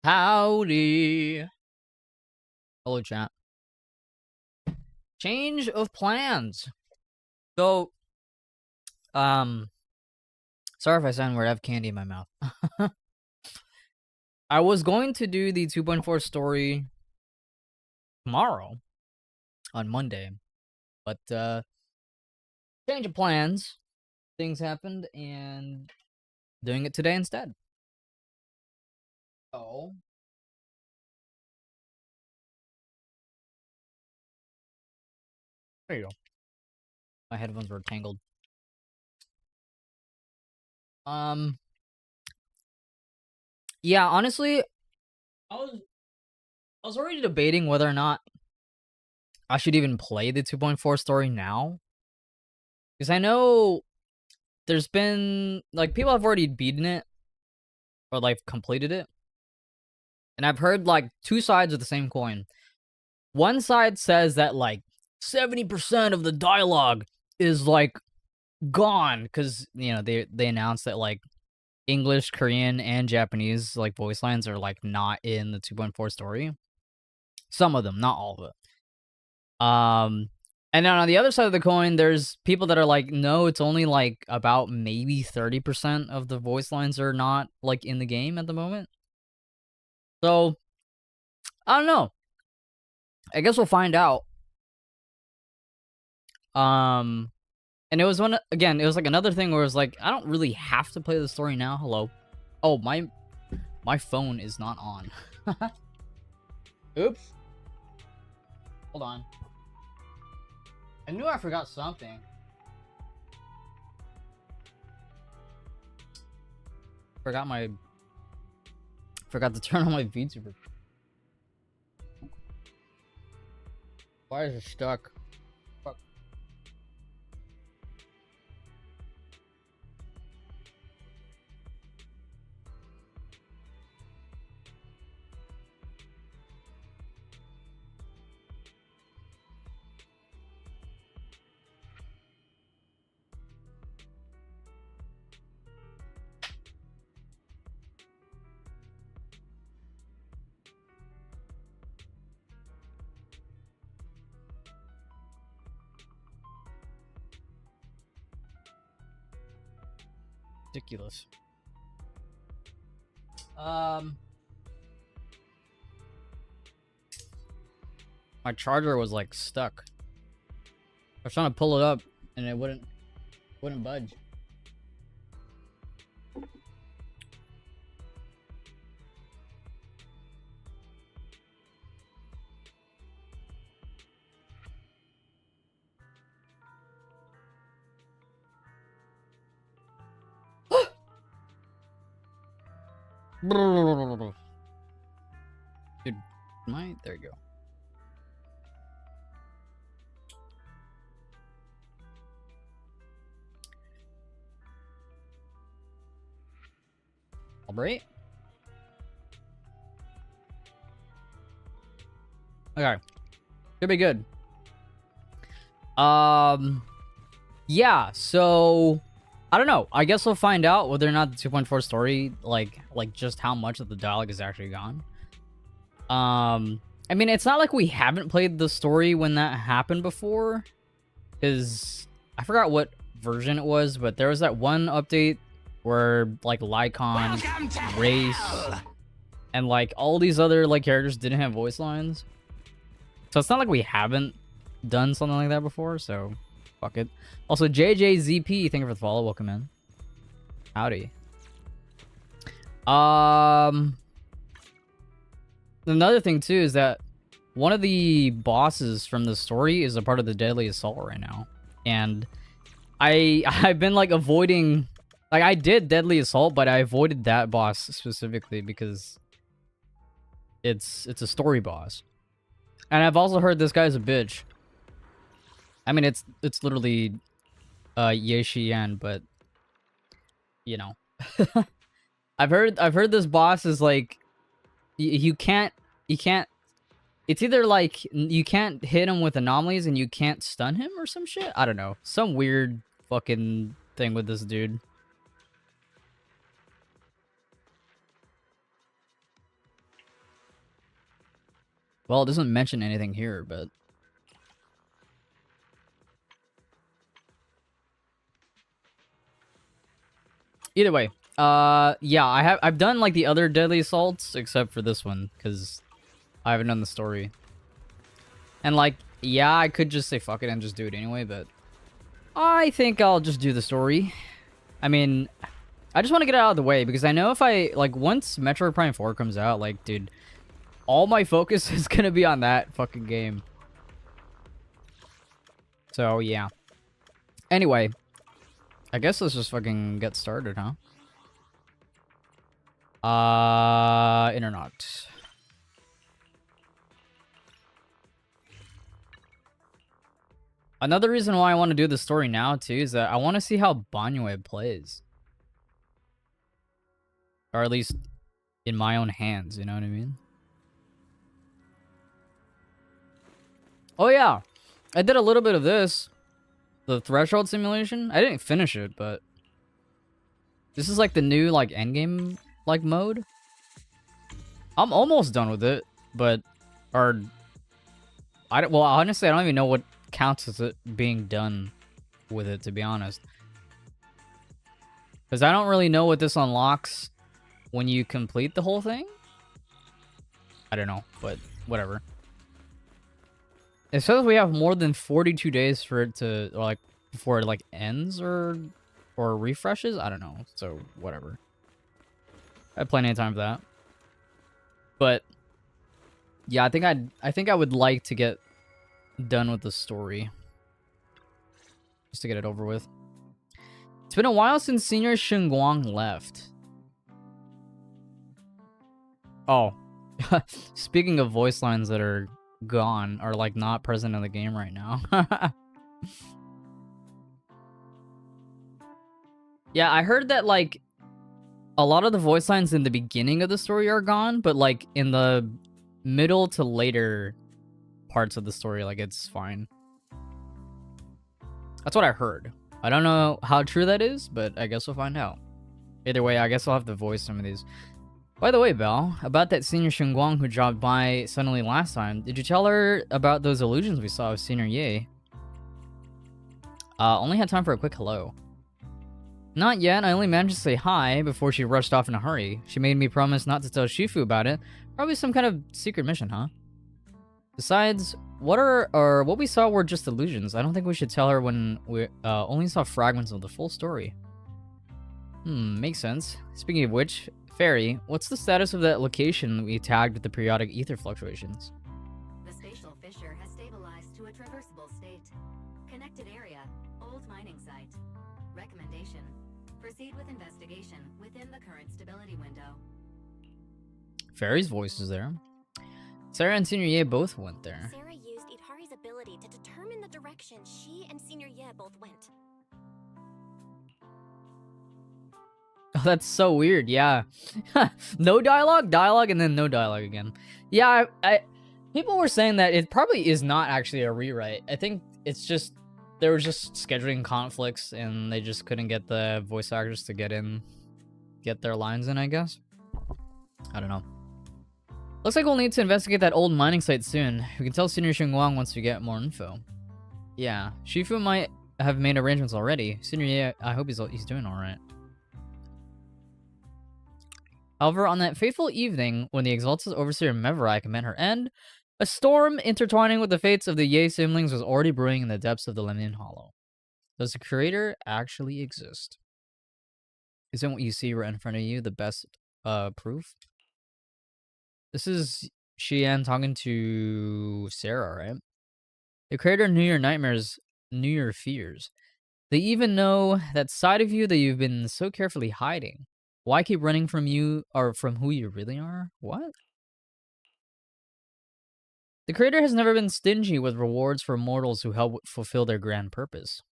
Howdy. Hello, chat. Change of plans. So, sorry if I sound weird. I have candy in my mouth. I was going to do the 2.4 story tomorrow on Monday, but change of plans. Things happened, and doing it today instead. So, there you go. My headphones were tangled. Yeah, honestly, I was already debating whether or not I should even play the 2.4 story now. Because I know there's been, like, people have already beaten it. Or, like, completed it. And I've heard, like, two sides of the same coin. One side says that, like, 70% of the dialogue is, like, gone. Because, you know, they announced that, like, English, Korean, and Japanese, like, voice lines are, like, not in the 2.4 story. Some of them, not all of it. And then on the other side of the coin, there's people that are like, no, it's only, like, about maybe 30% of the voice lines are not, like, in the game at the moment. So, I don't know. I guess we'll find out. And it was it was like another thing where it was like, I don't really have to play the story now. Hello. Oh, my phone is not on. Oops. Hold on. I knew I forgot something. Forgot to turn on my VTuber. Why is it stuck? Fuck. Ridiculous. My charger was, like, stuck. I was trying to pull it up and it wouldn't budge. Dude, there you go. Calibrate. Okay. Should be good. Yeah, so I don't know. I guess we'll find out whether or not the 2.4 story, like just how much of the dialogue is actually gone. I mean, it's not like we haven't played the story when that happened before, because I forgot what version it was, but there was that one update where, like, Lycon, Race, and, like, all these other, like, characters didn't have voice lines. So it's not like we haven't done something like that before, so fuck it. Also, JJZP, thank you for the follow. Welcome in. Howdy. Another thing, too, is that one of the bosses from the story is a part of the Deadly Assault right now. And I've been, like, avoiding... Like, I did Deadly Assault, but I avoided that boss specifically because it's a story boss. And I've also heard this guy's a bitch. I mean, it's literally Ye Xian, but you know. I've heard this boss is like you can't it's either like you can't hit him with anomalies and you can't stun him or some shit. I don't know. Some weird fucking thing with this dude. Well, it doesn't mention anything here, but... Either way, yeah, I've done like the other deadly assaults except for this one because I haven't done the story. And like, yeah, I could just say fuck it and just do it anyway, but I think I'll just do the story. I mean, I just want to get it out of the way because I know if I like once Metroid Prime 4 comes out, like, dude, all my focus is gonna be on that fucking game. So yeah. Anyway. I guess let's just fucking get started, huh? Internet. Another reason why I want to do the story now, too, is that I want to see how Banyue plays. Or at least in my own hands, you know what I mean? Oh, yeah. I did a little bit of this. The threshold simulation. I didn't finish it, but this is like the new like endgame like mode. I'm almost done with it, but well, honestly, I don't even know what counts as it being done with it, to be honest, because I don't really know what this unlocks when you complete the whole thing. I don't know, but whatever. It says we have more than 42 days for it to, or like, before it like ends or refreshes. I don't know. So whatever. I have plenty of time for that. But yeah, I think I would like to get done with the story, just to get it over with. It's been a while since Senior Xinguang left. Oh, speaking of voice lines that are gone or like not present in the game right now. Yeah, I heard that like a lot of the voice lines in the beginning of the story are gone, but like in the middle to later parts of the story, like it's fine. That's what I heard. I don't know how true that is, but I guess we'll find out. Either way, I guess I'll have to voice some of these. By the way, Belle, about that Senior Xinguang who dropped by suddenly last time, did you tell her about those illusions we saw with Senior Ye? Only had time for a quick hello. Not yet, I only managed to say hi before she rushed off in a hurry. She made me promise not to tell Shifu about it. Probably some kind of secret mission, huh? Besides, what we saw were just illusions. I don't think we should tell her when we only saw fragments of the full story. Makes sense. Speaking of which, Fairy, what's the status of that location we tagged with the periodic ether fluctuations? The spatial fissure has stabilized to a traversable state. Connected area, old mining site. Recommendation, proceed with investigation within the current stability window. Fairy's voice is there. Sarah and Senior Ye both went there. Sarah used Idhari's ability to determine the direction she and Senior Ye both went. Oh, that's so weird, yeah. No dialogue, and then no dialogue again. Yeah, people were saying that it probably is not actually a rewrite. I think it's just, there was just scheduling conflicts and they just couldn't get the voice actors to get their lines in, I guess. I don't know. Looks like we'll need to investigate that old mining site soon. We can tell Senior Xinguang once we get more info. Yeah, Shifu might have made arrangements already. Senior Ye, I hope he's doing alright. However, on that fateful evening, when the Exalted Overseer Meverai met her end, a storm intertwining with the fates of the Ye siblings was already brewing in the depths of the Lemnian Hollow. Does the Creator actually exist? Isn't what you see right in front of you the best proof? This is Xian talking to Sarah, right? The Creator knew your nightmares, knew your fears. They even know that side of you that you've been so carefully hiding. Why keep running from you, or from who you really are? What? The Creator has never been stingy with rewards for mortals who help fulfill their grand purpose.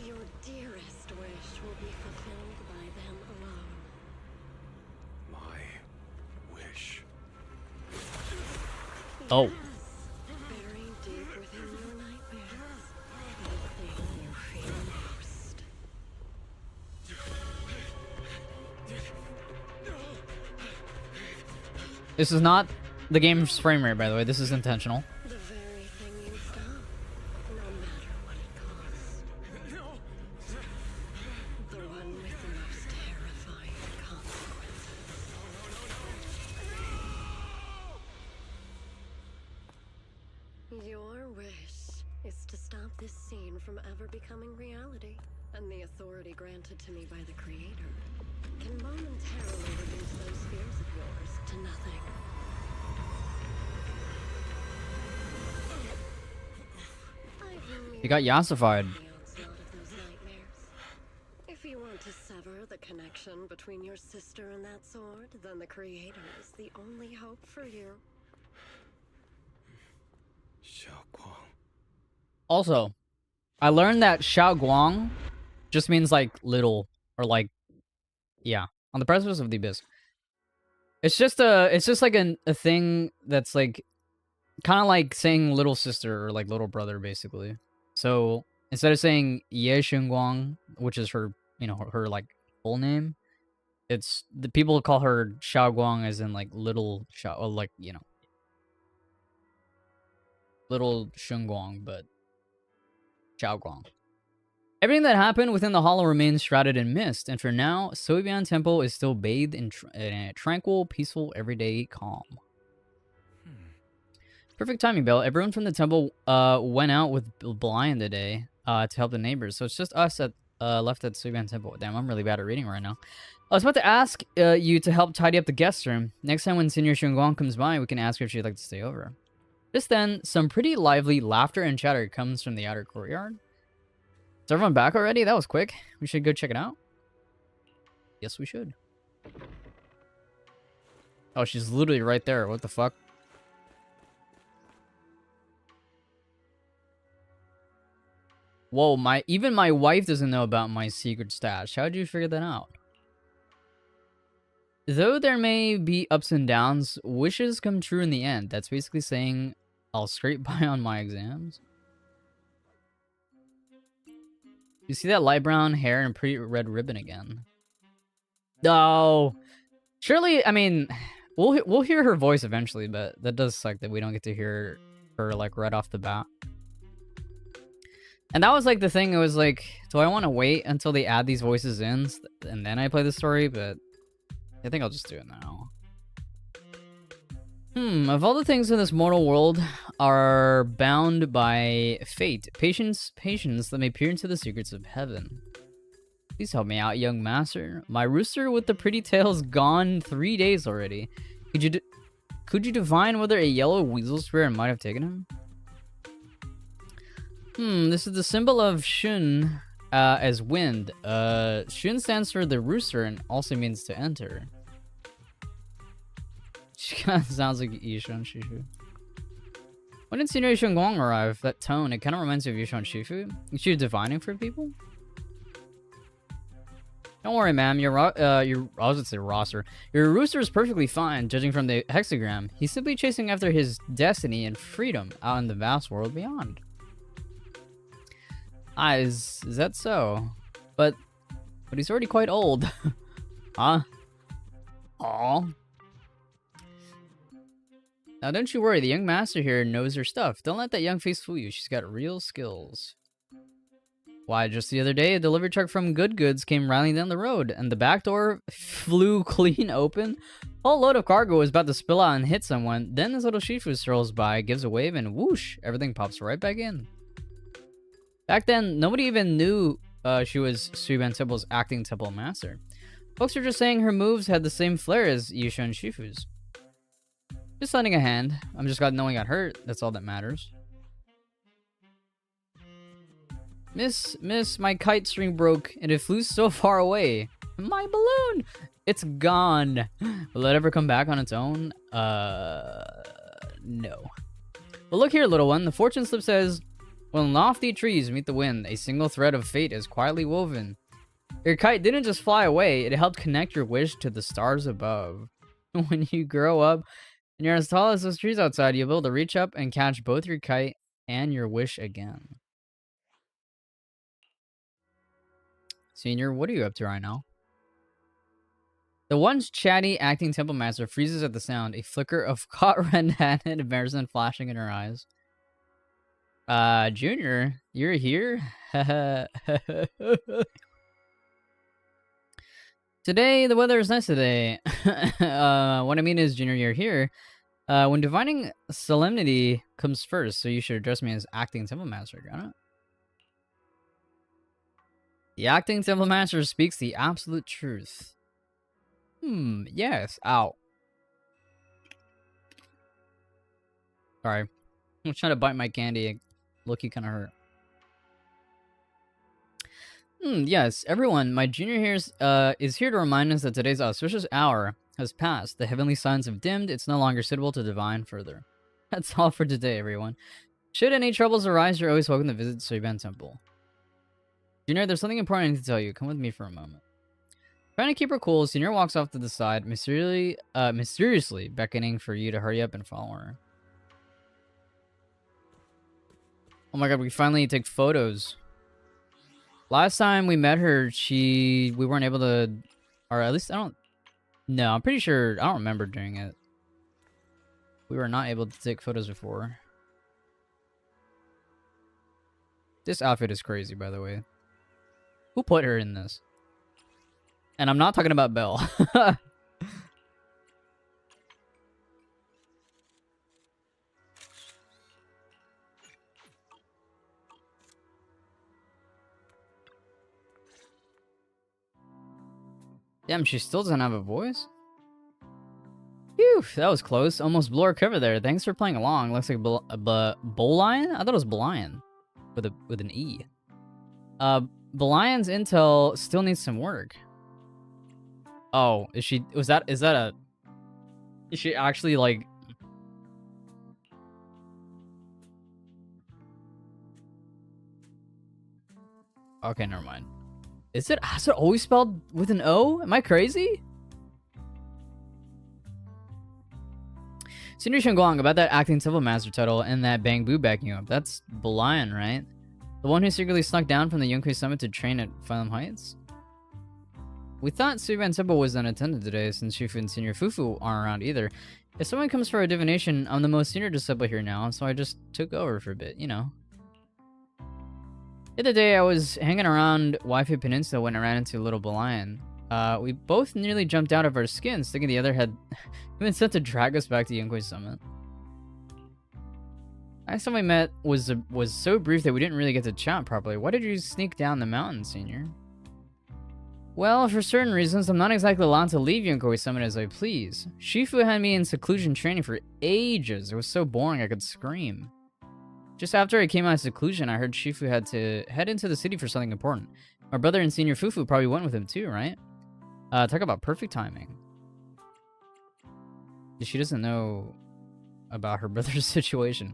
Your dearest wish will be fulfilled by them alone. My wish. Oh. Buried deep within your nightmares, the thing you fear most. This is not the game's frame rate, by the way. This is intentional. The very thing you stop, no matter what it costs. The one with the most terrifying consequences. Your wish is to stop this scene from ever becoming reality, and the authority granted to me by the Creator can momentarily reduce those fears of yours to nothing. You got yassified. The onslaught of those nightmares. If you want to sever the connection between your sister and that sword, then the Creator is the only hope for you. Xiaoguang. Also, I learned that Xiao Guang just means like little or like, yeah, on the precipice of the abyss. It's just like a thing that's like kind of like saying little sister or like little brother basically. So instead of saying Ye Xinguang, which is her, you know, her like full name, it's the people call her Xiao Guang as in like little Xiao, like, you know, little Xinguang, but Xiao Guang. Everything that happened within the hollow remains shrouded in mist, and for now, Sobian Temple is still bathed in a tranquil, peaceful, everyday calm. Perfect timing, Bill. Everyone from the temple went out with blind today to help the neighbors, so it's just us that left at Sobian Temple. Damn, I'm really bad at reading right now. I was about to ask you to help tidy up the guest room. Next time when Senior Xinguang comes by, we can ask her if she'd like to stay over. Just then, some pretty lively laughter and chatter comes from the outer courtyard. Is everyone back already? That was quick. We should go check it out. Yes, we should. Oh, she's literally right there. What the fuck? Whoa, even my wife doesn't know about my secret stash. How did you figure that out? Though there may be ups and downs, wishes come true in the end. That's basically saying I'll scrape by on my exams. You see that light brown hair and pretty red ribbon again. No. Surely, I mean, we'll hear her voice eventually, but that does suck that we don't get to hear her like right off the bat. And that was like the thing, it was like, do I want to wait until they add these voices in and then I play the story? But I think I'll just do it now. Of all the things in this mortal world are bound by fate, patience that may peer into the secrets of heaven. Please help me out, young master. My rooster with the pretty tail's gone 3 days already. Could you divine whether a yellow weasel spirit might have taken him? This is the symbol of Shun as wind. Shun stands for the rooster and also means to enter. She kind of sounds like Yishan Shifu. When did Senior Xinguang arrive? That tone, it kind of reminds me of Yishan Shifu. Is she divining for people? Don't worry, ma'am. I was gonna say roster. Your rooster is perfectly fine, judging from the hexagram. He's simply chasing after his destiny and freedom out in the vast world beyond. Ah, is that so? But he's already quite old. Huh? Aw. Now don't you worry, the young master here knows her stuff. Don't let that young face fool you. She's got real skills. Why, just the other day, a delivery truck from Good Goods came rattling down the road, and the back door flew clean open. A whole load of cargo was about to spill out and hit someone. Then this little Shifu strolls by, gives a wave, and whoosh, everything pops right back in. Back then, nobody even knew she was Suiban Temple's acting temple master. Folks were just saying her moves had the same flair as Yusha and Shifu's. Just lending a hand. I'm just glad no one got hurt. That's all that matters. Miss, my kite string broke and it flew so far away. My balloon! It's gone. Will it ever come back on its own? No. But look here, little one. The fortune slip says, when lofty trees meet the wind, a single thread of fate is quietly woven. Your kite didn't just fly away, it helped connect your wish to the stars above. When you grow up, and you're as tall as those trees outside, you'll be able to reach up and catch both your kite and your wish again. Senior, what are you up to right now? The once chatty acting temple master freezes at the sound, a flicker of caught red-handed embarrassment flashing in her eyes. Junior, you're here? Today, the weather is nice today. What I mean is, Junior, you're here. When divining solemnity comes first, so you should address me as acting temple master, got it? The acting temple master speaks the absolute truth. Yes. Ow. Sorry. I'm trying to bite my candy. Look-y kinda hurt. Yes, everyone, my junior here is here to remind us that today's auspicious hour has passed. The heavenly signs have dimmed. It's no longer suitable to divine further. That's all for today, everyone. Should any troubles arise, you're always welcome to visit Suiban Temple. Junior, there's something important I need to tell you. Come with me for a moment. Trying to keep her cool, Senior walks off to the side, mysteriously beckoning for you to hurry up and follow her. Oh my god, we finally take photos. Last time we met her, we weren't able to, or at least no, I'm pretty sure, I don't remember doing it. We were not able to take photos before. This outfit is crazy, by the way. Who put her in this? And I'm not talking about Belle. Damn, she still doesn't have a voice? Phew, that was close. Almost blew our cover there. Thanks for playing along. Looks like Bolian? I thought it was Bolian. With an E. Bolion's intel still needs some work. Oh, is she actually like... Okay, never mind. Has it always spelled with an O? Am I crazy? Senior Shenguang, about that acting civil master title and that Bang Boo backing you up. That's Belian, right? The one who secretly snuck down from the Yunkai Summit to train at Phylum Heights? We thought Suiban Temple was unattended today since Shifu and Senior Fufu aren't around either. If someone comes for a divination, I'm the most senior disciple here now, so I just took over for a bit, you know. The other day, I was hanging around Waifu Peninsula when I ran into Little Belian. We both nearly jumped out of our skins, thinking the other had been sent to drag us back to Yunkai Summit. Last time we met was so brief that we didn't really get to chat properly. Why did you sneak down the mountain, Senior? Well, for certain reasons, I'm not exactly allowed to leave Yunkai Summit as I please. Shifu had me in seclusion training for ages. It was so boring I could scream. Just after I came out of seclusion, I heard Shifu had to head into the city for something important. My brother and Senior Fufu probably went with him too, right? Talk about perfect timing. She doesn't know about her brother's situation.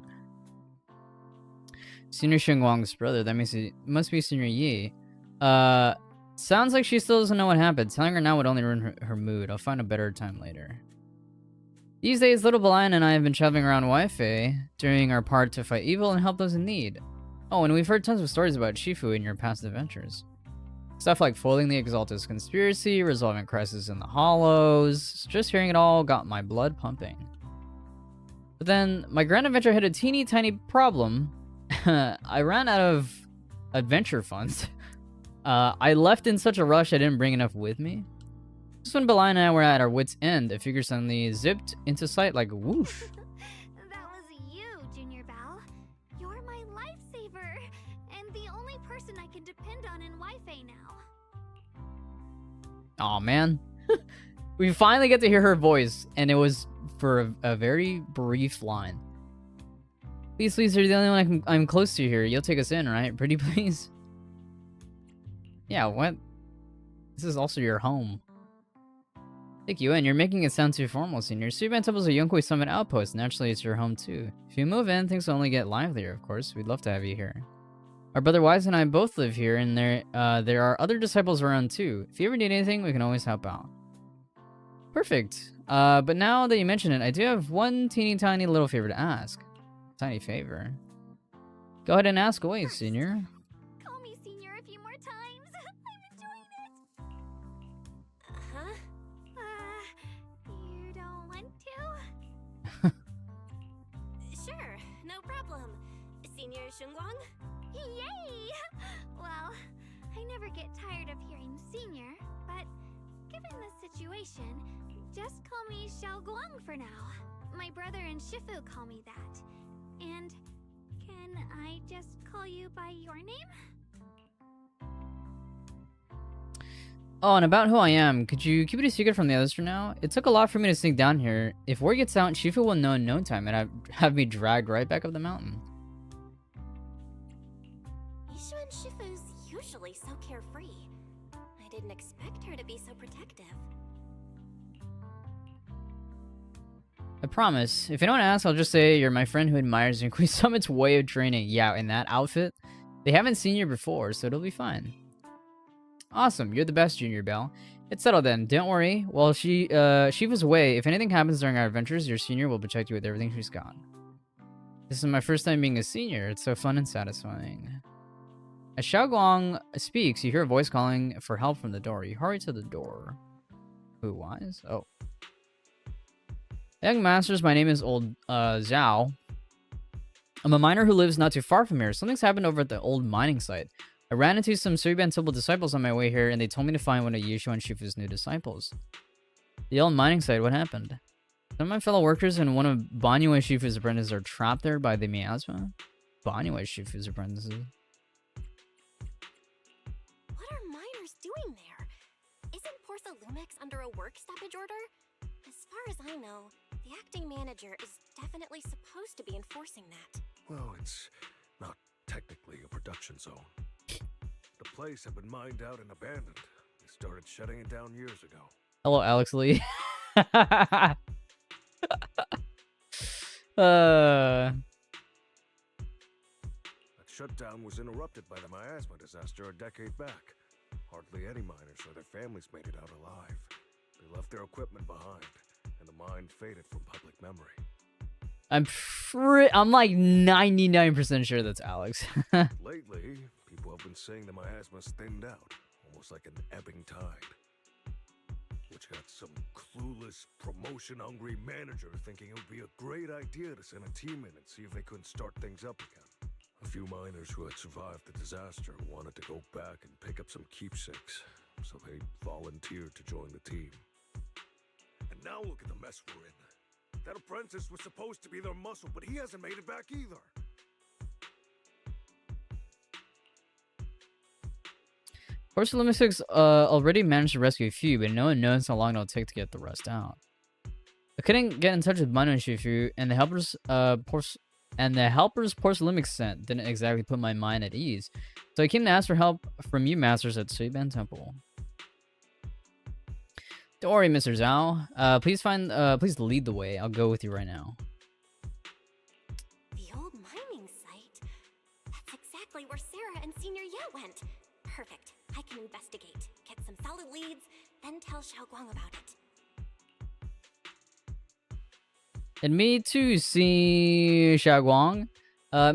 Senior Shenguang's brother, that must be Senior Yi. Sounds like she still doesn't know what happened. Telling her now would only ruin her mood. I'll find a better time later. These days, Little Belian and I have been traveling around Wi-Fi, doing our part to fight evil and help those in need. Oh, and we've heard tons of stories about Shifu in your past adventures. Stuff like foiling the Exalted's conspiracy, resolving crises in the Hollows. Just hearing it all got my blood pumping. But then, my grand adventure had a teeny tiny problem. I ran out of adventure funds. I left in such a rush I didn't bring enough with me. Just when Belian and I were at our wits' end, a figure suddenly zipped into sight like whoosh. That was you, Junior Belle. You're my lifesaver, and the only person I can depend on in Wi-Fi now. Aw, man. We finally get to hear her voice, and it was for a very brief line. Please, you're the only one I'm close to here. You'll take us in, right? Pretty please? Yeah, what? This is also your home. Take you in. You're making it sound too formal, Senior. Suiban Temple's a Yunkai Summit outpost. Naturally, it's your home, too. If you move in, things will only get livelier, of course. We'd love to have you here. Our brother Wise and I both live here, and there are other disciples around, too. If you ever need anything, we can always help out. Perfect. But now that you mention it, I do have one teeny tiny little favor to ask. Tiny favor. Go ahead and ask away, Senior. Call me Senior a few more times. I'm enjoying it. Huh? Sure, no problem. Senior Shunguang? Yay! Well, I never get tired of hearing senior, but given the situation, just call me Xiaoguang for now. My brother and Shifu call me that. And can I just call you by your name? Oh, and about who I am, could you keep it a secret from the others for now? It took a lot for me to sneak down here. If word gets out, Shifu will know in no time and have me dragged right back up the mountain. Ishu and Shifu's usually so carefree. I didn't expect her to be so protective. I promise. If anyone asks, I'll just say you're my friend who admires Zinkui Summit's way of training. Yeah, in that outfit. They haven't seen you before, so it'll be fine. Awesome, you're the best, Junior Bell. It's settled then. Don't worry. While Shiva's away, if anything happens during our adventures, your senior will protect you with everything she's got. This is my first time being a senior. It's so fun and satisfying. As Xiaoguang speaks, you hear a voice calling for help from the door. You hurry to the door. Who wise? Oh. Young masters, my name is Old Zhao. I'm a miner who lives not too far from here. Something's happened over at the old mining site. I ran into some Suiban Temple disciples on my way here, and they told me to find one of Yushu and Shifu's new disciples. The old mining site, what happened? Some of my fellow workers and one of Banyu and Shifu's apprentices are trapped there by the miasma? Banyu and Shifu's apprentices? What are miners doing there? Isn't Porthalumix under a work stoppage order? As far as I know, the acting manager is definitely supposed to be enforcing that. Well, it's not technically a production zone. The place had been mined out and abandoned. They started shutting it down years ago. Hello, Alex Lee. That shutdown was interrupted by the miasma disaster a decade back. Hardly any miners or their families made it out alive. They left their equipment behind, and the mine faded from public memory. I'm like 99% sure that's Alex. Lately, people have been saying the miasma's thinned out, almost like an ebbing tide. Which got some clueless, promotion-hungry manager thinking it would be a great idea to send a team in and see if they couldn't start things up again. A few miners who had survived the disaster wanted to go back and pick up some keepsakes, so they volunteered to join the team. And now look at the mess we're in. That apprentice was supposed to be their muscle, but he hasn't made it back either. Porcelain already managed to rescue a few, but no one knows how long it'll take to get the rest out. I couldn't get in touch with Manu and Shifu, and the helpers Porcelain sent didn't exactly put my mind at ease. So I came to ask for help from you masters at Suiban Temple. Don't worry, Mr. Zhao. Please lead the way. I'll go with you right now. The old mining site? That's exactly where Sarah and Senior Ye went. Perfect. I can investigate, get some solid leads, then tell Xiaoguang about it. And me too, see Xiaoguang.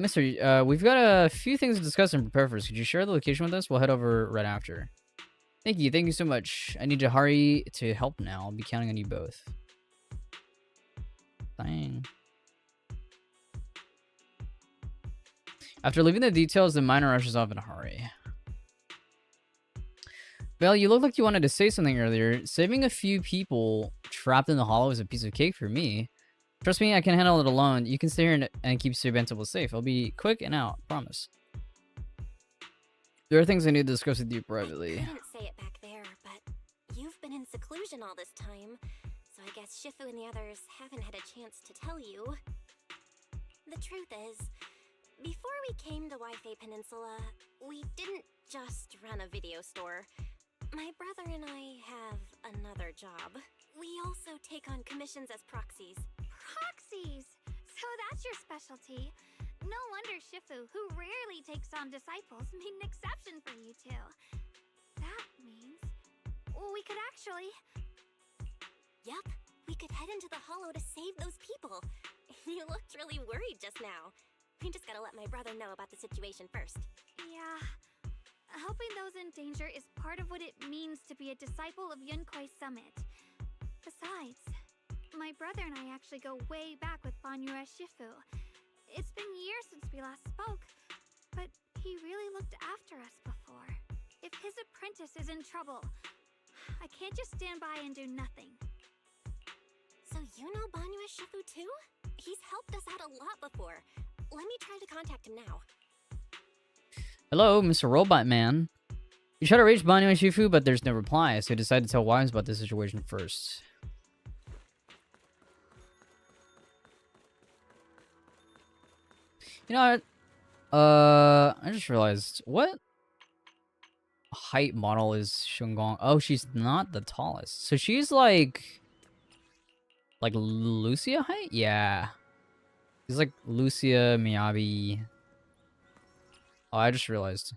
Mister, we've got a few things to discuss and prepare for us. Could you share the location with us? We'll head over right after. Thank you so much. I need to hurry to help now. I'll be counting on you both. Dang. After leaving the details, the miner rushes off in a hurry. Well, you looked like you wanted to say something earlier. Saving a few people trapped in the hollow is a piece of cake for me. Trust me, I can handle it alone. You can stay here and keep Suiban Temple safe. I'll be quick and out, promise. There are things I need to discuss with you privately. I couldn't say it back there, but you've been in seclusion all this time, so I guess Shifu and the others haven't had a chance to tell you. The truth is, before we came to Waifei Peninsula, we didn't just run a video store. My brother and I have another job. We also take on commissions as proxies. Proxies! So that's your specialty. No wonder Shifu, who rarely takes on disciples, made an exception for you two. That means we could actually... Yep, we could head into the hollow to save those people. You looked really worried just now. We just gotta let my brother know about the situation first. Yeah. Helping those in danger is part of what it means to be a disciple of Yunkuei Summit. Besides, my brother and I actually go way back with Banyu Shifu. It's been years since we last spoke, but he really looked after us before. If his apprentice is in trouble, I can't just stand by and do nothing. So you know Banyu Shifu too? He's helped us out a lot before. Let me try to contact him now. Hello, Mr. Robot Man. You try to reach Banyu and Shifu, but there's no reply, so you decide to tell Wimes about the situation first. You know what? I just realized, what height model is Shungong? Oh, she's not the tallest. So she's like Lucia height? Yeah. She's like Lucia, Miyabi. Oh, I just realized.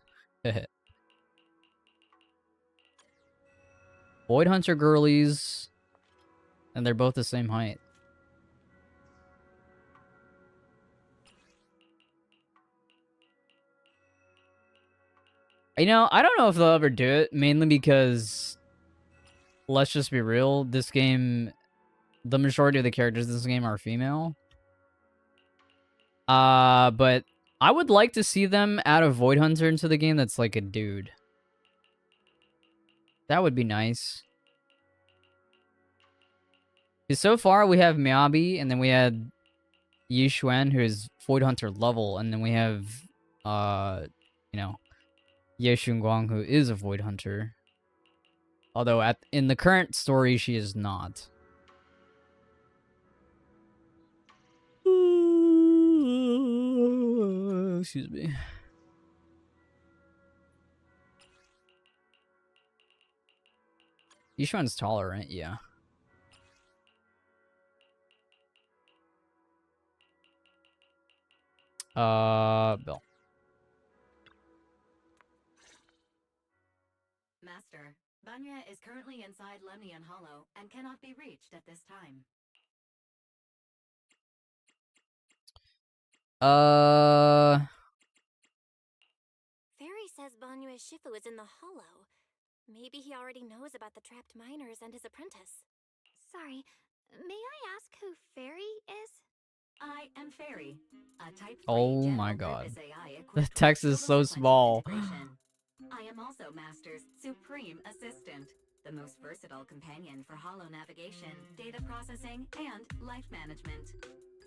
Void Hunter girlies. And they're both the same height. You know, I don't know if they'll ever do it, mainly because, let's just be real, this game, the majority of the characters in this game are female. But I would like to see them add a Void Hunter into the game that's like a dude. That would be nice. Because so far we have Miyabi, and then we had Yi Xuan, who is Void Hunter level, and then we have, you know, Ye Xunguang, who is a Void Hunter. Although in the current story, she is not. Excuse me. Yishuan's taller, right? Yeah. Bill. Master, Banya is currently inside Lemnian Hollow and cannot be reached at this time. Fairy says Banyu Shifu is in the hollow. Maybe he already knows about the trapped miners and his apprentice. Sorry, may I ask who Fairy is? I am Fairy, a Type 3 Oh my general god. purpose AI The equipped text with is so global sequential small. integration. I am also Master's supreme assistant, the most versatile companion for hollow navigation, data processing, and life management.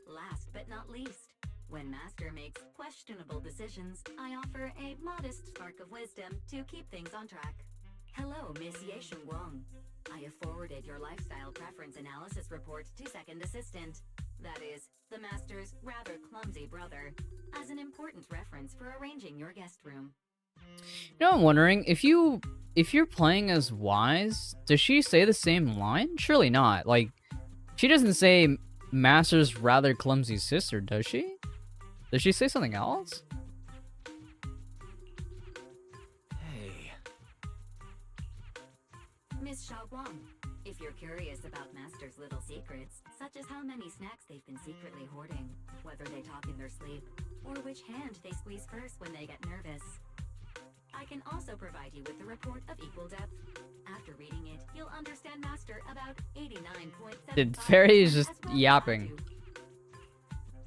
Last but not least, when Master makes questionable decisions, I offer a modest spark of wisdom to keep things on track. Hello, Miss Ye Shunguang. I have forwarded your lifestyle preference analysis report to Second Assistant. That is, the Master's rather clumsy brother, as an important reference for arranging your guest room. You know, I'm wondering, if you're playing as Wise, does she say the same line? Surely not. Like, she doesn't say Master's rather clumsy sister, does she? Does she say something else? Hey. Miss Xiaoguang, if you're curious about Master's little secrets, such as how many snacks they've been secretly hoarding, whether they talk in their sleep, or which hand they squeeze first when they get nervous, I can also provide you with a report of equal depth. After reading it, you'll understand Master about 89.7%. Did Fairy is just yapping.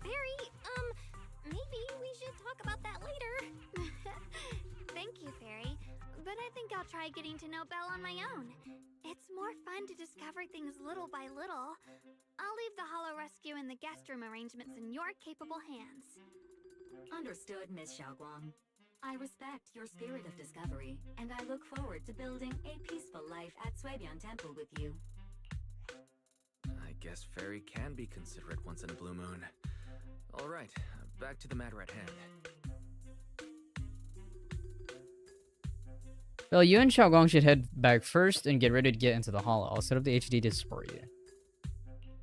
Fairy, maybe we should talk about that later. Thank you, Fairy, but I think I'll try getting to know Belle on my own. It's more fun to discover things little by little. I'll leave the Hollow Rescue and the guest room arrangements in your capable hands. Understood, Miss Xiaoguang. I respect your spirit of discovery, and I look forward to building a peaceful life at Suibian Temple with you. I guess Fairy can be considerate once in a blue moon. Alright, back to the matter at hand. Well, you and Xiaoguang should head back first and get ready to get into the Hollow. I'll set up the HD to support you.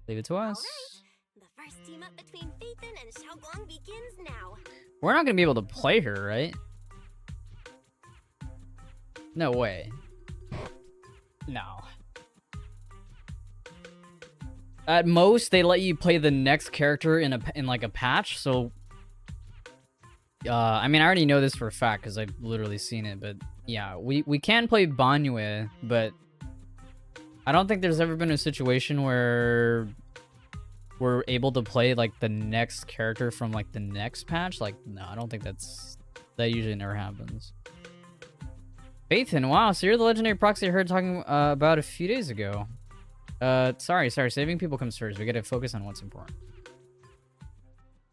Leave it to us. Alright, the first team up between Phaethon and Xiaoguang begins now. We're not gonna be able to play her, right? No way. No. At most, they let you play the next character in like a patch, so... I mean, I already know this for a fact, because I've literally seen it, but... Yeah, we can play Banyu, but... I don't think there's ever been a situation where... we're able to play like the next character from like the next patch. Like, no, I don't think that usually never happens. Bathan, wow, so you're the legendary proxy I heard talking about a few days ago. Sorry, saving people comes first. We gotta focus on what's important.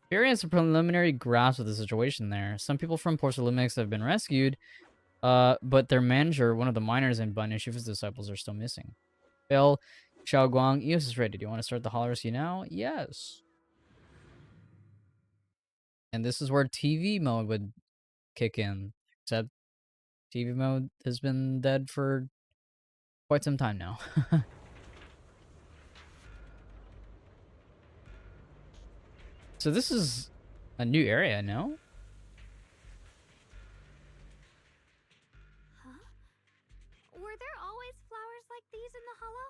Experience a preliminary grasp of the situation there. Some people from Porcelumix have been rescued, but their manager, one of the miners and Bun Shifu's disciples, are still missing. Bill, Xiaoguang, EOS is ready. Do you want to start the Hollow Rescue now? Yes. And this is where TV mode would kick in. Except TV mode has been dead for quite some time now. So this is a new area, no? Huh? Were there always flowers like these in the hollow?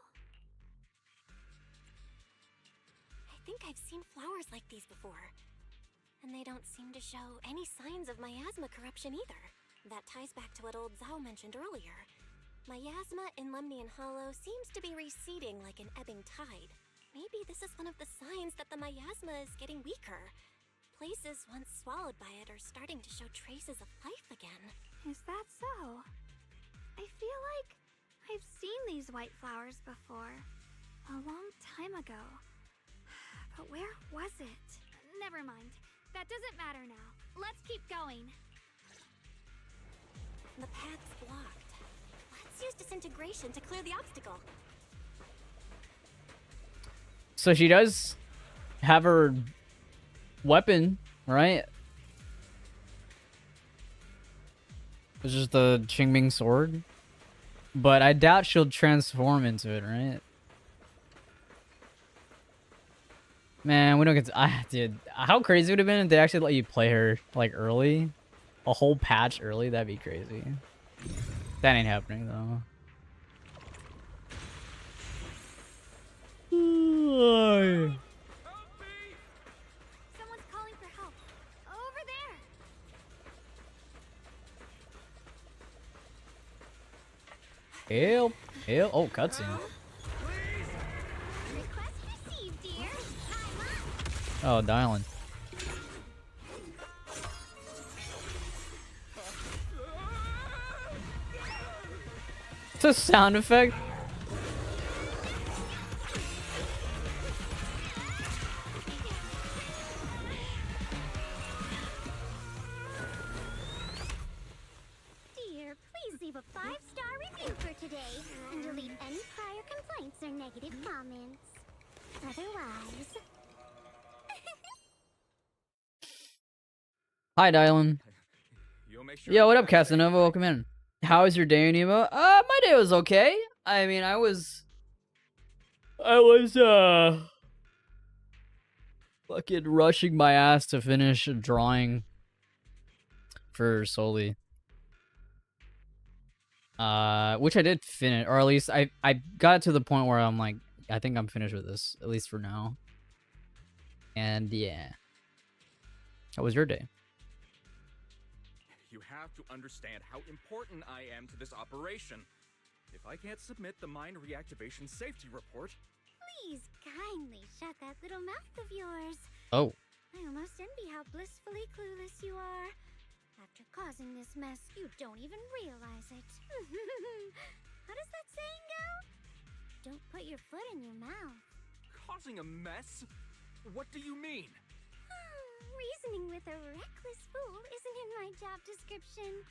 I think I've seen flowers like these before. And they don't seem to show any signs of miasma corruption either. That ties back to what old Zhao mentioned earlier. Miasma in Lemnian Hollow seems to be receding like an ebbing tide. Maybe this is one of the signs that the miasma is getting weaker. Places once swallowed by it are starting to show traces of life again. Is that so? I feel like I've seen these white flowers before. A long time ago. But where was it? Never mind. That doesn't matter now. Let's keep going. The path's blocked. Let's use disintegration to clear the obstacle. So she does have her weapon, right? It's just the Qingming sword. But I doubt she'll transform into it, right? Man, we don't get to... dude, how crazy would it have been if they actually let you play her, like, early? A whole patch early? That'd be crazy. That ain't happening, though. Someone's calling for help. Over there. Help! Help! Oh, cutscene. Request received, dear. I'm up. Oh, dialing. It's a sound effect. Dear, please leave a 5-star review for today and delete any prior complaints or negative comments. Otherwise... Hi, Dylan. Yo, what up, Casanova? Welcome in. How was your day, Nemo? My day was okay. I mean, I was fucking rushing my ass to finish drawing for Soli. Which I did finish, or at least I got to the point where I'm like, I think I'm finished with this, at least for now. And yeah. How was your day? You have to understand how important I am to this operation. If I can't submit the mine reactivation safety report... Please kindly shut that little mouth of yours. Oh. I almost envy how blissfully clueless you are. After causing this mess, you don't even realize it. How does that saying go? Don't put your foot in your mouth. Causing a mess? What do you mean? Reasoning with a reckless fool isn't in my job description.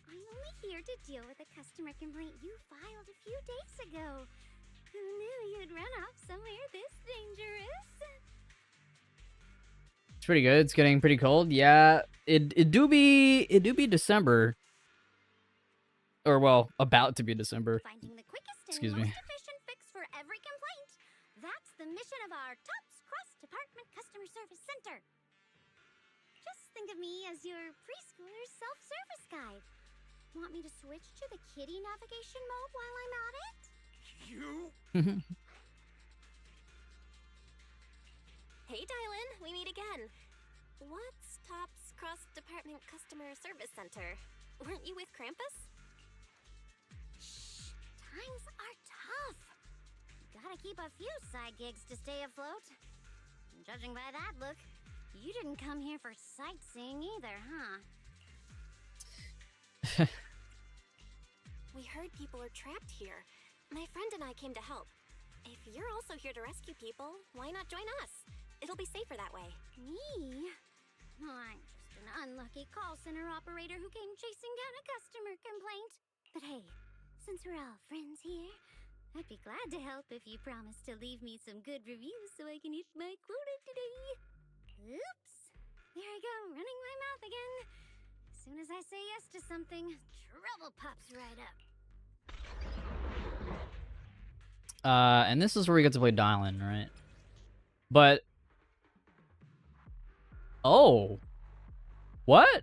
I'm only here to deal with a customer complaint you filed a few days ago. Who knew you'd run off somewhere this dangerous? It's pretty good. It's getting pretty cold. Yeah, it do be December. Or well, about to be December. Finding the quickest and Excuse most me. efficient fix for every complaint. That's the mission of our TOPS cross-department customer service center. Just think of me as your preschooler's self-service guide. Want me to switch to the kiddie navigation mode while I'm at it? You? Hey, Dylan, we meet again. What's TOPS Cross-Department Customer Service Center? Weren't you with Krampus? Shh, times are tough. Gotta keep a few side gigs to stay afloat. Judging by that look, you didn't come here for sightseeing either, huh? We heard people are trapped here. My friend and I came to help. If you're also here to rescue people, why not join us? It'll be safer that way. Me? Oh, I'm just an unlucky call center operator who came chasing down a customer complaint. But hey, since we're all friends here, I'd be glad to help if you promise to leave me some good reviews so I can hit my quota today. Oops! There I go, running my mouth again. As soon as I say yes to something, trouble pops right up. And this is where we get to play Dylan, right? But... Oh! What?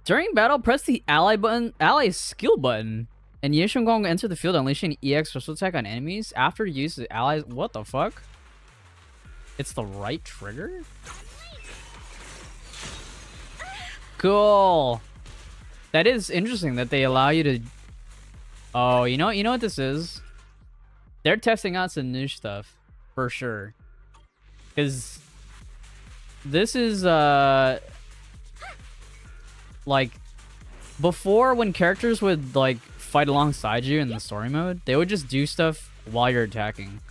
During battle, press the ally skill button, and Yeshun Gong will enter the field, unleashing an EX special attack on enemies. After use the allies... What the fuck? It's the right trigger? Cool! That is interesting that they allow you to... Oh, you know what this is? They're testing out some new stuff, for sure. Because this is, like, before when characters would, like, fight alongside you in the story mode, they would just do stuff while you're attacking.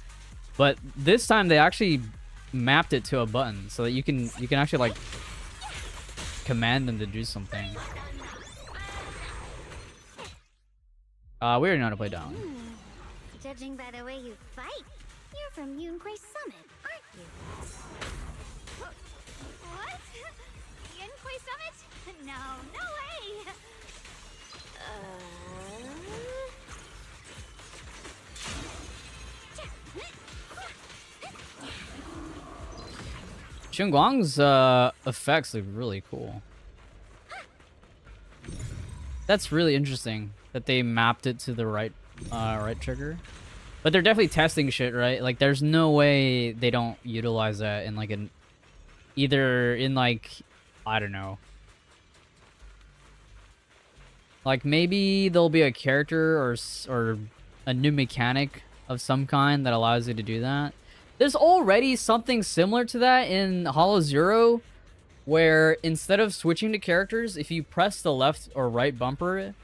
But this time they actually mapped it to a button so that you can actually, like, command them to do something. We already know how to play down. Judging by the way you fight, you're from Yunquay Summit, aren't you? What? Yunquay Summit? No way! Xingguang's effects look really cool. That's really interesting that they mapped it to the right trigger. But they're definitely testing shit, right? Like, there's no way they don't utilize that in, like, either in, like, I don't know. Like, maybe there'll be a character or a new mechanic of some kind that allows you to do that. There's already something similar to that in Hollow Zero, where instead of switching to characters, if you press the left or right bumper,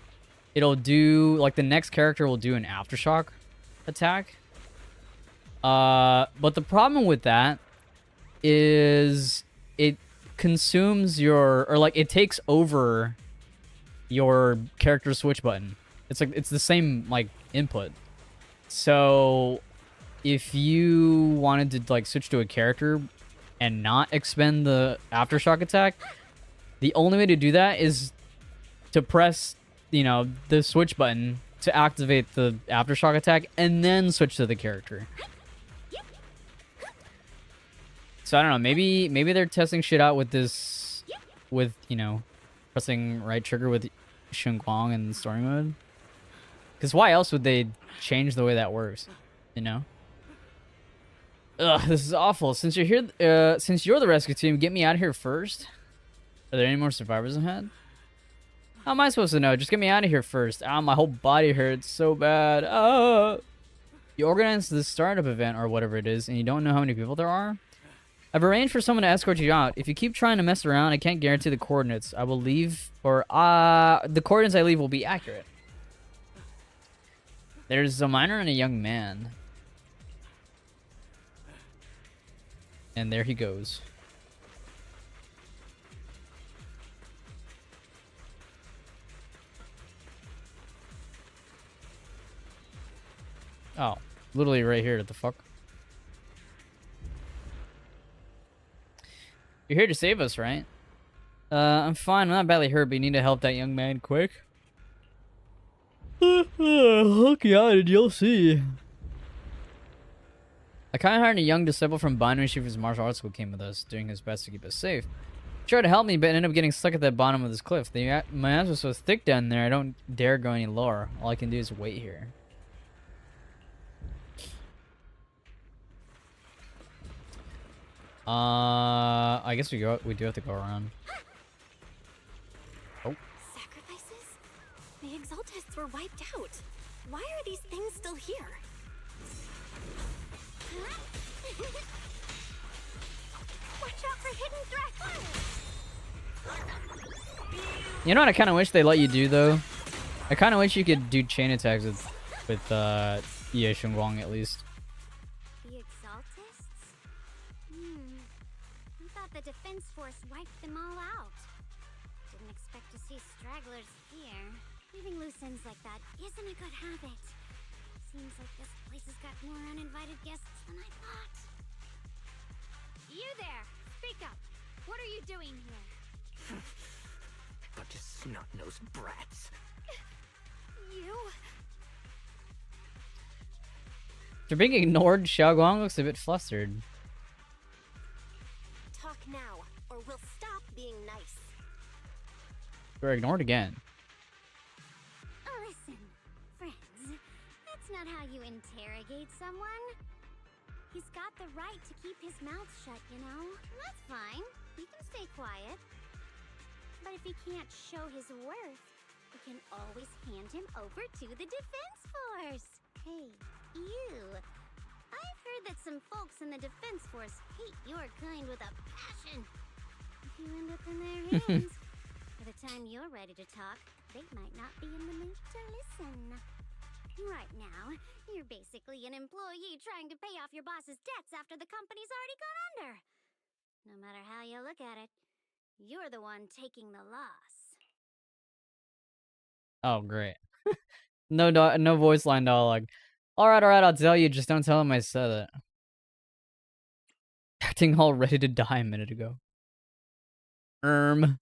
it'll do, like, the next character will do an aftershock attack. But the problem with that is it consumes it takes over your character switch button. It's like, it's the same, like, input. So if you wanted to, like, switch to a character and not expend the aftershock attack, the only way to do that is to press, you know, the switch button to activate the aftershock attack and then switch to the character. So I don't know, maybe they're testing shit out with this, with, you know, pressing right trigger with Xingguang in story mode. Because why else would they change the way that works, you know? Ugh, this is awful. Since you're here, since you're the rescue team, get me out of here first. Are there any more survivors ahead? How am I supposed to know? Just get me out of here first. Ow, my whole body hurts so bad. You organize the startup event or whatever it is, and you don't know how many people there are? I've arranged for someone to escort you out. If you keep trying to mess around, I can't guarantee the coordinates I will leave, or the coordinates I leave will be accurate. There's a miner and a young man. And there he goes. Oh, literally right here. What the fuck? You're here to save us, right? I'm fine. I'm not badly hurt, but you need to help that young man quick. Look out and you'll see. I kind of hired a young disciple from Binary Shifu's martial arts school came with us, doing his best to keep us safe. He tried to help me, but ended up getting stuck at the bottom of this cliff. My ass was so thick down there, I don't dare go any lower. All I can do is wait here. I guess we do have to go around. Oh. Sacrifices? The Exaltists were wiped out. Why are these things still here? Watch out for hidden threats! You know what I kind of wish they let you do though? I kind of wish you could do chain attacks with Ye Shunguang at least. The Exaltists? I thought the defense force wiped them all out. Didn't expect to see stragglers here. Leaving loose ends like that isn't a good habit. Seems like this place has got more uninvited guests than I thought. You there! Speak up! What are you doing here? Bunch of snot-nosed brats. You? After being ignored, Xiaoguang looks a bit flustered. Talk now, or we'll stop being nice. We're ignored again. Listen, friends, that's not how you interrogate someone. He's got the right to keep his mouth shut, you know? That's fine. He can stay quiet. But if he can't show his worth, we can always hand him over to the defense force. Hey, you. I've heard that some folks in the defense force hate your kind with a passion. If you end up in their hands, by the time you're ready to talk, they might not be in the mood to listen. Right now, you're basically an employee trying to pay off your boss's debts after the company's already gone under. No matter how you look at it, you're the one taking the loss. Oh, great. No voice line dialogue. Alright, I'll tell you, just don't tell him I said it. Acting all ready to die a minute ago. Weren't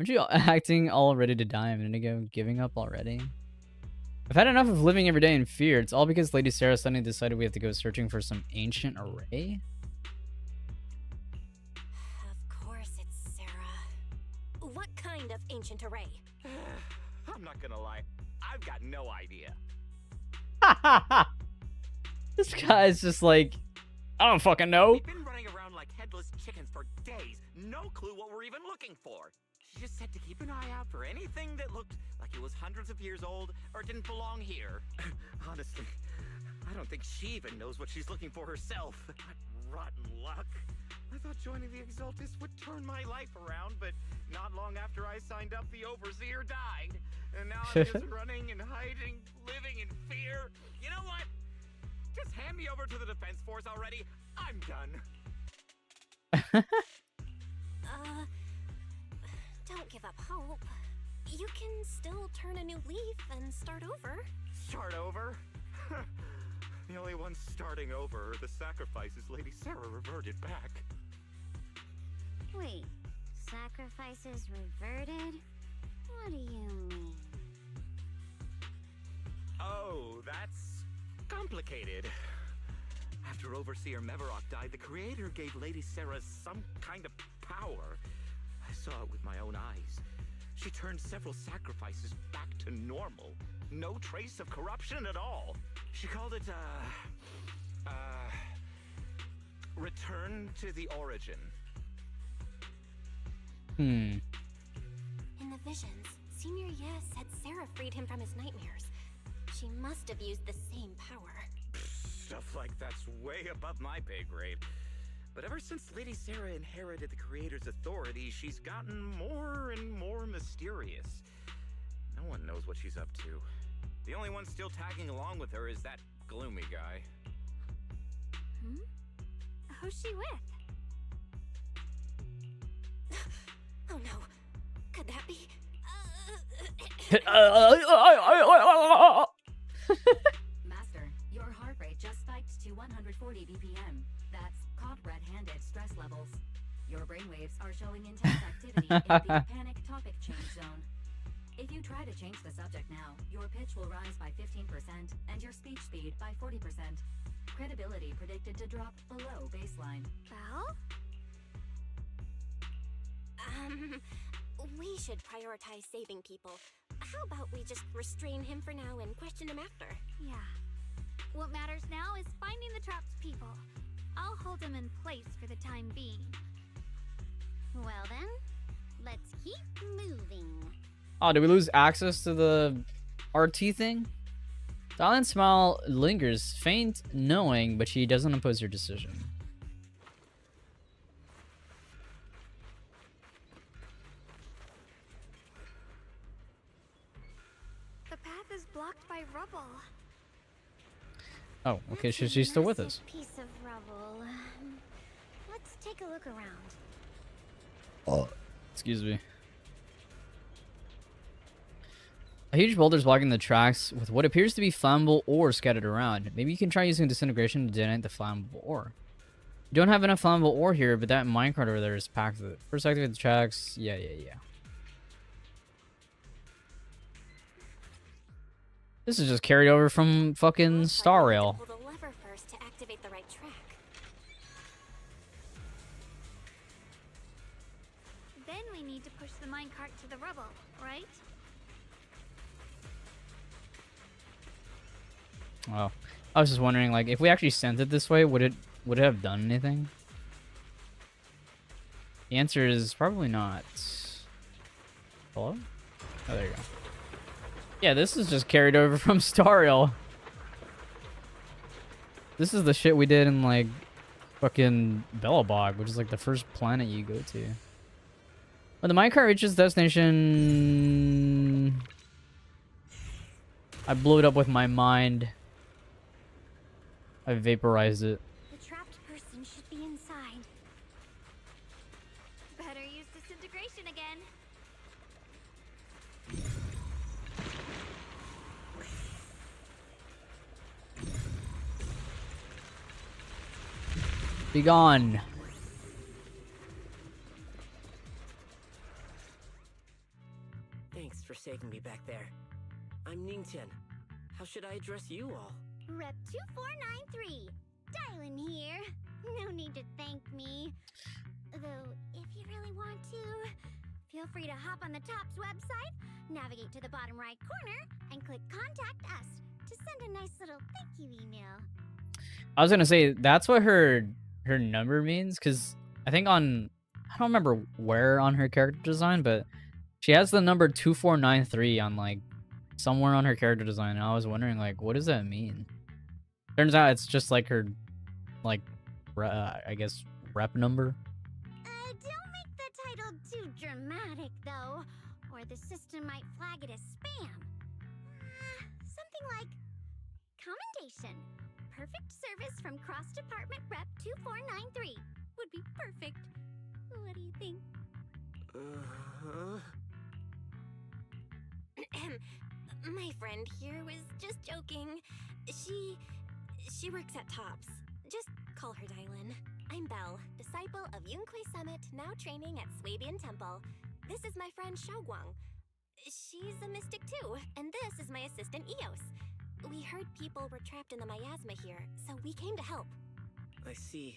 you acting all ready to die a minute ago? Giving up already? I've had enough of living every day in fear. It's all because Lady Sarah suddenly decided we have to go searching for some ancient array? Of course it's Sarah. What kind of ancient array? I'm not gonna lie, I've got no idea. This guy's just like, I don't fucking know. We've been running around like headless chickens for days. No clue what we're even looking for. She just said to keep an eye out for anything that looked like it was hundreds of years old or didn't belong here. Honestly, I don't think she even knows what she's looking for herself. Rotten luck. I thought joining the Exaltists would turn my life around, but not long after I signed up, the Overseer died. And now I'm just running and hiding, living in fear. You know what? Just hand me over to the defense force already. I'm done. Don't give up hope. You can still turn a new leaf and start over. Start over? The only ones starting over are the sacrifices Lady Sarah reverted back. Wait, sacrifices reverted? What do you mean? Oh, that's complicated. After Overseer Mevarok died, the Creator gave Lady Sarah some kind of power. I saw it with my own eyes. She turned several sacrifices back to normal. No trace of corruption at all. She called it, return to the origin. In the visions, Senior Ye said Sarah freed him from his nightmares. She must have used the same power. Stuff like that's way above my pay grade. But ever since Lady Sarah inherited the Creator's authority, she's gotten more and more mysterious. No one knows what she's up to. The only one still tagging along with her is that gloomy guy. Who's she with? Oh no. Could that be? Master, your heart rate just spiked to 140 BPM. That's caught red-handed stress levels. Your brainwaves are showing intense activity in the panic topic change zone. If you try to change the subject now, your pitch will rise by 15% and your speech speed by 40%. Credibility predicted to drop below baseline. Well? We should prioritize saving people. How about we just restrain him for now and question him after? Yeah. What matters now is finding the trapped people. I'll hold them in place for the time being. Well then, let's keep moving. Oh, did we lose access to the RT thing? Silent smile lingers, faint knowing, but she doesn't oppose your decision. rubble. Oh, okay, That's a she's still with us. massive piece of rubble. Let's take a look around. Oh, excuse me. A huge boulder is blocking the tracks with what appears to be flammable ore scattered around. Maybe you can try using disintegration to detonate the flammable ore. You don't have enough flammable ore here, but that minecart over there is packed with it. First activate the tracks. Yeah. This is just carried over from fucking Star Rail. Pull the lever first to activate the right track. Then we need to push the minecart to the rubble, right? Oh, I was just wondering, like, if we actually sent it this way, would it have done anything? The answer is probably not. Hello? Oh, there you go. Yeah, this is just carried over from Star Rail. This is the shit we did in, like, fucking Bellabog, which is, like, the first planet you go to. When the minecart reaches destination... I blew it up with my mind. I vaporized it. The trapped person should be inside. Better use disintegration again. Be gone. Thanks for saving me back there. I'm Ningtian. How should I address you all? Rep 2493. Dylan here. No need to thank me. Though, if you really want to, feel free to hop on the TOPS website, navigate to the bottom right corner, and click Contact Us to send a nice little thank you email. I was gonna say, that's what her number means, because I think on... I don't remember where on her character design, but she has the number 2493 on, like, somewhere on her character design, and I was wondering, like, what does that mean? Turns out it's just, like, her, like, I guess, rep number. Don't make the title too dramatic, though, or the system might flag it as spam. Something like, Commendation. Perfect service from Cross-Department Rep 2493. Would be perfect. What do you think? My friend here was just joking. She works at TOPS. Just call her Dylan. I'm Belle, disciple of Yunque Summit, now training at Swabian Temple. This is my friend Xiaoguang. She's a mystic too, and this is my assistant Eos. We heard people were trapped in the miasma here, so we came to help. I see.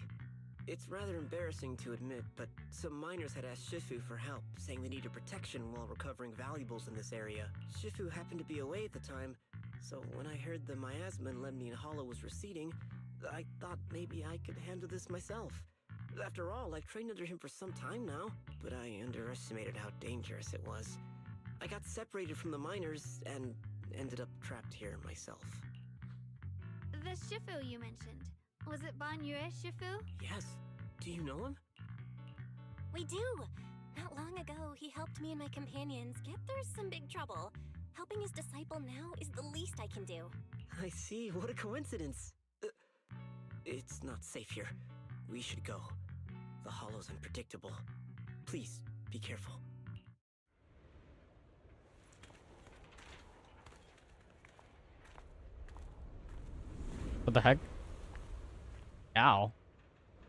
It's rather embarrassing to admit, but some miners had asked Shifu for help, saying they needed protection while recovering valuables in this area. Shifu happened to be away at the time, so when I heard the miasma in Lemnian Hollow was receding, I thought maybe I could handle this myself. After all, I've trained under him for some time now, but I underestimated how dangerous it was. I got separated from the miners and ended up trapped here myself. The Shifu you mentioned. Was it Ban Yue Shifu? Yes. Do you know him? We do! Not long ago, he helped me and my companions get through some big trouble. Helping his disciple now is the least I can do. I see. What a coincidence. It's not safe here. We should go. The hollow's unpredictable. Please, be careful. What the heck? Ow.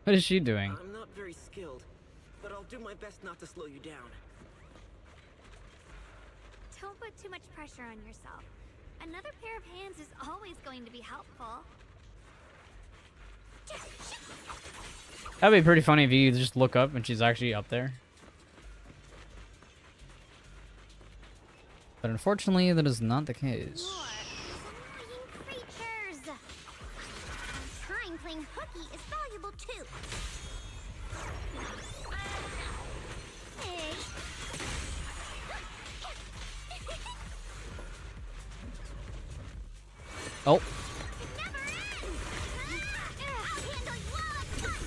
What is she doing? I'm not very skilled, but I'll do my best not to slow you down. Don't put too much pressure on yourself. Another pair of hands is always going to be helpful. That'd be pretty funny if you just look up and she's actually up there. But unfortunately, that is not the case. More annoying creatures. Time playing hooky is valuable too. Hey. Oh. It never ends. I'll handle you all at once.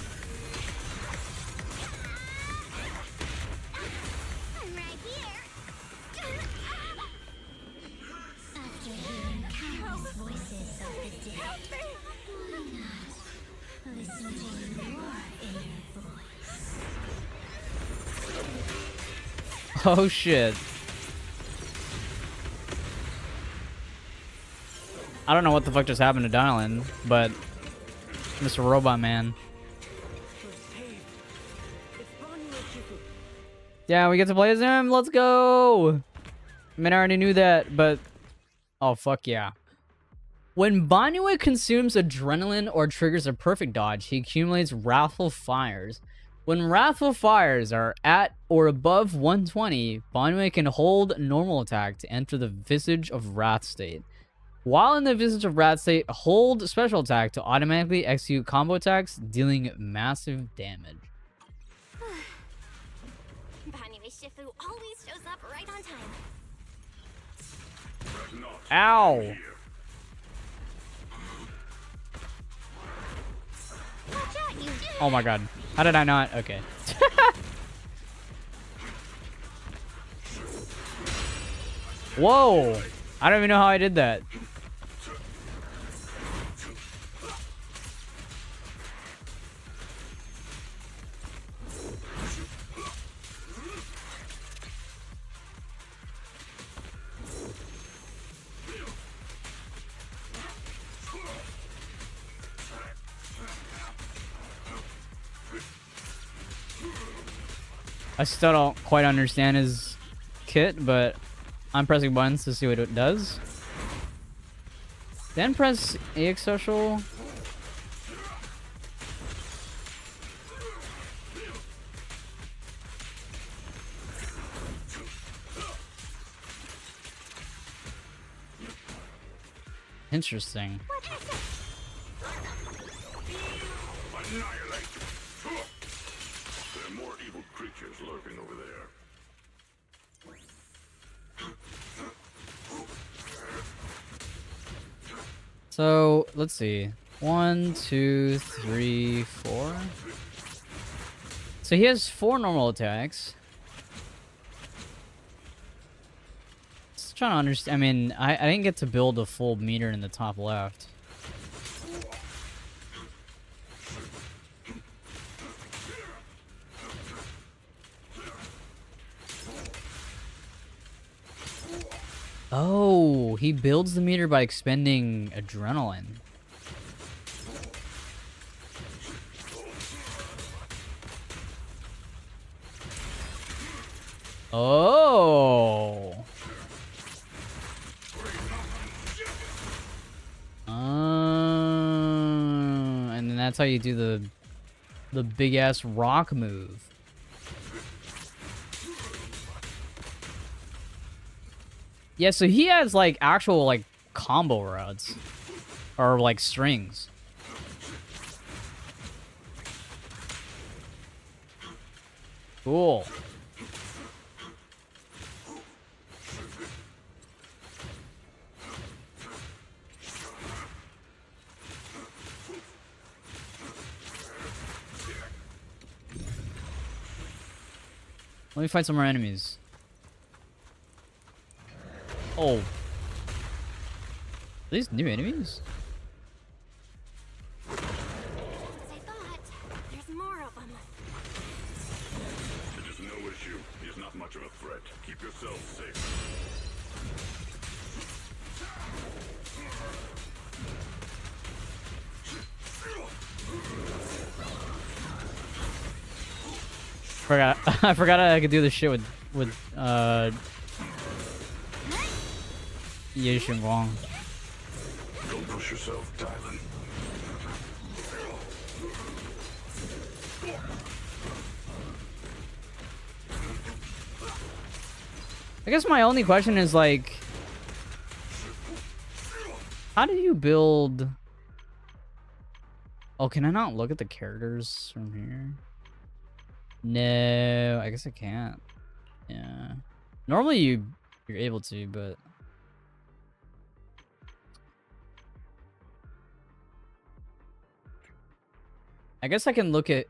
I'm right here. After hearing countless Oh shit. I don't know what the fuck just happened to Dylan, but Mr. Robot Man. Yeah, we get to play as him. Let's go. I mean, I already knew that, but oh fuck yeah. When Banue consumes adrenaline or triggers a perfect dodge, he accumulates Wrathful Fires. When Wrathful Fires are at or above 120, Banue can hold normal attack to enter the Visage of Wrath state. While in the Visage of Wrath state, hold special attack to automatically execute combo attacks, dealing massive damage. Banue Shifu always shows up right on time. Ow! Oh my god. How did I not? Okay. Whoa! I don't even know how I did that. I still don't quite understand his kit, but I'm pressing buttons to see what it does. Then press AX social. Interesting. Annihilate. There are more evil creatures lurking over there. So let's see. 1, 2, 3, 4. So he has 4 normal attacks. Just trying to understand. I mean, I didn't get to build a full meter in the top left. Oh, he builds the meter by expending adrenaline. Oh. And then that's how you do the big ass rock move. Yeah, so he has like actual like combo rods or like strings. Cool. Let me fight some more enemies. Oh. Are these new enemies? As I thought, there's more of them. It is no issue. He is not much of a threat. Keep yourself safe. I forgot I could do this shit with Ye Xingguang. Don't push yourself, Dylan. I guess my only question is like, how do you build? Oh, can I not look at the characters from here? No, I guess I can't. Yeah. Normally you're able to, but I guess I can look at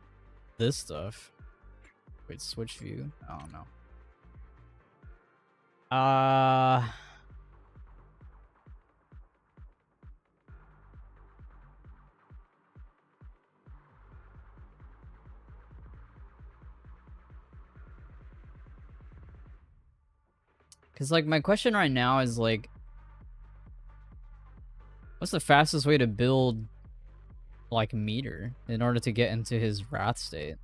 this stuff. Wait, switch view? I don't know. Because, like, my question right now is, like, what's the fastest way to build, like, meter in order to get into his wrath state?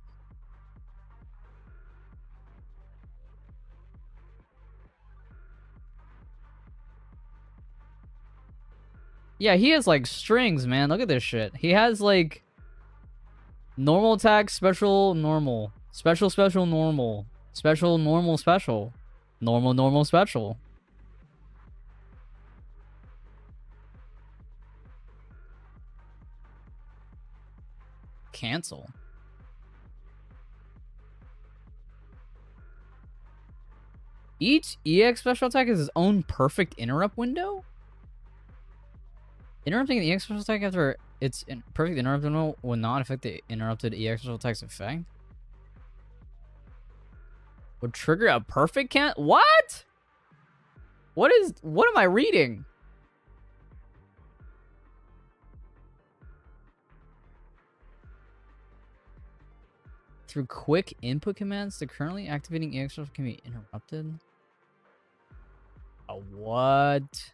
Yeah, he has, like, strings, man. Look at this shit. He has, like, normal attack, special, normal. Special, special, normal. Special, normal, special. Normal, normal, special. Cancel. Each EX special attack is his own perfect interrupt window? Interrupting an EX special attack after its perfect interrupt window will not affect the interrupted EX special attack's effect? Would trigger a perfect what? What am I reading? Through quick input commands, the currently activating EX special can be interrupted. What?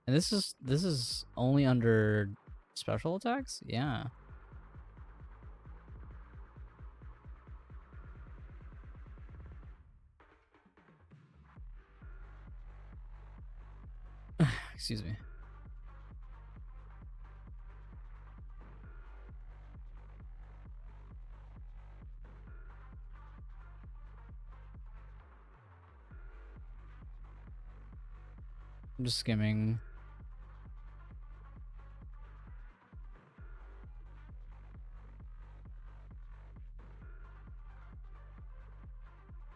And this is only under special attacks? Yeah. Excuse me. I'm just skimming.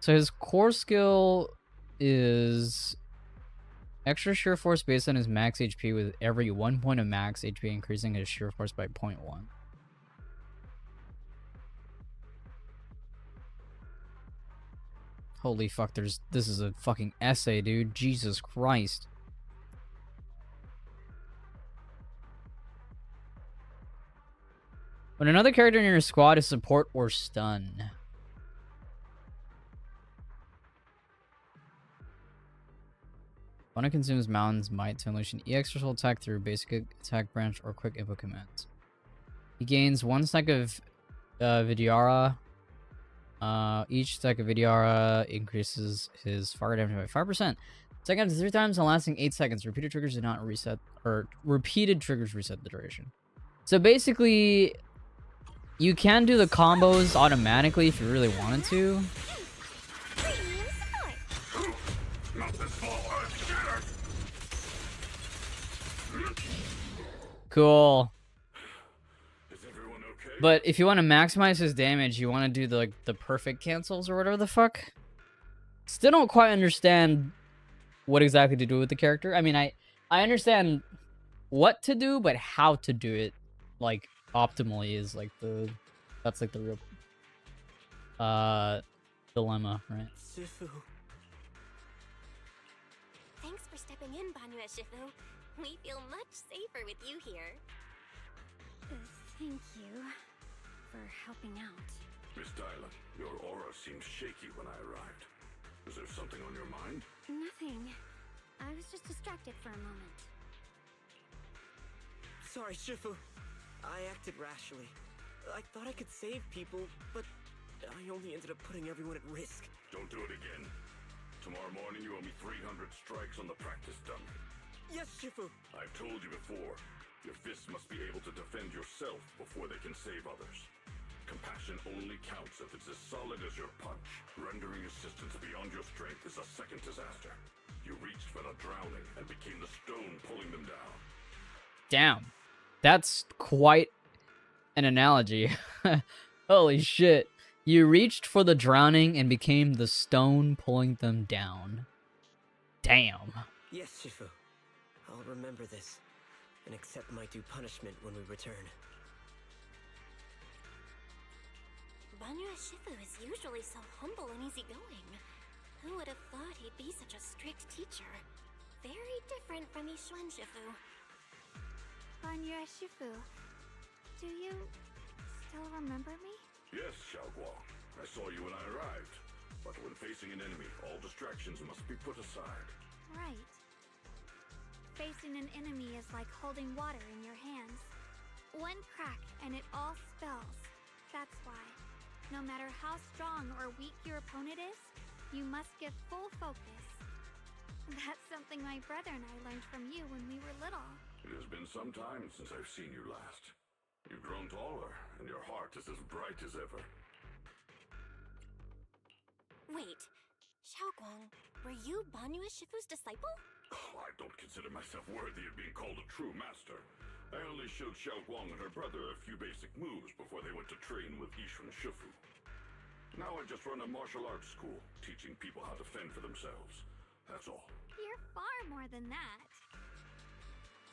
So his core skill is extra sheer force based on his max HP with every 1 point of max HP increasing his sheer force by 0.1. Holy fuck, this is a fucking essay, dude. Jesus Christ. When another character in your squad is support or stun. Opponent consumes Mountain's Might to unleash an EX special attack through basic attack branch or quick input commands. He gains 1 stack of Vidyara. Each stack of Vidyara increases his fire damage by 5%. Second up to 3 times and lasting 8 seconds. Repeated triggers do not reset, or repeated triggers reset the duration. So basically, you can do the combos automatically if you really wanted to. Cool. But if you want to maximize his damage, you want to do the perfect cancels or whatever the fuck. Still don't quite understand what exactly to do with the character. I mean, I understand what to do, but how to do it, like, optimally is like that's like the real dilemma, right? Shifu. Thanks for stepping in, Banyue Shifu. We feel much safer with you here. Thank you for helping out. Miss Dylan, your aura seemed shaky when I arrived. Is there something on your mind? Nothing. I was just distracted for a moment. Sorry, Shifu. I acted rashly. I thought I could save people, but I only ended up putting everyone at risk. Don't do it again. Tomorrow morning you owe me 300 strikes on the practice dump. Yes, Shifu! I've told you before, your fists must be able to defend yourself before they can save others. Compassion only counts if it's as solid as your punch. Rendering assistance beyond your strength is a second disaster. You reached for the drowning and became the stone pulling them down. Damn. That's quite an analogy. Holy shit. You reached for the drowning and became the stone pulling them down. Damn. Yes, Shifu. I'll remember this and accept my due punishment when we return. Banyue Shifu is usually so humble and easygoing. Who would have thought he'd be such a strict teacher? Very different from Yixuan Shifu. Banyue Shifu, do you still remember me? Yes, Xiaoguang. I saw you when I arrived. But when facing Facing an enemy, all distractions must be put aside. Right. Facing an enemy is like holding water in your hands. One crack and it all spills. That's why, no matter how strong or weak your opponent is, you must give full focus. That's something my brother and I learned from you when we were little. It has been some time since I've seen you last. You've grown taller, and your heart is as bright as ever. Wait, Xiaoguang, were you Banyue Shifu's disciple? Oh, I don't consider myself worthy of being called a true master. I only showed Xiaoguang and her brother a few basic moves before they went to train with Yishun Shifu. Now I just run a martial arts school, teaching people how to fend for themselves. That's all. You're far more than that.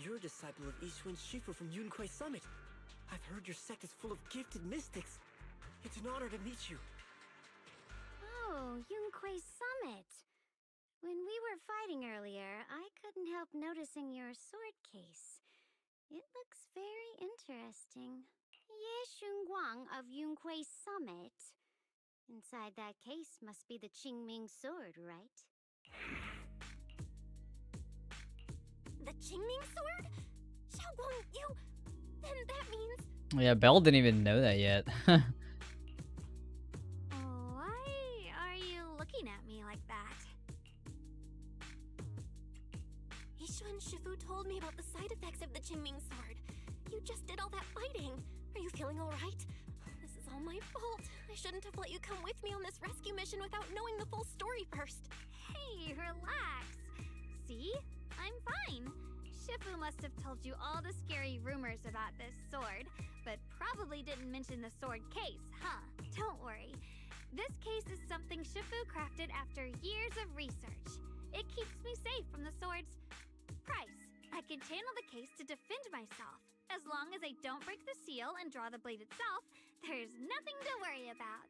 You're a disciple of Yishun Shifu from Yunquai Summit. I've heard your sect is full of gifted mystics. It's an honor to meet you. Oh, Yunquai Summit. When we were fighting earlier, I couldn't help noticing your sword case. It looks very interesting. Ye Shunguang of Yunquai Summit. Inside that case must be the Qingming sword, right? The Qingming sword? Xiaoguang, you... Then that means... Yeah, Belle didn't even know that yet. Why are you looking at me like that? Yishun Shifu told me about the side effects of the Qingming sword. You just did all that fighting. Are you feeling alright? This is all my fault. I shouldn't have let you come with me on this rescue mission without knowing the full story first. Hey, relax. See? I'm fine. Shifu must have told you all the scary rumors about this sword, but probably didn't mention the sword case, huh? Don't worry. This case is something Shifu crafted after years of research. It keeps me safe from the sword's price. I can channel the case to defend myself. As long as I don't break the seal and draw the blade itself, there's nothing to worry about.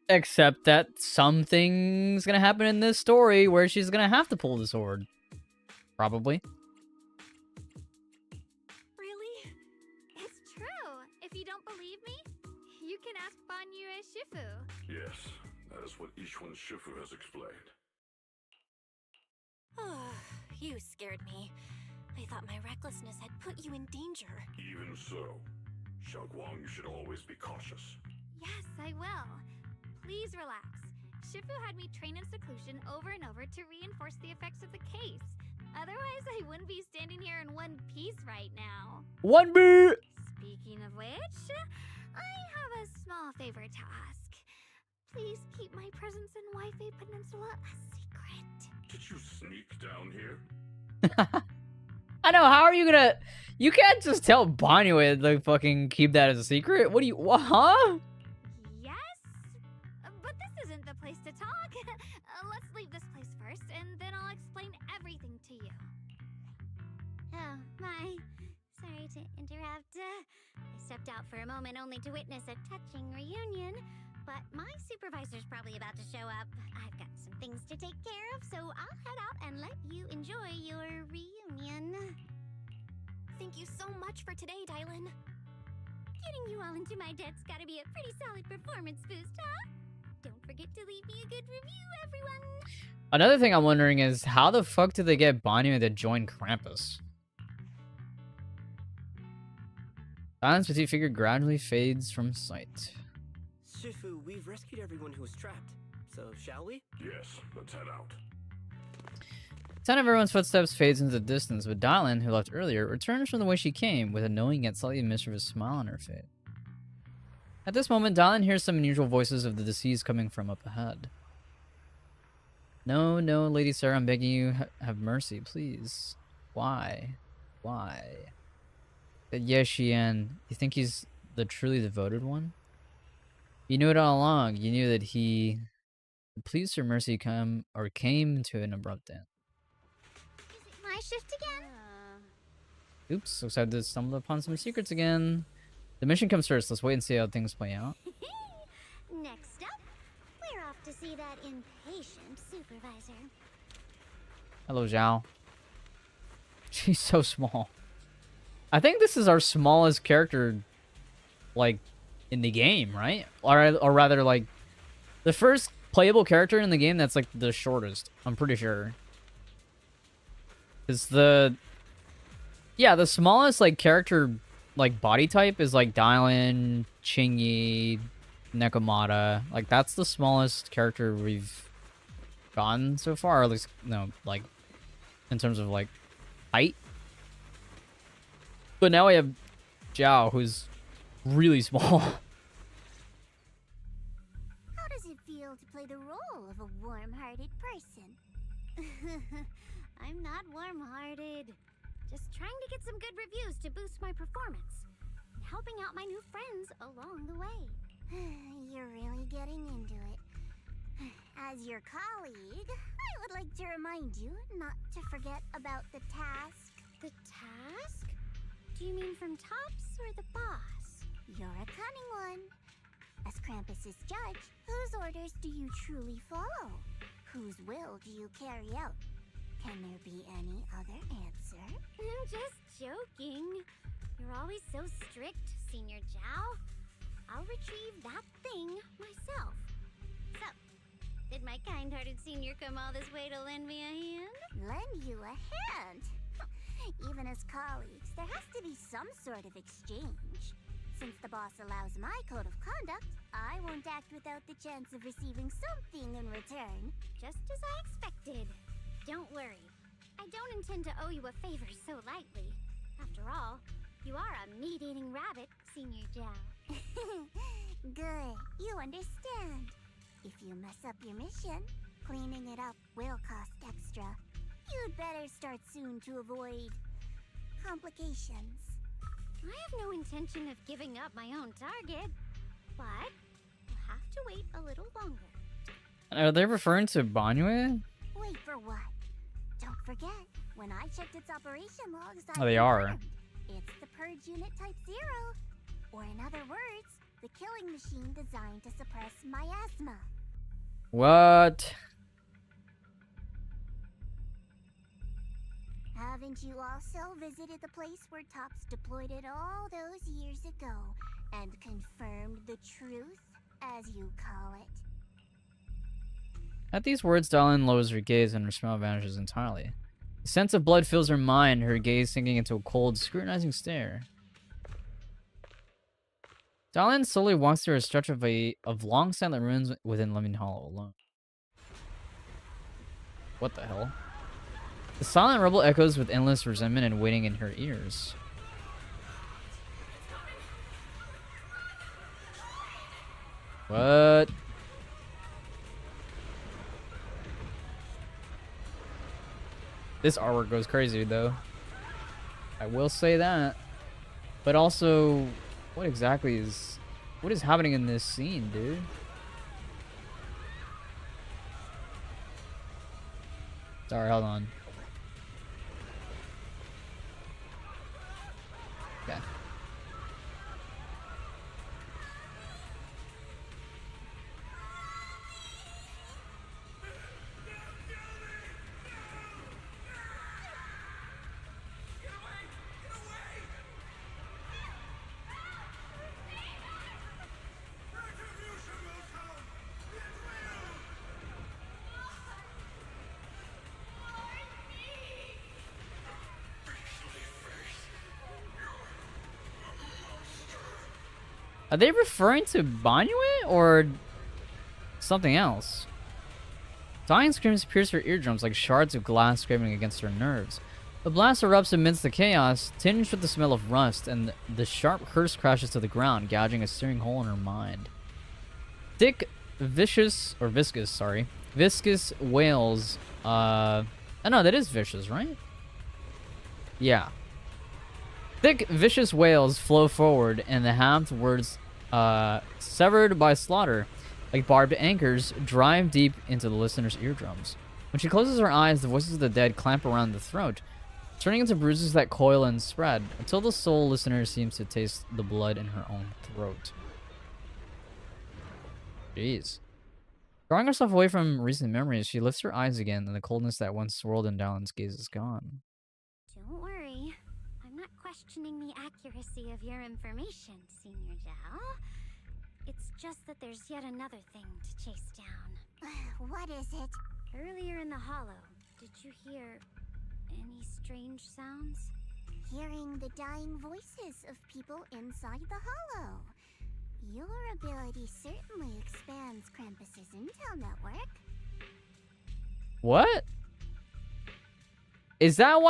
Except that something's gonna happen in this story where she's gonna have to pull the sword. Probably. Really? It's true. If you don't believe me, you can ask Banyue Shifu. Yes, that is what Yishun Shifu has explained. Oh, you scared me. I thought my recklessness had put you in danger. Even so, Xiaoguang, you should always be cautious. Yes, I will. Please relax. Shifu had me train in seclusion over and over to reinforce the effects of the case. Otherwise, I wouldn't be standing here in one piece right now. One beat! Speaking of which, I have a small favor to ask. Please keep my presence in Wi-Fi Peninsula a secret. Did you sneak down here? I know, how are you gonna... You can't just tell Banyue to fucking keep that as a secret. What do you... What, huh? Yes? But this isn't the place to talk. Let's leave this place first, and then I'll explain everything to you. Oh, my. Sorry to interrupt. I stepped out for a moment only to witness a touching reunion, but my supervisor's probably about to show up. I've got some things to take care of, so I'll head out and let you enjoy your reunion. Thank you so much for today, Dylan. Getting you all into my debt's gotta be a pretty solid performance boost, huh? Don't forget to leave me a good review, everyone! Another thing I'm wondering is, how the fuck did they get Banyue to join Krampus? Silence petite figure gradually fades from sight. Shifu, we've rescued everyone who was trapped. So, shall we? Yes, let's head out. The sound of everyone's footsteps fades into the distance, but Dylan, who left earlier, returns from the way she came, with a knowing yet slightly mischievous smile on her face. At this moment, Dylan hears some unusual voices of the deceased coming from up ahead. No, no, Lady Sarah, I'm begging you, have mercy, please. Why? Why? Yes, Xian, you think he's the truly devoted one? You knew it all along. You knew that he pleased her mercy came to an abrupt end. Is it my shift again? Oops, looks like I stumbled upon some secrets again. The mission comes first. Let's wait and see how things play out. Next up, we're off to see that impatient supervisor. Hello, Zhao. She's so small. I think this is our smallest character, like, in the game, right? Or rather, like, the first playable character in the game that's like the shortest. I'm pretty sure. Is the smallest like character like body type is like Dylan, Chingy, Nekomata. Like that's the smallest character we've gotten so far, or at least no, like in terms of like height. But now we have Zhao, who's really small. How does it feel to play the role of a warm-hearted person? I'm not warm-hearted. Just trying to get some good reviews to boost my performance. And helping out my new friends along the way. You're really getting into it. As your colleague, I would like to remind you not to forget about the task. The task? Do you mean from Tops or the boss? You're a cunning one. As Krampus's judge, whose orders do you truly follow? Whose will do you carry out? Can there be any other answer? I'm just joking. You're always so strict, Senior Zhao. I'll retrieve that thing myself. So, did my kind-hearted senior come all this way to lend me a hand? Lend you a hand? Even as colleagues, there has to be some sort of exchange. Since the boss allows my code of conduct, I won't act without the chance of receiving something in return. Just as I expected. Don't worry. I don't intend to owe you a favor so lightly. After all, you are a meat-eating rabbit, Senior Zhao. Good. You understand. If you mess up your mission, cleaning it up will cost extra. You'd better start soon to avoid complications. I have no intention of giving up my own target, but I'll have to wait a little longer. Are they referring to Banyue? Wait for what? Don't forget, when I checked its operation logs, Oh, they are. confirmed it's the Purge Unit Type 0. Or in other words, the killing machine designed to suppress miasma. What? Haven't you also visited the place where Tops deployed it all those years ago and confirmed the truth, as you call it? At these words, Dylan lowers her gaze and her smile vanishes entirely. The sense of blood fills her mind, her gaze sinking into a cold, scrutinizing stare. Dylan slowly walks through a stretch of long silent ruins within Lemon Hollow alone. What the hell? The silent rubble echoes with endless resentment and waiting in her ears. What? This artwork goes crazy, though. I will say that. But also, what is happening in this scene, dude? Sorry, hold on. Okay. Are they referring to Banyue or something else? Dying screams pierce her eardrums like shards of glass scraping against her nerves. The blast erupts amidst the chaos, tinged with the smell of rust, and the sharp curse crashes to the ground, gouging a searing hole in her mind. Thick, viscous wails, oh no, that is vicious, right? Yeah. Thick, vicious wails flow forward, and the halved words, severed by slaughter, like barbed anchors, drive deep into the listener's eardrums. When she closes her eyes, the voices of the dead clamp around the throat, turning into bruises that coil and spread, until the sole listener seems to taste the blood in her own throat. Jeez. Drawing herself away from recent memories, she lifts her eyes again, and the coldness that once swirled in Dylan's gaze is gone. Don't worry. I'm not questioning the accuracy of your information, Senior Zhao. It's just that there's yet another thing to chase down. What is it? Earlier in the hollow, did you hear any strange sounds? Hearing the dying voices of people inside the hollow. Your ability certainly expands Krampus's intel network. What? Is that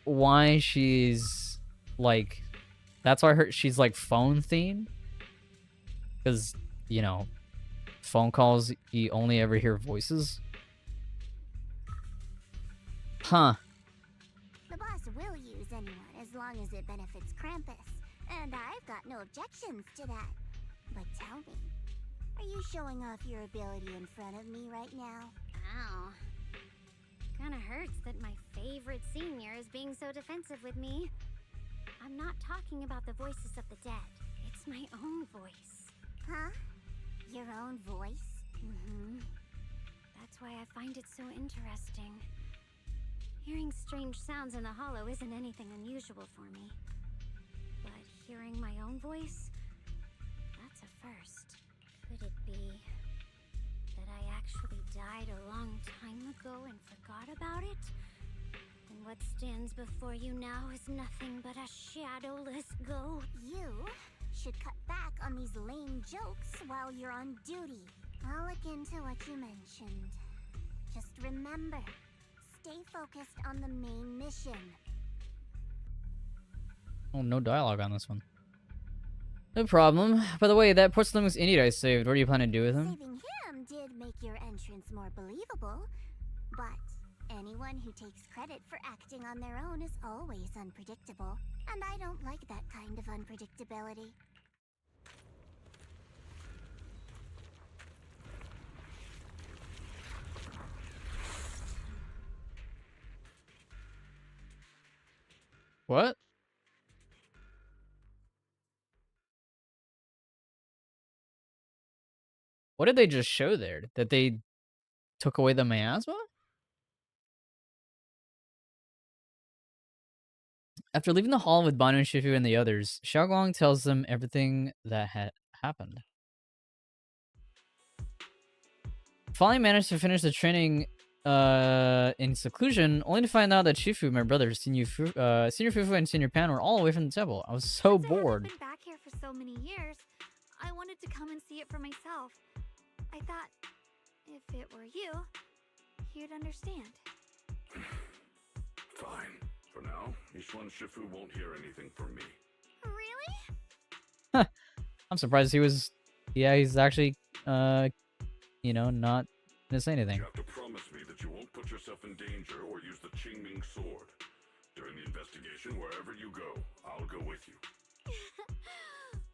why she's like, that's why she's like phone themed? Because, you know, phone calls, you only ever hear voices? Huh. The boss will use anyone as long as it benefits Krampus, and I've got no objections to that. But tell me, are you showing off your ability in front of me right now? Ow. Kinda hurts that my favorite senior is being so defensive with me. I'm not talking about the voices of the dead. It's my own voice. Huh? Your own voice? Mm-hmm. That's why I find it so interesting. Hearing strange sounds in the hollow isn't anything unusual for me. But hearing my own voice? That's a first. Could it be that I actually died a long time ago and forgot about it? And what stands before you now is nothing but a shadowless ghost. You should cut back on these lame jokes while you're on duty. I'll look into what you mentioned. Just remember, stay focused on the main mission. Oh, no dialogue on this one. No problem. By the way, that Porcelain's Indian I saved, what do you plan to do with him? Saving him did make your entrance more believable, but anyone who takes credit for acting on their own is always unpredictable, and I don't like that kind of unpredictability. What? What did they just show there? That they took away the miasma? After leaving the hall with Banu and Shifu and the others, Xiaoguang tells them everything that had happened. Finally managed to finish the training in seclusion, only to find out that Shifu, my brother, Senior Fufu, and Senior Pan were all away from the temple. I was so bored. I've been back here for so many years. I wanted to come and see it for myself. I thought, if it were you, you'd understand. Fine. For now, Yishuan Shifu won't hear anything from me. Really? I'm surprised he was... Yeah, he's actually, you know, not gonna say anything. You have to promise me that you won't put yourself in danger or use the Qingming sword. During the investigation, wherever you go, I'll go with you.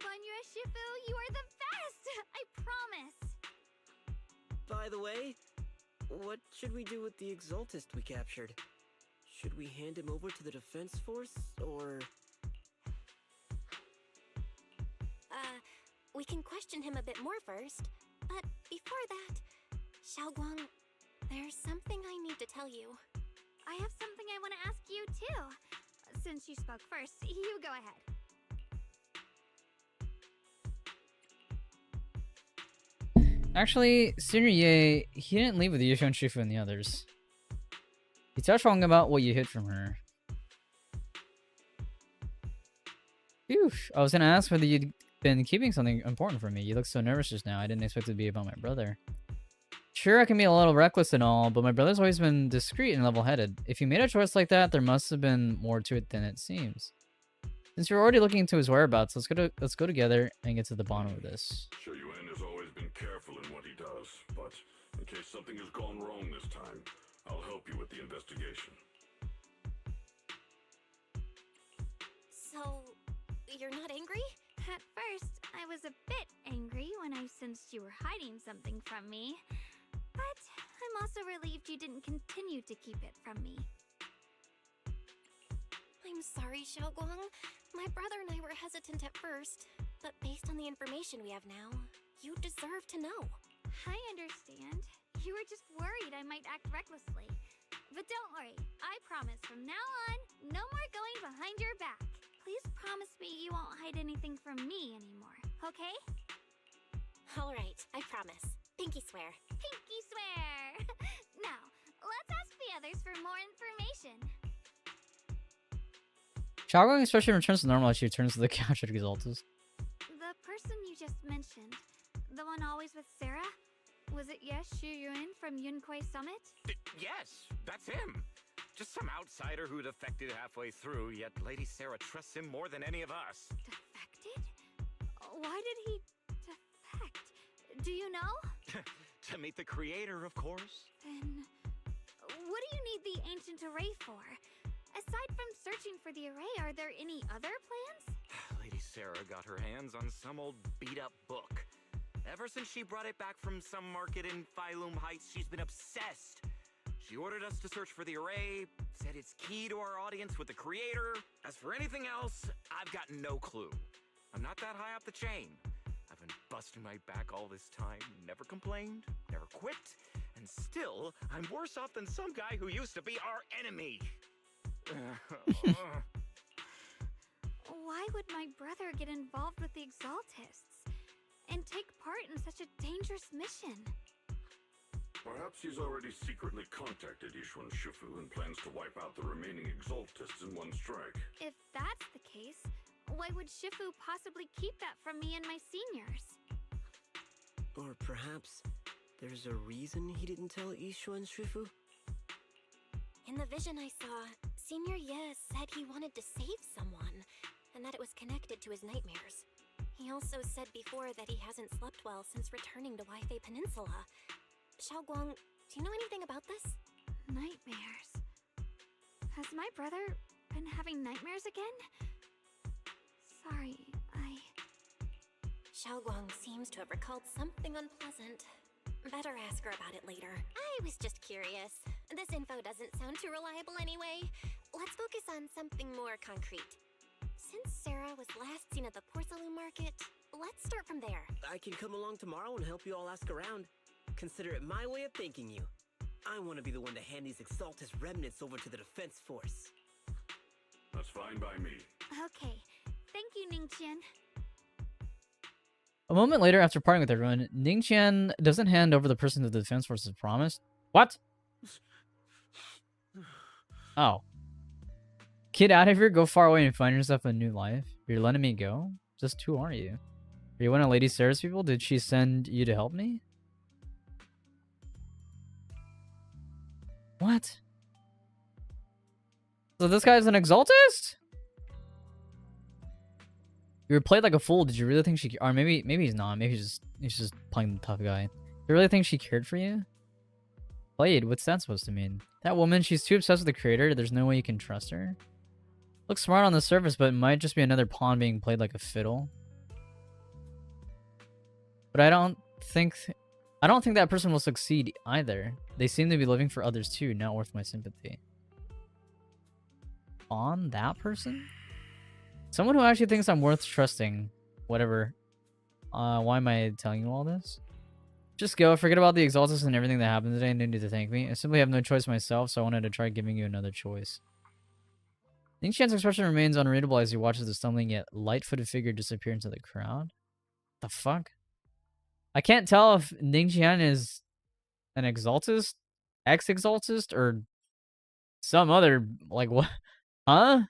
Banyue Shifu, you are the best! I promise! By the way, what should we do with the Exaltist we captured? Should we hand him over to the defense force, or... We can question him a bit more first. But before that, Xiaoguang, there's something I need to tell you. I have something I want to ask you, too. Since you spoke first, you go ahead. Actually, Senior Ye, he didn't leave with Yishuan Shifu and the others. He touched wrong about what you hid from her. Phew, I was gonna ask whether you'd been keeping something important from me. You look so nervous just now. I didn't expect it to be about my brother. Sure, I can be a little reckless and all, but my brother's always been discreet and level-headed. If you made a choice like that, there must have been more to it than it seems. Since you're already looking into his whereabouts, let's go together and get to the bottom of this. Sure, Yuan has always been careful in what he does, but in case something has gone wrong this time, I'll help you with the investigation. So, you're not angry? At first, I was a bit angry when I sensed you were hiding something from me. But I'm also relieved you didn't continue to keep it from me. I'm sorry, Xiaoguang. My brother and I were hesitant at first, but based on the information we have now, you deserve to know. I understand. You were just worried I might act recklessly. But don't worry, I promise from now on, no more going behind your back. Please promise me you won't hide anything from me anymore, okay? Alright, I promise. Pinky swear. Pinky swear! Now, let's ask the others for more information. Xiaoguang's expression returns to normal as she returns to the couch at Exaltus. The person you just mentioned, the one always with Sarah? Was it Xu Yun from Yunquai Summit? Yes, that's him. Just some outsider who defected halfway through, yet Lady Sarah trusts him more than any of us. Defected? Why did he defect? Do you know? To meet the creator, of course. Then, what do you need the ancient array for? Aside from searching for the array, are there any other plans? Lady Sarah got her hands on some old beat-up book. Ever since she brought it back from some market in Phylum Heights, she's been obsessed. She ordered us to search for the array, said it's key to our audience with the creator. As for anything else, I've got no clue. I'm not that high up the chain. I've been busting my back all this time, never complained, never quit, and still, I'm worse off than some guy who used to be our enemy. Why would my brother get involved with the Exaltists and take part in such a dangerous mission? Perhaps he's already secretly contacted Yishuan Shifu and plans to wipe out the remaining Exaltists in one strike. If that's the case, why would Shifu possibly keep that from me and my seniors? Or perhaps there's a reason he didn't tell Yishuan Shifu? In the vision I saw, Senior Ye said he wanted to save someone, and that it was connected to his nightmares. He also said before that he hasn't slept well since returning to Waifei Peninsula. Xiaoguang, do you know anything about this? Nightmares. Has my brother been having nightmares again? Sorry, Xiaoguang seems to have recalled something unpleasant. Better ask her about it later. I was just curious. This info doesn't sound too reliable anyway. Let's focus on something more concrete. Since Sarah was last seen at the porcelain market, let's start from there. I can come along tomorrow and help you all ask around. Consider it my way of thanking you. I want to be the one to hand these Exaltus remnants over to the defense force. That's fine by me. Okay. Thank you, Ningqian. A moment later, after parting with everyone, Ningqian doesn't hand over the person to the defense force as promised. What? Oh. Get out of here, go far away and find yourself a new life. You're letting me go? Just who are you? Are you one of Lady Sarah's people? Did she send you to help me? What? So this guy's an Exaltist? You were played like a fool. Did you really think she... Or maybe he's not. Maybe he's just playing the tough guy. You really think she cared for you? Played? What's that supposed to mean? That woman, she's too obsessed with the creator. There's no way you can trust her. Looks smart on the surface, but it might just be another pawn being played like a fiddle. But I don't think that person will succeed either. They seem to be living for others too, not worth my sympathy. On that person? Someone who actually thinks I'm worth trusting. Whatever. Why am I telling you all this? Just go. Forget about the Exaltus and everything that happened today. No need to thank me. I simply have no choice myself, so I wanted to try giving you another choice. Ningqian's expression remains unreadable as he watches the stumbling yet light-footed figure disappear into the crowd. The fuck? I can't tell if Ningqian is an Exaltist, ex-Exaltist, or some other, like, what? Huh?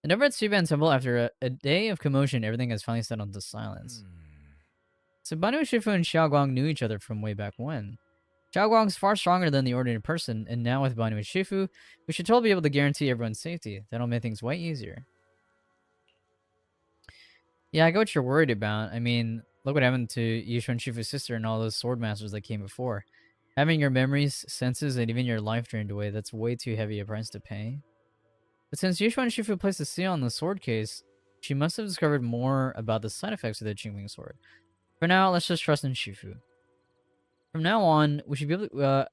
And over at Suban Temple, after a day of commotion, everything has finally settled to silence. So Banu Shifu and Xiaoguang knew each other from way back when. Xiaoguang's far stronger than the ordinary person, and now with Banu and Shifu, we should totally be able to guarantee everyone's safety. That'll make things way easier. Yeah, I get what you're worried about. I mean, look what happened to Yishuan Shifu's sister and all those sword masters that came before. Having your memories, senses, and even your life drained away, that's way too heavy a price to pay. But since Yishuan Shifu placed a seal on the sword case, she must have discovered more about the side effects of the Qingwing sword. For now, let's just trust in Shifu. From now on, we should be able to,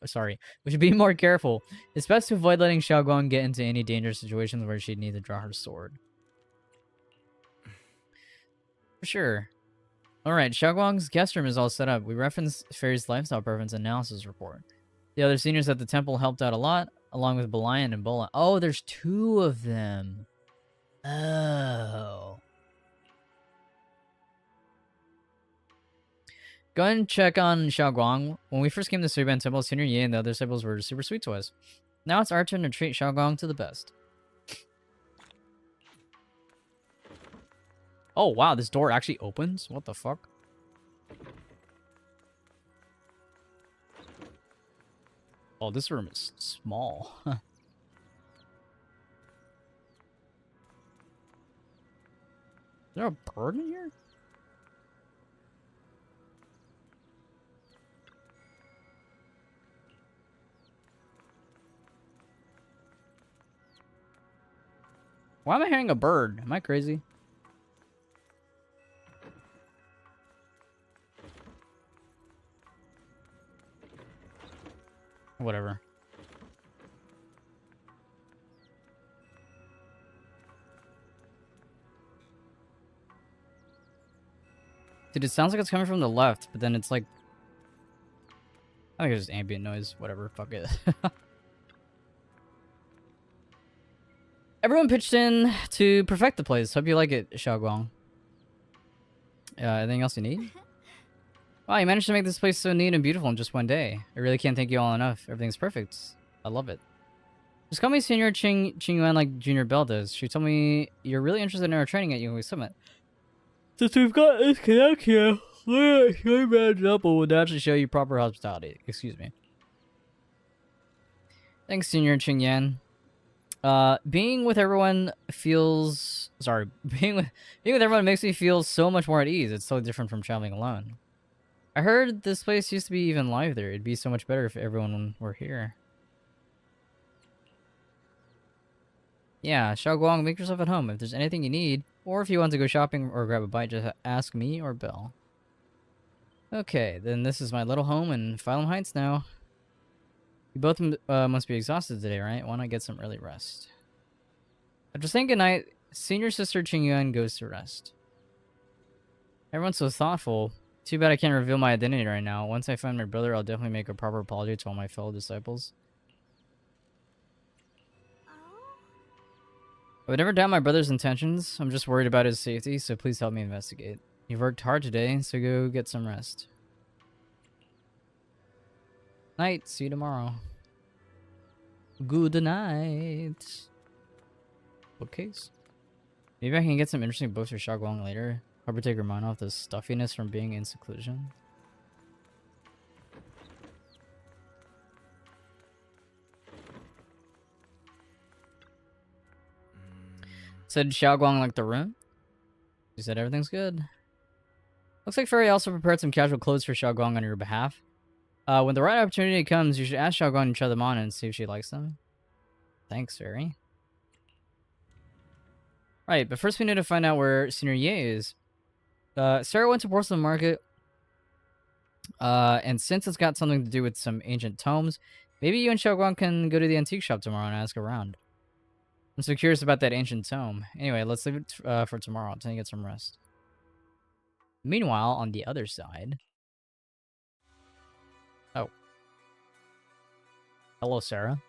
we should be more careful. It's best to avoid letting Xiaoguang get into any dangerous situations where she'd need to draw her sword. For sure. Alright, Xiaoguang's guest room is all set up. We referenced Fairy's lifestyle preference analysis report. The other seniors at the temple helped out a lot, along with Belian and Bola. Oh, there's two of them. Oh. Go ahead and check on Xiaoguang. When we first came to Suiban Temple, Senior Yi and the other disciples were super sweet to us. Now it's our turn to treat Xiaoguang to the best. Oh wow, this door actually opens? What the fuck? Oh, this room is small. Is there a bird in here? Why am I hearing a bird? Am I crazy? Whatever. Dude, it sounds like it's coming from the left, but then it's like... I think it's just ambient noise. Whatever, fuck it. Everyone pitched in to perfect the place. Hope you like it, Xiaoguang. Anything else you need? Wow, you managed to make this place so neat and beautiful in just one day. I really can't thank you all enough. Everything's perfect. I love it. Just call me Senior Qingyuan like Junior Bell does. She told me you're really interested in our training at Yunhui Summit. Since we've got this connection, your man's apple would actually show you proper hospitality. Excuse me. Thanks, Senior Qingyan. Being with everyone feels... Sorry. Being with everyone makes me feel so much more at ease. It's so different from traveling alone. I heard this place used to be even livelier. It'd be so much better if everyone were here. Yeah, Xiaoguang, make yourself at home. If there's anything you need, or if you want to go shopping or grab a bite, just ask me or Bill. Okay, then this is my little home in Phylum Heights now. You both must be exhausted today, right? Why not get some early rest? After saying goodnight, senior sister Qingyuan goes to rest. Everyone's so thoughtful. Too bad I can't reveal my identity right now. Once I find my brother, I'll definitely make a proper apology to all my fellow disciples. I would never doubt my brother's intentions. I'm just worried about his safety, so please help me investigate. You've worked hard today, so go get some rest. Night. See you tomorrow. Good night. Bookcase. Maybe I can get some interesting books for Xiaoguang later. Hope to take her mind off the stuffiness from being in seclusion. Said Xiaoguang like the room? She said everything's good. Looks like Fairy also prepared some casual clothes for Xiaoguang on your behalf. When the right opportunity comes, you should ask Xiaoguang to try them on and see if she likes them. Thanks, Fairy. Right, but first we need to find out where Senior Ye is. Sarah went to Porcelain Market. And since it's got something to do with some ancient tomes, maybe you and Xiaoguang can go to the antique shop tomorrow and ask around. I'm so curious about that ancient tome. Anyway, let's leave it for tomorrow until you get some rest. Meanwhile, on the other side... Oh. Hello, Sarah.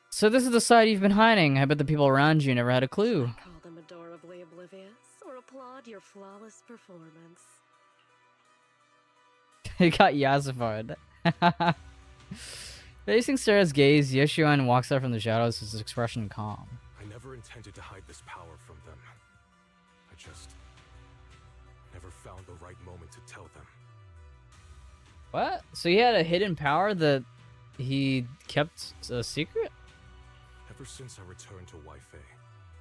So this is the side you've been hiding. I bet the people around you never had a clue. I call them adorably oblivious or applaud your flawless performance. It got yassified. Facing Sarah's gaze, Yeshuan walks out from the shadows, his expression calm. I never intended to hide this power from them. I just never found the right moment to tell them. What? So he had a hidden power that he kept a secret? Ever since I returned to Weifei,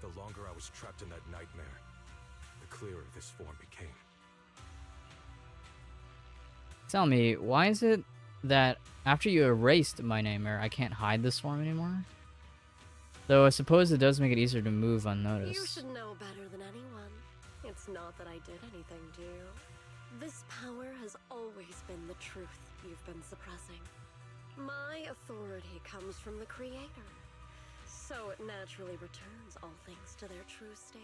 the longer I was trapped in that nightmare, the clearer this form became. Tell me, why is it that after you erased my nightmare, I can't hide this form anymore? Though I suppose it does make it easier to move unnoticed. You should know better than anyone. It's not that I did anything to you. This power has always been the truth you've been suppressing. My authority comes from the Creator, so it naturally returns all things to their true state.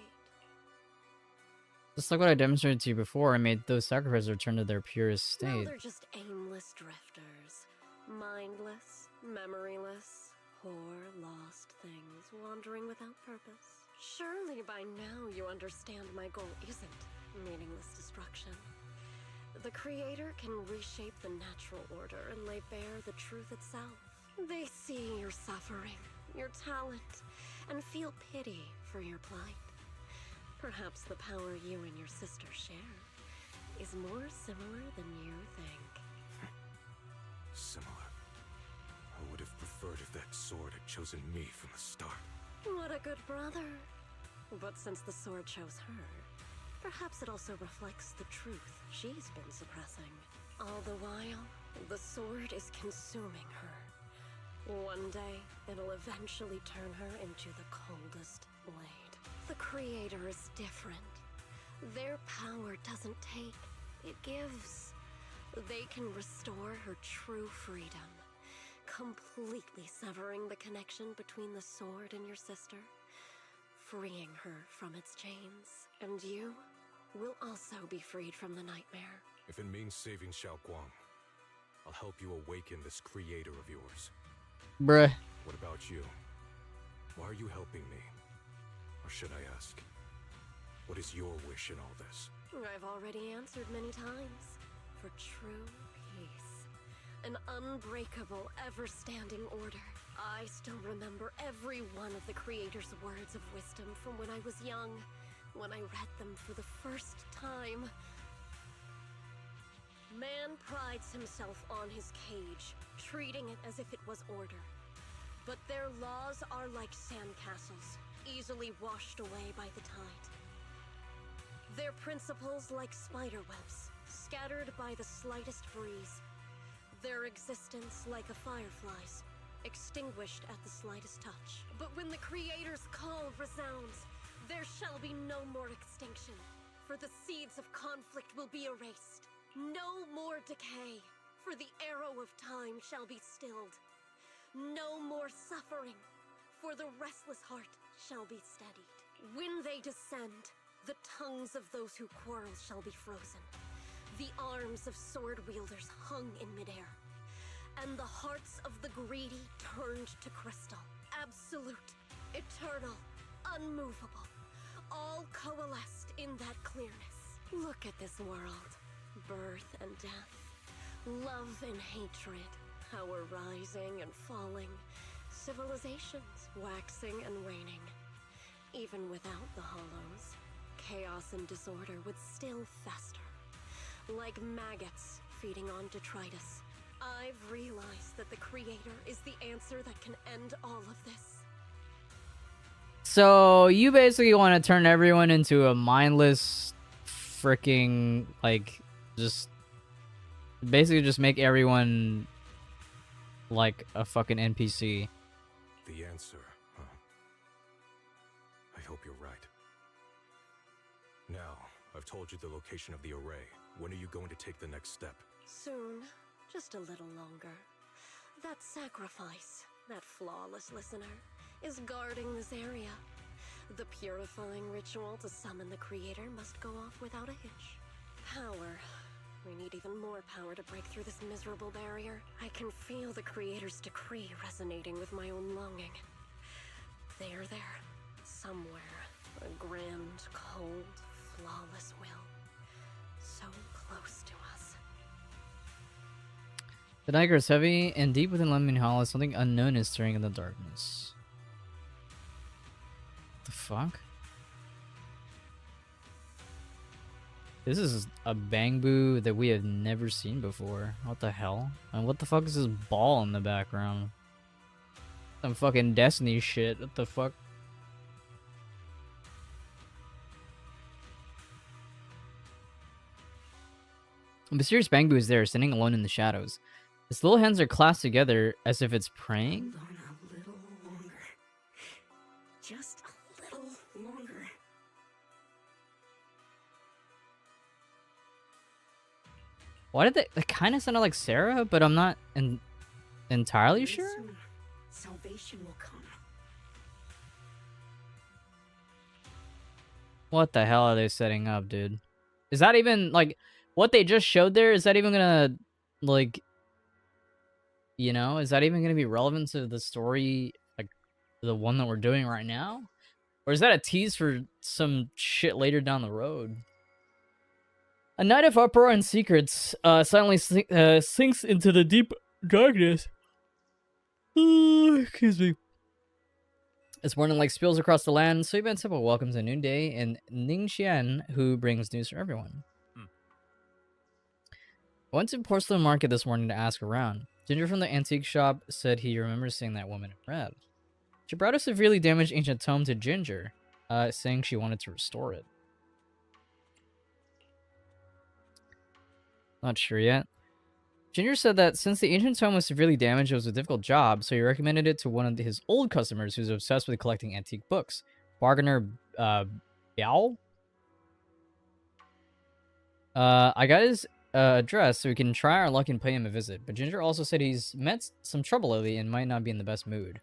Just like what I demonstrated to you before, I made those sacrifices return to their purest state. Now they're just aimless drifters. Mindless, memoryless, poor, lost things wandering without purpose. Surely by now you understand my goal isn't meaningless destruction. The Creator can reshape the natural order and lay bare the truth itself. They see your suffering, your talent, and feel pity for your plight. Perhaps the power you and your sister share is more similar than you think. Similar. I would have preferred if that sword had chosen me from the start. What a good brother. But since the sword chose her, perhaps it also reflects the truth she's been suppressing. All the while, the sword is consuming her. One day, it'll eventually turn her into the coldest blade. The Creator is different. Their power doesn't take, it gives. They can restore her true freedom, completely severing the connection between the sword and your sister, freeing her from its chains. And you will also be freed from the nightmare. If it means saving Xiaoguang, I'll help you awaken this creator of yours. Bruh. What about you? Why are you helping me? Or should I ask, what is your wish in all this? I've already answered many times. For true peace. An unbreakable, ever-standing order. I still remember every one of the Creator's words of wisdom from when I was young, when I read them for the first time. Man prides himself on his cage, treating it as if it was order. But their laws are like sandcastles, easily washed away by the tide. Their principles like spiderwebs, scattered by the slightest breeze. Their existence like a firefly's, extinguished at the slightest touch. But when the Creator's call resounds, there shall be no more extinction, for the seeds of conflict will be erased. No more decay, for the arrow of time shall be stilled. No more suffering, for the restless heart shall be steadied. When they descend, the tongues of those who quarrel shall be frozen. The arms of sword-wielders hung in midair, and the hearts of the greedy turned to crystal. Absolute, eternal, unmovable, all coalesced in that clearness. Look at this world. Birth and death, love and hatred, power rising and falling, civilizations waxing and waning. Even without the hollows, chaos and disorder would still fester. Like maggots feeding on detritus. I've realized that the Creator is the answer that can end all of this. So you basically want to turn everyone into a mindless freaking, like, just basically just make everyone like a fucking NPC. The answer, huh? I hope you're right. Now, I've told you the location of the array. When are you going to take the next step? Soon, just a little longer. That sacrifice, that flawless listener, is guarding this area. The purifying ritual to summon the Creator must go off without a hitch. Power. We need even more power to break through this miserable barrier. I can feel the Creator's decree resonating with my own longing. They are there, somewhere. A grand, cold, flawless will. So close to us. The night grows heavy, and deep within Lemon Hollow, something unknown is stirring in the darkness. The fuck? This is a Bangbu that we have never seen before. What the hell? And what the fuck is this ball in the background? Some fucking Destiny shit. What the fuck? A mysterious Bangbu is there, standing alone in the shadows. Its little hands are clasped together as if it's praying. Hold on a little longer. Just a little longer. Why did they kind of sound like Sarah, but I'm not entirely sure? Soon, salvation will come. What the hell are they setting up, dude? Is that even, like, what they just showed there? Is that even gonna, like, you know, is that even gonna be relevant to the story, like, the one that we're doing right now? Or is that a tease for some shit later down the road? A night of uproar and secrets suddenly sinks into the deep darkness. Excuse me. It's morning like spills across the land. Sweet and Simple welcomes a new day in Ningxian, who brings news for everyone. I went to Porcelain Market this morning to ask around. Ginger from the antique shop said he remembers seeing that woman in red. She brought a severely damaged ancient tome to Ginger, saying she wanted to restore it. Not sure yet. Ginger said that since the ancient tome was severely damaged, it was a difficult job, so he recommended it to one of his old customers who's obsessed with collecting antique books. Bargainer, Biao? I got his address so we can try our luck and pay him a visit, but Ginger also said he's met some trouble lately and might not be in the best mood.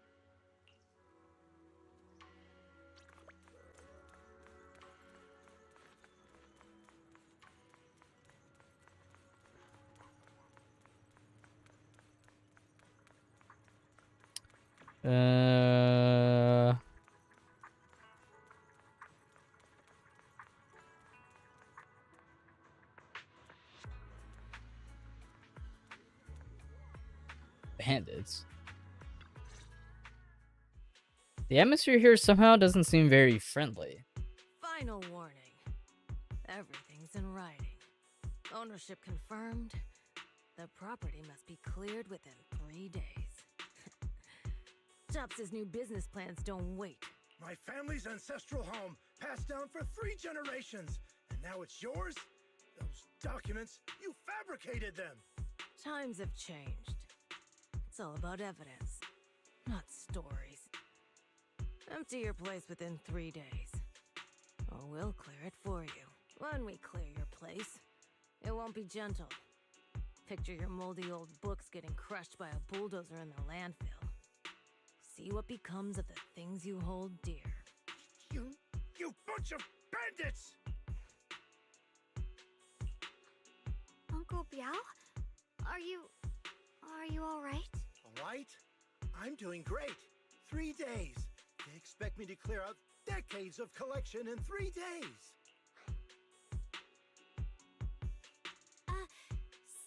Bandits. The atmosphere here somehow doesn't seem very friendly. Final warning. Everything's in writing. Ownership confirmed. The property must be cleared within 3 days. Tubbs' new business plans don't wait. My family's ancestral home, passed down for 3 generations, and now it's yours? Those documents, you fabricated them! Times have changed. It's all about evidence, not stories. Empty your place within 3 days, or we'll clear it for you. When we clear your place, it won't be gentle. Picture your moldy old books getting crushed by a bulldozer in the landfill. See what becomes of the things you hold dear. You bunch of bandits! Uncle Biao? Are you alright? Alright? I'm doing great. 3 days. They expect me to clear out decades of collection in 3 days.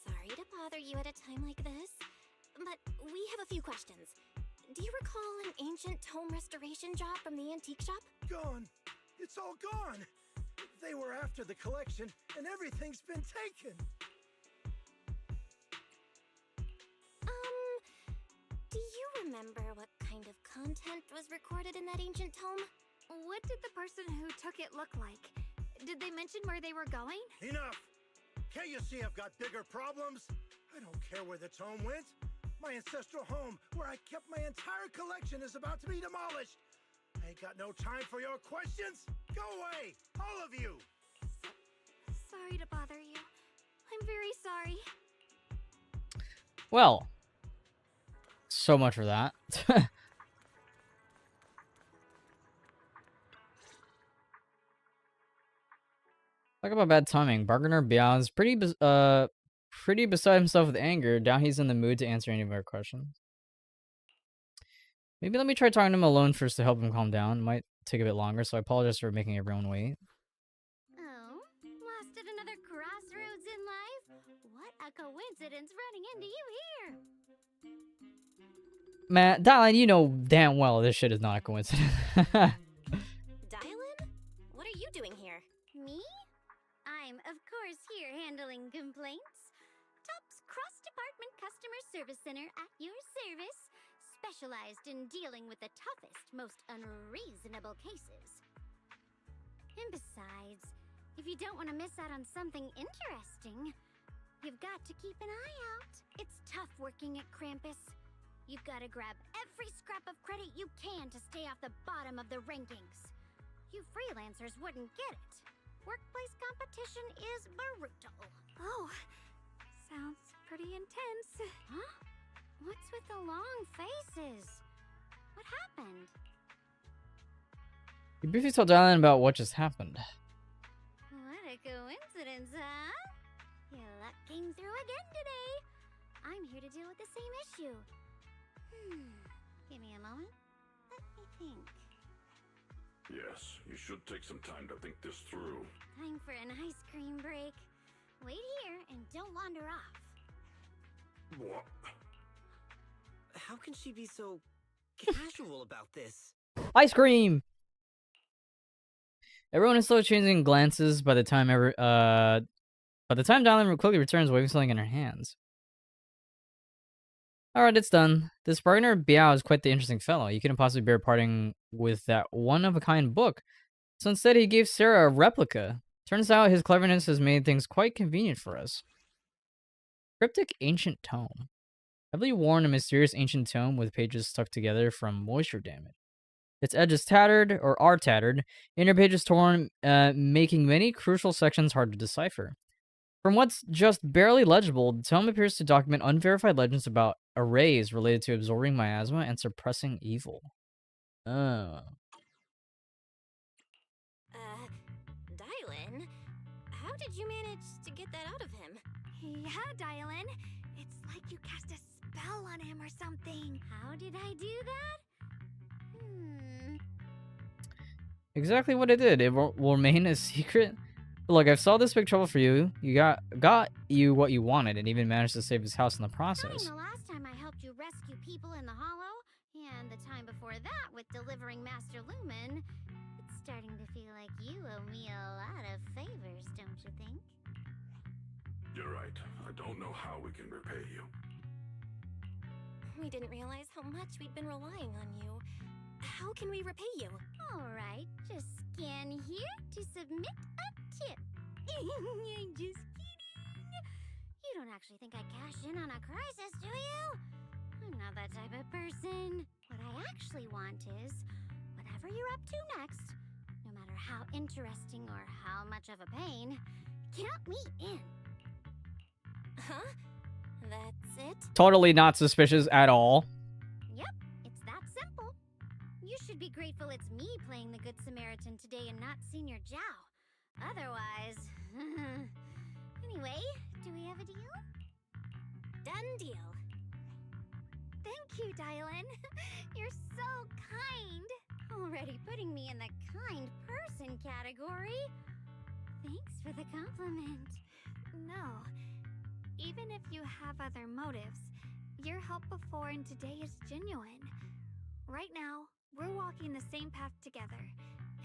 Sorry to bother you at a time like this, but we have a few questions. Do you recall an ancient tome restoration job from the antique shop? Gone. It's all gone. They were after the collection, and everything's been taken. Do you remember what kind of content was recorded in that ancient tome? What did the person who took it look like? Did they mention where they were going? Enough! Can't you see I've got bigger problems? I don't care where the tome went. My ancestral home, where I kept my entire collection, is about to be demolished. I ain't got no time for your questions. Go away, all of you! Sorry to bother you. I'm very sorry. Well, so much for that. Talk about bad timing. Bargainer Biao's pretty beside himself with anger. Now he's in the mood to answer any of our questions. Maybe let me try talking to him alone first to help him calm down. Might take a bit longer, so I apologize for making everyone wait. Oh, lost at another crossroads in life? What a coincidence running into you here! Man, Dylan, you know damn well this shit is not a coincidence. Dylan? What are you doing here? Me? I'm, of course, here handling complaints. Top's cross-department customer service center at your service, specialized in dealing with the toughest, most unreasonable cases. And besides, if you don't want to miss out on something interesting, you've got to keep an eye out. It's tough working at Krampus. You've got to grab every scrap of credit you can to stay off the bottom of the rankings. You freelancers wouldn't get it. Workplace competition is brutal. Oh, sounds pretty intense. Huh? What's with the long faces? What happened? You briefly told Dylan about what just happened. What a coincidence, huh? Your luck came through again today. I'm here to deal with the same issue. Give me a moment. Let me think. Yes, you should take some time to think this through. Time for an ice cream break. Wait here and don't wander off. What? How can she be so casual about this? Ice cream! Everyone is still exchanging glances by the time Dylan quickly returns waving something in her hands. Alright, it's done. This partner Biao is quite the interesting fellow. He couldn't possibly bear parting with that one-of-a-kind book, so instead he gave Sarah a replica. Turns out his cleverness has made things quite convenient for us. Cryptic ancient tome. Heavily worn and mysterious ancient tome with pages stuck together from moisture damage. Its edges tattered, or are tattered, inner pages torn, making many crucial sections hard to decipher. From what's just barely legible, the tome appears to document unverified legends about arrays related to absorbing miasma and suppressing evil. Oh. Dylan? How did you manage to get that out of him? Yeah, Dylan. It's like you cast a spell on him or something. How did I do that? Exactly what I did. It will remain a secret. Look, I've solved this big trouble for you. You got you what you wanted, and even managed to save his house in the process. Knowing the last time I helped you rescue people in the Hollow, and the time before that with delivering Master Lumen, it's starting to feel like you owe me a lot of favors, don't you think? You're right. I don't know how we can repay you. We didn't realize how much we'd been relying on you. How can we repay you? Alright, just scan here to submit a tip. I'm just kidding. You don't actually think I cash in on a crisis, do you? I'm not that type of person. What I actually want is, whatever you're up to next, no matter how interesting or how much of a pain, count me in. Huh? That's it? Totally not suspicious at all. Yep, it's that simple. You should be grateful it's me playing the Good Samaritan today and not Senior Zhao. Otherwise... Anyway, do we have a deal? Done deal. Thank you, Dylan. You're so kind. Already putting me in the kind person category. Thanks for the compliment. No. Even if you have other motives, your help before and today is genuine. Right now, we're walking the same path together,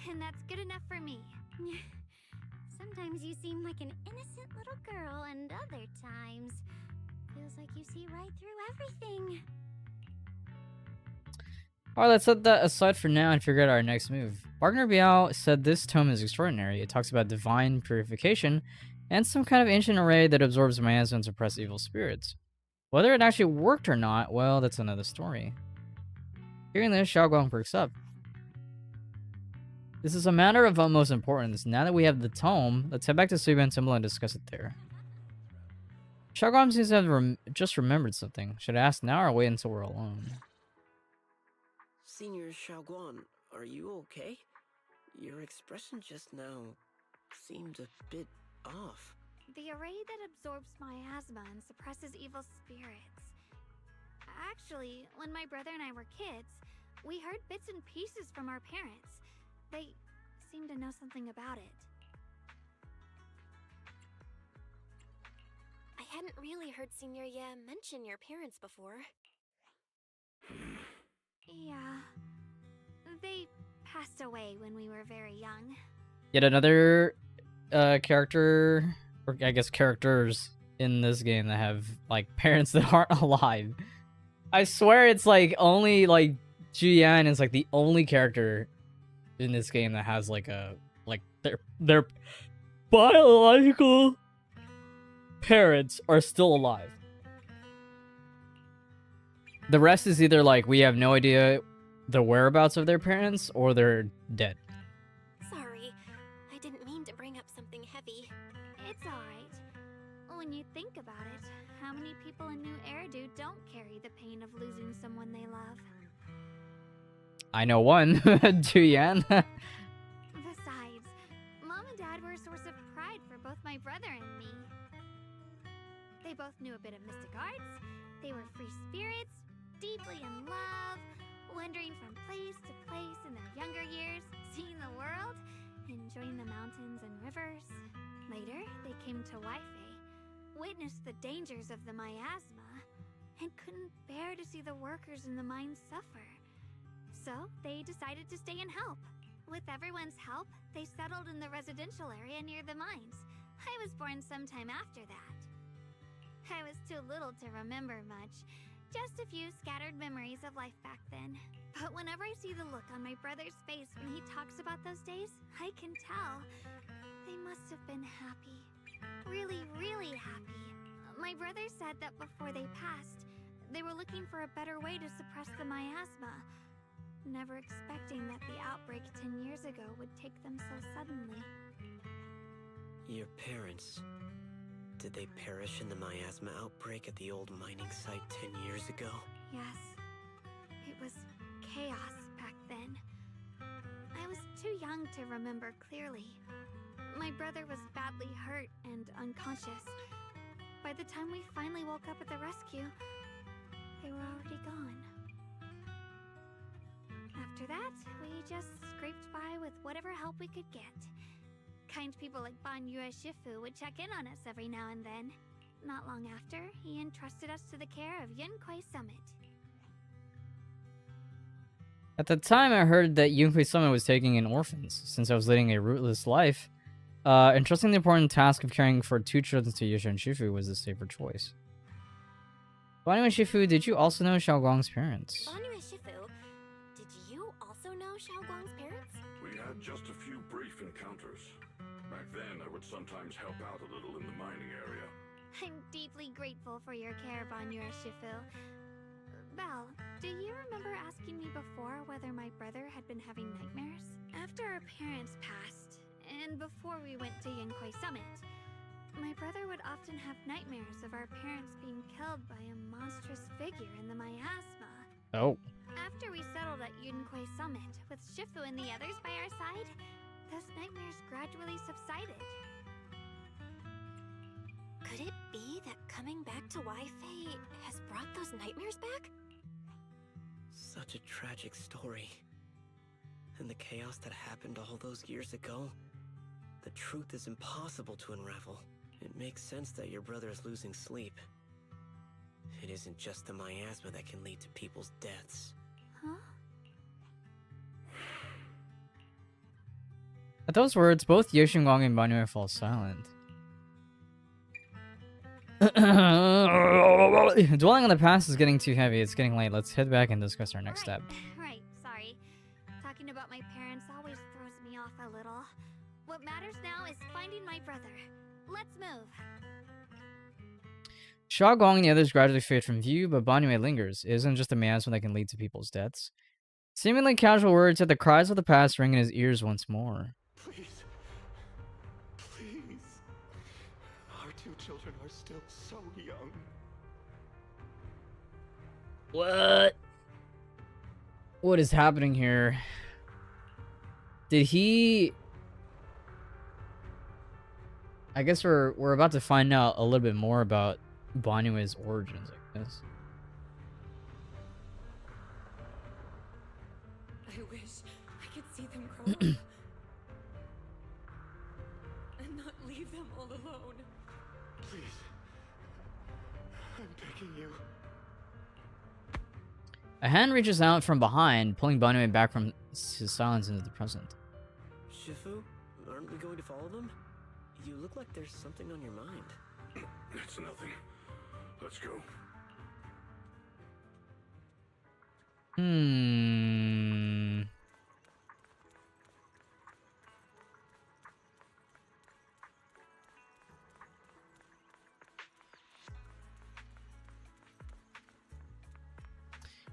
and that's good enough for me. Sometimes you seem like an innocent little girl, and other times, feels like you see right through everything. Alright, let's set that aside for now and figure out our next move. Wagner Biao said this tome is extraordinary. It talks about divine purification and some kind of ancient array that absorbs miasma and suppresses evil spirits. Whether it actually worked or not, well, that's another story. Hearing this, Xiaoguang perks up. This is a matter of utmost importance. Now that we have the tome, let's head back to Suiban Temple and discuss it there. Xiaoguang seems to have just remembered something. Should I ask now or wait until we're alone? Senior Xiaoguang, are you okay? Your expression just now seemed a bit off. The array that absorbs miasma and suppresses evil spirits. Actually, when my brother and I were kids, we heard bits and pieces from our parents. They seem to know something about it. I hadn't really heard Senior Ye mention your parents before. Yeah. They passed away when we were very young. Yet another character, or I guess characters in this game that have like parents that aren't alive. I swear it's like only like Juyan is like the only character in this game that has like a their biological parents are still alive. The rest is either like we have no idea the whereabouts of their parents or they're dead. Sorry, I didn't mean to bring up something heavy. It's alright. When you think about it, how many people in New Eridu don't carry the pain of losing someone they love? I know one, Juyan. Besides, Mom and Dad were a source of pride for both my brother and me. They both knew a bit of mystic arts, they were free spirits, deeply in love, wandering from place to place in their younger years, seeing the world, enjoying the mountains and rivers. Later, they came to Wi-Fi witnessed the dangers of the miasma and couldn't bear to see the workers in the mines suffer. So they decided to stay and help. With everyone's help, they settled in the residential area near the mines. I was born sometime after that. I was too little to remember much, just a few scattered memories of life back then. But whenever I see the look on my brother's face when he talks about those days, I can tell they must have been happy. Really, really happy. My brother said that before they passed, they were looking for a better way to suppress the miasma, never expecting that the outbreak 10 years ago would take them so suddenly. Your parents, did they perish in the miasma outbreak at the old mining site 10 years ago? Yes. It was chaos back then. I was too young to remember clearly. My brother was badly hurt and unconscious. By the time we finally woke up at the rescue, they were already gone. After that, we just scraped by with whatever help we could get. Kind people like Banyue Shifu would check in on us every now and then. Not long after, he entrusted us to the care of Yunkui Summit. At the time, I heard that Yunkui Summit was taking in orphans, since I was leading a rootless life. Entrusting the important task of caring for 2 children to Yusha and Shifu was the safer choice. But anyway, Shifu, did you also know Xiaoguang's parents? Banyue Shifu, did you also know Xiaoguang's parents? We had just a few brief encounters. Back then, I would sometimes help out a little in the mining area. I'm deeply grateful for your care, Banyue Shifu. Belle, do you remember asking me before whether my brother had been having nightmares? After our parents passed, and before we went to Yunkui Summit, my brother would often have nightmares of our parents being killed by a monstrous figure in the miasma. Oh. After we settled at Yunkui Summit, with Shifu and the others by our side, those nightmares gradually subsided. Could it be that coming back to Wi-Fi has brought those nightmares back? Such a tragic story. And the chaos that happened all those years ago, the truth is impossible to unravel. It makes sense that your brother is losing sleep. It isn't just the miasma that can lead to people's deaths. Huh? At those words, both Yoshingwang and Banyue fall silent. Dwelling on the past is getting too heavy. It's getting late. Let's head back and discuss our next step. Right, sorry. Talking about my parents always throws me off a little. What matters now is finding my brother. Let's move. Xiaoguang and the others gradually fade from view, but Banyue lingers. It isn't just a miasma that can lead to people's deaths. Seemingly casual words, yet the cries of the past ring in his ears once more. Please. Please. Our 2 children are still so young. What? What is happening here? Did he... I guess we're about to find out a little bit more about Banyue's origins, I guess. I wish I could see them grow up. And not leave them all alone. Please. I'm begging you. A hand reaches out from behind, pulling Banyue back from his silence into the present. Shifu, aren't we going to follow them? You look like there's something on your mind. It's nothing. Let's go.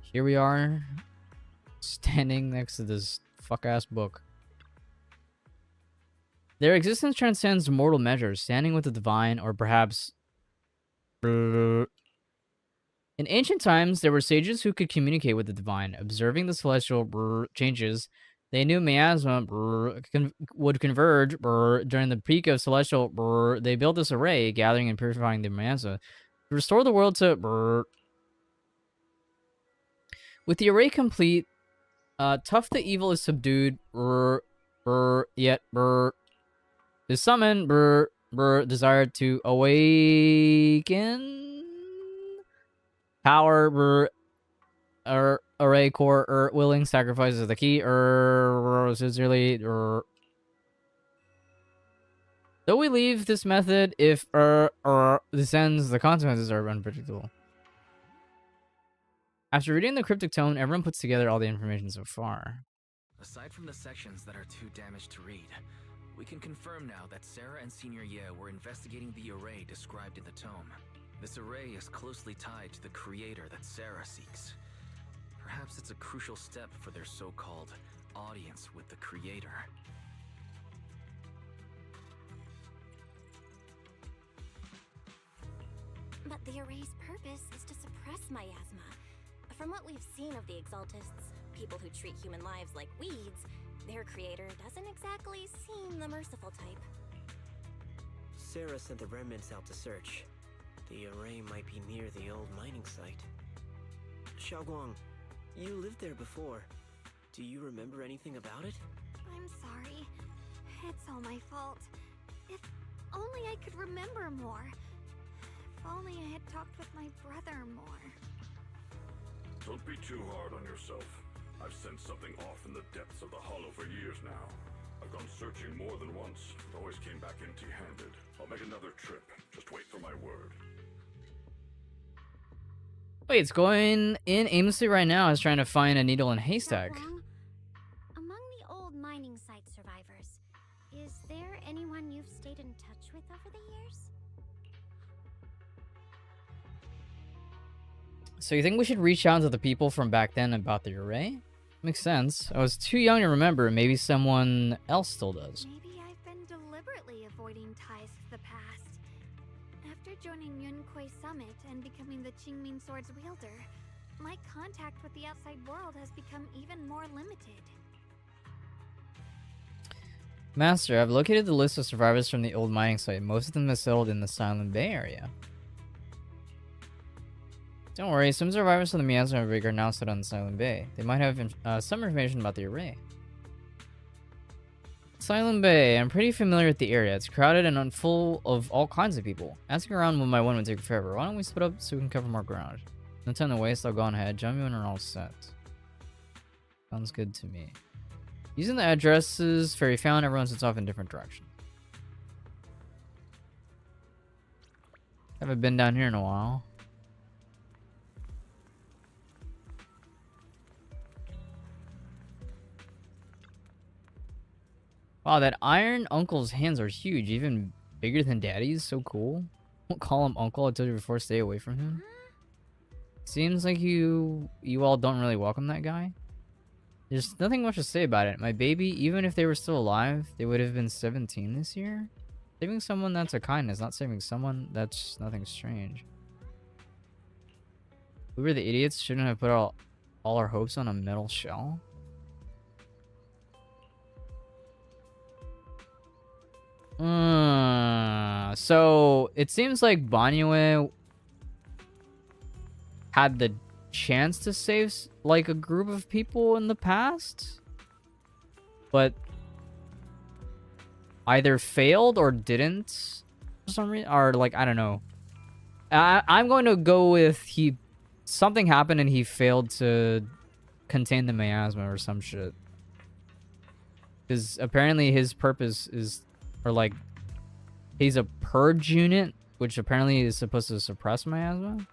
Here we are, standing next to this fuck-ass book. Their existence transcends mortal measures, standing with the divine, or perhaps... In ancient times, there were sages who could communicate with the divine. Observing the celestial changes, they knew miasma would converge during the peak of celestial. They built this array, gathering and purifying the miasma to restore the world to... With the array complete, tough the evil is subdued, yet is summoned, desire to awaken power. Array core. Willing sacrifices the key. Sincerely. Though we leave this method, if descends, the consequences are unpredictable. After reading the cryptic tome, everyone puts together all the information so far. Aside from the sections that are too damaged to read, we can confirm now that Sarah and Senior Ye were investigating the array described in the tome. This array is closely tied to the creator that Sarah seeks. Perhaps it's a crucial step for their so-called audience with the creator. But the array's purpose is to suppress miasma. From what we've seen of the Exaltists, people who treat human lives like weeds, their creator doesn't exactly seem the merciful type. Sarah sent the remnants out to search. The array might be near the old mining site. Xiaoguang, you lived there before. Do you remember anything about it? I'm sorry. It's all my fault. If only I could remember more. If only I had talked with my brother more. Don't be too hard on yourself. I've sensed something off in the depths of the hollow for years now. I've gone searching more than once, but always came back empty-handed. I'll make another trip. Just wait for my word. Wait, it's going in aimlessly right now. I was trying to find a needle in a haystack. Among the old mining site survivors, is there anyone you've stayed in touch with over the years? So you think we should reach out to the people from back then about the array? Makes sense. I was too young to remember. Maybe someone else still does. Maybe I've been deliberately avoiding ties to the past. After joining Yunquei Summit and becoming the Qingming Sword's wielder, my contact with the outside world has become even more limited. Master, I've located the list of survivors from the old mining site. Most of them have settled in the Silent Bay area. Don't worry, some survivors from the Miasma rig are now set on Silent Bay. They might have some information about the array. Silent Bay, I'm pretty familiar with the area. It's crowded and full of all kinds of people. Asking around one by one would take forever. Why don't we split up so we can cover more ground? No time to waste, I'll go on ahead. Join me when we're all set. Sounds good to me. Using the addresses Fairy found, everyone sets off in different directions. Haven't been down here in a while. Wow, that Iron Uncle's hands are huge, even bigger than Daddy's. So cool. Don't call him Uncle. I told you before, stay away from him. Seems like you all don't really welcome that guy. There's nothing much to say about it. My baby, even if they were still alive, they would have been 17 this year. Saving someone, that's a kindness. Not saving someone, that's nothing strange. We were the idiots. Shouldn't have put all our hopes on a metal shell. So it seems like Banyue had the chance to save like a group of people in the past, but either failed or didn't for some reason, or like I don't know. I'm going to go with something happened and he failed to contain the miasma or some shit, because apparently his purpose is, or like, he's a purge unit, which apparently is supposed to suppress miasma.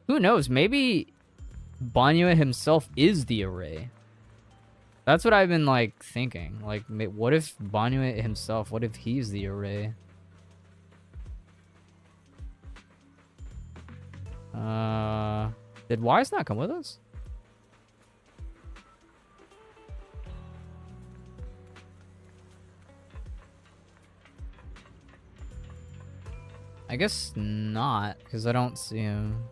Who knows? Maybe Banyue himself is the array. That's what I've been like thinking. Like, what if Banyue himself? What if he's the array? Did Wise not come with us? I guess not, because I don't see him.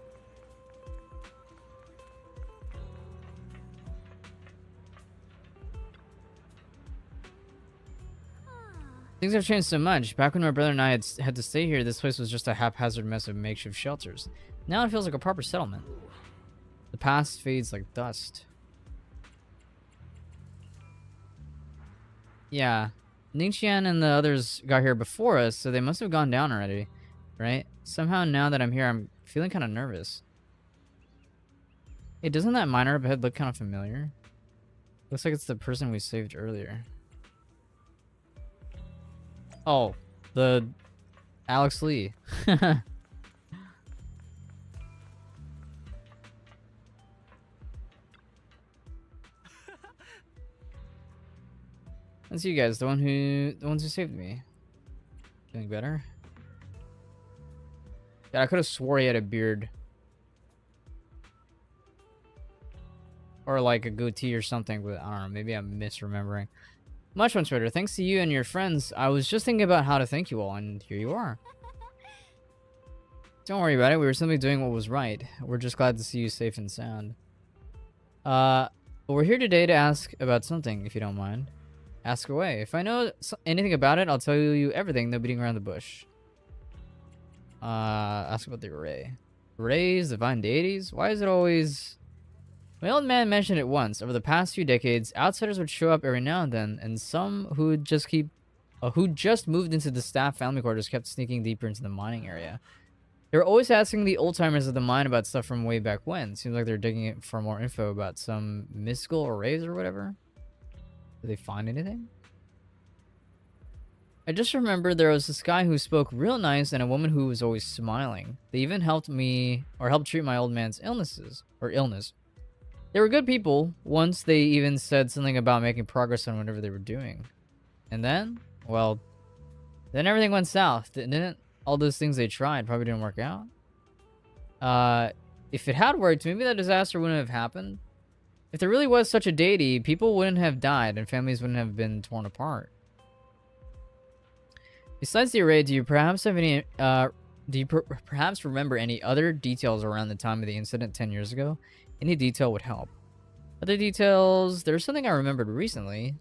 Things have changed so much. Back when my brother and I had to stay here, this place was just a haphazard mess of makeshift shelters. Now it feels like a proper settlement. The past fades like dust. Yeah. Ningqian and the others got here before us, so they must have gone down already, right? Somehow now that I'm here, I'm feeling kind of nervous. Hey, doesn't that miner up ahead look kind of familiar? Looks like it's the person we saved earlier. Oh, the Alex Lee. That's you guys, the ones who saved me. Feeling better? Yeah, I could have swore he had a beard. Or like a goatee or something, but I don't know, maybe I'm misremembering. Much Twitter, thanks to you and your friends, I was just thinking about how to thank you all, and here you are. Don't worry about it, we were simply doing what was right. We're just glad to see you safe and sound. But we're here today to ask about something, if you don't mind. Ask away. If I know anything about it, I'll tell you everything, no beating around the bush. Ask about the array. Arrays, divine deities? Why is it always... My old man mentioned it once. Over the past few decades, outsiders would show up every now and then, and some who just moved into the staff family quarters kept sneaking deeper into the mining area. They were always asking the old-timers of the mine about stuff from way back when. Seems like they're digging it for more info about some mystical arrays or whatever. Did they find anything? I just remember there was this guy who spoke real nice and a woman who was always smiling. They even helped treat my old man's illness. They were good people. Once they even said something about making progress on whatever they were doing. And then, well, then everything went south, didn't it? All those things they tried probably didn't work out. If it had worked, maybe that disaster wouldn't have happened. If there really was such a deity, people wouldn't have died and families wouldn't have been torn apart. Besides the array, do you perhaps have any, perhaps remember any other details around the time of the incident 10 years ago? Any detail would help. Other details, there's something I remembered recently.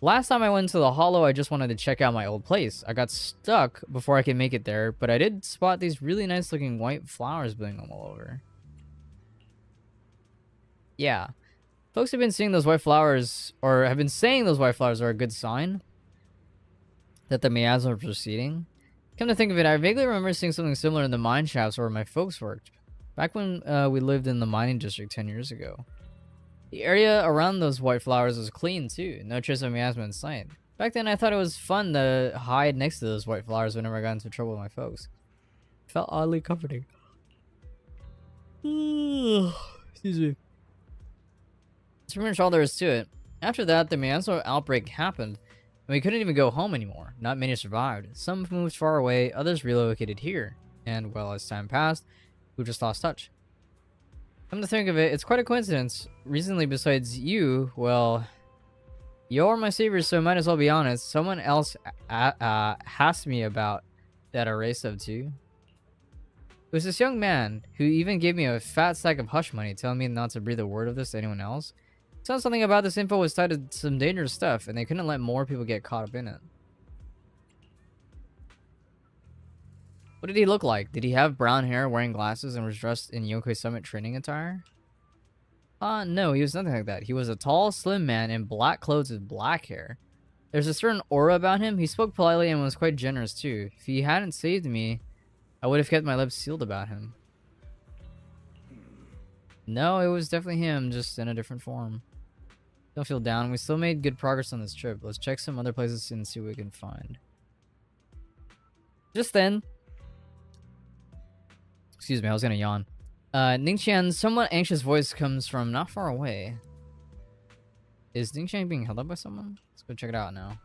Last time I went to the Hollow, I just wanted to check out my old place. I got stuck before I could make it there, but I did spot these really nice looking white flowers blooming all over. Yeah. Folks have been seeing those white flowers, or have been saying those white flowers are a good sign that the miasma are proceeding. Come to think of it, I vaguely remember seeing something similar in the mine shafts where my folks worked. Back when we lived in the mining district 10 years ago. The area around those white flowers was clean too, no trace of miasma in sight. Back then I thought it was fun to hide next to those white flowers whenever I got into trouble with my folks. It felt oddly comforting. Excuse me. That's pretty much all there is to it. After that, the miasma outbreak happened, and we couldn't even go home anymore. Not many survived. Some moved far away, others relocated here. And, well, as time passed, we just lost touch. Come to think of it, it's quite a coincidence. Recently, besides you, well, you're my savior, so might as well be honest. Someone else asked me about that array stuff too. It was this young man who even gave me a fat stack of hush money, telling me not to breathe a word of this to anyone else. Said something about this info was tied to some dangerous stuff, and they couldn't let more people get caught up in it. What did he look like? Did he have brown hair, wearing glasses, and was dressed in Yonkei Summit training attire? No, he was nothing like that. He was a tall, slim man in black clothes with black hair. There's a certain aura about him. He spoke politely and was quite generous too. If he hadn't saved me, I would have kept my lips sealed about him. No, it was definitely him, just in a different form. Don't feel down. We still made good progress on this trip. Let's check some other places and see what we can find. Just then... Excuse me, I was gonna yawn. Ningqian's somewhat anxious voice comes from not far away. Is Ningqian being held up by someone? Let's go check it out now.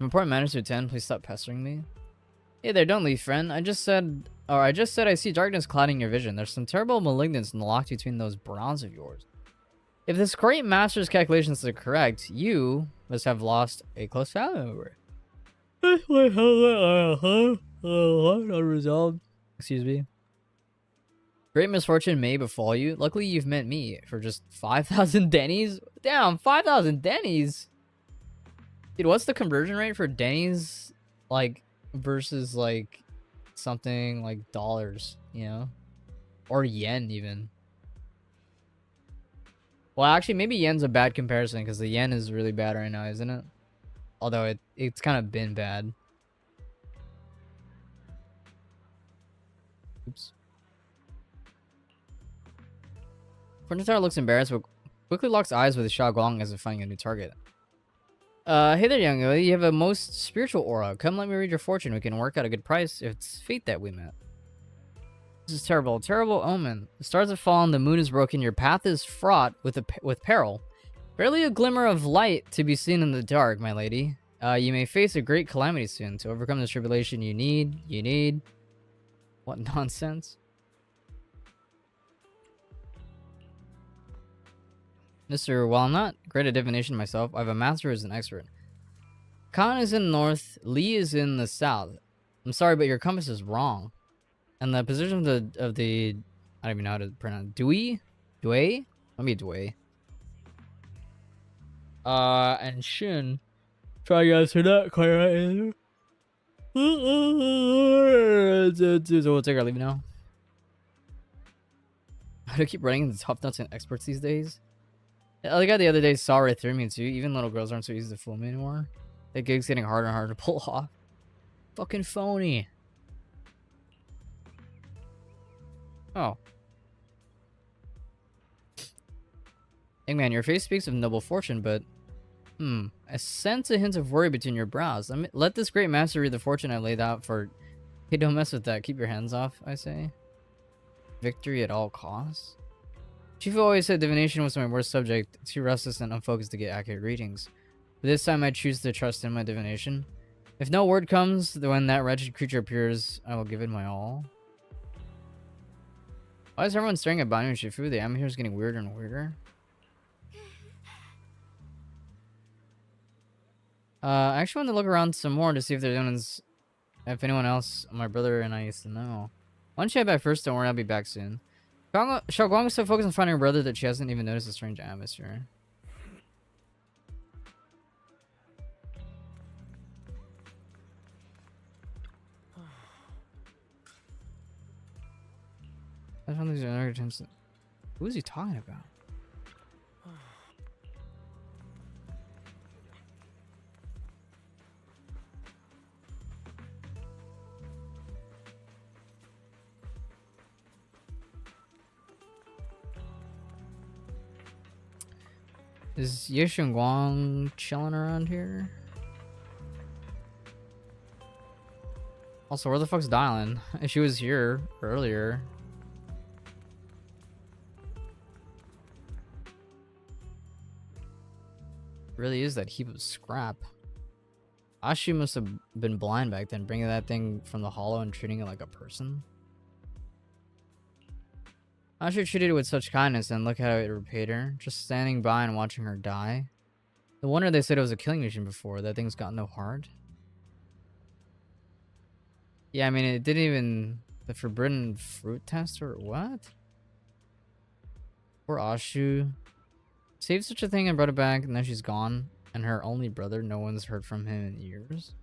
Important matters to attend. Please stop pestering me. Hey there, don't leave, friend. I just said I see darkness clouding your vision. There's some terrible malignance locked between those brows of yours. If this great master's calculations are correct, you must have lost a close family member. Unresolved. Excuse me. Great misfortune may befall you. Luckily, you've met me for just 5,000 dennies. Damn, 5,000 dennies. Dude, what's the conversion rate for Denny's, like, versus, like, something like dollars, you know? Or yen, even. Well, actually, maybe yen's a bad comparison, because the yen is really bad right now, isn't it? Although it's kind of been bad. Oops. Fortune looks embarrassed, but quickly locks eyes with Xiao Guang as if finding a new target. Hey there, young lady. You have a most spiritual aura. Come let me read your fortune. We can work out a good price if it's fate that we met. This is terrible. Terrible omen. The stars have fallen, the moon is broken, your path is fraught with peril. Barely a glimmer of light to be seen in the dark, my lady. You may face a great calamity soon. To overcome this tribulation you need... What nonsense? Mister, while I'm not great at divination myself, I have a master who's an expert. Khan is in the north, Li is in the south. I'm sorry, but your compass is wrong. And the position of the I don't even know how to pronounce it. Dui? Let me Dui. And Shin. Try to answer that quite right. So we'll take our leave now. How do I keep running into tough nuts and experts these days? The guy the other day saw right through me too. Even little girls aren't so easy to fool me anymore. That gig's getting harder and harder to pull off. Fucking phony. Oh. Young man, your face speaks of noble fortune, but... I sense a hint of worry between your brows. Let this great master read the fortune I laid out for... Hey, don't mess with that. Keep your hands off, I say. Victory at all costs? Chief always said divination was my worst subject, too restless and unfocused to get accurate readings. But this time I choose to trust in my divination. If no word comes, then when that wretched creature appears, I will give it my all. Why is everyone staring at Banyu and Shifu? The atmosphere is getting weirder and weirder. I actually want to look around some more to see if anyone else my brother and I used to know. Why don't you head back first? Don't worry, I'll be back soon. Xiaoguang is so focused on finding her brother that she hasn't even noticed the strange atmosphere. I found these other attempts. Who is he talking about? Is Ye Guang chilling around here? Also, where the fuck's Dylan? She was here earlier. Really is that heap of scrap. Ashi must have been blind back then, bringing that thing from the hollow and treating it like a person. Ashi treated it with such kindness, and look how it repaid her. Just standing by and watching her die. No wonder they said it was a killing machine before. That thing's got no heart. Yeah, I mean, it didn't even... The forbidden fruit test or what? Poor Ashu. Saved such a thing and brought it back, and then she's gone. And her only brother, no one's heard from him in years.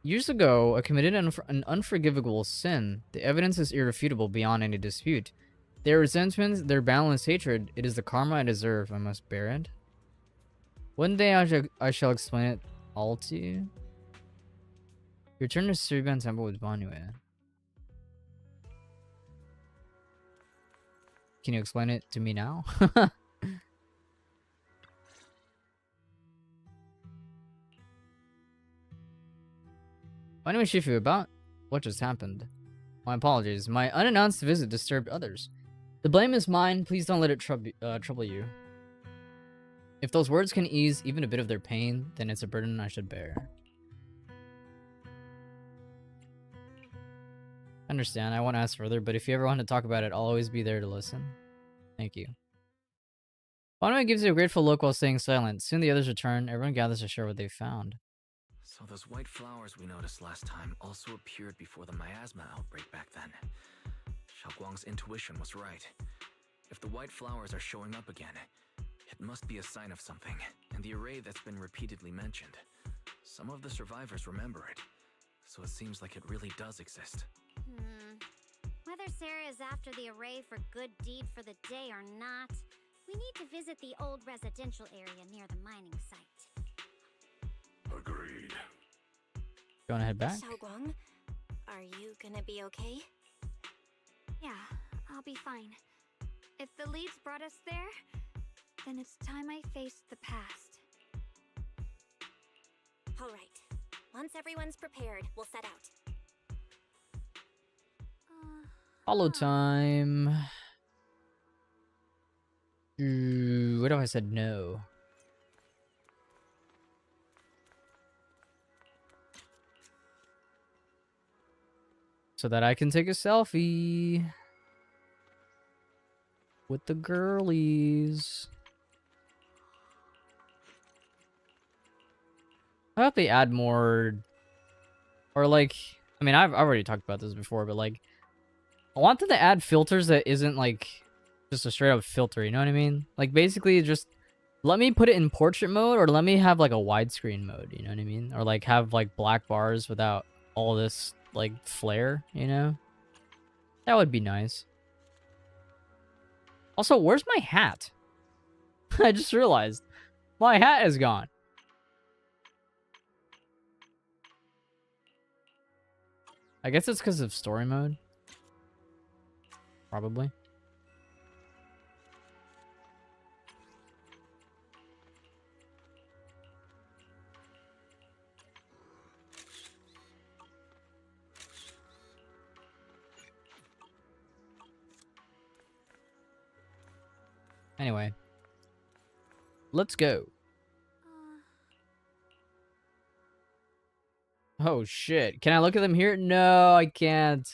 Years ago, I committed an unforgivable sin. The evidence is irrefutable beyond any dispute. Their resentment, their balanced hatred, it is the karma I deserve. I must bear it. One day I shall explain it all to you. Return to Suriban Temple with Banue. Can you explain it to me now? Anyway, Shifu, about what just happened. My apologies. My unannounced visit disturbed others. The blame is mine. Please don't let it trouble you. If those words can ease even a bit of their pain, then it's a burden I should bear. I understand. I won't ask further, but if you ever want to talk about it, I'll always be there to listen. Thank you. Banue gives you a grateful look while staying silent. Soon the others return. Everyone gathers to share what they found. So those white flowers we noticed last time also appeared before the miasma outbreak back then. Xiaoguang's intuition was right. If the white flowers are showing up again, it must be a sign of something, and the array that's been repeatedly mentioned. Some of the survivors remember it, so it seems like it really does exist. Whether Sarah is after the array for good deed for the day or not, we need to visit the old residential area near the mining site. Agreed. You wanna head back? Xiaoguang, are you gonna be okay? Yeah, I'll be fine. If the leads brought us there, then it's time I faced the past. All right. Once everyone's prepared, we'll set out. Follow time. What if I said no? So that I can take a selfie with the girlies. I hope they add more, or like, I mean, I've already talked about this before, but like, I want them to add filters that isn't like just a straight up filter, you know what I mean? Like basically just let me put it in portrait mode, or let me have like a widescreen mode, you know what I mean? Or like have like black bars without all this like flare, you know? That would be nice. Also, where's my hat? I just realized my hat is gone. I guess it's because of story mode. Probably. Anyway. Let's go. Oh shit. Can I look at them here? No, I can't.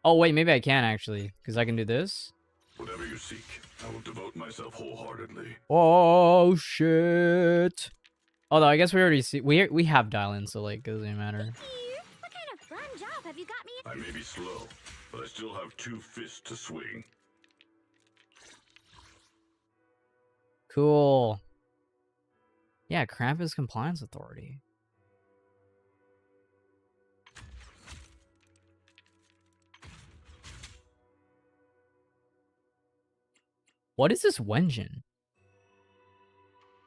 Oh wait, maybe I can actually, because I can do this. Whatever you seek, I will devote myself wholeheartedly. Oh shit. Although I guess we already see we have dial-in, so like it doesn't matter. What kind of fun job have you got me? I may be slow, but I still have 2 fists to swing. Cool. Yeah, Krampus Compliance Authority. What is this Wenjin?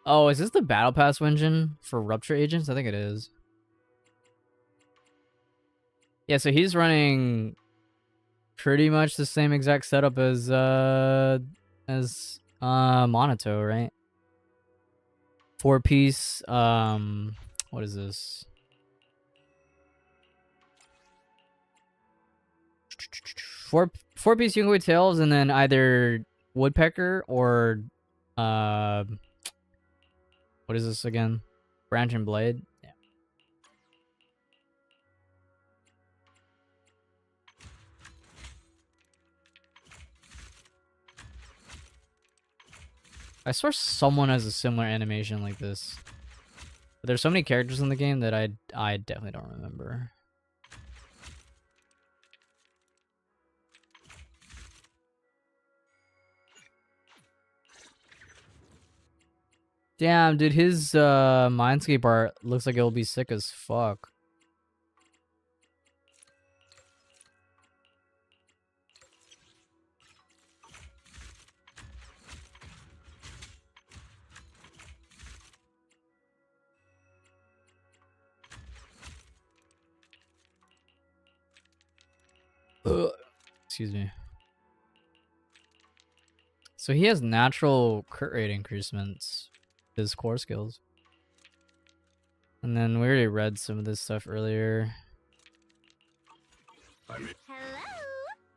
Oh, is this the Battle Pass Wenjin for Rupture Agents? I think it is. Yeah, so he's running pretty much the same exact setup as Monato, right? 4-piece, what is this? Four-piece Yungui Tails, and then either Woodpecker or what is this again? Branch and Blade. Yeah. I swear someone has a similar animation like this. But there's so many characters in the game that I definitely don't remember. Damn, dude, his Mindscape art looks like it'll be sick as fuck. Excuse me. So he has natural crit rate increasements, his core skills. And then we already read some of this stuff earlier. Hello,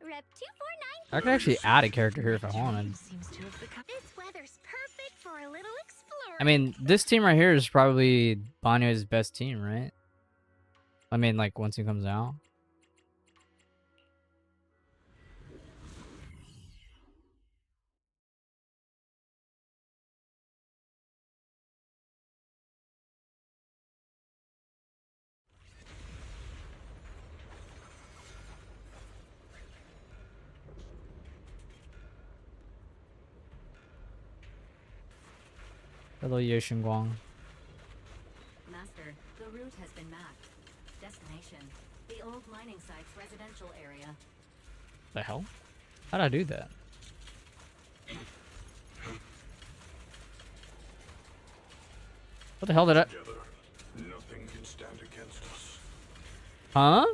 Rep 249. I could actually add a character here if I wanted. This weather's perfect for a little exploring. I mean, this team right here is probably Banyo's best team, right? I mean, like, once he comes out. Hello, Ye Xingguang. Master, the route has been mapped. Destination, the old mining site's residential area. The hell? How'd I do that? What the hell did I... Together, nothing can stand against us. Huh?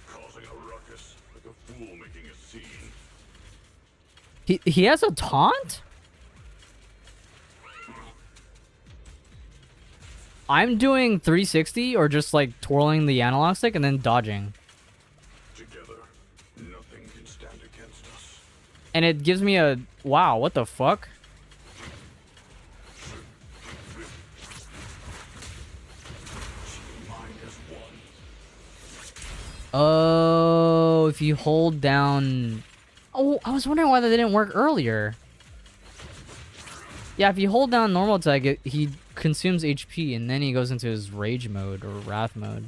Causing a ruckus, like a fool making a scene. He has a taunt? I'm doing 360 or just like twirling the analog stick and then dodging. Together, nothing can stand against us. And it gives me a... Wow, what the fuck? Oh, if you hold down... Oh, I was wondering why that didn't work earlier. Yeah, if you hold down normal attack, he consumes HP and then he goes into his rage mode or wrath mode.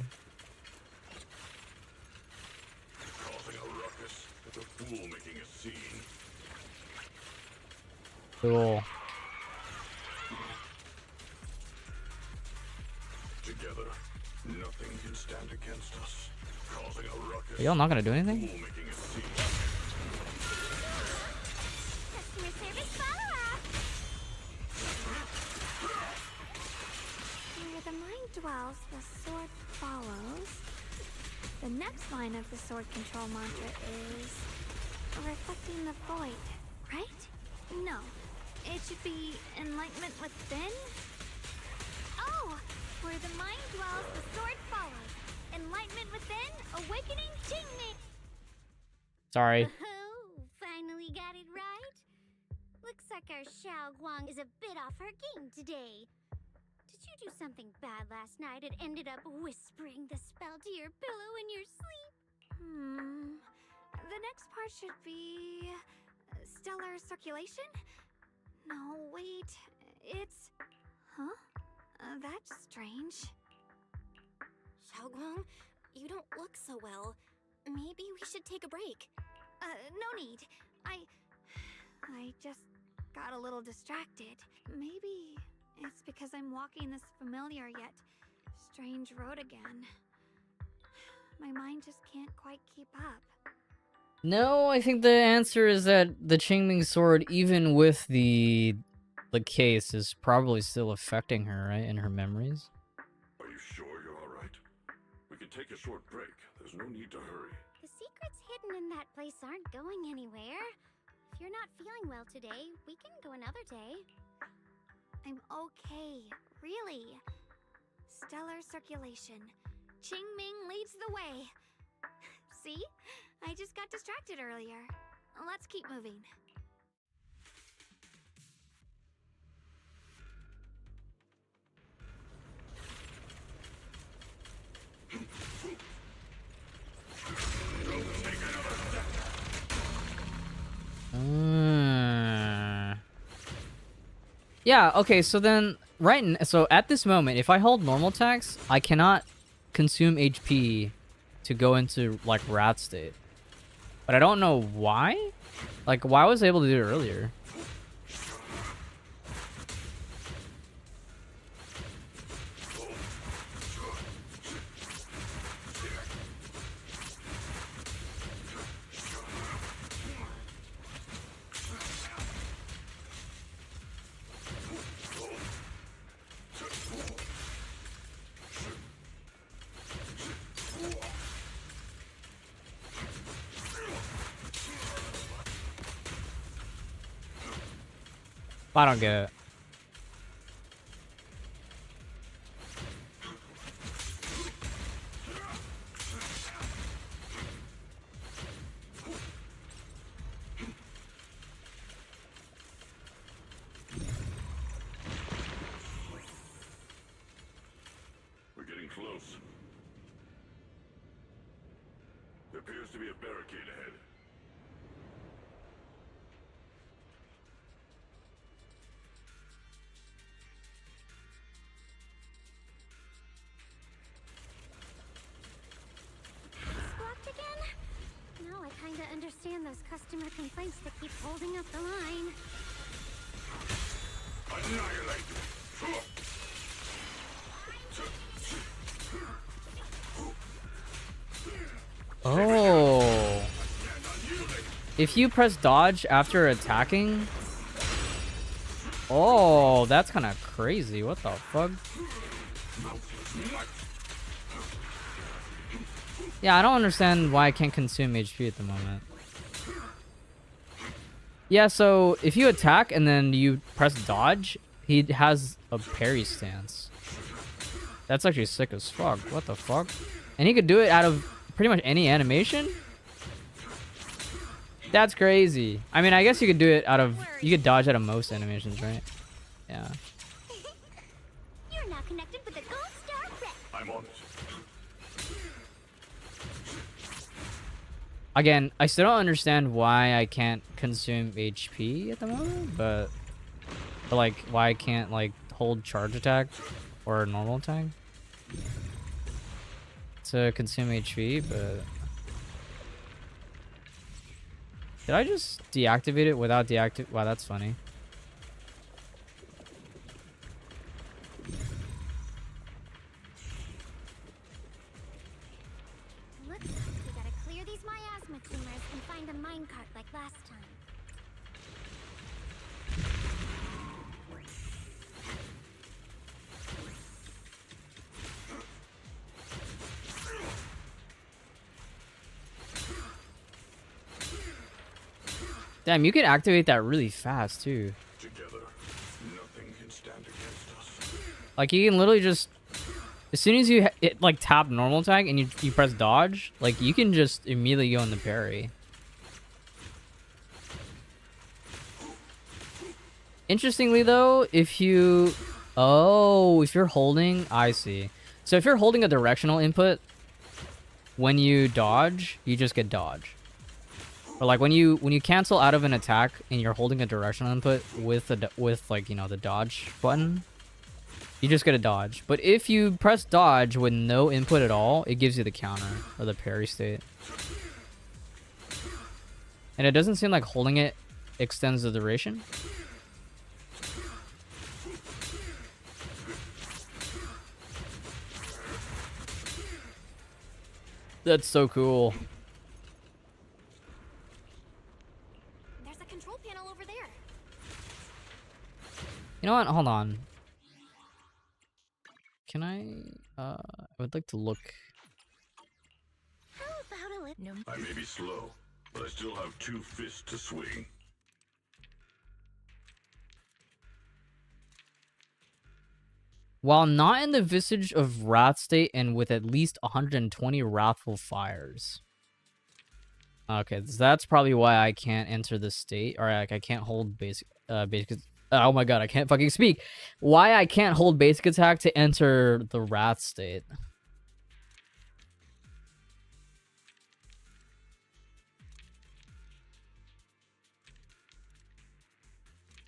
Causing a ruckus, like a fool making a scene. Cool. Together, nothing can stand against us. Causing a ruckus. Are y'all not gonna do anything? Fool making a scene. Customer service follow-up! Where the mind dwells, the sword follows. The next line of the sword control mantra is... reflecting the void, right? No. It should be enlightenment within? Oh! Where the mind dwells, the sword follows. Enlightenment within, awakening Qingming! Sorry. Oh, finally got it right. Looks like our Xiao Guang is a bit off her game today. Did you do something bad last night and ended up whispering the spell to your pillow in your sleep? The next part should be... stellar circulation? No, wait. It's... Huh? That's strange. Xiaoguang, you don't look so well. Maybe we should take a break. No need. I just got a little distracted. Maybe it's because I'm walking this familiar yet strange road again. My mind just can't quite keep up. No, I think the answer is that the Qingming sword, even with the case, is probably still affecting her, right? In her memories. Are you sure you're alright? We can take a short break. There's no need to hurry. The secrets hidden in that place aren't going anywhere. If you're not feeling well today, we can go another day. I'm okay, really. Stellar circulation. Qingming leads the way. See? I just got distracted earlier. Let's keep moving. Yeah, okay, so then, so at this moment, if I hold normal attacks, I cannot consume HP to go into, like, Wrath state. But I don't know why? Like, why was I able to do it earlier? I don't get it. We're getting close. There appears to be a barricade ahead. Blocked again? Now I kinda understand those customer complaints that keep holding up the line. Oh. If you press dodge after attacking... Oh, that's kind of crazy. What the fuck? Yeah, I don't understand why I can't consume HP at the moment. Yeah, so if you attack and then you press dodge, he has a parry stance. That's actually sick as fuck. What the fuck? And he could do it out of pretty much any animation? That's crazy. I mean, I guess you could do it out of... You could dodge out of most animations, right? Yeah. You're now connected with the Gold Star Prep. I'm on it. Again, I still don't understand why I can't consume HP at the moment, but like, why I can't, like, hold charge attack or normal attack to consume HP, but... Did I just deactivate it without deactivate? Wow, that's funny. Looks like we gotta clear these miasma tumors and find a minecart like last time. Damn, you can activate that really fast too. Together, nothing can stand against us. Like, you can literally just... As soon as you like tap normal attack and you press dodge, like, you can just immediately go in the parry. Interestingly though, if you... Oh, if you're holding... I see. So if you're holding a directional input, when you dodge, you just get dodge. Or like when you cancel out of an attack and you're holding a directional input with like, you know, the dodge button, you just get a dodge. But if you press dodge with no input at all, it gives you the counter or the parry state. And it doesn't seem like holding it extends the duration. That's so cool. There's a control panel over there. You know what? Hold on. Can I would like to look. How about a little... I may be slow, but I still have 2 fists to swing. While not in the visage of wrath state and with at least 120 wrathful fires. Okay, so that's probably why I can't enter the state, or like I can't hold basic oh my god, I can't fucking speak. Why I can't hold basic attack to enter the wrath state.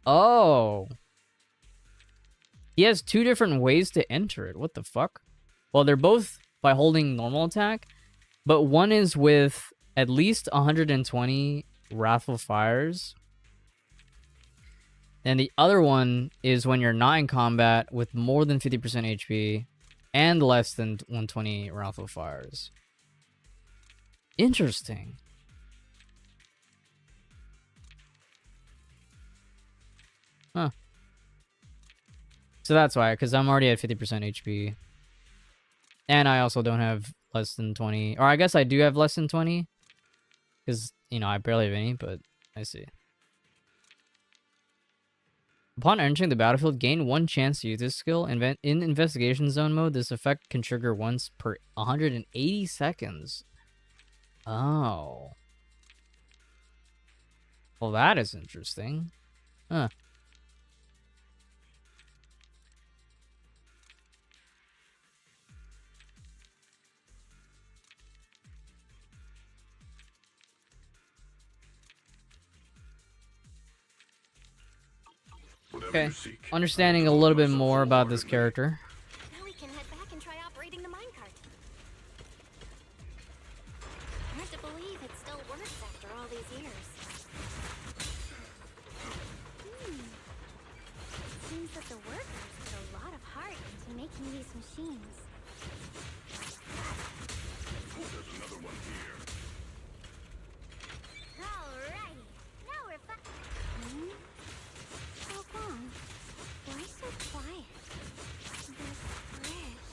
Oh. He has 2 different ways to enter it. What the fuck? Well, they're both by holding normal attack, but one is with at least 120 wrathful fires. And the other one is when you're not in combat with more than 50% HP and less than 120 wrathful fires. Interesting. Huh. So that's why, because I'm already at 50% HP. And I also don't have less than 20. Or I guess I do have less than 20. Because, you know, I barely have any, but I see. Upon entering the battlefield, gain 1 chance to use this skill. In investigation zone mode, this effect can trigger once per 180 seconds. Oh. Well, that is interesting. Huh. Okay, understanding a little bit more about this character. Now we can head back and try operating the minecart. Hard to believe it still works after all these years. Seems seems that the workers put a lot of heart into making these machines. There's another one here. Alrighty, now we're How long? Why so quiet? This bridge.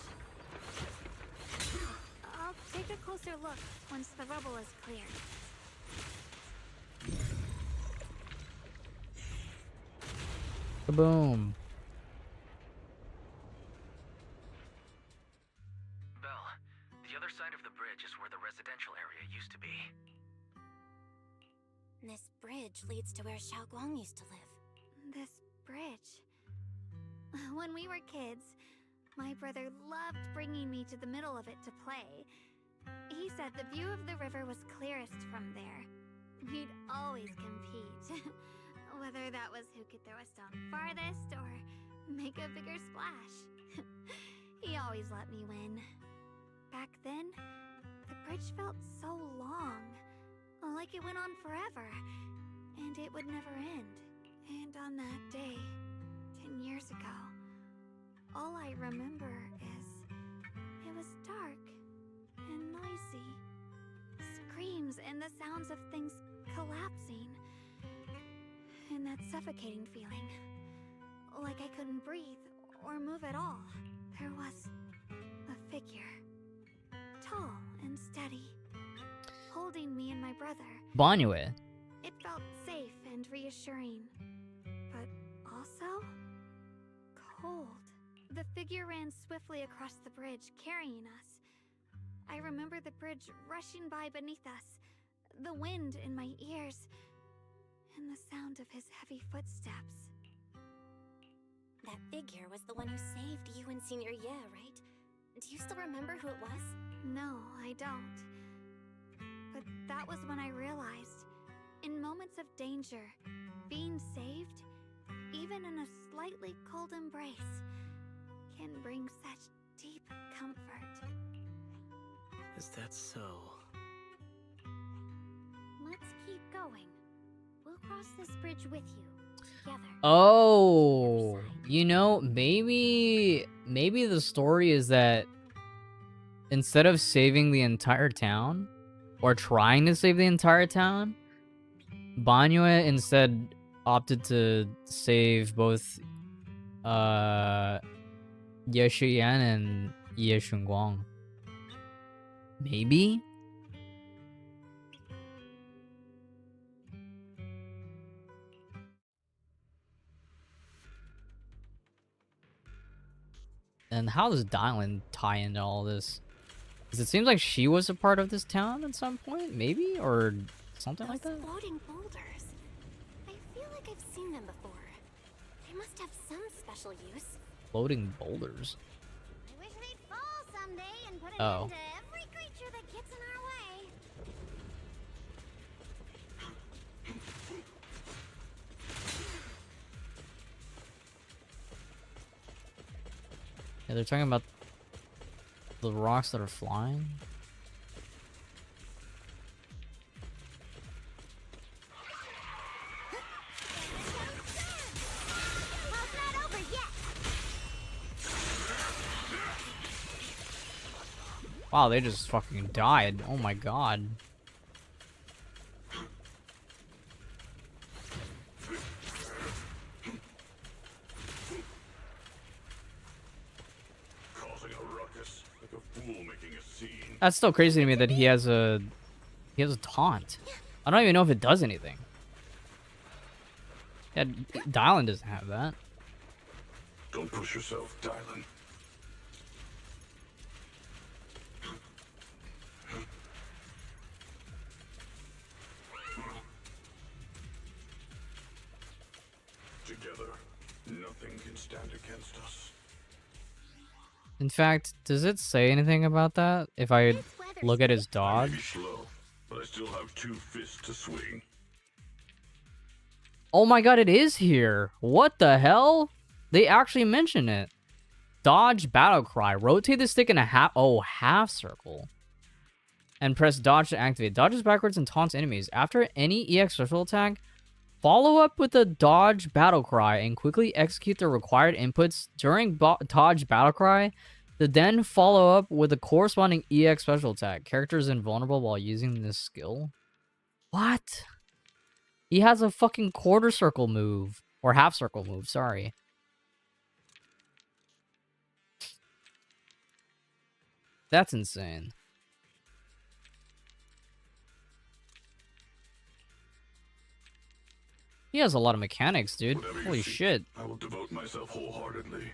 I'll take a closer look once the rubble is cleared. Kaboom. Belle, the other side of the bridge is where the residential area used to be. This bridge leads to where Xiaoguang used to live. This bridge. When we were kids, my brother loved bringing me to the middle of it to play. He said the view of the river was clearest from there. We'd always compete. Whether that was who could throw a stone farthest or make a bigger splash. He always let me win. Back then, the bridge felt so long. Like it went on forever. And it would never end. And on that day, 10 years ago, all I remember is it was dark and noisy. Screams and the sounds of things collapsing. And that suffocating feeling. Like I couldn't breathe or move at all. There was a figure. Tall and steady. Holding me and my brother. Banyue. It felt safe and reassuring. But also cold. The figure ran swiftly across the bridge, carrying us. I remember the bridge rushing by beneath us, the wind in my ears, and the sound of his heavy footsteps. That figure was the one who saved you and Senior Ye, right? Do you still remember who it was? No, I don't. But that was when I realized, in moments of danger, being saved, even in a slightly cold embrace, can bring such deep comfort. Is that so? Let's keep going. We'll cross this bridge with you, together. Oh, you know, maybe the story is that instead of saving the entire town, or trying to save the entire town, Banyue instead opted to save both Ye Shiyan and Ye Shunguang. Maybe? And how does Dylan tie into all this? Because it seems like she was a part of this town at some point, maybe? Or something like that? Floating boulders. I feel like I've seen them before. They must have some special use. Floating boulders. I wish they'd fall someday and put an Oh. end to every creature that gets in our way. Yeah, they're talking about the rocks that are flying. How's not over yet? Wow, they just fucking died. Oh my god. Causing a ruckus, like a fool making a scene. That's still crazy to me that he has a taunt. I don't even know if it does anything. Yeah, Dylan doesn't have that. Don't push yourself, Dylan. Together, nothing can stand against us. In fact, does it say anything about that? If I look at his I may be dodge? slow, but I still have 2 fists to swing. Oh my god, it is here. What the hell? They actually mention it. Dodge battle cry. Rotate the stick in a half circle. And press dodge to activate. Dodges backwards and taunts enemies. After any EX special attack, Follow up with a dodge battle cry and quickly execute the required inputs during dodge battle cry to then follow up with a corresponding EX special attack. Character is invulnerable while using this skill. What? He has a fucking quarter circle move. Or half circle move, sorry. That's insane. He has a lot of mechanics, dude. Whatever Holy you see, shit. I will devote myself wholeheartedly.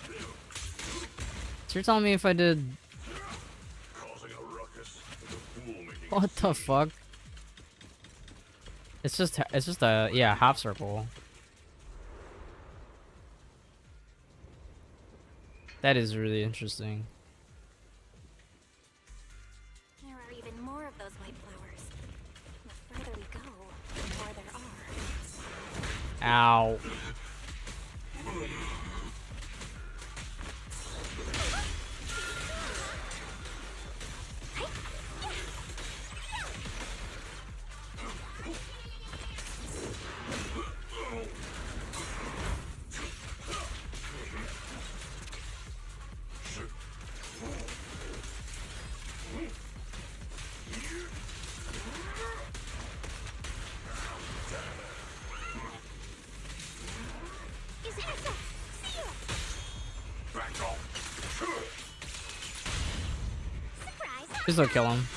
So you're telling me if I did... Causing a ruckus, like a fool making What the fuck? It's just a, yeah, half circle. That is really interesting. There are even more of those white flowers. The further we go, the more there are. Ow. Just don't kill him.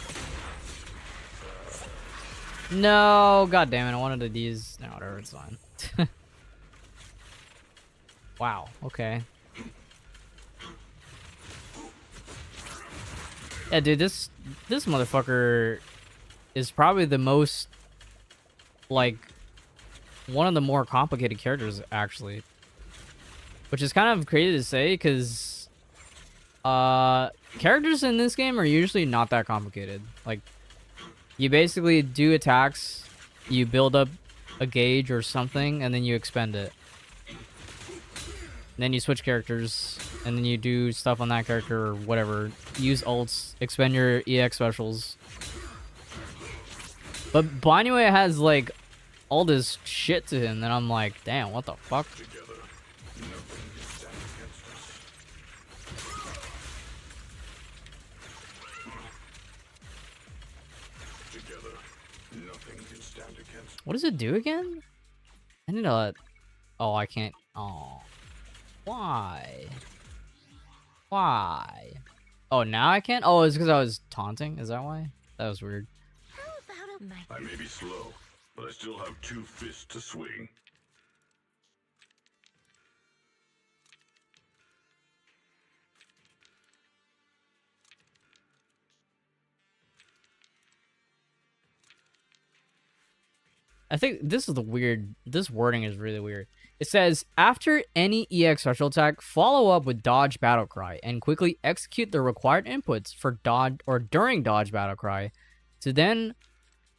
No, god damn it, I wanted to use... No, whatever, it's fine. Wow, okay. Yeah, dude, this motherfucker is probably the most, like, one of the more complicated characters, actually. Which is kind of crazy to say, because characters in this game are usually not that complicated. Like, you basically do attacks, you build up a gauge or something, and then you expend it. And then you switch characters, and then you do stuff on that character or whatever. Use ults, expend your EX specials. But Banyue has, like, all this shit to him that I'm like, damn, what the fuck? What does it do again? I need to... Oh, I can't... Oh. Why? Why? Oh, now I can't? Oh, it's because I was taunting? Is that why? That was weird. I may be slow, but I still have 2 fists to swing. I think this is the weird... This wording is really weird. It says, after any EX special attack, follow up with dodge battle cry and quickly execute the required inputs for dodge or during dodge battle cry to then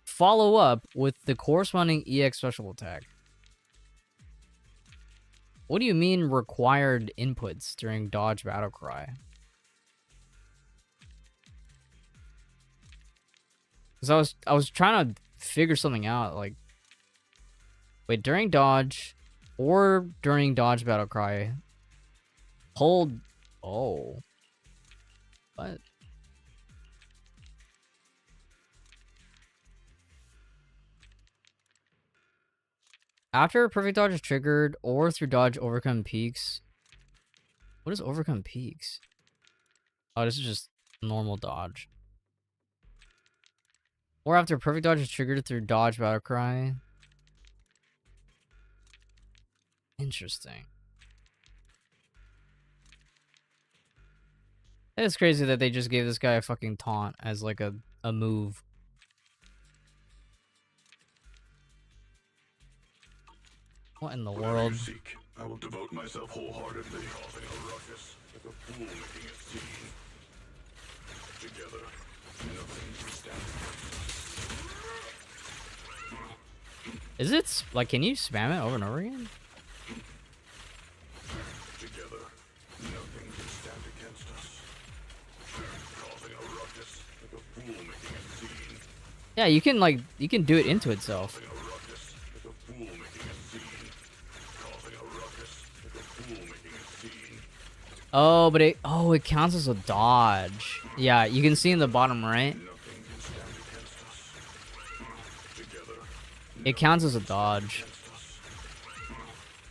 follow up with the corresponding EX special attack. What do you mean required inputs during dodge battle cry? Because I was trying to figure something out, like, wait, during dodge or during dodge battle cry, hold... Oh. What? After a perfect dodge is triggered or through dodge overcome peaks. What is overcome peaks? Oh, this is just normal dodge. Or after a perfect dodge is triggered through dodge battle cry. Interesting. It is crazy that they just gave this guy a fucking taunt as like a move. What in the world? Seek, I will devote myself wholeheartedly, causing a ruckus, like a fool making a scene. Together, nothing can stand against us. Is it like, can you spam it over and over again? Together, nothing can stand against us. Causing a ruckus, like a fool making a scene. Yeah, you can do it into itself. Oh, but it counts as a dodge. Yeah, you can see in the bottom right. It counts as a dodge.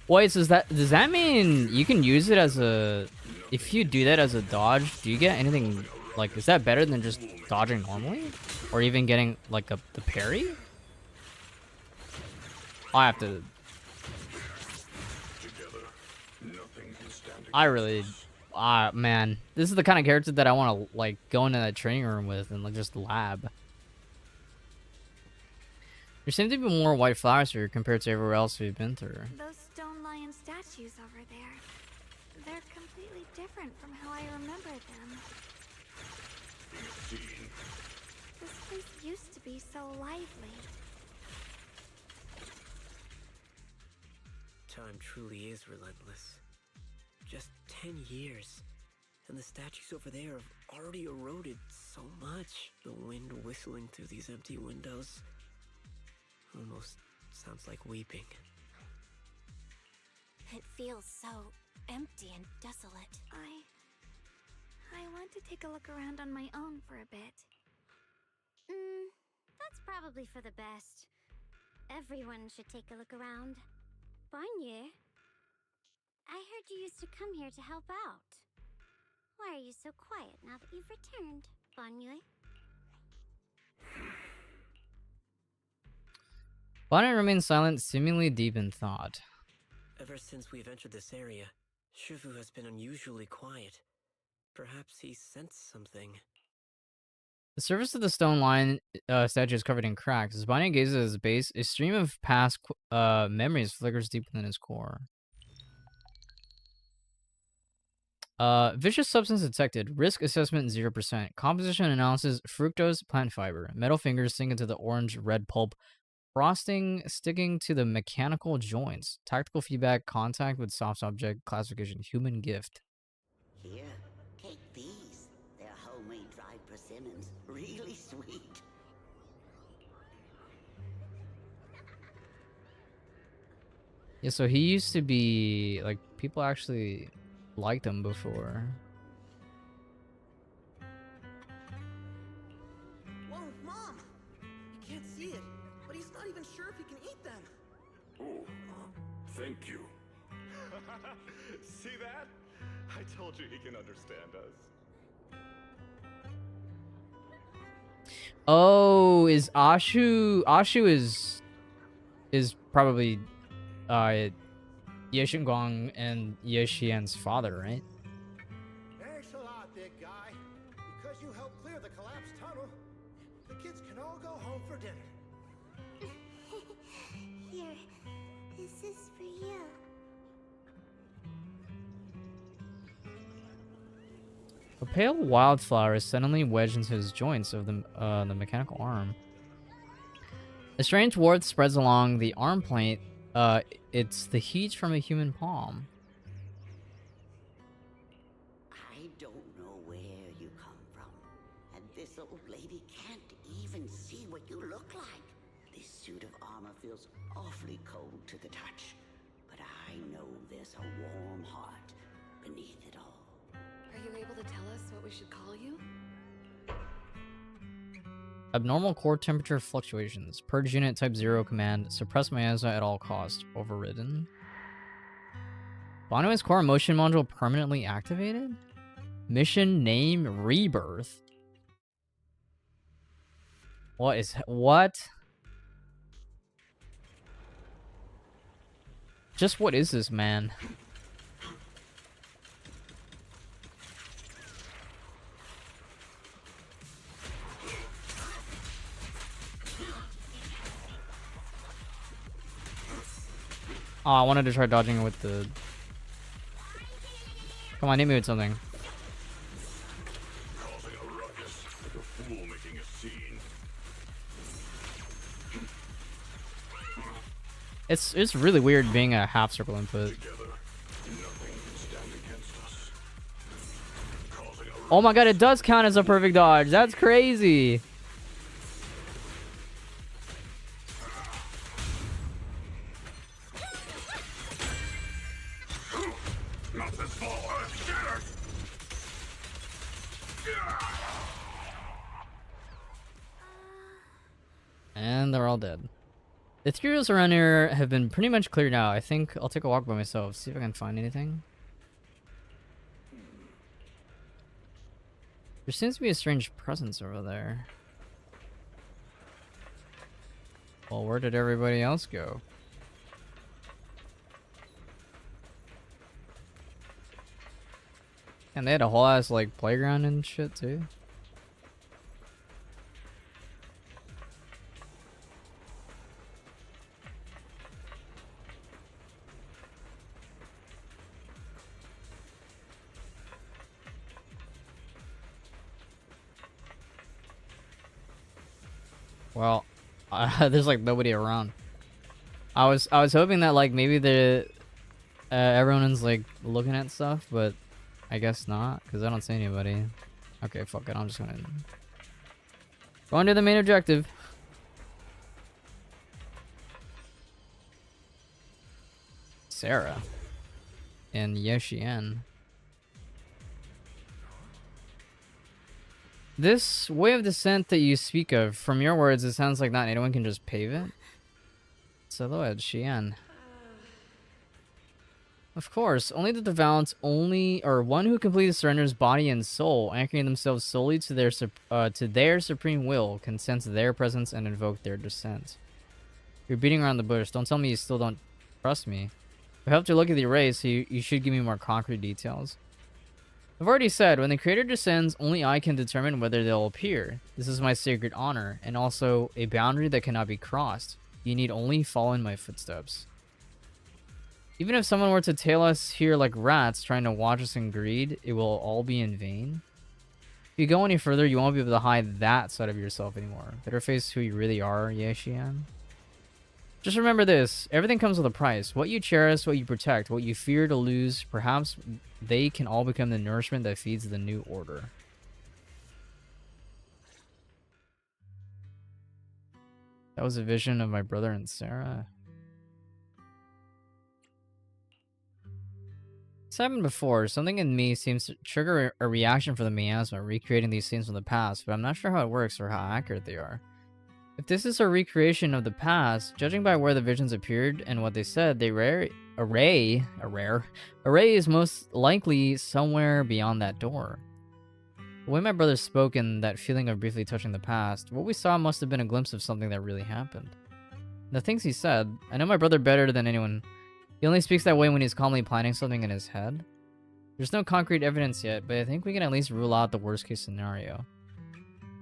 Wait, so does that mean you can use it as a... If you do that as a dodge, do you get anything... Like, is that better than just dodging normally? Or even getting, like, the parry? I have to... I really... man. This is the kind of character that I want to, like, go into that training room with and, like, just lab. There seem to be more white flowers here compared to everywhere else we've been through. Those stone lion statues over there. They're completely different from how I remember them. This place used to be so lively. Time truly is relentless. Just 10 years, and the statues over there have already eroded so much. The wind whistling through these empty windows almost sounds like weeping. It feels so empty and desolate. I want to take a look around on my own for a bit. That's probably for the best. Everyone should take a look around. Bonnier, I heard you used to come here to help out. Why are you so quiet now that you've returned, Bonnier? Bonnie remains silent, seemingly deep in thought. Ever since we've entered this area, Shifu has been unusually quiet. Perhaps he sensed something. The surface of the stone lion statue is covered in cracks. As Bonnie gazes at his base, a stream of past memories flickers deep within his core. Vicious substance detected. Risk assessment 0%. Composition analysis: fructose, plant fiber. Metal fingers sink into the orange-red pulp. Frosting sticking to the mechanical joints. Tactical feedback, contact with soft object, classification, human gift. Here, take these. They're homemade dried persimmons. Really sweet. Yeah, so he used to be, like, people actually liked him before. Whoa, Mom! You can't see it, but he's not even sure if he can eat them. Oh, thank you. See that? I told you he can understand us. Oh, is Ashu is probably Ye Xinguang and Ye Xian's father, right? Thanks a lot, big guy. Because you helped clear the collapsed tunnel, the kids can all go home for dinner. Here, this is for you. A pale wildflower is suddenly wedged into his joints of the mechanical arm. A strange warmth spreads along the arm plate. It's the heat from a human palm. I don't know where you come from, and this old lady can't even see what you look like. This suit of armor feels awfully cold to the touch, but I know there's a warm heart beneath it all. Are you able to tell us what we should call you? Abnormal core temperature fluctuations. Purge unit type 0 command. Suppress miasma at all costs. Overridden. Bono's core motion module permanently activated? Mission name Rebirth. What? Just what is this, man? Oh, I wanted to try dodging it with the... Come on, hit me with something. Causing a ruckus, like a fool making a scene. It's really weird being a half circle input. Oh my god, it does count as a perfect dodge. That's crazy. Not this far, shattered! And they're all dead. The heroes around here have been pretty much cleared out. I think I'll take a walk by myself, see if I can find anything. There seems to be a strange presence over there. Well, where did everybody else go? And they had a whole ass like playground and shit too. Well, there's like nobody around. I was hoping that like maybe the everyone's like looking at stuff, but I guess not, because I don't see anybody. Okay, fuck it. I'm just gonna go on to the main objective. Sarah and Yeshian. This way of descent that you speak of, from your words, it sounds like not anyone can just pave it. Silhouette, Xian. Of course, only the devout, or one who completely surrenders body and soul, anchoring themselves solely to their supreme will, can sense their presence and invoke their descent. You're beating around the bush. Don't tell me you still don't trust me. I hope to look at the array, so you should give me more concrete details. I've already said, when the creator descends, only I can determine whether they'll appear. This is my sacred honor, and also a boundary that cannot be crossed. You need only follow in my footsteps. Even if someone were to tail us here like rats, trying to watch us in greed, it will all be in vain. If you go any further, you won't be able to hide that side of yourself anymore. Better face who you really are, Yeshian. Just remember this, everything comes with a price. What you cherish, what you protect, what you fear to lose, perhaps they can all become the nourishment that feeds the new order. That was a vision of my brother and Sarah. It's happened before. Something in me seems to trigger a reaction for the miasma, recreating these scenes from the past, but I'm not sure how it works or how accurate they are. If this is a recreation of the past, judging by where the visions appeared and what they said, the array is most likely somewhere beyond that door. The way my brother spoke and that feeling of briefly touching the past, what we saw must have been a glimpse of something that really happened. The things he said, I know my brother better than anyone. He only speaks that way when he's calmly planning something in his head. There's no concrete evidence yet, but I think we can at least rule out the worst case scenario.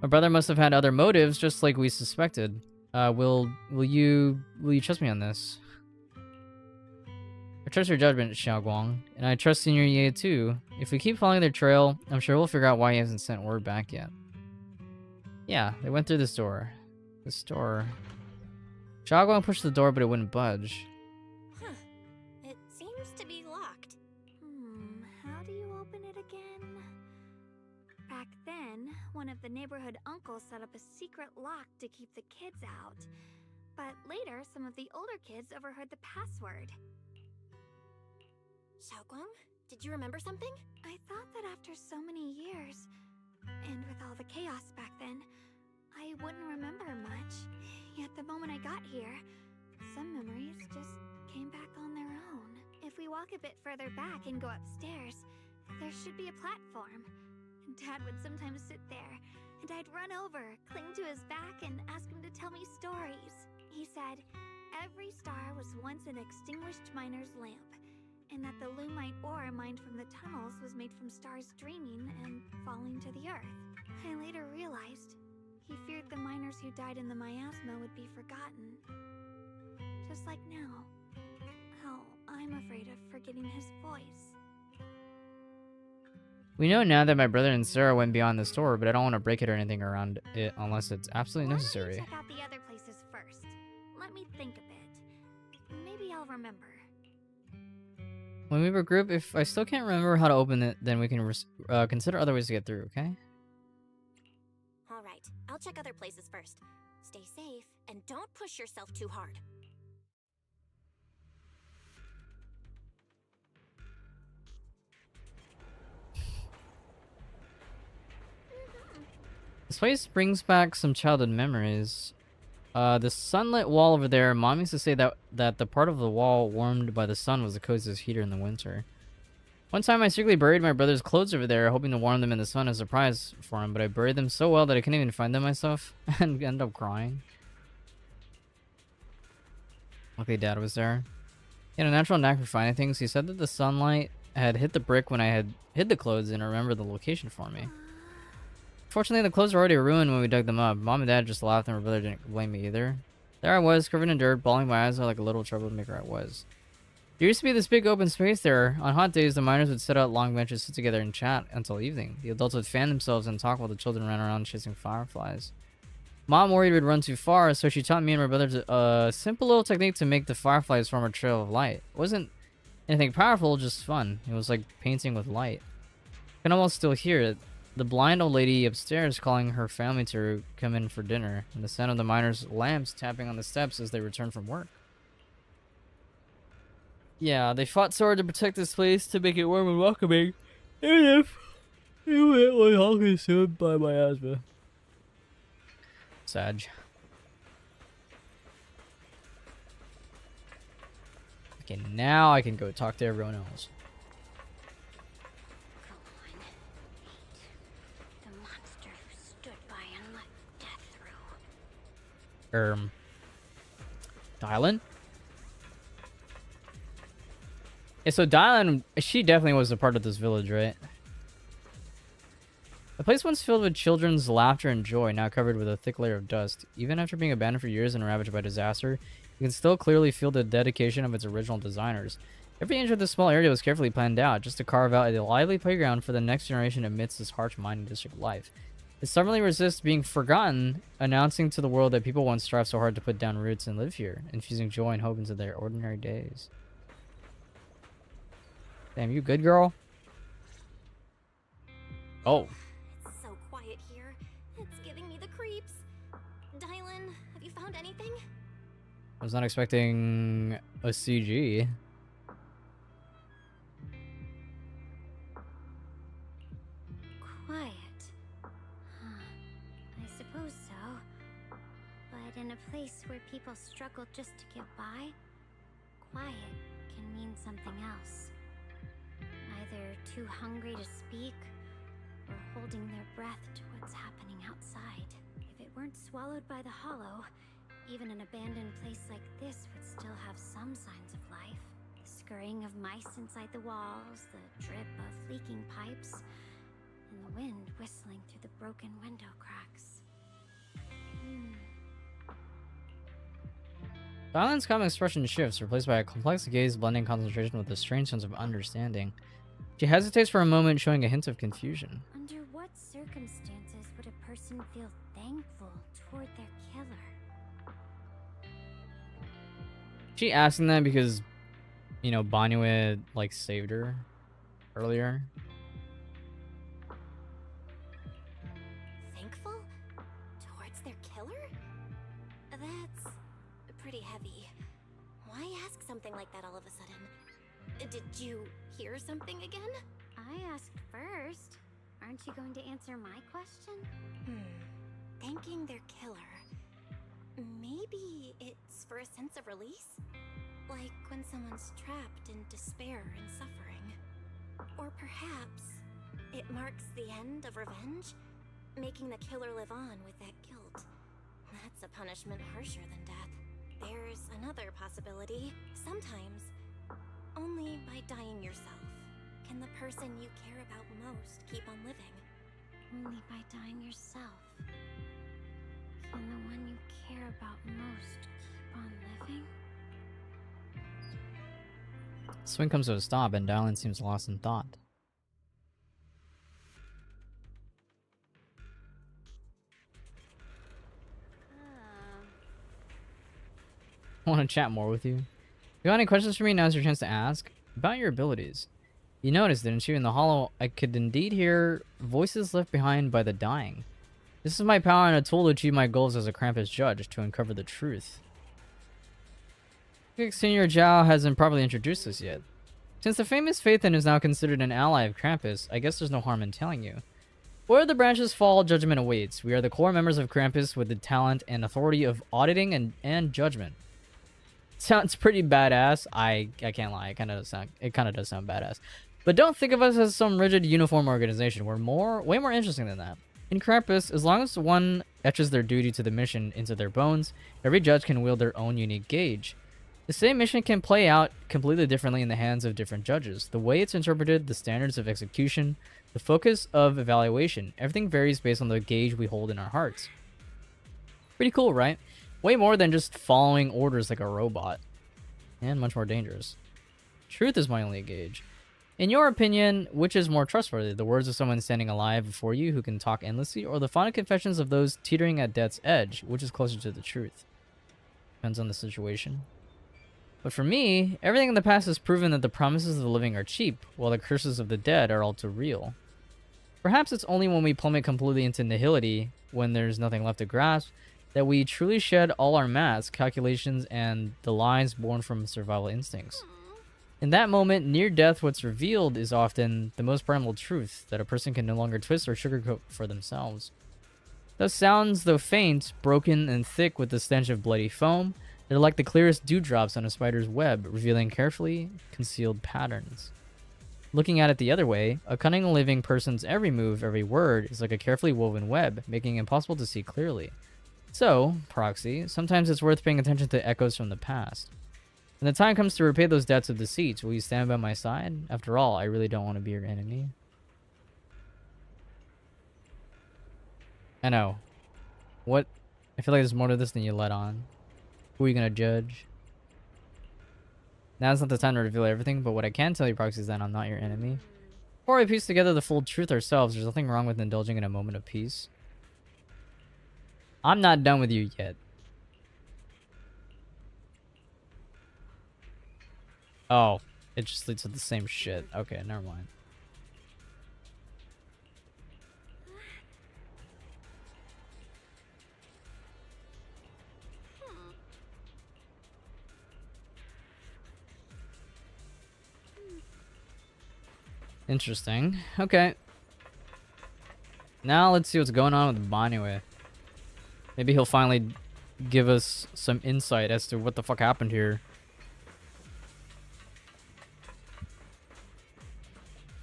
My brother must have had other motives, just like we suspected. Will you trust me on this? I trust your judgment, Xiaoguang, and I trust Senior Ye too. If we keep following their trail, I'm sure we'll figure out why he hasn't sent word back yet. Yeah, they went through this door. This door. Xiaoguang pushed the door, but it wouldn't budge. Huh. It seems to be locked. How do you open it again? Back then, one of the neighborhood uncles set up a secret lock to keep the kids out. But later, some of the older kids overheard the password. Xiaoguang, did you remember something? I thought that after so many years, and with all the chaos back then, I wouldn't remember much. Yet the moment I got here, some memories just came back on their own. If we walk a bit further back and go upstairs, there should be a platform. Dad would sometimes sit there, and I'd run over, cling to his back, and ask him to tell me stories. He said, every star was once an extinguished miner's lamp, and that the lumite ore mined from the tunnels was made from stars dreaming and falling to the earth. I later realized he feared the miners who died in the miasma would be forgotten. Just like now, how I'm afraid of forgetting his voice. We know now that my brother and Sarah went beyond this door, but I don't want to break it or anything around it unless it's absolutely necessary. Check out the other places first. Let me think a bit. Maybe I'll remember. When we regroup, if I still can't remember how to open it, then we can consider other ways to get through, okay? Alright, I'll check other places first. Stay safe, and don't push yourself too hard. This place brings back some childhood memories. The sunlit wall over there, Mom used to say that the part of the wall warmed by the sun was the coziest heater in the winter. One time I secretly buried my brother's clothes over there, hoping to warm them in the sun as a surprise for him, but I buried them so well that I couldn't even find them myself, and ended up crying. Luckily Dad was there. He had a natural knack for finding things. He said that the sunlight had hit the brick when I had hid the clothes and remembered the location for me. Fortunately, the clothes were already ruined when we dug them up. Mom and Dad just laughed and my brother didn't blame me either. There I was, covered in dirt, bawling my eyes out like a little troublemaker I was. There used to be this big open space there. On hot days, the miners would sit out long benches, sit together, and chat until evening. The adults would fan themselves and talk while the children ran around chasing fireflies. Mom worried we'd run too far, so she taught me and my brother a simple little technique to make the fireflies form a trail of light. It wasn't anything powerful, just fun. It was like painting with light. I can almost still hear it. The blind old lady upstairs calling her family to come in for dinner, and the sound of the miners' lamps tapping on the steps as they returned from work. Yeah, they fought so hard to protect this place to make it warm and welcoming, even if it went all consumed by my asthma. Sag. Okay, now I can go talk to everyone else. The monster who stood by and let death through. Dylan? Yeah, so Dylan, she definitely was a part of this village, right? The place once filled with children's laughter and joy, now covered with a thick layer of dust. Even after being abandoned for years and ravaged by disaster, you can still clearly feel the dedication of its original designers. Every inch of this small area was carefully planned out, just to carve out a lively playground for the next generation amidst this harsh mining district life. It stubbornly resists being forgotten, announcing to the world that people once strived so hard to put down roots and live here, infusing joy and hope into their ordinary days. Damn, you good, girl? Oh. It's so quiet here. It's giving me the creeps. Dylan, have you found anything? I was not expecting a CG. Quiet. I suppose so. But in a place where people struggle just to get by, quiet can mean something else. Either too hungry to speak, or holding their breath to what's happening outside. If it weren't swallowed by the hollow, even an abandoned place like this would still have some signs of life. The scurrying of mice inside the walls, the drip of leaking pipes, and the wind whistling through the broken window cracks. Dylan's calm expression shifts, replaced by a complex gaze blending concentration with a strange sense of understanding. She hesitates for a moment, showing a hint of confusion. Under what circumstances would a person feel thankful toward their killer? She asking that because, you know, Banyue, like, saved her earlier. Thankful? Towards their killer? That's pretty heavy. Why ask something like that all of a sudden? Did you hear something again? I asked first. Aren't you going to answer my question? Thanking their killer. Maybe it's for a sense of release? Like when someone's trapped in despair and suffering. Or perhaps it marks the end of revenge? Making the killer live on with that guilt. That's a punishment harsher than death. There's another possibility. Sometimes, only by dying yourself can the person you care about most keep on living. Only by dying yourself can the one you care about most keep on living? Swing comes to a stop, and Dylan seems lost in thought. I want to chat more with you. If you have any questions for me, now's your chance to ask. About your abilities. You noticed, didn't you? In the hollow, I could indeed hear voices left behind by the dying. This is my power and a tool to achieve my goals as a Krampus judge, to uncover the truth. I think Senior Zhao hasn't properly introduced us yet. Since the famous Phaethon is now considered an ally of Krampus, I guess there's no harm in telling you. Where the branches fall, judgment awaits. We are the core members of Krampus with the talent and authority of auditing and judgment. Sounds pretty badass. I can't lie. It kind of does sound badass. But don't think of us as some rigid uniform organization. We're way more interesting than that. In Krampus, as long as one etches their duty to the mission into their bones, every judge can wield their own unique gauge. The same mission can play out completely differently in the hands of different judges. The way it's interpreted, the standards of execution, the focus of evaluation, everything varies based on the gauge we hold in our hearts. Pretty cool, right? Way more than just following orders like a robot. And much more dangerous. Truth is my only gauge. In your opinion, which is more trustworthy? The words of someone standing alive before you who can talk endlessly, or the fond confessions of those teetering at death's edge? Which is closer to the truth? Depends on the situation. But for me, everything in the past has proven that the promises of the living are cheap, while the curses of the dead are all too real. Perhaps it's only when we plummet completely into nihility, when there's nothing left to grasp, that we truly shed all our masks, calculations, and the lies born from survival instincts. In that moment, near death, what's revealed is often the most primal truth that a person can no longer twist or sugarcoat for themselves. Those sounds, though faint, broken and thick with the stench of bloody foam, they're like the clearest dewdrops on a spider's web, revealing carefully concealed patterns. Looking at it the other way, a cunning living person's every move, every word, is like a carefully woven web, making it impossible to see clearly. So, Proxy, sometimes it's worth paying attention to echoes from the past. When the time comes to repay those debts of deceit, will you stand by my side? After all, I really don't want to be your enemy. I know. What? I feel like there's more to this than you let on. Who are you gonna judge? Now's not the time to reveal everything, but what I can tell you, Proxy, is that I'm not your enemy. Before we piece together the full truth ourselves, there's nothing wrong with indulging in a moment of peace. I'm not done with you yet. Oh, it just leads to the same shit. Okay, never mind. Interesting. Okay. Now let's see what's going on with Banue. Maybe he'll finally give us some insight as to what the fuck happened here.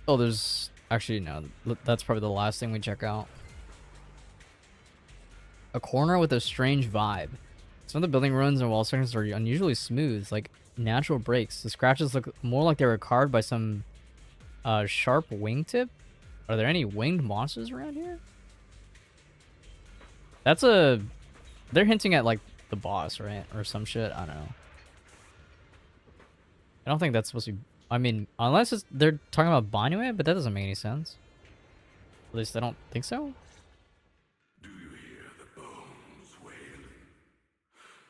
Oh, there's... Actually, no. That's probably the last thing we check out. A corner with a strange vibe. Some of the building ruins and wall sections are unusually smooth, like natural breaks. The scratches look more like they were carved by some sharp wingtip. Are there any winged monsters around here? That's a... They're hinting at, like, the boss, right? Or some shit. I don't know. I don't think that's supposed to be... I mean, unless they're talking about Banue, but that doesn't make any sense. At least I don't think so. Do you hear the bones wailing?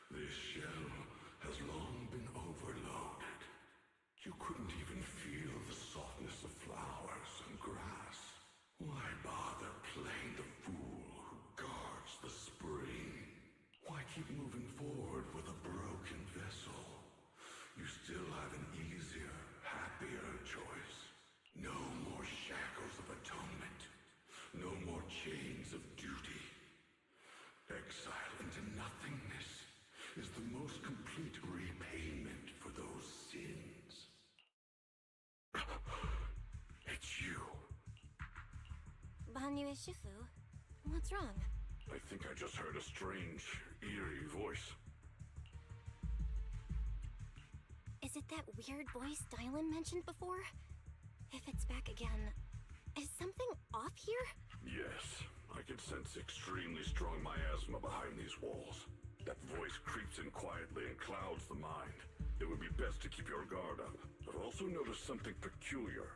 This shell has long been overloaded. You couldn't even feel the softness of flowers and grass. Why bother playing the fool who guards the spring? Why keep moving forward with a broken vessel? You still have an easier, happier choice. No more shackles of atonement. No more chains of duty. Exile into nothingness is the most complete repayment for those sins. It's you. Banue Shifu, what's wrong? I think I just heard a strange, eerie voice. Is it that weird voice Dylan mentioned before? If it's back again, is something off here? Yes, I can sense extremely strong miasma behind these walls. That voice creeps in quietly and clouds the mind. It would be best to keep your guard up. I've also noticed something peculiar.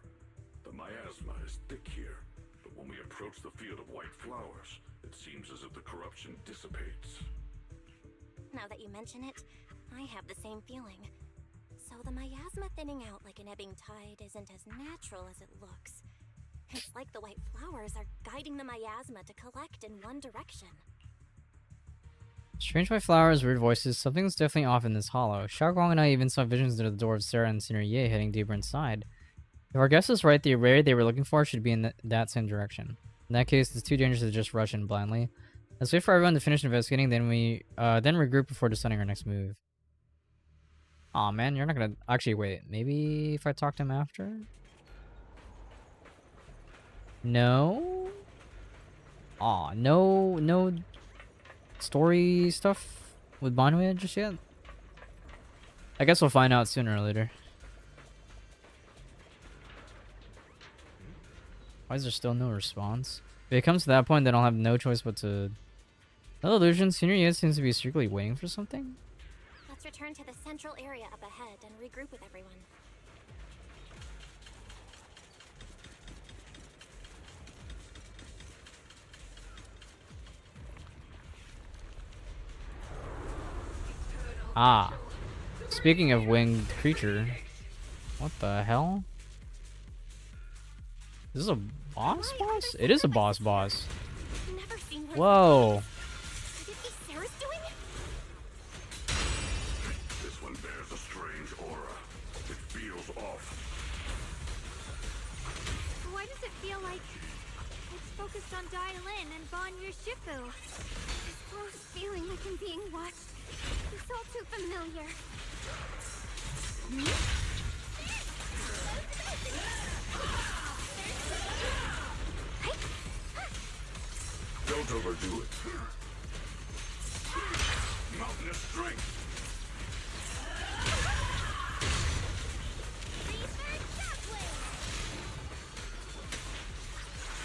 The miasma is thick here, but when we approach the field of white flowers, it seems as if the corruption dissipates. Now that you mention it, I have the same feeling. So the miasma thinning out like an ebbing tide isn't as natural as it looks. It's like the white flowers are guiding the miasma to collect in one direction. Strange white flowers, weird voices. Something's definitely off in this hollow. Xiaoguang and I even saw visions near the door of Sarah and Senior Ye heading deeper inside. If our guess is right, the array they were looking for should be in that same direction. In that case, it's too dangerous to just rush in blindly. Let's wait for everyone to finish investigating, then we then regroup before deciding our next move. Aw, man, you're not gonna... Actually, wait. Maybe if I talk to him after? No? Aw, no story stuff with Banwei just yet? I guess we'll find out sooner or later. Why is there still no response? If it comes to that point, then I'll have no choice but to... No illusion, Senior Ye seems to be secretly waiting for something? Let's return to the central area up ahead and regroup with everyone. Ah. Speaking of winged creature. What the hell? Is this a boss? It is a boss. Whoa. Could it be Sarah's doing? This one bears a strange aura. It feels off. Why does it feel like it's focused on Dylan and Banyu Shifu? This gross feeling like I'm being watched. It's all too familiar. Don't overdo it. Mountainous strength.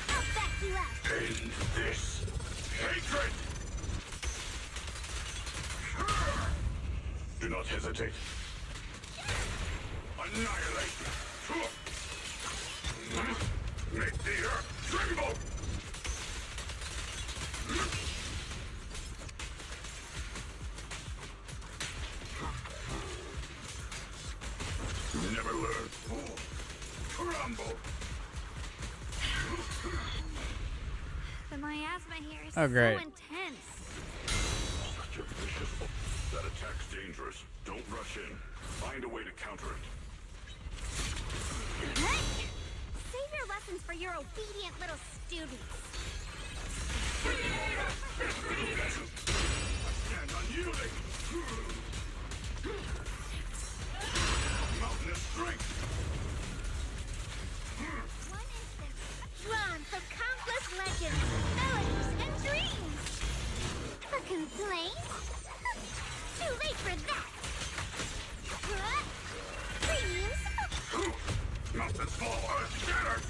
I'll back you up. End this hatred. Do not hesitate. Annihilate. Make the earth tremble. Never learn. Crumble. The miasma here is Oh, great. so intense. Such a vicious. That attack's dangerous. Don't rush in. Find a way to counter it. Save your lessons for your obedient little students. Stand unyielding. Mountainous strength. One instance drawn from countless legends, melodies, and dreams. A complaint? Too late for that. Dreams? Mountains fall, earth shattered.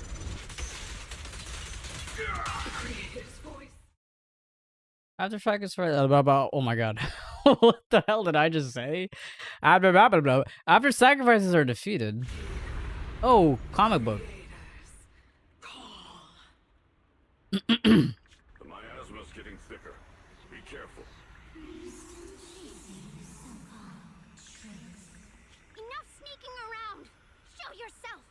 After sacrifice for oh my god. What the hell did I just say? After sacrifices are defeated. Oh, comic book. The miasma's getting thicker. Be careful. Enough sneaking around. Show yourself.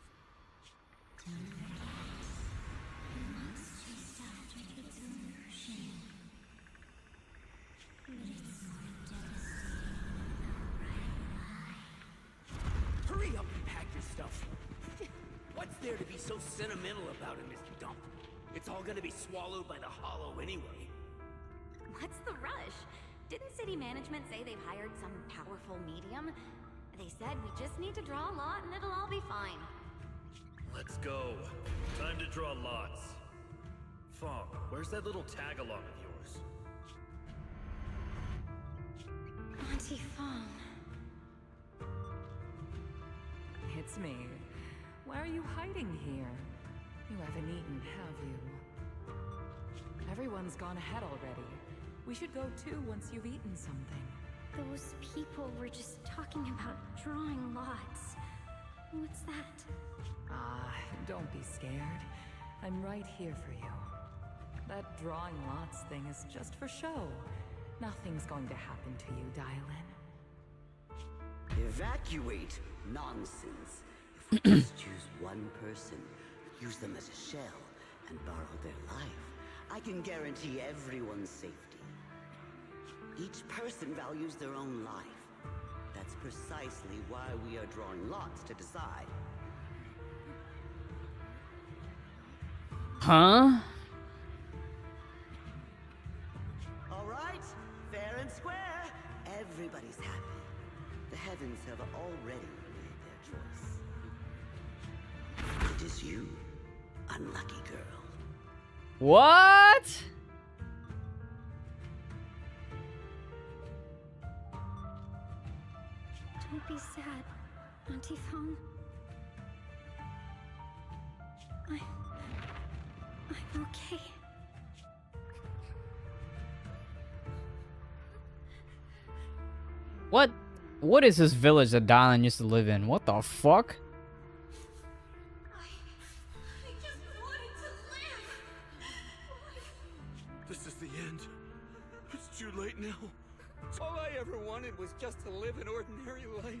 Hurry up and pack your stuff. What's there to be so sentimental about it, Mr. Dump? It's all gonna be swallowed by the hollow anyway. What's the rush? Didn't city management say they've hired some powerful medium? They said we just need to draw a lot and it'll all be fine. Let's go. Time to draw lots. Fong, where's that little tag-along of yours? Auntie Fong. It's me. Why are you hiding here? You haven't eaten, have you? Everyone's gone ahead already. We should go too once you've eaten something. Those people were just talking about drawing lots. What's that? Don't be scared. I'm right here for you. That drawing lots thing is just for show. Nothing's going to happen to you, Dylan. Evacuate? Nonsense. If we just choose one person, use them as a shell, and borrow their life, I can guarantee everyone's safety. Each person values their own life. That's precisely why we are drawing lots to decide. Huh? everybody's happy. The heavens have already made their choice. It is you, unlucky girl. What? Don't be sad, Auntie Fong. I'm okay. What is this village that Dylan used to live in? What the fuck? This is the end. It's too late now. All I ever wanted was just to live an ordinary life.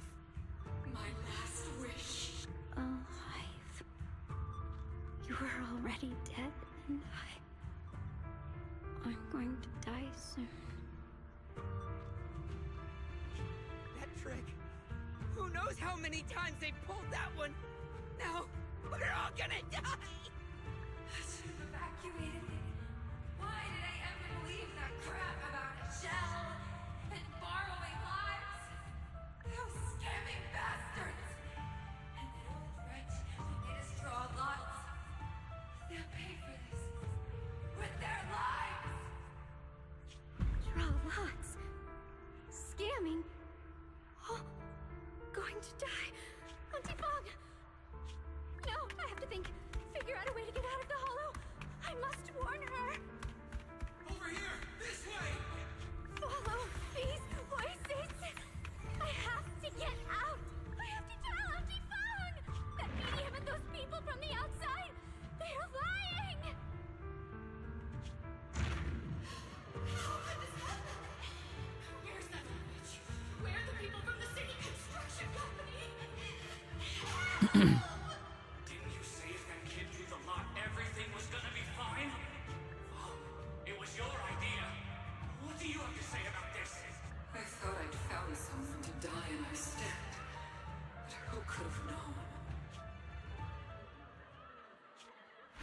My last wish. Alive. You are already dead, and I'm going to die soon. That trick. Who knows how many times they pulled that one? Now, we're all gonna die! I should have evacuated it. Why did I ever believe that crap about a shell and borrowing lives? Those scamming bastards! And that old wretch who made us draw lots. They'll pay for this with their lives! Draw lots. Scamming. Oh, going to die. Auntie Fong! No, I have to think. Figure out a way to get out of the hollow. I must warn her. Over here! This way! Follow these voices. I have to get out. I have to tell Auntie Fong. That medium and those people from the outside, they're lying. How could this happen? Where's that witch? Where are the people from the city construction company? Didn't you say if that kid drew the lot, everything was gonna be fine? Oh, it was your idea. What do you have to say about this? I thought I'd found someone to die in our stead. But who could have known?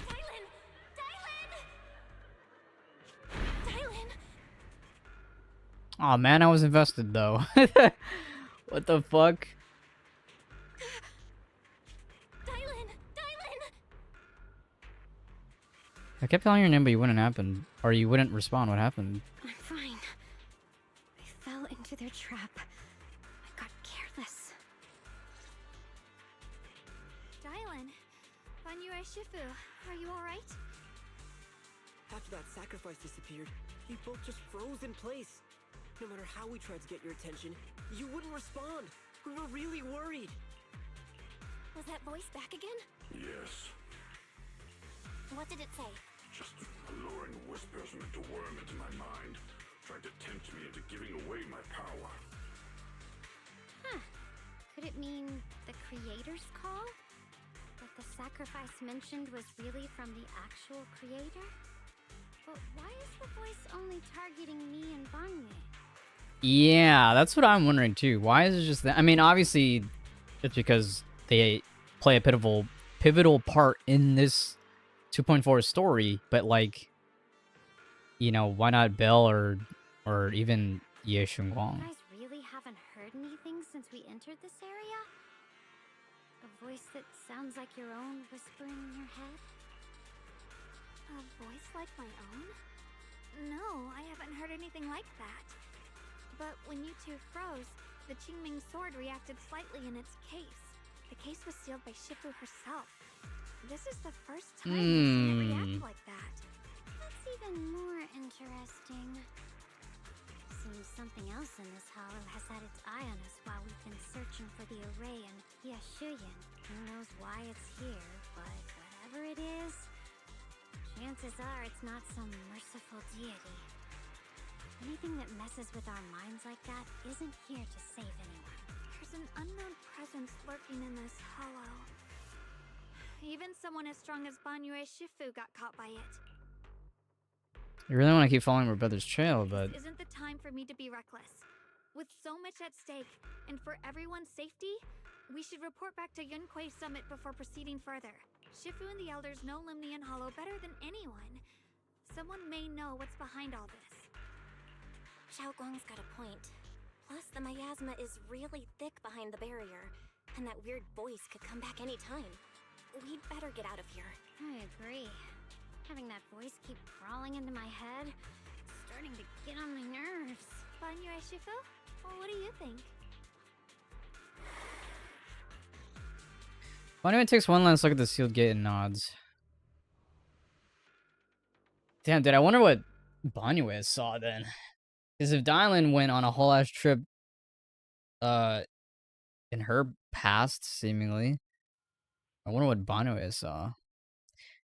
Dylan! Dylan! Dylan! Oh man, I was invested though. What the fuck? Dylan! Dylan! I kept calling your name, but you wouldn't happen, or you wouldn't respond. What happened? I'm fine. I fell into their trap. I got careless. Dylan, Banyue Shifu, are you alright? After that sacrifice disappeared, we both just froze in place. No matter how we tried to get your attention, you wouldn't respond. We were really worried. Was that voice back again? Yes, What did it say? just alluring whispers meant to worm into my mind, trying to tempt me into giving away my power. Huh. Could it mean the creator's call? That the sacrifice mentioned was really from the actual creator? But why is the voice only targeting me and Banye? Yeah, that's what I'm wondering too. Why is it just that? I mean, obviously, it's because they play a pivotal part in this 2.4 story. But like, you know, why not Bell or even Ye Shunguang? You guys really haven't heard anything since we entered this area? A voice that sounds like your own whispering in your head? A voice like my own? No, I haven't heard anything like that. But when you two froze, the Qingming sword reacted slightly in its case. The case was sealed by Shifu herself. This is the first time I've seen it react like that. That's even more interesting. Seems something else in this hollow has had its eye on us while we've been searching for the array in Yashuyan. Who knows why it's here, but whatever it is, chances are it's not some merciful deity. Anything that messes with our minds like that isn't here to save anyone. There's an unknown presence lurking in this hollow. Even someone as strong as Banyue Shifu got caught by it. You really want to keep following my brother's trail, but This isn't the time for me to be reckless. With so much at stake, and for everyone's safety, we should report back to Yunquei Summit before proceeding further. Shifu and the elders know Limnian Hollow better than anyone. Someone may know what's behind all this. Xiao Guang's got a point. Plus, the miasma is really thick behind the barrier, and that weird voice could come back anytime. We'd better get out of here. I agree. Having that voice keep crawling into my head, it's starting to get on my nerves. Banyo Shifu? Well, what do you think? Banyo takes one last look at the sealed gate and nods. Damn, dude, I wonder what Banyo saw then. Because if Dylan went on a whole ass trip in her past, seemingly, I wonder what Banyo saw.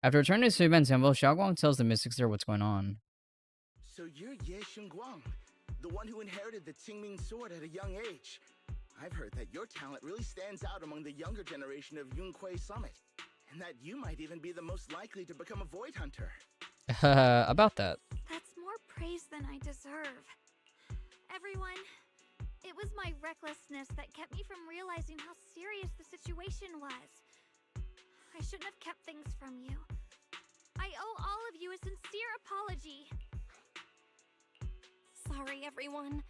After returning to Suiban Temple, Xiaoguang tells the mystics there what's going on. So you're Ye Shengguang, the one who inherited the Qingming sword at a young age. I've heard that your talent really stands out among the younger generation of Yunquay Summit, and that you might even be the most likely to become a Void Hunter. About that. That's more praise than I deserve. Everyone, it was my recklessness that kept me from realizing how serious the situation was. I shouldn't have kept things from you. I owe all of you a sincere apology. Sorry, everyone.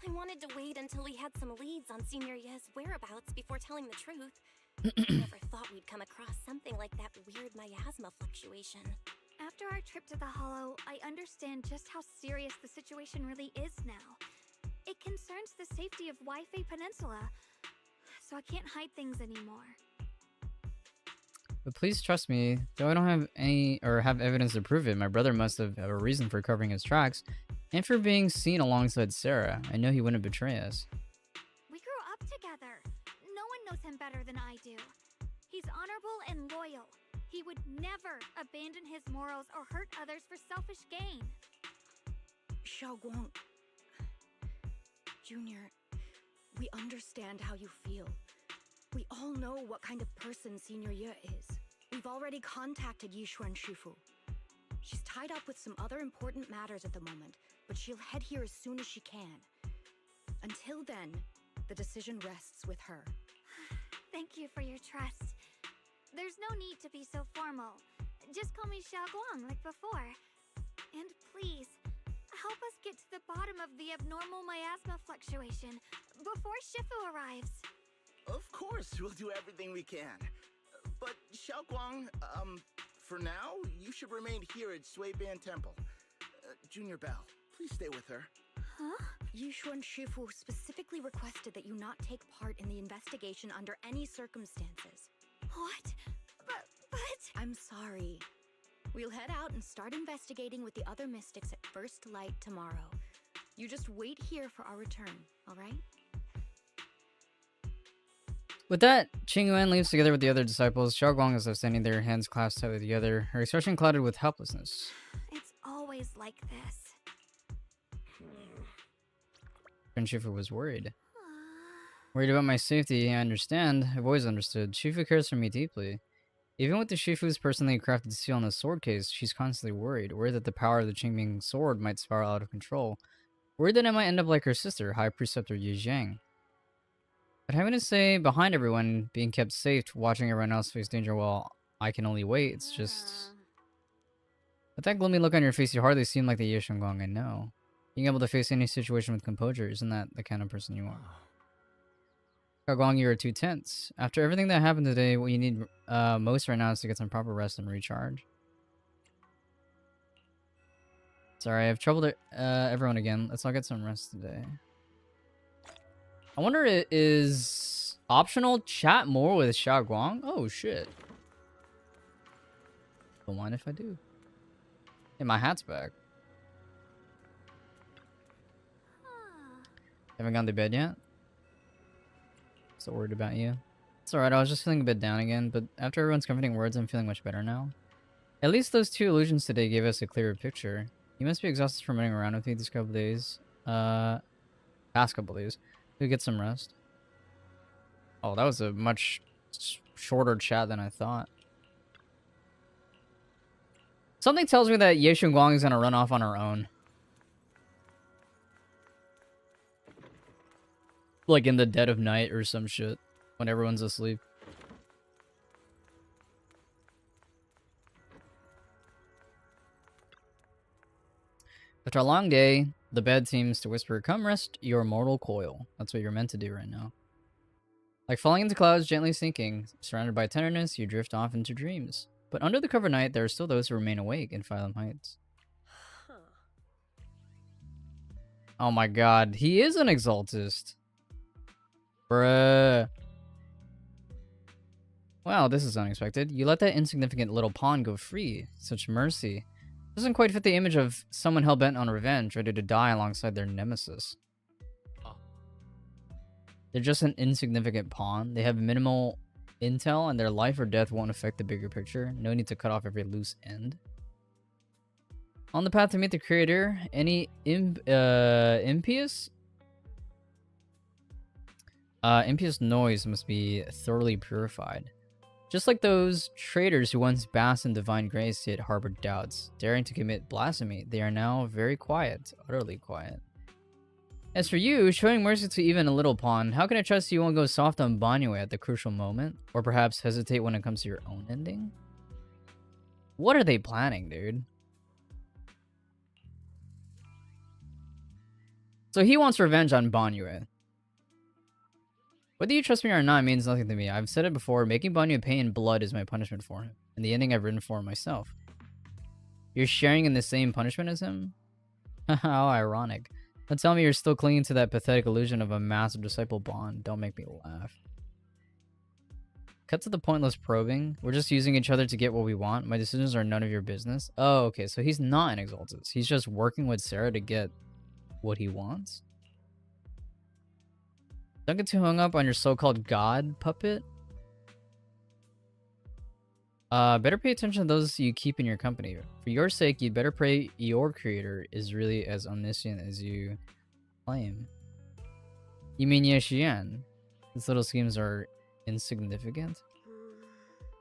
I wanted to wait until we had some leads on Senior Ye's whereabouts before telling the truth. I never thought we'd come across something like that weird miasma fluctuation. After our trip to the Hollow, I understand just how serious the situation really is now. It concerns the safety of Waifei Peninsula, so I can't hide things anymore. But please trust me, though I don't have any or have evidence to prove it, my brother must have a reason for covering his tracks and for being seen alongside Sarah. I know he wouldn't betray us. We grew up together. No one knows him better than I do. He's honorable and loyal. He would never abandon his morals or hurt others for selfish gain. Xiaoguang, Junior, we understand how you feel. We all know what kind of person Senior Ye is. We've already contacted Yishuan Shifu. She's tied up with some other important matters at the moment, but she'll head here as soon as she can. Until then, the decision rests with her. Thank you for your trust. There's no need to be so formal. Just call me Xiaoguang like before. And please, help us get to the bottom of the abnormal miasma fluctuation before Shifu arrives. Of course, we'll do everything we can. But Xiaoguang, for now, you should remain here at Suiban Temple. Junior Bell, please stay with her. Huh? Yishuan Shifu specifically requested that you not take part in the investigation under any circumstances. What? But... I'm sorry. We'll head out and start investigating with the other mystics at first light tomorrow. You just wait here for our return, alright? With that, Qingyuan leaves together with the other disciples. Xiaoguang is left standing there, hands clasped tightly together, her expression clouded with helplessness. It's always like this. And Shifu was worried. Worried about my safety, I understand. I've always understood. Shifu cares for me deeply. Even with the Shifu's personally crafted seal on the sword case, she's constantly worried. Worried that the power of the Qingming sword might spiral out of control. Worried that I might end up like her sister, High Preceptor Yi Zhang. But having to stay behind everyone, being kept safe, watching everyone else face danger while I can only wait, it's just... With that gloomy look on your face, you hardly seem like the Ye Shengguang I know. Being able to face any situation with composure, isn't that the kind of person you are? Xiaoguang, you are too tense. After everything that happened today, what you need most right now is to get some proper rest and recharge. Sorry, I've troubled everyone again. Let's all get some rest today. I wonder, is optional chat more with Xiaoguang? Oh, shit. Don't mind if I do. Hey, my hat's back. Haven't gone to bed yet? So worried about you. It's alright, I was just feeling a bit down again, but after everyone's comforting words, I'm feeling much better now. At least those 2 illusions today gave us a clearer picture. You must be exhausted from running around with me these couple days. Past couple days. We get some rest. Oh, that was a much shorter chat than I thought. Something tells me that Ye Shengguang is gonna run off on her own. Like in the dead of night or some shit. When everyone's asleep. After a long day, The bed seems to whisper, "Come rest your mortal coil." That's what you're meant to do right now. Like falling into clouds, gently sinking, surrounded by tenderness, you drift off into dreams. But under the cover of night, there are still those who remain awake in Phylum Heights. Oh my god, he is an exaltist. Bruh. Wow, this is unexpected. You let that insignificant little pawn go free. Such mercy. Doesn't quite fit the image of someone hell-bent on revenge, ready to die alongside their nemesis. They're just an insignificant pawn. They have minimal intel, and their life or death won't affect the bigger picture. No need to cut off every loose end. On the path to meet the creator, any impious noise must be thoroughly purified. Just like those traitors who once basked in divine grace yet harbored doubts, daring to commit blasphemy, they are now very quiet, utterly quiet. As for you, showing mercy to even a little pawn, how can I trust you won't go soft on Banyue at the crucial moment? Or perhaps hesitate when it comes to your own ending? What are they planning, dude? So he wants revenge on Banyue. Whether you trust me or not means nothing to me. I've said it before, making Banyue pay in blood is my punishment for him, and the ending I've written for myself. You're sharing in the same punishment as him? How ironic. Don't tell me you're still clinging to that pathetic illusion of a master-disciple bond. Don't make me laugh. Cut to the pointless probing. We're just using each other to get what we want. My decisions are none of your business. Oh, okay, so he's not an exaltist. He's just working with Sarah to get what he wants? Don't get too hung up on your so-called god puppet. Better pay attention to those you keep in your company. For your sake, you'd better pray your creator is really as omniscient as you claim. You mean Ye Xian? These little schemes are insignificant?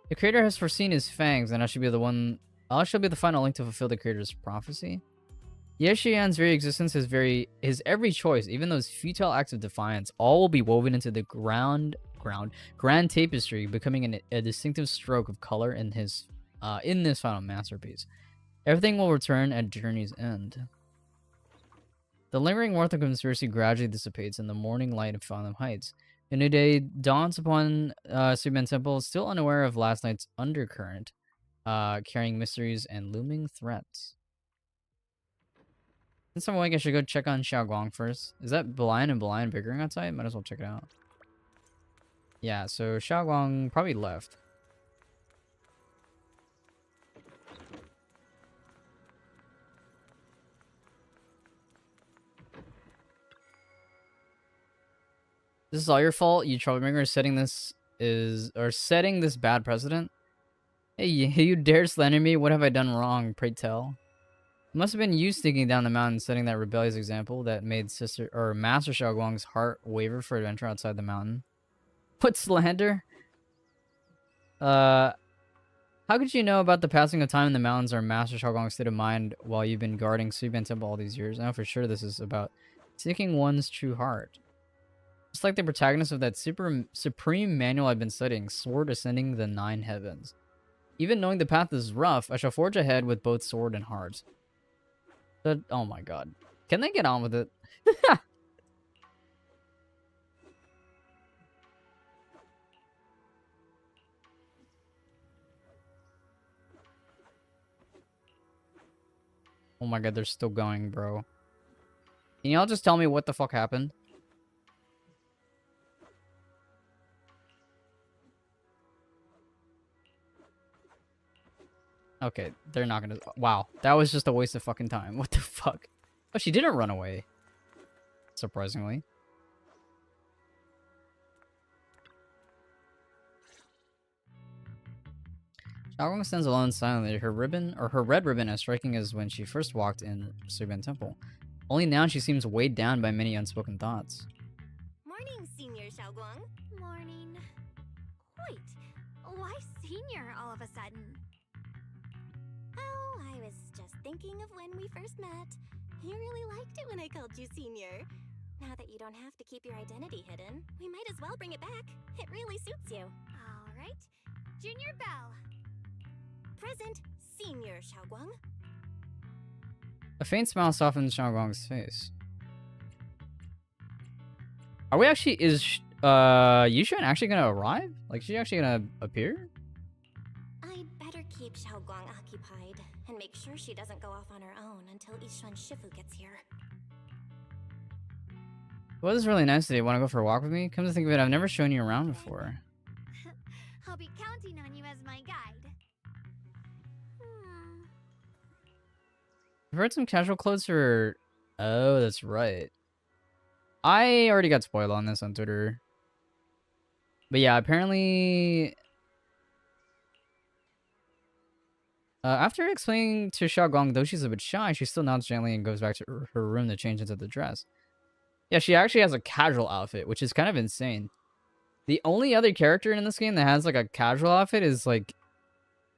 The creator has foreseen his fangs, and I shall be the final link to fulfill the creator's prophecy. Ye Xian's very existence, his every choice, even those futile acts of defiance, all will be woven into the grand tapestry, becoming a distinctive stroke of color in this final masterpiece. Everything will return at journey's end. The lingering warmth of conspiracy gradually dissipates in the morning light of Phylum Heights. A new day dawns upon Suban Temple, still unaware of last night's undercurrent, carrying mysteries and looming threats. Since I'm awake, I should go check on Xiaoguang first. Is that Blind and Blind bickering outside? Might as well check it out. Yeah, so Xiaoguang probably left. This is all your fault, you troublemaker, setting this bad precedent. Hey, you dare slander me? What have I done wrong, pray tell? It must have been you sneaking down the mountain, setting that rebellious example that made Master Xiaoguang's heart waver for adventure outside the mountain. What slander? How could you know about the passing of time in the mountains or Master Xiaoguang's state of mind while you've been guarding Suban Temple all these years? I know for sure this is about seeking one's true heart. Just like the protagonist of that supreme manual I've been studying, Sword Ascending the 9 Heavens. Even knowing the path is rough, I shall forge ahead with both sword and heart. But, oh my god. Can they get on with it? Oh my god, they're still going, bro. Can y'all just tell me what the fuck happened? Okay, they're not gonna... Wow, that was just a waste of fucking time. What the fuck? Oh, she didn't run away. Surprisingly. Xiaoguang stands alone silently, her red ribbon as striking as when she first walked in Suban Temple. Only now she seems weighed down by many unspoken thoughts. Morning, Senior Xiaoguang. Morning. Wait, why Senior all of a sudden? Oh, I was just thinking of when we first met. You really liked it when I called you Senior. Now that you don't have to keep your identity hidden, we might as well bring it back. It really suits you. All right. Junior Bell. Present, Senior Xiaoguang. A faint smile softens Xiaogong's face. Are we actually... Is Yushan actually gonna arrive? Like, is she actually gonna appear? I'd better keep Xiaoguang occupied and make sure she doesn't go off on her own until Yishuan Shifu gets here. Well, this is really nice today. Want to go for a walk with me? Come to think of it, I've never shown you around before. I'll be counting on you as my guide. I've heard some casual clothes for... Oh, that's right. I already got spoiled on this on Twitter. But yeah, apparently... after explaining to Xiaogong, though she's a bit shy, she still nods gently and goes back to her room to change into the dress. Yeah, she actually has a casual outfit, which is kind of insane. The only other character in this game that has like a casual outfit is like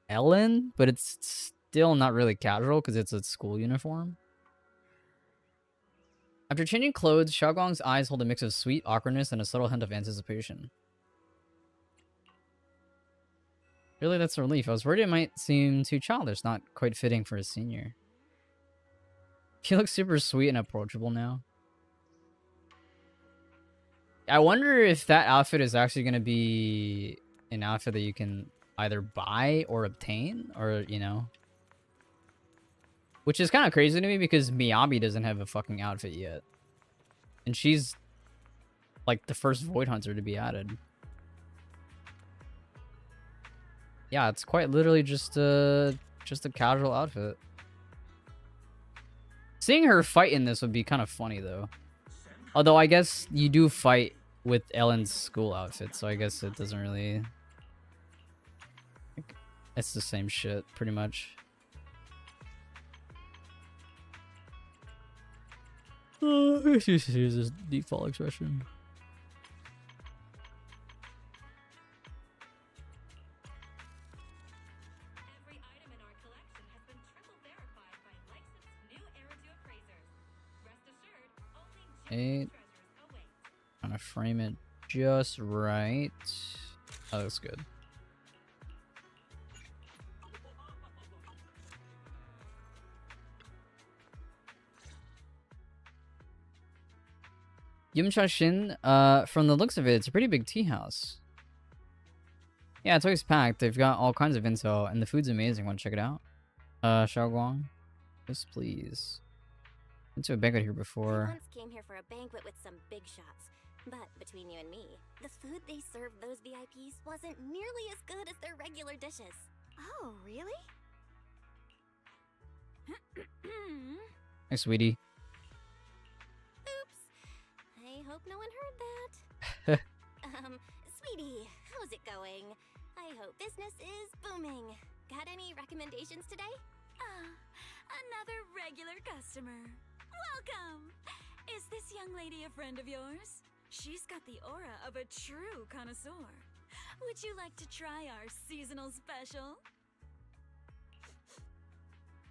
Ellen, but it's still not really casual because it's a school uniform. After changing clothes, Xiaogong's eyes hold a mix of sweet awkwardness and a subtle hint of anticipation. Really, that's a relief. I was worried it might seem too childish, not quite fitting for a senior. He looks super sweet and approachable now. I wonder if that outfit is actually going to be an outfit that you can either buy or obtain, or, you know. Which is kind of crazy to me because Miyabi doesn't have a fucking outfit yet. And she's like the first Void Hunter to be added. Yeah, it's quite literally just a casual outfit. Seeing her fight in this would be kind of funny though. Although I guess you do fight with Ellen's school outfit, so I guess it doesn't really... It's the same shit, pretty much. Here's this default expression. Eight. Trying to frame it just right. That looks good. Yumcha Shin, from the looks of it, it's a pretty big tea house. Yeah, it's always packed. They've got all kinds of intel, and the food's amazing. Want to check it out? Xiaoguang? Yes, please. Been to a banquet here before. I once came here for a banquet with some big shots, but between you and me, the food they served those VIPs wasn't nearly as good as their regular dishes. Oh, really? Hey, sweetie. Oops. I hope no one heard that. Sweetie, how's it going? I hope business is booming. Got any recommendations today? Another regular customer. Welcome! Is this young lady a friend of yours? She's got the aura of a true connoisseur. Would you like to try our seasonal special?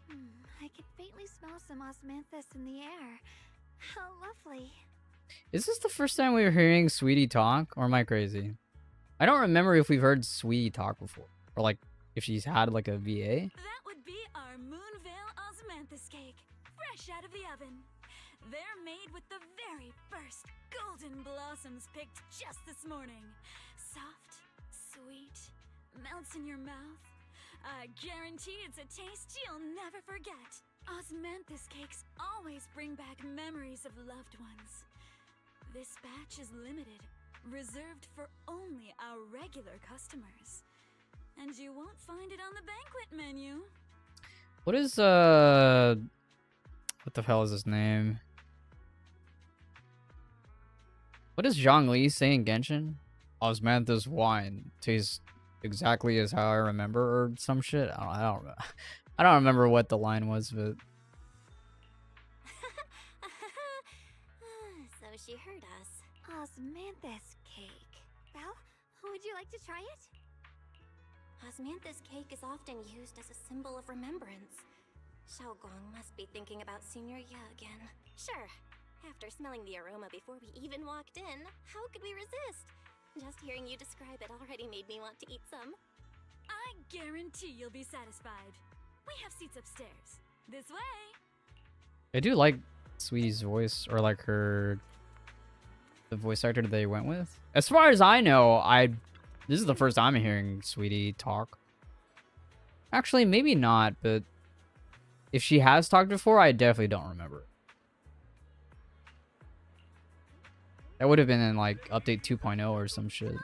I can faintly smell some osmanthus in the air. How lovely. Is this the first time we were hearing Sweetie talk, or am I crazy? I don't remember if we've heard Sweetie talk before, or like if she's had like a VA. That would be our Moonveil osmanthus cake, fresh out of the oven. They're made with the very first golden blossoms picked just this morning. Soft, sweet, melts in your mouth. I guarantee it's a taste you'll never forget. Osmanthus cakes always bring back memories of loved ones. This batch is limited, reserved for only our regular customers. And you won't find it on the banquet menu. What is, what the hell is his name? What does Zhang Li say in Genshin? Osmanthus wine tastes exactly as how I remember, or some shit. I don't remember what the line was, but So she heard us. Osmanthus cake. Well, would you like to try it? Osmanthus cake is often used as a symbol of remembrance. Xiaoguang must be thinking about Senior Ye again. Sure. After smelling the aroma before we even walked in, how could we resist? Just hearing you describe it already made me want to eat some. I guarantee you'll be satisfied. We have seats upstairs. This way. I do like Sweetie's voice, or like the voice actor that they went with. As far as I know, this is the first time I'm hearing Sweetie talk. Actually, maybe not, but if she has talked before, I definitely don't remember. That would have been in like update 2.0 or some shit.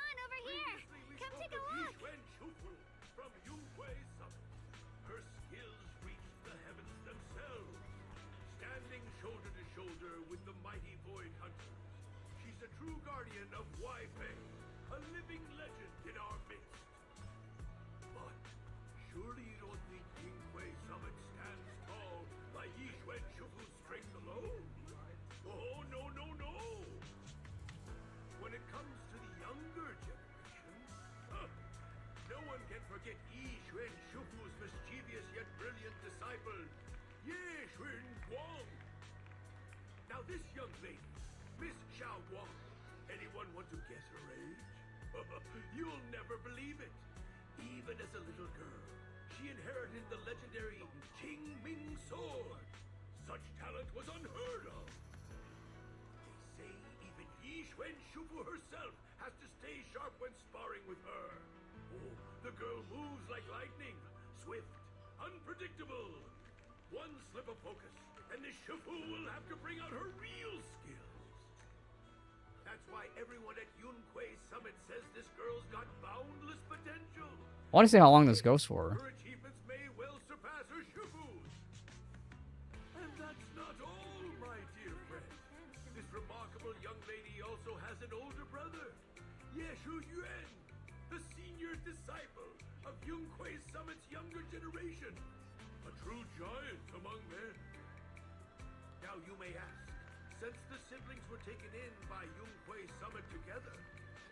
Standing shoulder to shoulder with the mighty Void Hunters, she's a true guardian of Wi-Fi, a living legend in our midst. But surely you don't think Yinghui Summit stands tall by Yixuan Shufu's strength alone? Oh, no, no, no! When it comes to the younger generation, no one can forget Yixuan Shufu's mischievous yet brilliant disciple, Yixuan Guang. Now this young lady, Miss Xiao Guang, anyone want to guess her age? You'll never believe it. Even as a little girl, she inherited the legendary Qingming sword. Such talent was unheard of. They say even Yixuan Shufu herself has to stay sharp when sparring with her. Oh, the girl moves like lightning, swift, unpredictable. One slip of focus, and the Shufu will have to bring out her real skills. That's why everyone at Yunhui Summit says this girl's got boundless potential. I want to see how long this goes for. Her achievements may well surpass her Shufu's. And that's not all, my dear friend. This remarkable young lady also has an older brother, Yeshu Yuan, the senior disciple of Yunhui Summit's younger generation. A true giant among men. Now you may ask, since the siblings were taken in by Yunhui Summit together,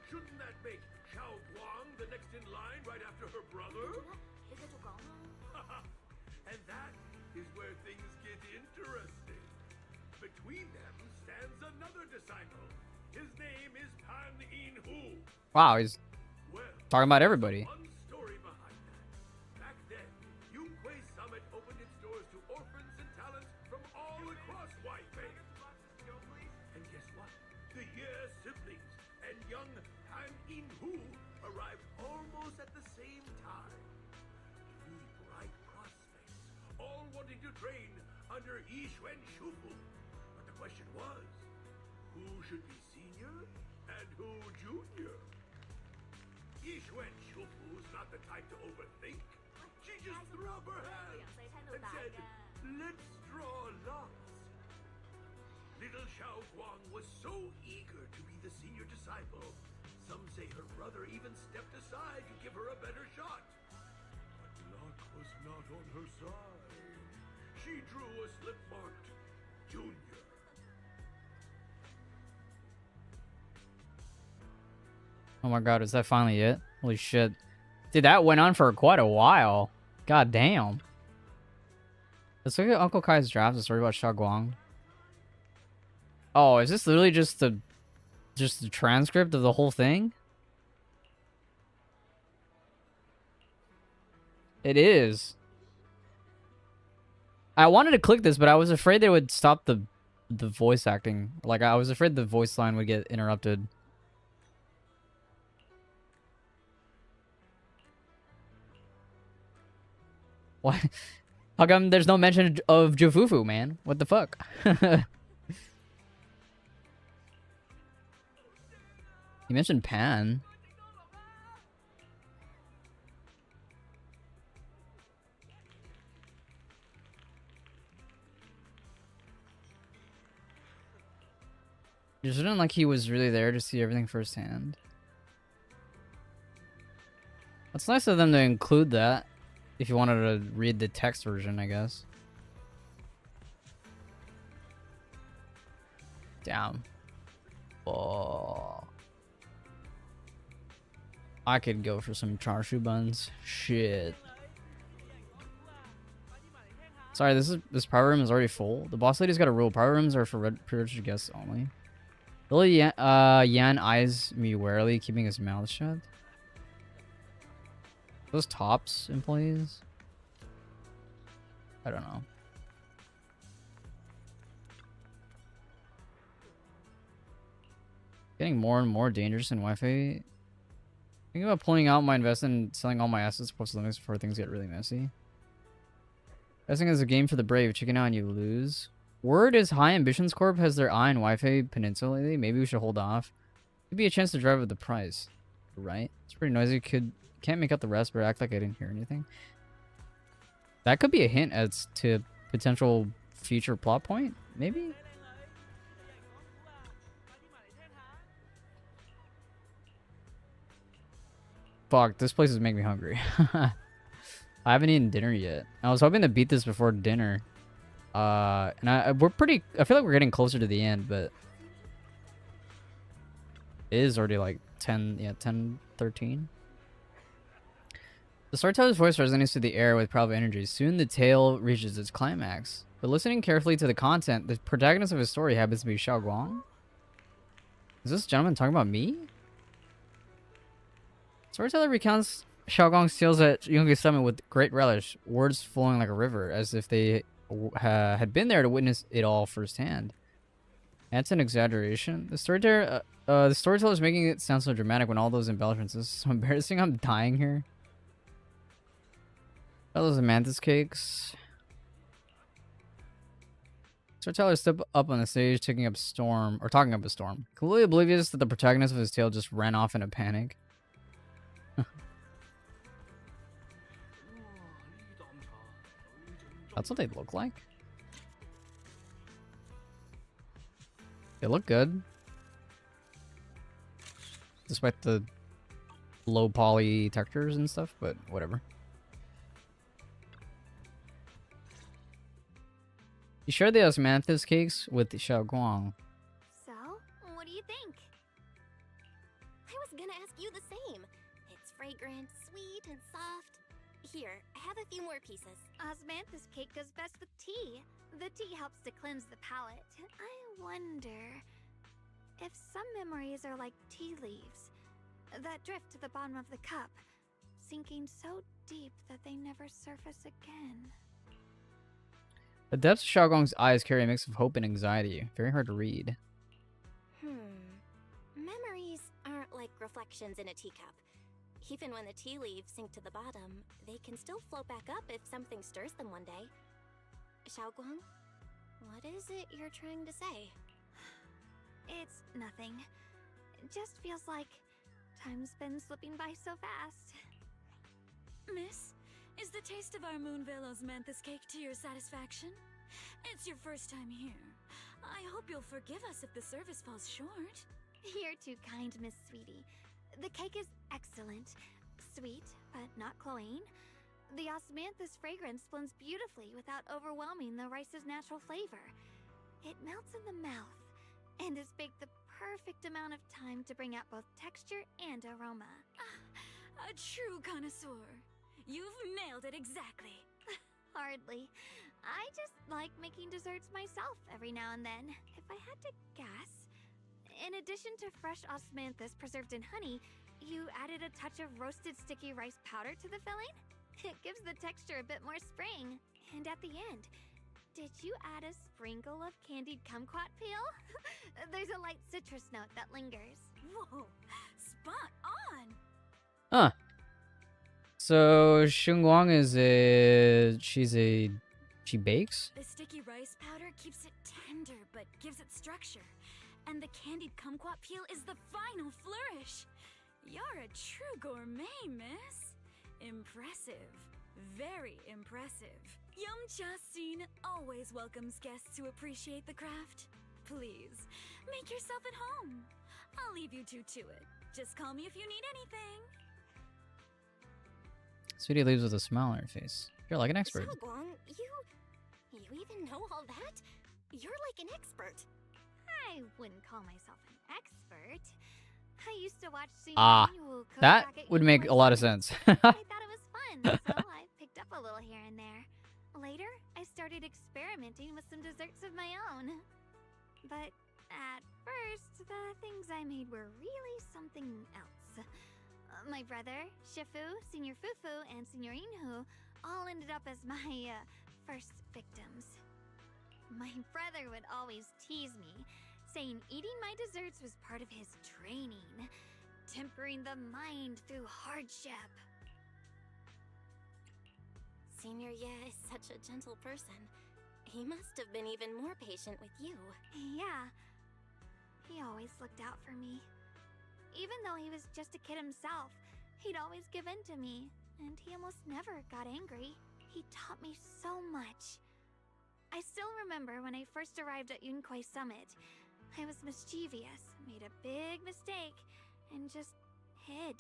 shouldn't that make Xiao Guang the next in line right after her brother? And that is where things get interesting. Between them stands another disciple. His name is Pan In Hu. Wow, he's talking about everybody. Story behind that. Back then, Yunhui Summit opened its doors to orphans and talents from all across Wi-Fi. And guess what? The Ye siblings and young Han In Hu arrived almost at the same time. Three bright prospects, all wanting to train under Yixuan Shufu. But the question was, who should be senior and who junior? Yixuan Shufu's not the type to overthink. She just threw up her hands and said, let's draw lots. Little Xiao Guang was so eager to be the senior disciple. Some say her brother even stepped aside to give her a better shot. But luck was not on her side. She drew a slip marked Junior. Oh my god, is that finally it? Holy shit. Dude, that went on for quite a while. God damn. Let's look at Uncle Kai's draft, the story about Xiao Guang. Oh, is this literally just the transcript of the whole thing? It is. I wanted to click this, but I was afraid they would stop the voice acting. Like, I was afraid the voice line would get interrupted. Why? How come there's no mention of Jufufu, man? What the fuck? You mentioned Pan. It shouldn't like he was really there to see everything firsthand. It's nice of them to include that. If you wanted to read the text version, I guess. Damn. Oh. I could go for some char siu buns. Shit. Sorry, this private room is already full. The boss lady's got a rule. Private rooms are for privileged guests only. Lily Yan eyes me warily, keeping his mouth shut. Those tops employees? I don't know. Getting more and more dangerous in Wi-Fi. Thinking about pulling out my investment and selling all my assets post limits before things get really messy. Investing is a game for the brave. Chicken out and you lose. Word is High Ambitions Corp has their eye on Wi-Fi Peninsula lately. Maybe we should hold off. Could be a chance to drive up the price. Right? It's pretty noisy. Can't make out the rest, but act like I didn't hear anything. That could be a hint as to potential future plot point. Maybe? Fuck, this place is making me hungry. I haven't eaten dinner yet. I was hoping to beat this before dinner. And I feel like we're getting closer to the end, but it is already like 10:13. The storyteller's voice resonates through the air with powerful energy. Soon the tale reaches its climax. But listening carefully to the content, the protagonist of his story happens to be Xiao Guang. Is this gentleman talking about me? Storyteller recounts Xiao Guang's tales at Yungi Summit with great relish, words flowing like a river, as if they had been there to witness it all firsthand. That's an exaggeration. The storyteller is making it sound so dramatic when all those embellishments. This is so embarrassing. I'm dying here. All those mantis cakes. Storyteller step up on the stage, talking up a storm, completely oblivious that the protagonist of his tale just ran off in a panic. That's what they look like. They look good. Despite the low poly textures and stuff, but whatever. You shared the osmanthus cakes with Xiao Guang. So, what do you think? I was gonna ask you the same. It's fragrant, sweet, and soft. Here, have a few more pieces. Osmanthus cake goes best with tea. The tea helps to cleanse the palate. I wonder if some memories are like tea leaves that drift to the bottom of the cup, sinking so deep that they never surface again. The depths of Xiao Guang's eyes carry a mix of hope and anxiety. Very hard to read. Memories aren't like reflections in a teacup. Even when the tea leaves sink to the bottom, they can still float back up if something stirs them one day. Xiao Guang, what is it you're trying to say? It's nothing. It just feels like time's been slipping by so fast. Miss, is the taste of our Moonvale Osmanthus cake to your satisfaction? It's your first time here. I hope you'll forgive us if the service falls short. You're too kind, Miss Sweetie. The cake is excellent. Sweet, but not cloying. The osmanthus fragrance blends beautifully without overwhelming the rice's natural flavor. It melts in the mouth and is baked the perfect amount of time to bring out both texture and aroma. A true connoisseur. You've nailed it exactly. Hardly. I just like making desserts myself every now and then. If I had to guess, in addition to fresh osmanthus preserved in honey, you added a touch of roasted sticky rice powder to the filling? It gives the texture a bit more spring. And at the end, did you add a sprinkle of candied kumquat peel? There's a light citrus note that lingers. Whoa, spot on! Huh. So, Xingguang is she bakes? The sticky rice powder keeps it tender, but gives it structure. And the candied kumquat peel is the final flourish. You're a true gourmet, miss. Impressive. Very impressive. Yum-Cha Scene always welcomes guests who appreciate the craft. Please, make yourself at home. I'll leave you two to it. Just call me if you need anything. Sweetie leaves with a smile on her face. You're like an expert. Xiao Guang, you even know all that? You're like an expert. I wouldn't call myself an expert. I used to watch That would make a lot of sense. I thought it was fun, so I picked up a little here and there. Later, I started experimenting with some desserts of my own. But at first, the things I made were really something else. My brother, Shifu, Senior Fufu, and Senior Inhu all ended up as my first victims. My brother would always tease me, saying eating my desserts was part of his training, tempering the mind through hardship. Senior Ye is such a gentle person. He must have been even more patient with you. Yeah. He always looked out for me. Even though he was just a kid himself, he'd always give in to me, and he almost never got angry. He taught me so much. I still remember when I first arrived at Yunkwei Summit. I was mischievous, made a big mistake, and just hid.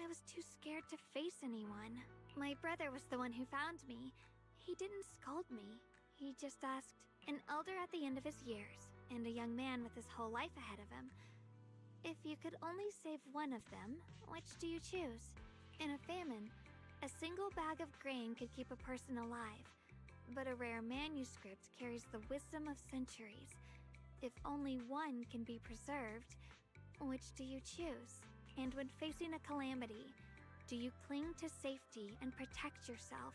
I was too scared to face anyone. My brother was the one who found me. He didn't scold me. He just asked, an elder at the end of his years, and a young man with his whole life ahead of him, if you could only save one of them, which do you choose? In a famine, a single bag of grain could keep a person alive, but a rare manuscript carries the wisdom of centuries. If only one can be preserved, which do you choose? And when facing a calamity, do you cling to safety and protect yourself?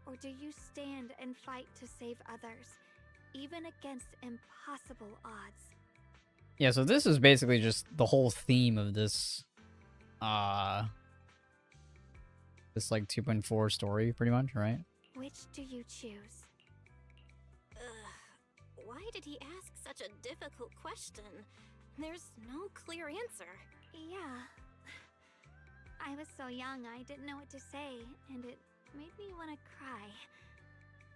Or do you stand and fight to save others, even against impossible odds? Yeah, so this is basically just the whole theme of this, this like 2.4 story, pretty much, right? Which do you choose? Why did he ask such a difficult question? There's no clear answer. Yeah. I was so young, I didn't know what to say, and it made me want to cry.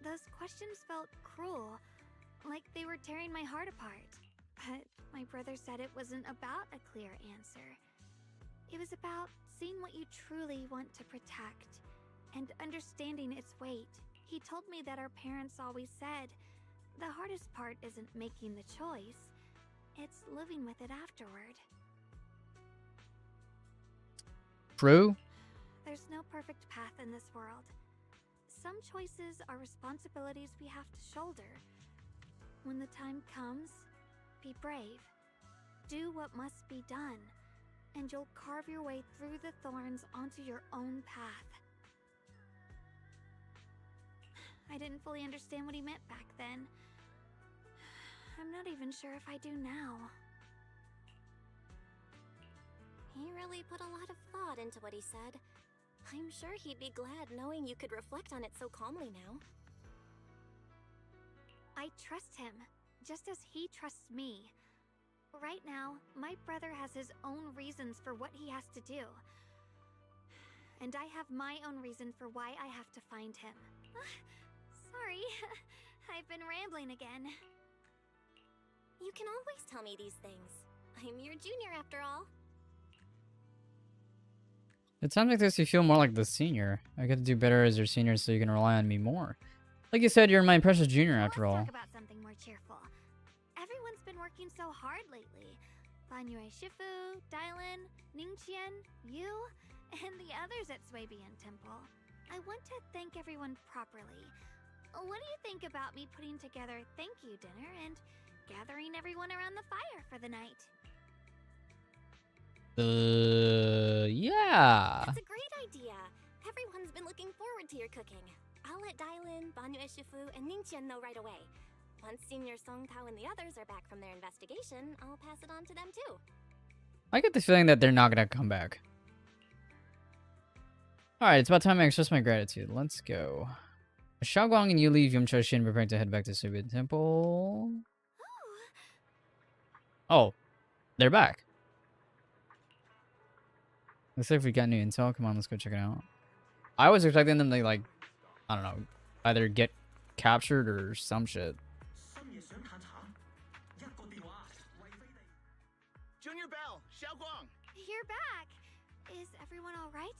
Those questions felt cruel, like they were tearing my heart apart. But my brother said it wasn't about a clear answer. It was about seeing what you truly want to protect, and understanding its weight. He told me that our parents always said, the hardest part isn't making the choice, it's living with it afterward. True. There's no perfect path in this world. Some choices are responsibilities we have to shoulder. When the time comes, be brave. Do what must be done, and you'll carve your way through the thorns onto your own path. I didn't fully understand what he meant back then. I'm not even sure if I do now. He really put a lot of thought into what he said. I'm sure he'd be glad knowing you could reflect on it so calmly now. I trust him, just as he trusts me. Right now, my brother has his own reasons for what he has to do. And I have my own reason for why I have to find him. Sorry, I've been rambling again. You can always tell me these things. I'm your junior after all. At times like this, you feel more like the senior. I got to do better as your senior so you can rely on me more. Like you said, you're my precious junior after all. Let's talk about something more cheerful. Everyone's been working so hard lately. Banyue Shifu, Dylan, Ningqian, you, and the others at Swabian Temple. I want to thank everyone properly. What do you think about me putting together a thank you dinner and gathering everyone around the fire for the night? Yeah. That's a great idea. Everyone's been looking forward to your cooking. I'll let Dylan, Banyue Shifu, and Ningqian know right away. Once Senior Song Tao and the others are back from their investigation, I'll pass it on to them too. I get the feeling that they're not gonna come back. Alright, it's about time I express my gratitude. Let's go. Xiaoguang and you leave Yumcha Shin preparing to head back to Subian Temple. Oh, they're back. Let's see if we got new intel. Come on, let's go check it out. I was expecting them to, like, I don't know, either get captured or some shit. Junior Bell, Xiaoguang. You're back. Is everyone all right?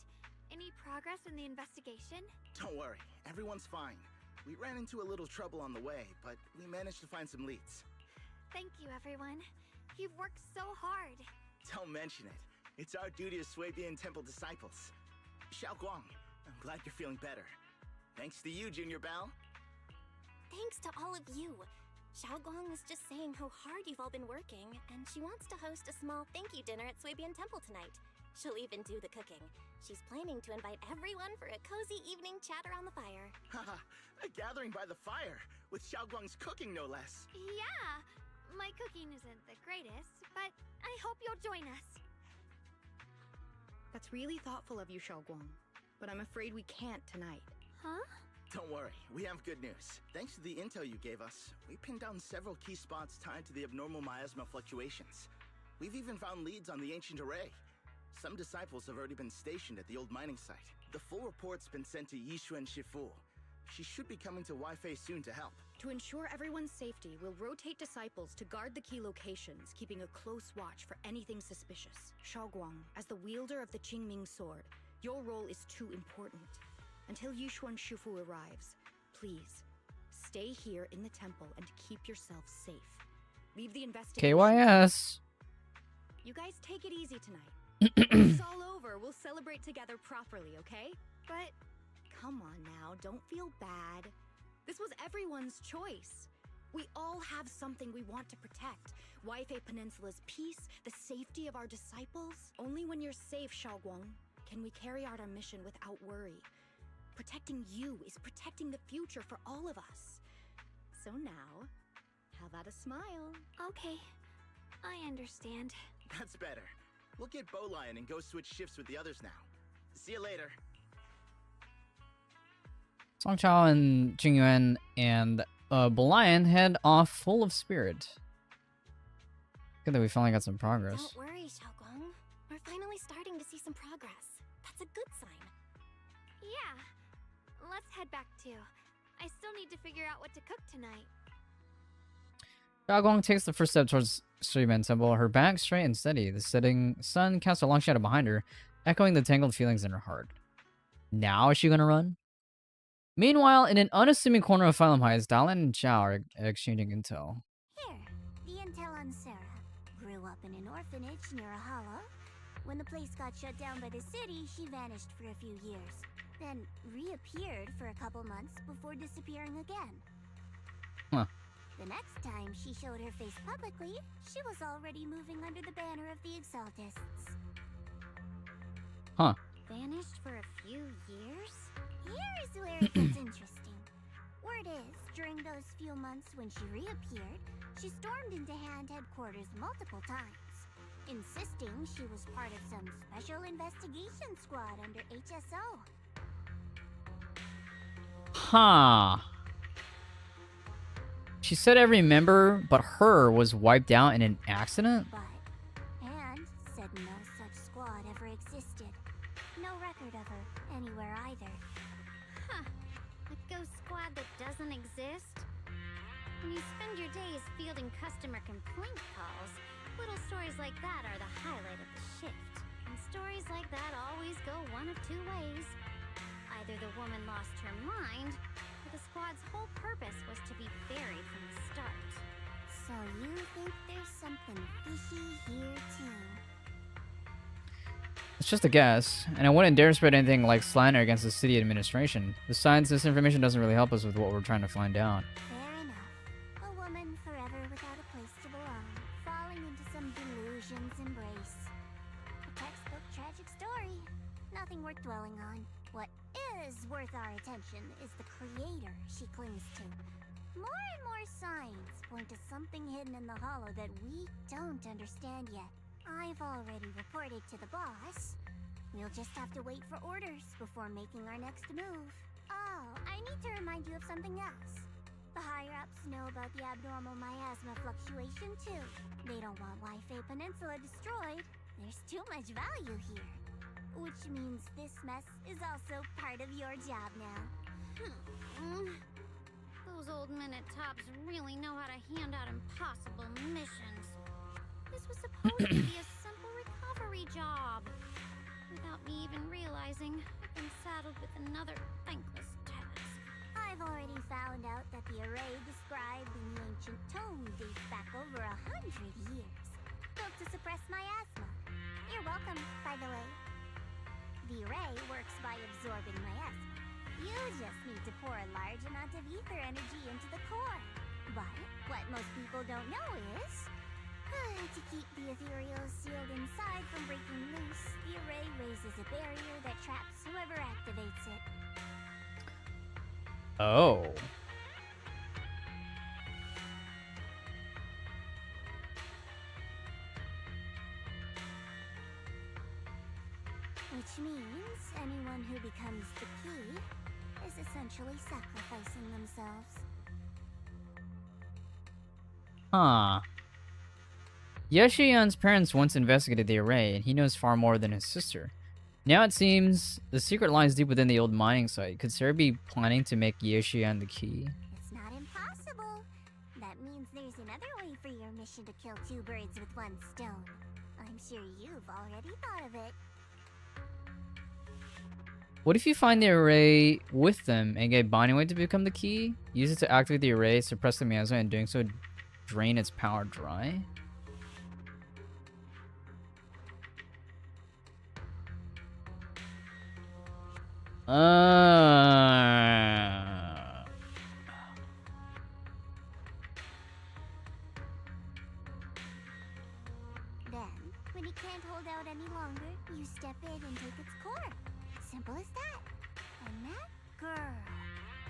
Any progress in the investigation? Don't worry, everyone's fine. We ran into a little trouble on the way, but we managed to find some leads. Thank you, everyone. You've worked so hard. Don't mention it. It's our duty as Swabian Temple disciples. Xiaoguang, I'm glad you're feeling better. Thanks to you, Junior Bell. Thanks to all of you. Xiaoguang was just saying how hard you've all been working, and she wants to host a small thank you dinner at Swabian Temple tonight. She'll even do the cooking. She's planning to invite everyone for a cozy evening chat around the fire. Haha, a gathering by the fire, with Xiaoguang's cooking no less. Yeah, My cooking isn't the greatest, but I hope you'll join us. That's really thoughtful of you, Xiaoguang. But I'm afraid we can't tonight. Huh? Don't worry, we have good news. Thanks to the intel you gave us, we pinned down several key spots tied to the abnormal miasma fluctuations. We've even found leads on the ancient array. Some disciples have already been stationed at the old mining site. The full report's been sent to Yishuan Shifu. She should be coming to Waifei soon to help. To ensure everyone's safety, we'll rotate disciples to guard the key locations, keeping a close watch for anything suspicious. Xiaoguang, as the wielder of the Qingming sword, your role is too important. Until Yishuan Shifu arrives, please, stay here in the temple and keep yourself safe. Leave the investigation. KYS. You guys take it easy tonight. When it's all over, we'll celebrate together properly, okay? But come on now, don't feel bad. This was everyone's choice. We all have something we want to protect. Waifei Peninsula's peace, the safety of our disciples. Only when you're safe, Xiaoguang, can we carry out our mission without worry. Protecting you is protecting the future for all of us. So now, how about a smile? Okay, I understand. That's better. We'll get Bowlion and go switch shifts with the others now. See you later. Song Chao and Jingyuan and Bolian head off full of spirit. Good that we finally got some progress. Don't worry, Xiaoguang. We're finally starting to see some progress. That's a good sign. Yeah. Let's head back too. I still need to figure out what to cook tonight. Xiaoguang takes the first step towards Shuimen Temple, her back straight and steady. The setting sun casts a long shadow behind her, echoing the tangled feelings in her heart. Now is she gonna run? Meanwhile, in an unassuming corner of Phylum Heights, Dalan and Chao are exchanging intel. Here, the intel on Sarah. Grew up in an orphanage near a hollow. When the place got shut down by the city, she vanished for a few years. Then reappeared for a couple months before disappearing again. Huh. The next time she showed her face publicly, she was already moving under the banner of the Exaltists. Huh. Vanished for a few years? Here's where it gets interesting. Word is, during those few months when she reappeared, she stormed into Hand headquarters multiple times, insisting she was part of some special investigation squad under HSO. Huh. She said every member but her was wiped out in an accident? And said no such squad ever existed. No record of her anywhere either. Huh. A ghost squad that doesn't exist? When you spend your days fielding customer complaint calls, little stories like that are the highlight of the shift. And stories like that always go one of two ways. Either the woman lost her mind, or the squad's whole purpose was to be buried from the start. So you think there's something fishy here too? It's just a guess, and I wouldn't dare spread anything like slander against the city administration. Besides, this information doesn't really help us with what we're trying to find out. Fair enough. A woman forever without a place to belong, falling into some delusion's embrace. A textbook tragic story. Nothing worth dwelling on. What is worth our attention is the creator she clings to. More and more signs point to something hidden in the hollow that we don't understand yet. I've already reported to the boss. We'll just have to wait for orders before making our next move. Oh, I need to remind you of something else. The higher-ups know about the abnormal miasma fluctuation too. They don't want Waifei Peninsula destroyed. There's too much value here. Which means this mess is also part of your job now. Those old minute-tops really know how to hand out impossible missions. This was supposed to be a simple recovery job. Without me even realizing, I've been saddled with another thankless task. I've already found out that the array described in the ancient tome dates back over 100 years. Built to suppress miasma. You're welcome, by the way. The array works by absorbing miasma. You just need to pour a large amount of ether energy into the core. But what most people don't know is, to keep the ethereal sealed inside from breaking loose, the array raises a barrier that traps whoever activates it. Oh. Which means anyone who becomes the key is essentially sacrificing themselves. Huh. Yeshian's parents once investigated the array, and he knows far more than his sister. Now it seems the secret lies deep within the old mining site. Could Sarah be planning to make Yeshian the key? It's not impossible. That means there's another way for your mission to kill two birds with one stone. I'm sure you've already thought of it. What if you find the array with them and get Bonnie to become the key? Use it to activate the array, suppress the miasma, and doing so drain its power dry? Then, when you can't hold out any longer, you step in and take its core. Simple as that. And that girl,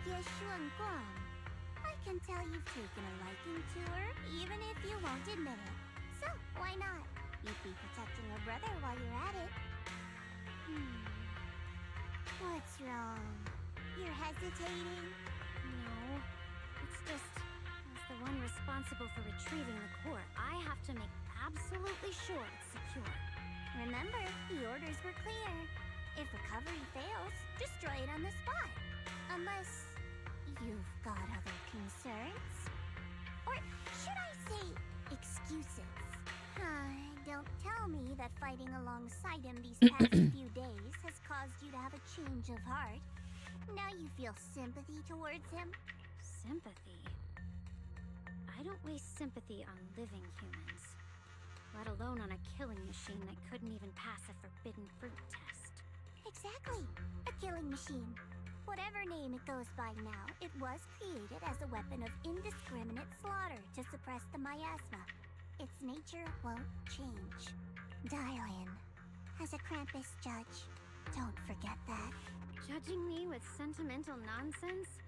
Yeshuan Guang, I can tell you've taken a liking to her, even if you won't admit it. So, why not? You'd be protecting her brother while you're at it. What's wrong? You're hesitating? No, it's just, as the one responsible for retrieving the core, I have to make absolutely sure it's secure. Remember, the orders were clear. If recovery fails, destroy it on the spot. Unless you've got other concerns. Or should I say, excuses? Don't tell me that fighting alongside him these past few days has caused you to have a change of heart. Now you feel sympathy towards him? Sympathy? I don't waste sympathy on living humans. Let alone on a killing machine that couldn't even pass a forbidden fruit test. Exactly. A killing machine. Whatever name it goes by now, it was created as a weapon of indiscriminate slaughter to suppress the miasma. Its nature won't change. Dial in. As a Krampus judge, don't forget that. Judging me with sentimental nonsense?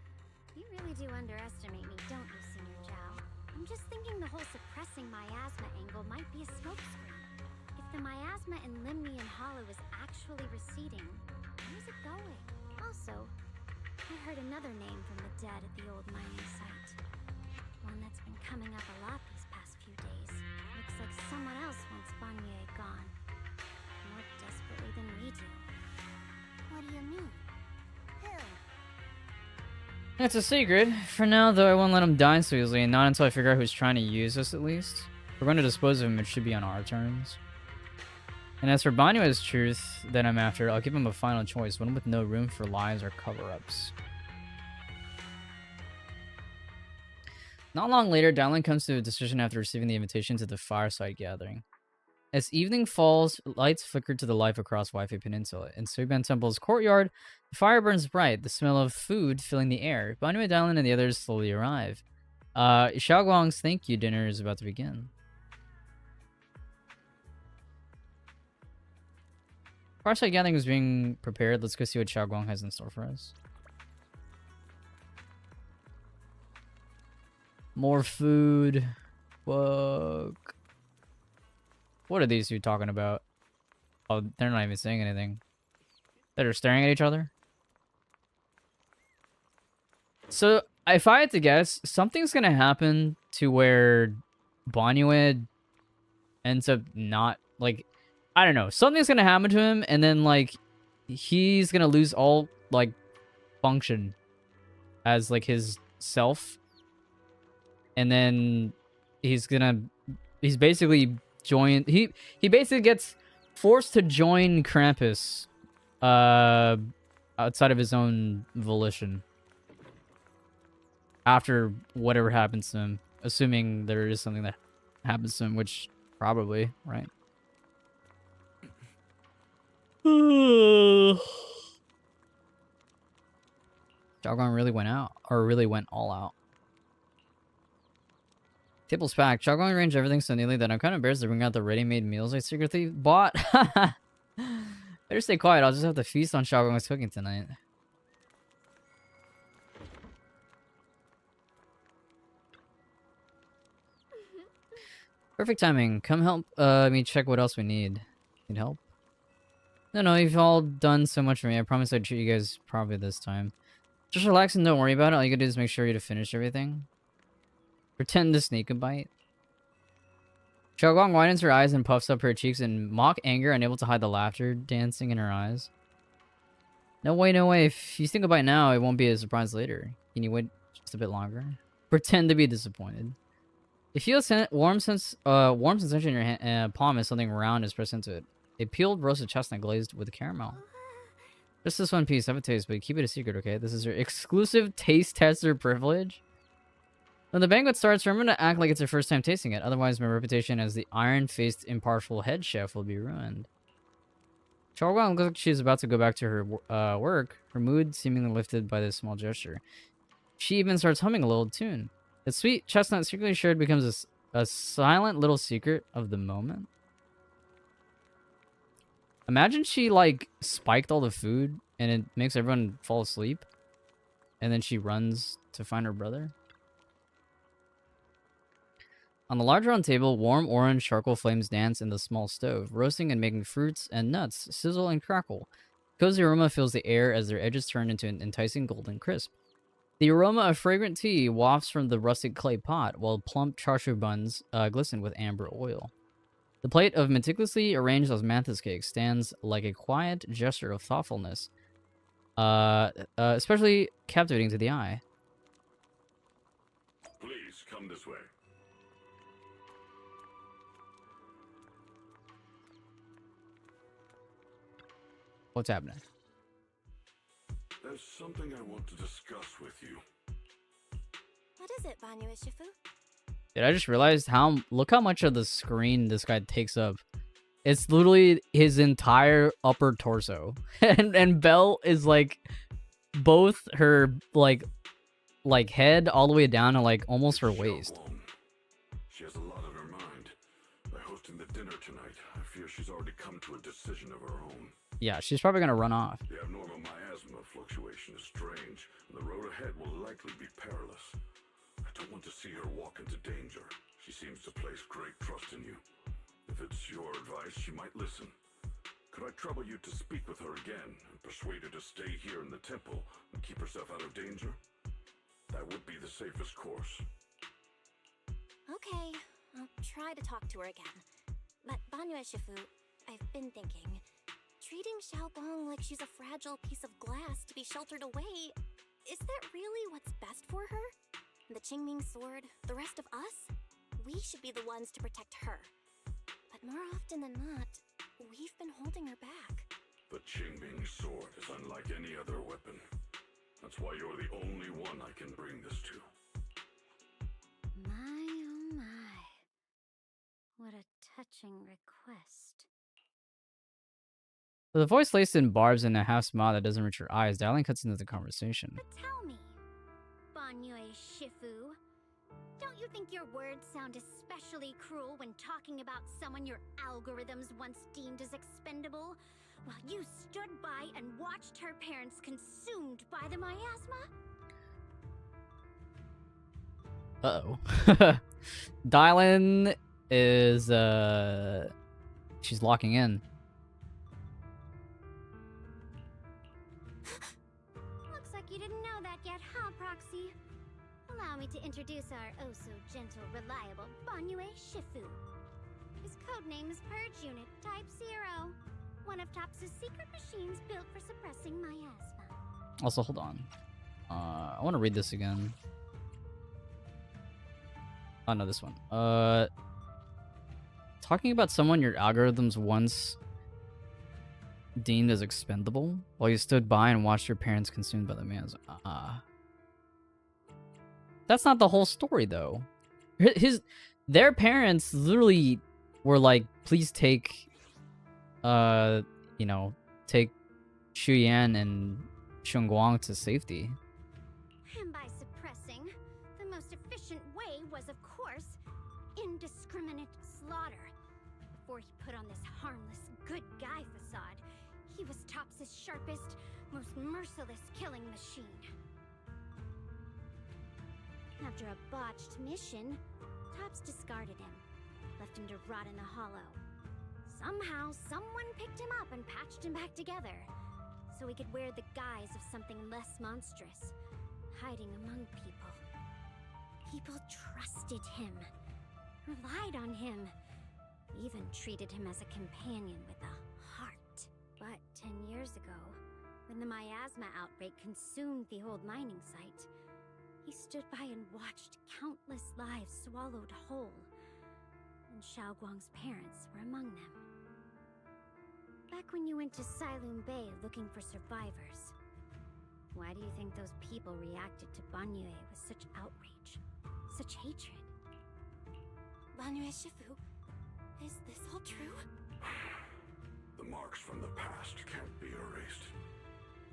You really do underestimate me, don't you, Senior Zhao? I'm just thinking the whole suppressing miasma angle might be a smokescreen. If the miasma in Limnian Hollow is actually receding, where's it going? Also, I heard another name from the dead at the old mining site. One that's been coming up a lot these past few days. Looks like someone else wants Banye gone. More desperately than we do. What do you mean? Who? It's a secret. For now, though, I won't let him die so easily, and not until I figure out who's trying to use us, at least. If we're going to dispose of him, it should be on our terms. And as for Banyue's truth that I'm after, I'll give him a final choice, one with no room for lies or cover-ups. Not long later, Dowling comes to a decision after receiving the invitation to the fireside gathering. As evening falls, lights flicker to the life across Waifu Peninsula. In Suiban Temple's courtyard, the fire burns bright, the smell of food filling the air. Banyue, Dowling, and the others slowly arrive. Xiaoguang's thank you dinner is about to begin. Fireside gathering is being prepared. Let's go see what Xiaoguang has in store for us. More food. Fuck. What are these two talking about? Oh, they're not even saying anything. They're staring at each other. So, if I had to guess, something's gonna happen to where Banyue ends up not, like, I don't know. Something's gonna happen to him, and then, like, he's gonna lose all, like, function as, like, his self. And then he's basically join. He basically gets forced to join Krampus, outside of his own volition. After whatever happens to him, assuming there is something that happens to him, which probably, right? Xiaoguang really went out, or really went all out. Table's packed. Xiaoguang arranged everything so neatly that I'm kind of embarrassed to bring out the ready-made meals I secretly bought. Better stay quiet. I'll just have to feast on Xiaoguang's cooking tonight. Perfect timing. Come help me check what else we need. Need help? No, you've all done so much for me. I promise I'd treat you guys properly this time. Just relax and don't worry about it. All you gotta do is make sure you to finish everything. Pretend to sneak a bite. Xiaoguang widens her eyes and puffs up her cheeks in mock anger, unable to hide the laughter dancing in her eyes. No way, no way. If you sneak a bite now, it won't be a surprise later. Can you wait just a bit longer? Pretend to be disappointed. You feel a warm sensation in your palm as something round is pressed into it. A peeled roasted chestnut glazed with caramel. Just this one piece. Have a taste, but keep it a secret, okay? This is your exclusive taste tester privilege. When the banquet starts, remember to act like it's your first time tasting it. Otherwise, my reputation as the iron-faced impartial head chef will be ruined. Xiaoguang looks like she's about to go back to her work, her mood seemingly lifted by this small gesture. She even starts humming a little tune. The sweet chestnut secretly shared becomes a silent little secret of the moment. Imagine she, like, spiked all the food and it makes everyone fall asleep. And then she runs to find her brother. On the large round table, warm orange charcoal flames dance in the small stove, roasting and making fruits and nuts sizzle and crackle. Cozy aroma fills the air as their edges turn into an enticing golden crisp. The aroma of fragrant tea wafts from the rustic clay pot, while plump char-siu buns glisten with amber oil. The plate of meticulously arranged osmanthus cake stands like a quiet gesture of thoughtfulness, especially captivating to the eye. Please, come this way. What's happening? There's something I want to discuss with you. What is it, Banyu Shifu? Dude, I just realized look how much of the screen this guy takes up. It's literally his entire upper torso. and Belle is like both her like head all the way down to like almost her waist. She has a lot on her mind. By hosting the dinner tonight, I fear she's already come to a decision of her own. Yeah, she's probably gonna run off. The abnormal miasma fluctuation is strange, and the road ahead will likely be perilous. I don't want to see her walk into danger. She seems to place great trust in you. If it's your advice, she might listen. Could I trouble you to speak with her again and persuade her to stay here in the temple and keep herself out of danger? That would be the safest course. Okay, I'll try to talk to her again. But Banyu Shifu, I've been thinking, treating Xiaoguang like she's a fragile piece of glass to be sheltered away, is that really what's best for her? The Qingming sword, the rest of us? We should be the ones to protect her. But more often than not, we've been holding her back. The Qingming sword is unlike any other weapon. That's why you're the only one I can bring this to. My, oh my. What a touching request. The voice laced in barbs and a half smile that doesn't reach her eyes, Dialing cuts into the conversation. But tell me, Banyu Shifu, don't you think your words sound especially cruel when talking about someone your algorithms once deemed as expendable, while you stood by and watched her parents consumed by the miasma? Uh-oh. Dylan is, she's locking in. Looks like you didn't know that yet, huh, Proxy? Allow me to introduce our oh-so-gentle, reliable Banyu Shifu. His codename is Purge Unit Type 0, one of TOPS' secret machines built for suppressing miasma. Also, hold on. I want to read this again. Oh, no, this one. Talking about someone your algorithms once deemed as expendable while you stood by and watched your parents consumed by the miasma. That's not the whole story, though. Their parents literally were like, please take, take Shu Yan and Shunguang to safety. And by suppressing, the most efficient way was, of course, indiscriminate slaughter. Before he put on this harmless, good guy facade, he was TOPS' sharpest, most merciless killing machine. After a botched mission, TOPS discarded him, left him to rot in the hollow. Somehow, someone picked him up and patched him back together, so he could wear the guise of something less monstrous, hiding among people. People trusted him, relied on him, even treated him as a companion with a heart. But 10 years ago, when the miasma outbreak consumed the old mining site, he stood by and watched countless lives swallowed whole, and Xiaoguang's parents were among them. Back when you went to Silum Bay looking for survivors, why do you think those people reacted to Banyue with such outrage, such hatred? Banyue Shifu, is this all true? The marks from the past can't be erased.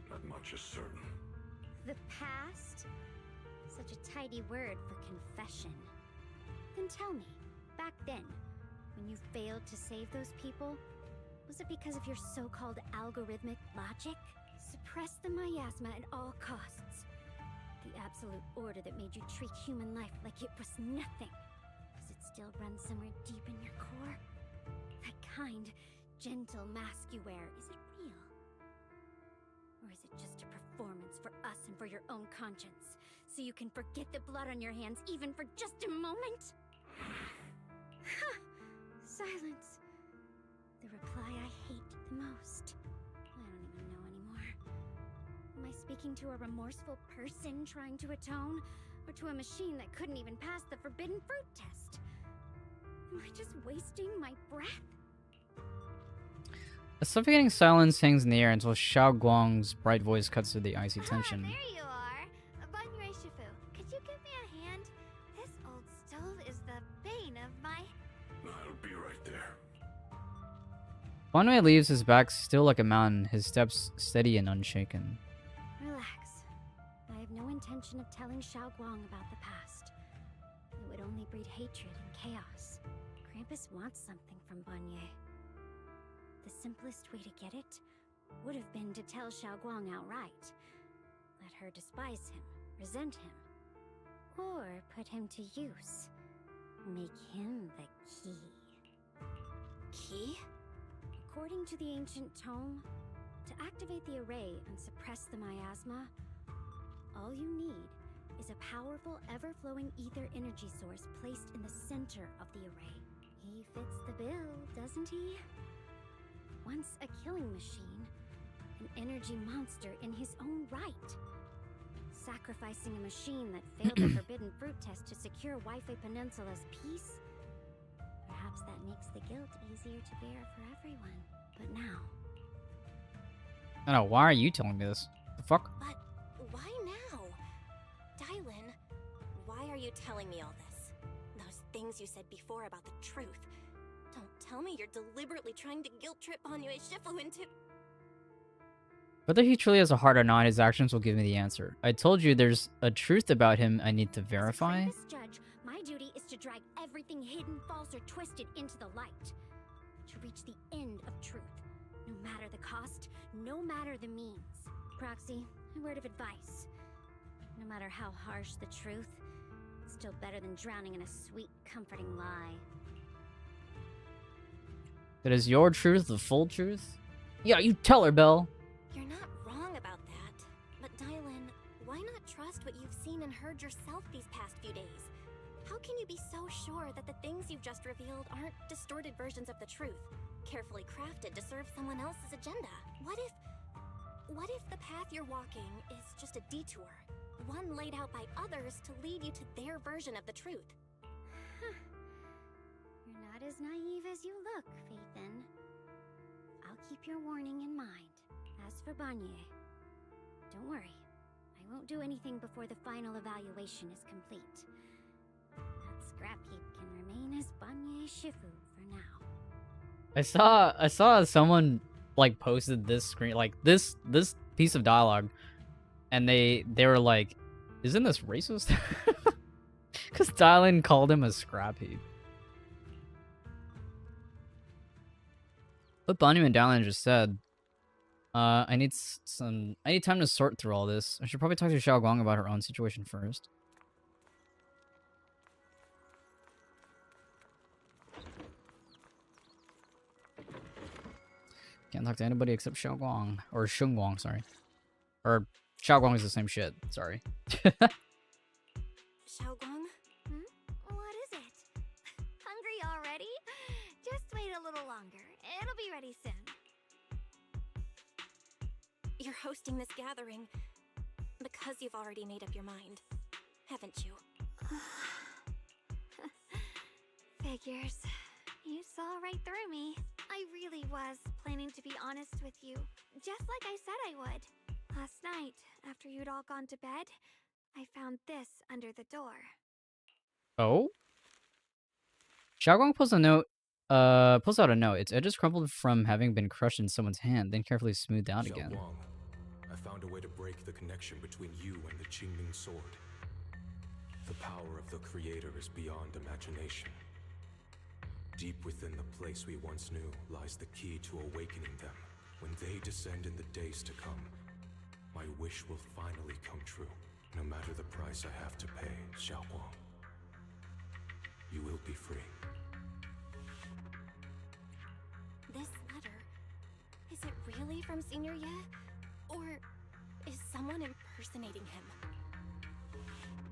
That much is certain. The past? Such a tidy word for confession. Then tell me, back then, when you failed to save those people, was it because of your so-called algorithmic logic? Suppress the miasma at all costs. The absolute order that made you treat human life like it was nothing. Does it still run somewhere deep in your core? That kind, gentle mask you wear, is it real? Or is it just a performance for us and for your own conscience, so you can forget the blood on your hands even for just a moment? Silence. The reply I hate the most. I don't even know anymore. Am I speaking to a remorseful person trying to atone, or to a machine that couldn't even pass the forbidden fruit test? Am I just wasting my breath? A suffocating silence hangs in the air until Xiaoguang's bright voice cuts through the icy tension. There you are. Banyue Shifu, could you give me a hand? This old stove is the bane of my... I'll be right there. Banyue leaves his back still like a mountain, his steps steady and unshaken. Relax. I have no intention of telling Xiaoguang about the past. It would only breed hatred and chaos. Krampus wants something from Banyue. The simplest way to get it would have been to tell Xiaoguang outright. Let her despise him, resent him, or put him to use. Make him the key. Key? According to the ancient tome, to activate the array and suppress the miasma, all you need is a powerful, ever-flowing ether energy source placed in the center of the array. He fits the bill, doesn't he? Once a killing machine, an energy monster in his own right. Sacrificing a machine that failed the forbidden fruit test to secure Wi-Fi Peninsula's peace? Perhaps that makes the guilt easier to bear for everyone. But now... I don't know, why are you telling me this? The fuck? But why now? Dylan, why are you telling me all this? Those things you said before about the truth. Don't tell me you're deliberately trying to guilt-trip Banyue Shifu into... Whether he truly has a heart or not, his actions will give me the answer. I told you there's a truth about him I need to verify. As a Krampus judge, my duty is to drag everything hidden, false, or twisted into the light. To reach the end of truth. No matter the cost, no matter the means. Proxy, a word of advice. No matter how harsh the truth, it's still better than drowning in a sweet, comforting lie. That is your truth, the full truth? Yeah, you tell her, Belle. You're not wrong about that. But Dylan, why not trust what you've seen and heard yourself these past few days? How can you be so sure that the things you've just revealed aren't distorted versions of the truth, carefully crafted to serve someone else's agenda? What if the path you're walking is just a detour, one laid out by others to lead you to their version of the truth? You're not as naive as you look, Phaethon. I'll keep your warning in mind. As for Banyue, don't worry. I won't do anything before the final evaluation is complete. That scrap heap can remain as Banyue Shifu for now. I saw someone like posted this screen, like this piece of dialogue, and they were like, isn't this racist? Because Dylan called him a scrap heap. What Banyue and Dylan just said. I need time to sort through all this. I should probably talk to Xiaoguang about her own situation first. Can't talk to anybody except Xiaoguang. Or Shunguang, sorry. Or Xiaoguang is the same shit. Sorry. Xiaoguang? What is it? Hungry already? Just wait a little longer. It'll be ready soon. You're hosting this gathering because you've already made up your mind, haven't you? Figures. You saw right through me. I really was planning to be honest with you, just like I said I would. Last night, after you'd all gone to bed, I found this under the door. Oh? Xiaoguang pulls out a note. Its edges crumpled from having been crushed in someone's hand, then carefully smoothed out again. Xiaoguang, I found a way to break the connection between you and the Qingming sword. The power of the Creator is beyond imagination. Deep within the place we once knew lies the key to awakening them. When they descend in the days to come, my wish will finally come true. No matter the price I have to pay, Xiaoguang. You will be free. This letter, is it really from Senior Ye? Or is someone impersonating him?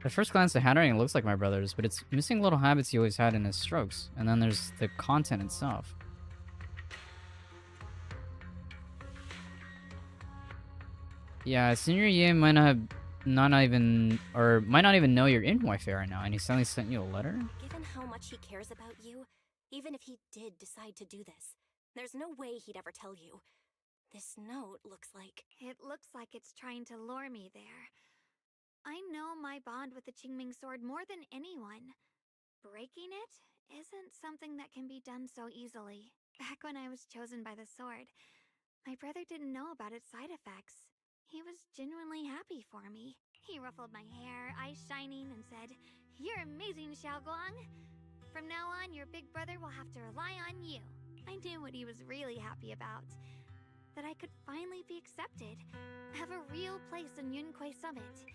At first glance, the handwriting looks like my brother's, but it's missing little habits he always had in his strokes. And then there's the content itself. Yeah, Senior Ye might not even know you're in Wi-Fi right now, and he suddenly sent you a letter? Given how much he cares about you, even if he did decide to do this, there's no way he'd ever tell you. This note looks like... It looks like it's trying to lure me there. I know my bond with the Qingming sword more than anyone. Breaking it isn't something that can be done so easily. Back when I was chosen by the sword, my brother didn't know about its side effects. He was genuinely happy for me. He ruffled my hair, eyes shining, and said, "You're amazing, Xiaoguang. From now on, your big brother will have to rely on you." I knew what he was really happy about. That I could finally be accepted, have a real place in Yunquei Summit.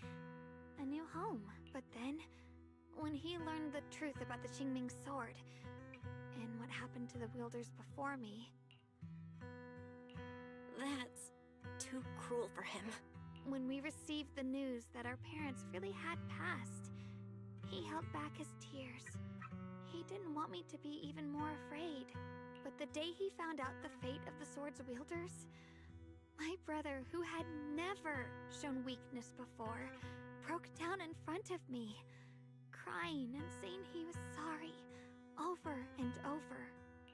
A new home. But then, when he learned the truth about the Qingming sword, and what happened to the wielders before me... That's too cruel for him. When we received the news that our parents really had passed, he held back his tears. He didn't want me to be even more afraid. But the day he found out the fate of the sword's wielders, my brother, who had never shown weakness before, broke down in front of me, crying and saying he was sorry, over and over.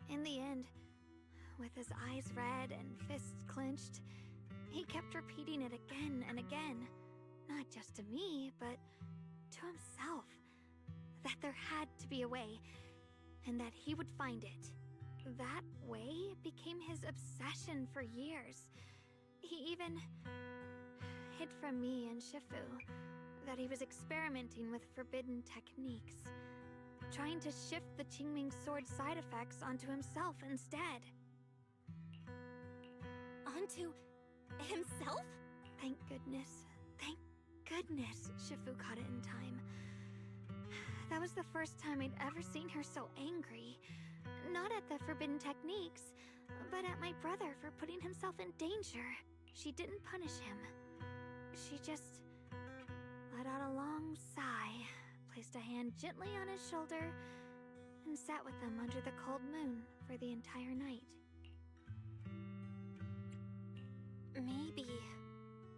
In the end, with his eyes red and fists clenched, he kept repeating it again and again, not just to me, but to himself, that there had to be a way, and that he would find it. That way became his obsession for years. He even hid from me and Shifu that he was experimenting with forbidden techniques, trying to shift the Qingming sword side effects onto himself instead. Onto himself? Thank goodness. Thank goodness Shifu caught it in time. That was the first time I'd ever seen her so angry. Not at the forbidden techniques, but at my brother for putting himself in danger. She didn't punish him. She just let out a long sigh, placed a hand gently on his shoulder, and sat with him under the cold moon for the entire night. Maybe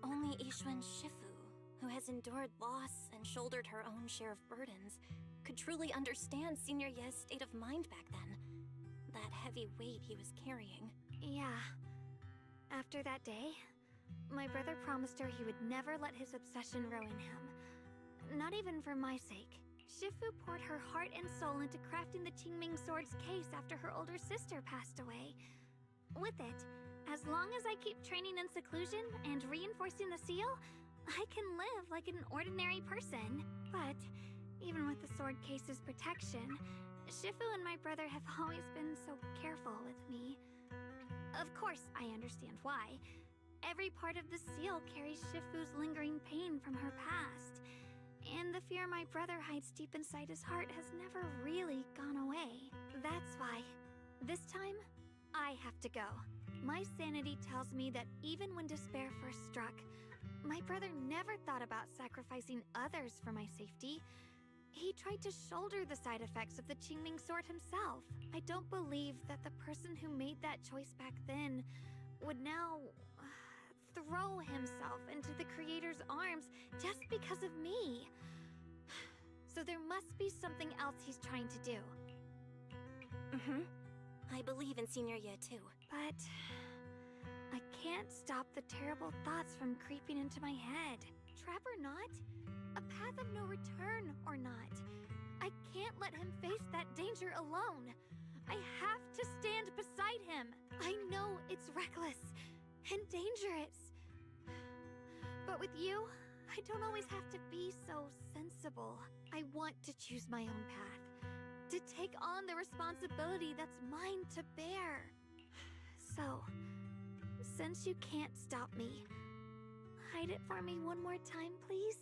only Yixuan Shifu, who has endured loss and shouldered her own share of burdens, could truly understand Senior Ye's state of mind back then. That heavy weight he was carrying. Yeah. After that day, my brother promised her he would never let his obsession ruin him. Not even for my sake. Shifu poured her heart and soul into crafting the Qingming sword's case after her older sister passed away. With it, as long as I keep training in seclusion and reinforcing the seal, I can live like an ordinary person. But even with the sword case's protection, Shifu and my brother have always been so careful with me. Of course, I understand why. Every part of the seal carries Shifu's lingering pain from her past. And the fear my brother hides deep inside his heart has never really gone away. That's why, this time, I have to go. My sanity tells me that even when despair first struck, my brother never thought about sacrificing others for my safety. He tried to shoulder the side effects of the Qingming sword himself. I don't believe that the person who made that choice back then would now throw himself into the Creator's arms just because of me. So there must be something else he's trying to do. I believe in Senior Ye too. But I can't stop the terrible thoughts from creeping into my head. Trap or not, a path of no return or not, I can't let him face that danger alone. I have to stand beside him. I know it's reckless and dangerous. But with you, I don't always have to be so sensible. I want to choose my own path, to take on the responsibility that's mine to bear. So, since you can't stop me, hide it for me one more time, please?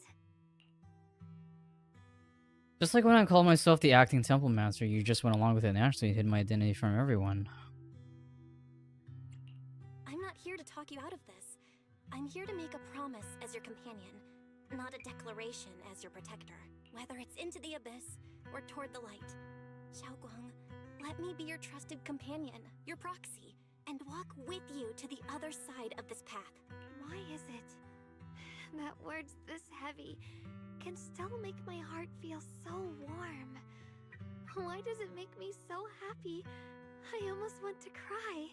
Just like when I called myself the acting temple master, you just went along with it and actually hid my identity from everyone. I'm not here to talk you out of this. I'm here to make a promise as your companion, not a declaration as your protector. Whether it's into the abyss or toward the light. Xiaoguang, let me be your trusted companion, your proxy, and walk with you to the other side of this path. Why is it that words this heavy can still make my heart feel so warm? Why does it make me so happy? I almost want to cry.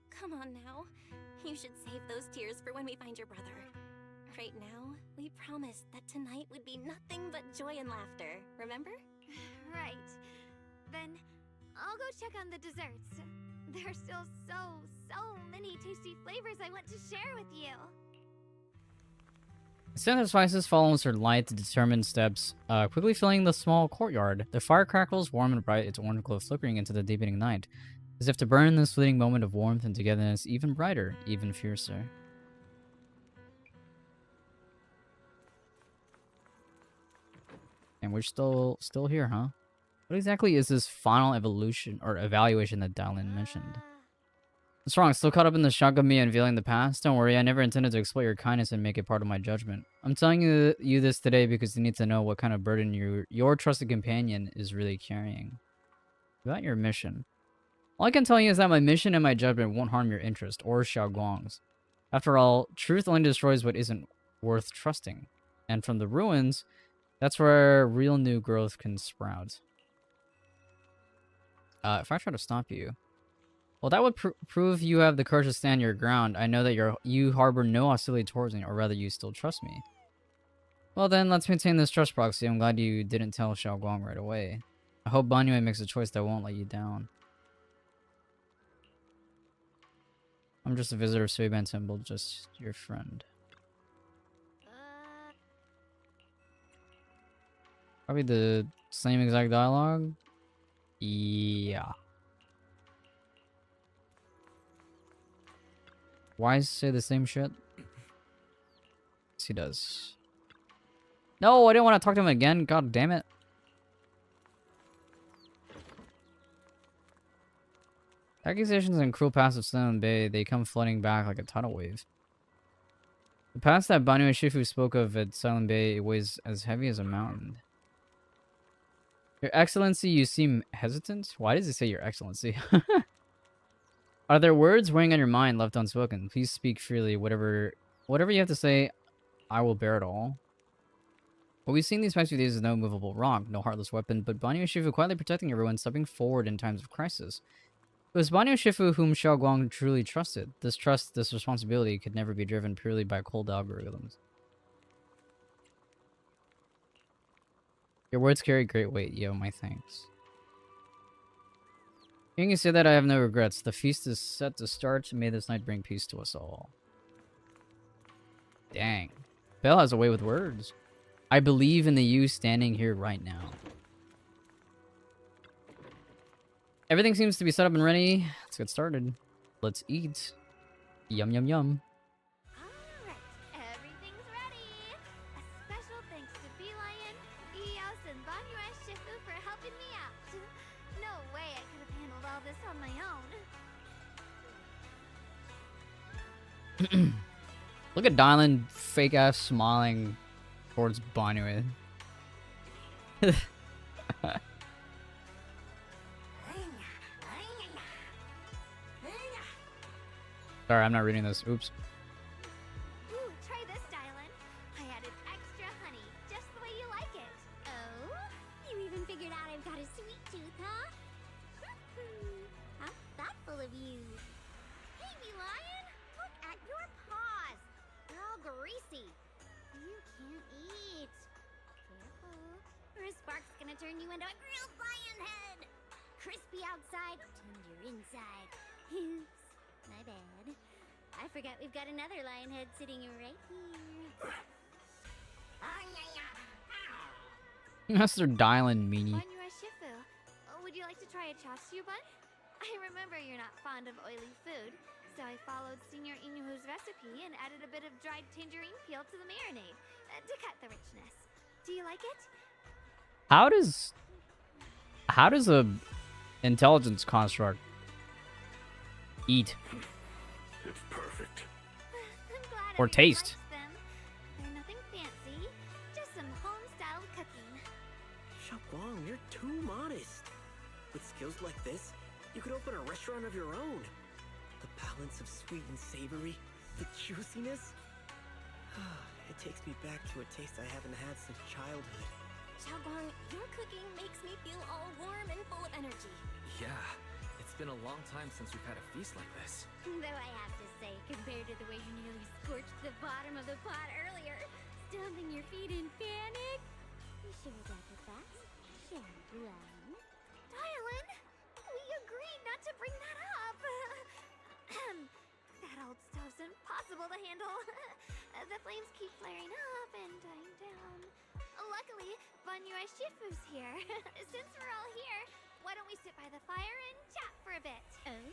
Come on now. You should save those tears for when we find your brother. Right now, we promised that tonight would be nothing but joy and laughter, remember? Right. Then I'll go check on the desserts. There's still so many tasty flavors I want to share with you. The scent of spices follows her light, determined steps, quickly filling the small courtyard. The fire crackles warm and bright, its orange glow flickering into the deepening night, as if to burn this fleeting moment of warmth and togetherness even brighter, even fiercer. And we're still here, huh? What exactly is this final evolution or evaluation that Dallin mentioned? What's wrong? Still caught up in the shock of me unveiling the past? Don't worry, I never intended to exploit your kindness and make it part of my judgment. I'm telling you this today because you need to know what kind of burden your trusted companion is really carrying. About your mission. All I can tell you is that my mission and my judgment won't harm your interest, or Xiaoguang's. After all, truth only destroys what isn't worth trusting. And from the ruins, that's where real new growth can sprout. If I try to stop you... Well, that would prove you have the courage to stand your ground. I know that you harbor no hostility towards me, or rather you still trust me. Well then, let's maintain this trust proxy. I'm glad you didn't tell Xiaoguang right away. I hope Banyue makes a choice that won't let you down. I'm just a visitor of Suiban Temple, just your friend. Probably the same exact dialogue? Yeah. Why say the same shit? Yes, he does. No, I didn't want to talk to him again. God damn it. Accusations and cruel past of Silent Bay, they come flooding back like a tidal wave. The past that Banyue Shifu spoke of at Silent Bay, it weighs as heavy as a mountain. Your Excellency, you seem hesitant? Why does he say Your Excellency? Are there words weighing on your mind left unspoken? Please speak freely. Whatever you have to say, I will bear it all. What we've seen these past few days is no movable rock, no heartless weapon, but Banyue Shifu quietly protecting everyone, stepping forward in times of crisis. It was Banyue Shifu whom Xiaoguang truly trusted. This trust, this responsibility could never be driven purely by cold algorithms. Your words carry great weight, yo, my thanks. Hearing you say that, I have no regrets. The feast is set to start. May this night bring peace to us all. Dang. Belle has a way with words. I believe in the you standing here right now. Everything seems to be set up and ready. Let's get started. Let's eat. Yum, yum, yum. Alright, everything's ready! A special thanks to Beelion, Eos, and Banyue Shifu for helping me out. No way I could have handled solve all this on my own. Look at Dylan fake ass smiling towards Bonnie. Sorry, I'm not reading this. Oops. Ooh, try this, Dylan. I added extra honey, just the way you like it. Oh? You even figured out I've got a sweet tooth, huh? How thoughtful of you. Baby lion, look at your paws. They're all greasy. You can't eat. Careful, or a spark's gonna turn you into a grilled lion head. Crispy outside, tender inside. Oops, my bad. I forgot we've got another lion head sitting right here. Master Dylan meanie. Banyue Shifu, would you like to try a chashu bun? I remember you're not fond of oily food, so I followed Senior Inuhu's recipe and added a bit of dried tangerine peel to the marinade to cut the richness. Do you like it? How does a intelligence construct eat It's perfect. I'm glad or everyone taste? likes them. They're nothing fancy, just some home-style cooking. Xiaoguang, you're too modest. With skills like this, you could open a restaurant of your own. The balance of sweet and savory, the juiciness. It takes me back to a taste I haven't had since childhood. Xiaoguang, your cooking makes me feel all warm and full of energy. Yeah, it's been a long time since we've had a feast like this. Though I have to say, compared to the way you nearly scorched the bottom of the pot earlier, stomping your feet in panic. You sure got the facts? Xiaoguang. Dylan, we agreed not to bring that up. That old stove's impossible to handle. The flames keep flaring up and dying down. Luckily, Banyue Shifu's here. Since we're all here, why don't we sit by the fire and chat for a bit? Oh,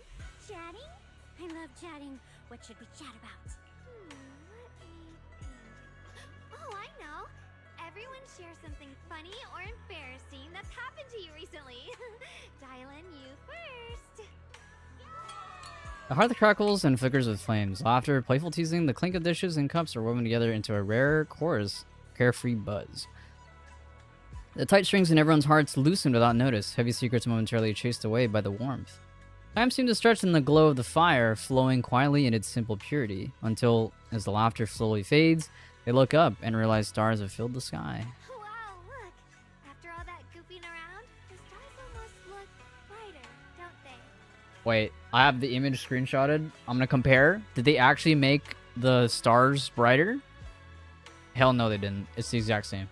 chatting? I love chatting. What should we chat about? Let me think. Oh, I know. Everyone share something funny or embarrassing that's happened to you recently. Dylan, you first. The hearth crackles and flickers with flames. Laughter, playful teasing, the clink of dishes and cups are woven together into a rare chorus, carefree buzz. The tight strings in everyone's hearts loosen without notice, heavy secrets momentarily chased away by the warmth. Time seemed to stretch in the glow of the fire, flowing quietly in its simple purity, until, as the laughter slowly fades, they look up and realize stars have filled the sky. Wow, look. After all that goofing around, the stars almost look brighter, don't they? Wait, I have the image screenshotted. I'm gonna compare. Did they actually make the stars brighter? Hell no, they didn't. It's the exact same.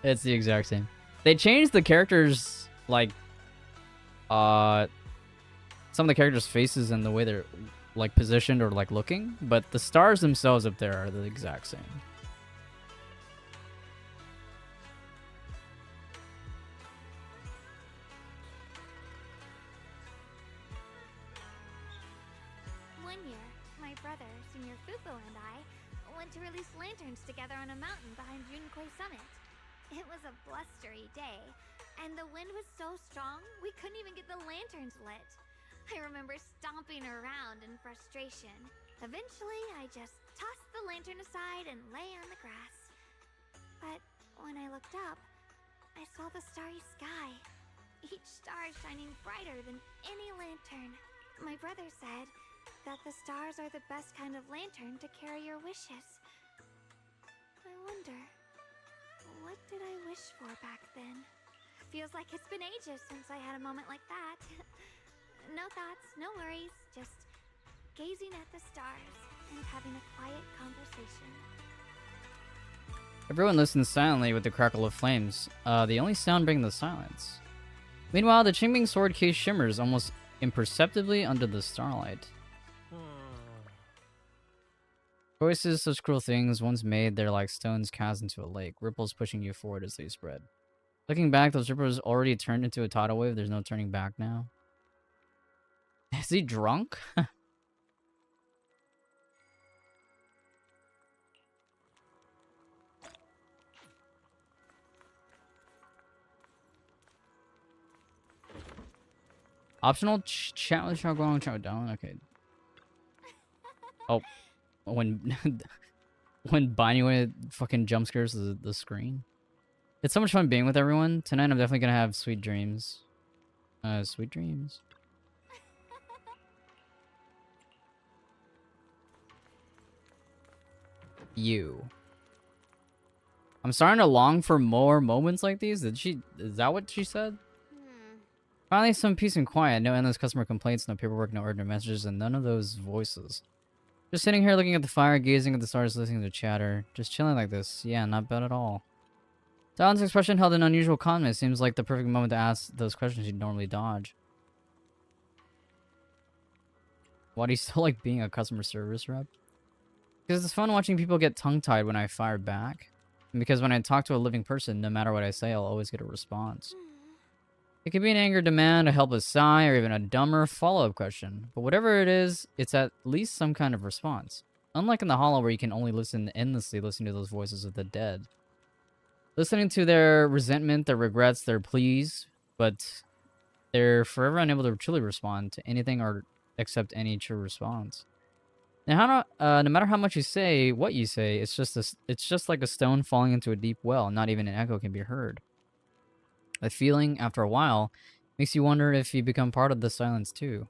It's the exact same. They changed the characters, like, some of the characters' faces and the way they're, like, positioned or, like, looking. But the stars themselves up there are the exact same. One year, my brother, Senior Fufu, and I went to release lanterns together on a mountain behind Yunquei Summit. It was a blustery day, and the wind was so strong we couldn't even get the lanterns lit. I remember stomping around in frustration. Eventually, I just tossed the lantern aside and lay on the grass. But when I looked up, I saw the starry sky, each star shining brighter than any lantern. My brother said that the stars are the best kind of lantern to carry your wishes. I wonder, what did I wish for back then? Feels like it's been ages since I had a moment like that. No thoughts, no worries, just gazing at the stars and having a quiet conversation. Everyone listens silently with the crackle of flames, the only sound breaking the silence. Meanwhile, the Qingming sword case shimmers almost imperceptibly under the starlight. Choices, such cruel things, once made, they're like stones cast into a lake, ripples pushing you forward as they spread. Looking back, those ripples already turned into a tidal wave, there's no turning back now. Is he drunk? Optional chat with Xiaoguang, chat with Dallin. Okay. Oh, when when Biny fucking jump scares the screen. It's so much fun being with everyone. Tonight I'm definitely gonna have sweet dreams. Sweet dreams. You. I'm starting to long for more moments like these. Is that what she said? Finally, some peace and quiet. No endless customer complaints, no paperwork, no urgent messages, and none of those voices. Just sitting here looking at the fire, gazing at the stars, listening to chatter. Just chilling like this. Yeah, not bad at all. Dallin's expression held an unusual calmness. Seems like the perfect moment to ask those questions you'd normally dodge. Why do you still like being a customer service rep? Because it's fun watching people get tongue-tied when I fire back. And because when I talk to a living person, no matter what I say, I'll always get a response. It could be an anger demand, a helpless sigh, or even a dumber follow-up question. But whatever it is, it's at least some kind of response. Unlike in the Hollow where you can only listen endlessly, listening to those voices of the dead. Listening to their resentment, their regrets, their pleas, but they're forever unable to truly respond to anything or accept any true response. Now, no matter how much you say, what you say, it's just like a stone falling into a deep well. Not even an echo can be heard. The feeling, after a while, makes you wonder if you become part of the silence too.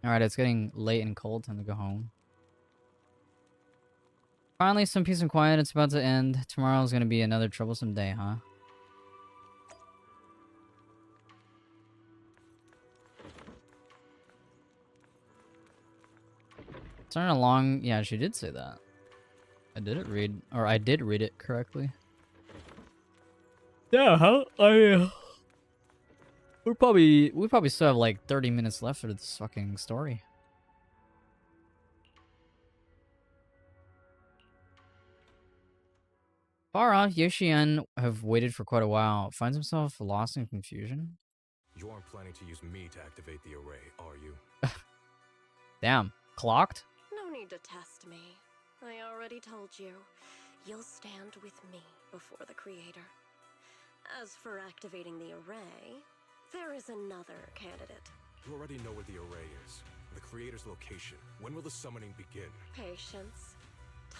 Alright, it's getting late and cold. Time to go home. Finally, some peace and quiet. It's about to end. Tomorrow's gonna be another troublesome day, huh? Starting along. Yeah, she did say that. I did read it correctly. Yeah, huh? We probably still have like 30 minutes left for this fucking story. Far off, Yoshian have waited for quite a while. Finds himself lost in confusion. You aren't planning to use me to activate the array, are you? Damn, clocked? No need to test me. I already told you. You'll stand with me before the Creator. As for activating the array, there is another candidate. You already know where the array is. The Creator's location. When will the summoning begin? Patience.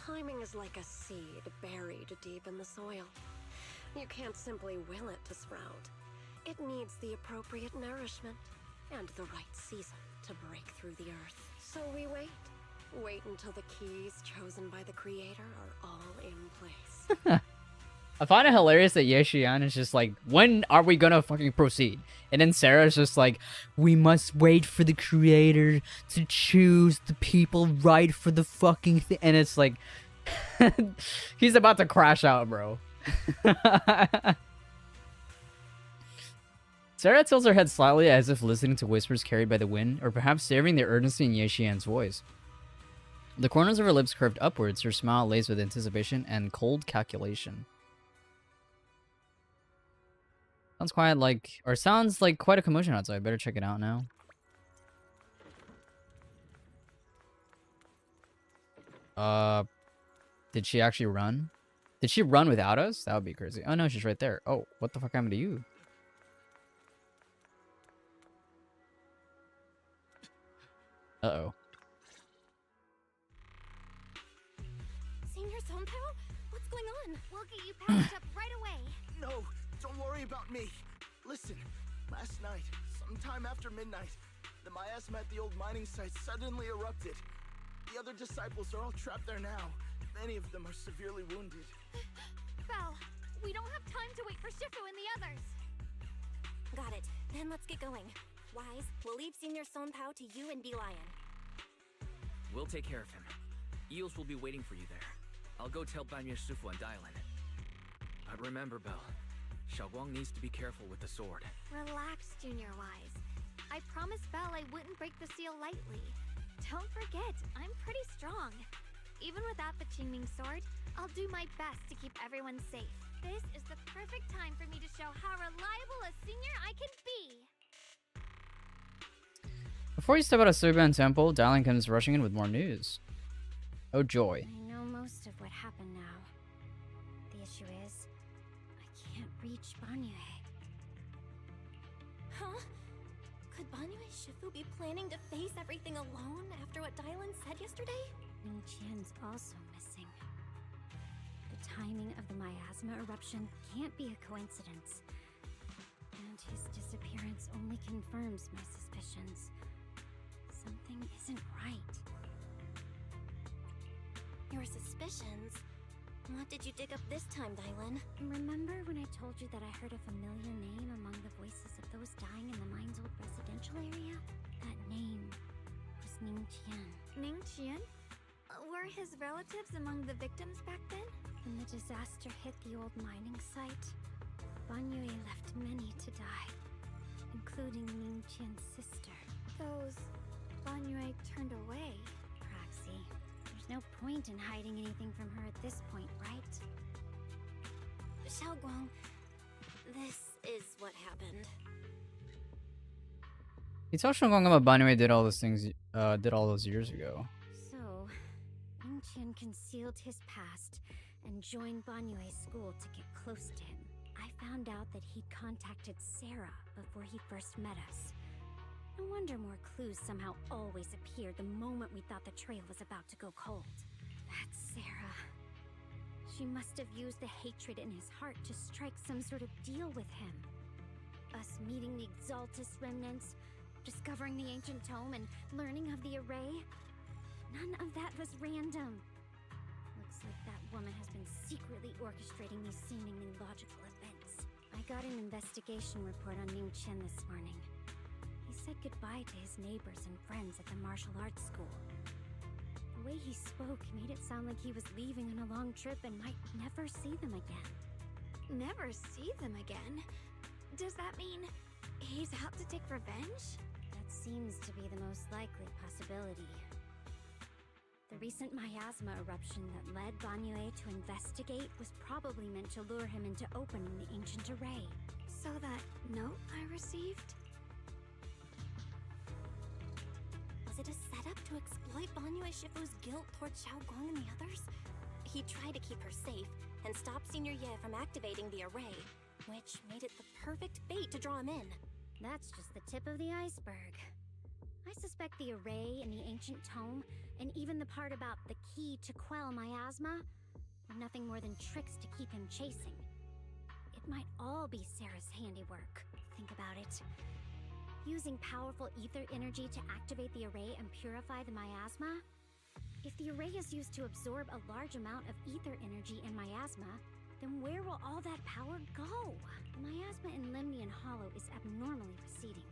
Timing is like a seed buried deep in the soil. You can't simply will it to sprout. It needs the appropriate nourishment and the right season to break through the earth. So we wait. Wait until the keys chosen by the Creator are all in place. I find it hilarious that Yeshian is just like, when are we gonna fucking proceed? And then Sarah's just like, we must wait for the Creator to choose the people right for the fucking thing. And it's like, he's about to crash out, bro. Sarah tilts her head slightly as if listening to whispers carried by the wind, or perhaps savoring the urgency in Yeshian's voice. The corners of her lips curved upwards, her smile laced with anticipation and cold calculation. Sounds like quite a commotion outside. Better check it out now. Did she actually run? Did she run without us? That would be crazy. Oh no, she's right there. Oh, what the fuck happened to you? Uh-oh. Senior Sontao? What's going on? We'll get you patched up right away. No, don't worry about me. Listen, last night, sometime after midnight, the miasma at the old mining site suddenly erupted. The other disciples are all trapped there now. Many of them are severely wounded. Belle, we don't have time to wait for Shifu and the others. Got it. Then let's get going. Wise, we'll leave Senior Sontao to you and Lion. We'll take care of him. Eels will be waiting for you there. I'll go tell Banyu Shifu and Dylan. But remember, Belle, Xiaoguang needs to be careful with the sword. Relax, Junior Wise. I promised Belle I wouldn't break the seal lightly. Don't forget, I'm pretty strong. Even without the Qingming sword, I'll do my best to keep everyone safe. This is the perfect time for me to show how reliable a senior I can be. Before you step out of Soban Temple, Dylan comes rushing in with more news. Oh joy. I know most of what happened now. The issue is, I can't reach Banyu. Huh? Could Banyue Shifu be planning to face everything alone after what Dylan said yesterday? Ning Qian's also missing. The timing of the miasma eruption can't be a coincidence. And his disappearance only confirms my suspicions. Something isn't right. Your suspicions? What did you dig up this time, Dylan? Remember when I told you that I heard a familiar name among the voices of those dying in the mine's old residential area? That name was Ning Qian. Ning Qian? Were his relatives among the victims back then? When the disaster hit the old mining site, Banyue left many to die, including Ning Qian's sister. Those Banyue turned away. Praxi, there's no point in hiding anything from her at this point, right? Xiaoguang, this is what happened. You tell Shangong about Banyue did all those things, did all those years ago. So, Ning Qian concealed his past and joined Banyue's school to get close to him. I found out that he'd contacted Sarah before he first met us. No wonder more clues somehow always appeared the moment we thought the trail was about to go cold. That's Sarah. She must have used the hatred in his heart to strike some sort of deal with him. Us meeting the Exaltus remnants, discovering the ancient tome, and learning of the array. None of that was random. Looks like that woman has been secretly orchestrating these seemingly logical events. I got an investigation report on Ning Qian this morning. He said goodbye to his neighbors and friends at the martial arts school. The way he spoke made it sound like he was leaving on a long trip and might never see them again. Never see them again? Does that mean he's out to take revenge? That seems to be the most likely possibility. The recent miasma eruption that led Banyue to investigate was probably meant to lure him into opening the ancient array. So that note I received? Was it a setup to exploit Banyue Shifu's guilt towards Xiaoguang and the others? He tried to keep her safe and stop Senior Ye from activating the array, which made it the perfect bait to draw him in. That's just the tip of the iceberg. I suspect the array and the ancient tome, and even the part about the key to quell miasma, were nothing more than tricks to keep him chasing. It might all be Sarah's handiwork. Think about it. Using powerful ether energy to activate the array and purify the miasma? If the array is used to absorb a large amount of ether energy and miasma, then where will all that power go? The miasma in Limnian Hollow is abnormally receding.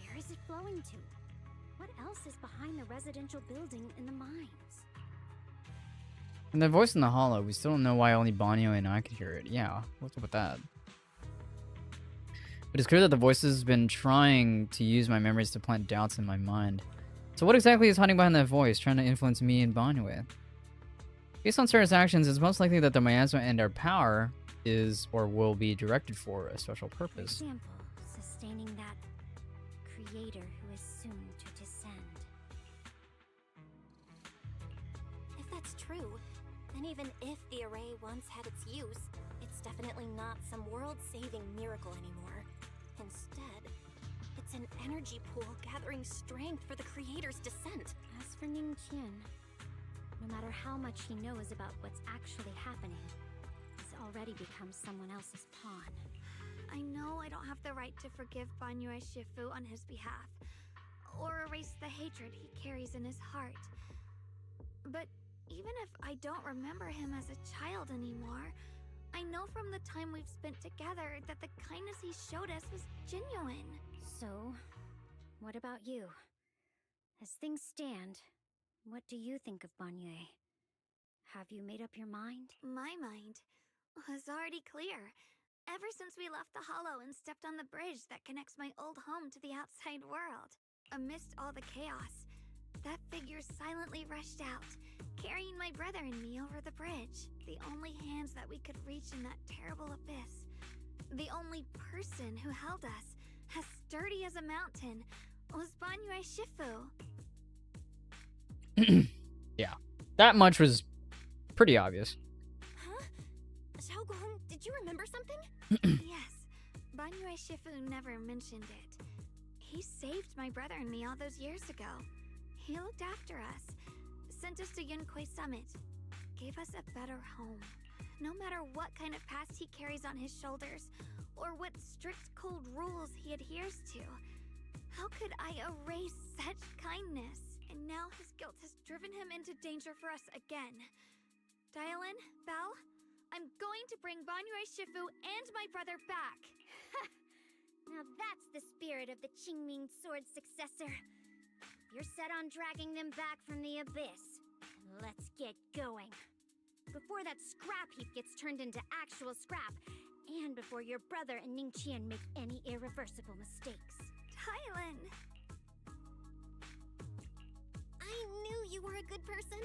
Where is it flowing to? What else is behind the residential building in the mines? And the voice in the hollow, we still don't know why only Banyue and I could hear it. Yeah, what's up with that? But it's clear that the voice has been trying to use my memories to plant doubts in my mind. So what exactly is hiding behind that voice, trying to influence me and Banyue? Based on Sarah's actions, it's most likely that the miasma and our power is or will be directed for a special purpose. For example, sustaining that creator who is soon to descend. If that's true, then even if the array once had its use, it's definitely not some world-saving miracle anymore. Instead, it's an energy pool gathering strength for the creator's descent. As for Ning Qian, no matter how much he knows about what's actually happening, he's already become someone else's pawn. I know I don't have the right to forgive Banyue Shifu on his behalf, or erase the hatred he carries in his heart. But even if I don't remember him as a child anymore, I know from the time we've spent together that the kindness he showed us was genuine. So, what about you? As things stand, what do you think of Banyue? Have you made up your mind? My mind was already clear. Ever since we left the Hollow and stepped on the bridge that connects my old home to the outside world. Amidst all the chaos, that figure silently rushed out, carrying my brother and me over the bridge. The only hands that we could reach in that terrible abyss. The only person who held us, as sturdy as a mountain, was Banyue Shifu. Yeah, that much was pretty obvious. Huh? Xiaoguang, did you remember something? Yes, Banyue Shifu never mentioned it. He saved my brother and me all those years ago. He looked after us, sent us to Yunquei Summit, gave us a better home. No matter what kind of past he carries on his shoulders, or what strict cold rules he adheres to, how could I erase such kindness? And now his guilt has driven him into danger for us again. Dial in, Belle. I'm going to bring Banrei Shifu and my brother back. Now that's the spirit of the Qingming Sword's successor. If you're set on dragging them back from the abyss, let's get going. Before that scrap heap gets turned into actual scrap, and before your brother and Ningqian make any irreversible mistakes. Tylan! I knew you were a good person.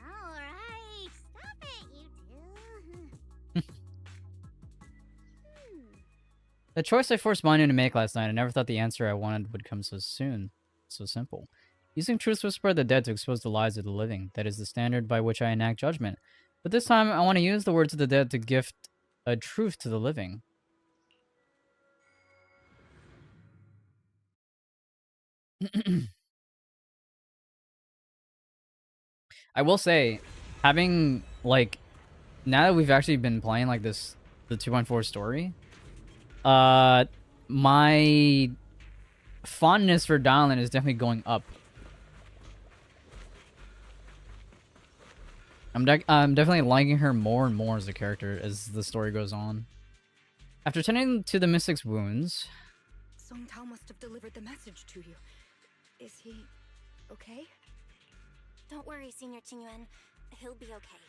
Alright, stop it, you two. The choice I forced Manu to make last night, I never thought the answer I wanted would come so soon. So simple. Using truth to spread the dead to expose the lies of the living. That is the standard by which I enact judgment. But this time, I want to use the words of the dead to gift a truth to the living. I will say, having, like, now that we've actually been playing, like, the 2.4 story, my fondness for Dylan is definitely going up. I'm definitely liking her more and more as a character as the story goes on. After tending to the mystic's wounds... Song Tao must have delivered the message to you. Is he okay? Don't worry, Senior Qingyuan. He'll be okay.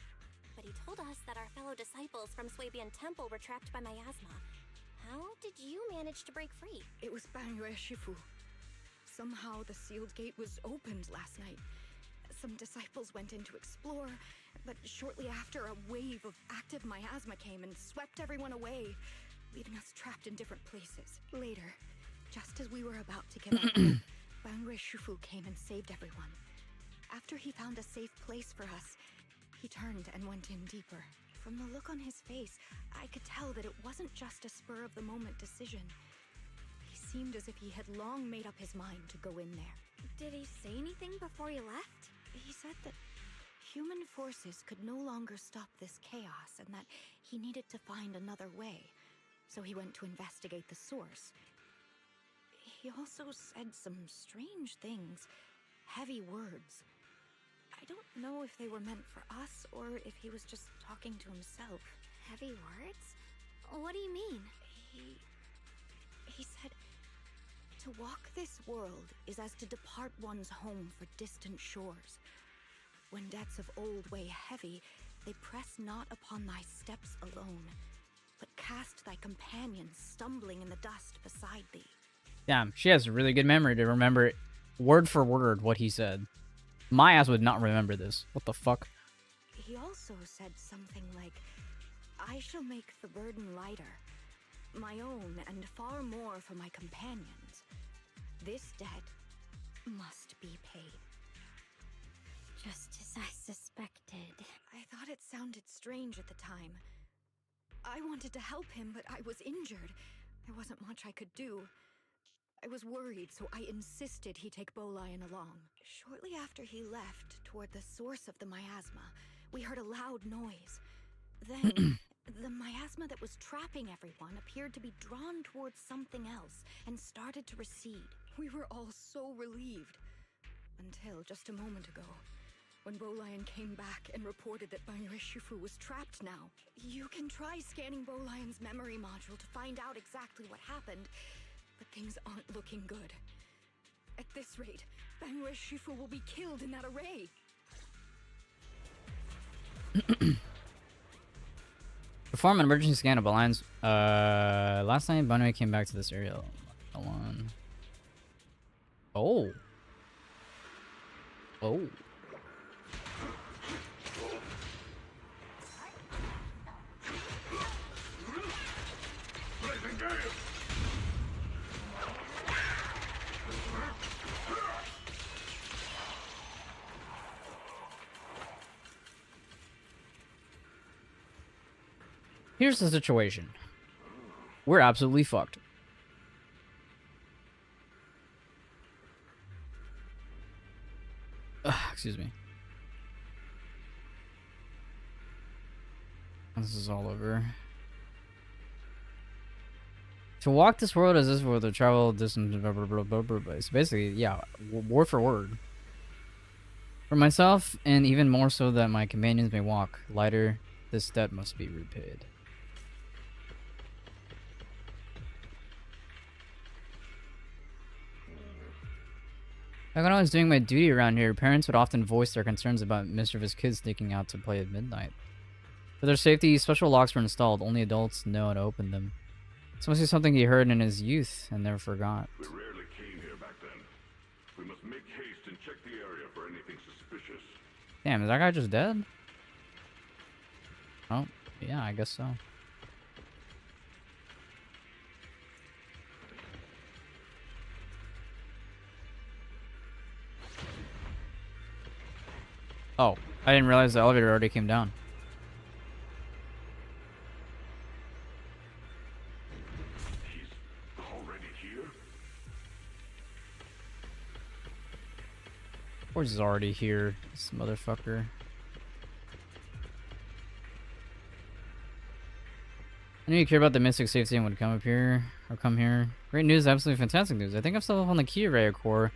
But he told us that our fellow disciples from Swabian Temple were trapped by miasma. How did you manage to break free? It was Banrei Shifu. Somehow the sealed gate was opened last night. Some disciples went in to explore, but shortly after, a wave of active miasma came and swept everyone away, leaving us trapped in different places. Later, just as we were about to give up, Banrei Shifu came and saved everyone. After he found a safe place for us, he turned and went in deeper. From the look on his face, I could tell that it wasn't just a spur-of-the-moment decision. He seemed as if he had long made up his mind to go in there. Did he say anything before he left? He said that human forces could no longer stop this chaos and that he needed to find another way. So he went to investigate the source. He also said some strange things, heavy words. I don't know if they were meant for us or if he was just talking to himself. Heavy words? What do you mean? He said, to walk this world is as to depart one's home for distant shores. When debts of old weigh heavy, they press not upon thy steps alone, but cast thy companions stumbling in the dust beside thee. Damn, she has a really good memory to remember word for word what he said. My ass would not remember this. What the fuck? He also said something like, I shall make the burden lighter, my own and far more for my companions. This debt must be paid. Just as I suspected. I thought it sounded strange at the time. I wanted to help him, but I was injured. There wasn't much I could do. I was worried, so I insisted he take Bolian along. Shortly after he left, toward the source of the miasma, we heard a loud noise. Then, the miasma that was trapping everyone appeared to be drawn towards something else and started to recede. We were all so relieved. Until just a moment ago, when Bolian came back and reported that Banrei Shifu was trapped now. You can try scanning Bolian's memory module to find out exactly what happened, but things aren't looking good. At this rate, Banrei Shifu will be killed in that array. Perform an emergency scan of Bolian's. Last night, Banrei came back to this area. Alone. Oh. Oh. Here's the situation. We're absolutely fucked. Excuse me. This is all over. To walk this world as this world, to travel distance, blah, blah, blah, blah, blah, blah. So basically, yeah, word for word. For myself, and even more so that my companions may walk lighter, this debt must be repaid. Back when I was doing my duty around here, parents would often voice their concerns about mischievous kids sneaking out to play at midnight. For their safety, special locks were installed. Only adults know how to open them. This must be something he heard in his youth and never forgot. We rarely came here back then. We must make haste and check the area for anything suspicious. Damn, is that guy just dead? Oh, yeah, I guess so. Oh, I didn't realize the elevator already came down. He's already here? Of course he's already here, this motherfucker. I knew you cared about the Mystic safety and would come up here, or come here. Great news, absolutely fantastic news. I think I'm still up on the key array core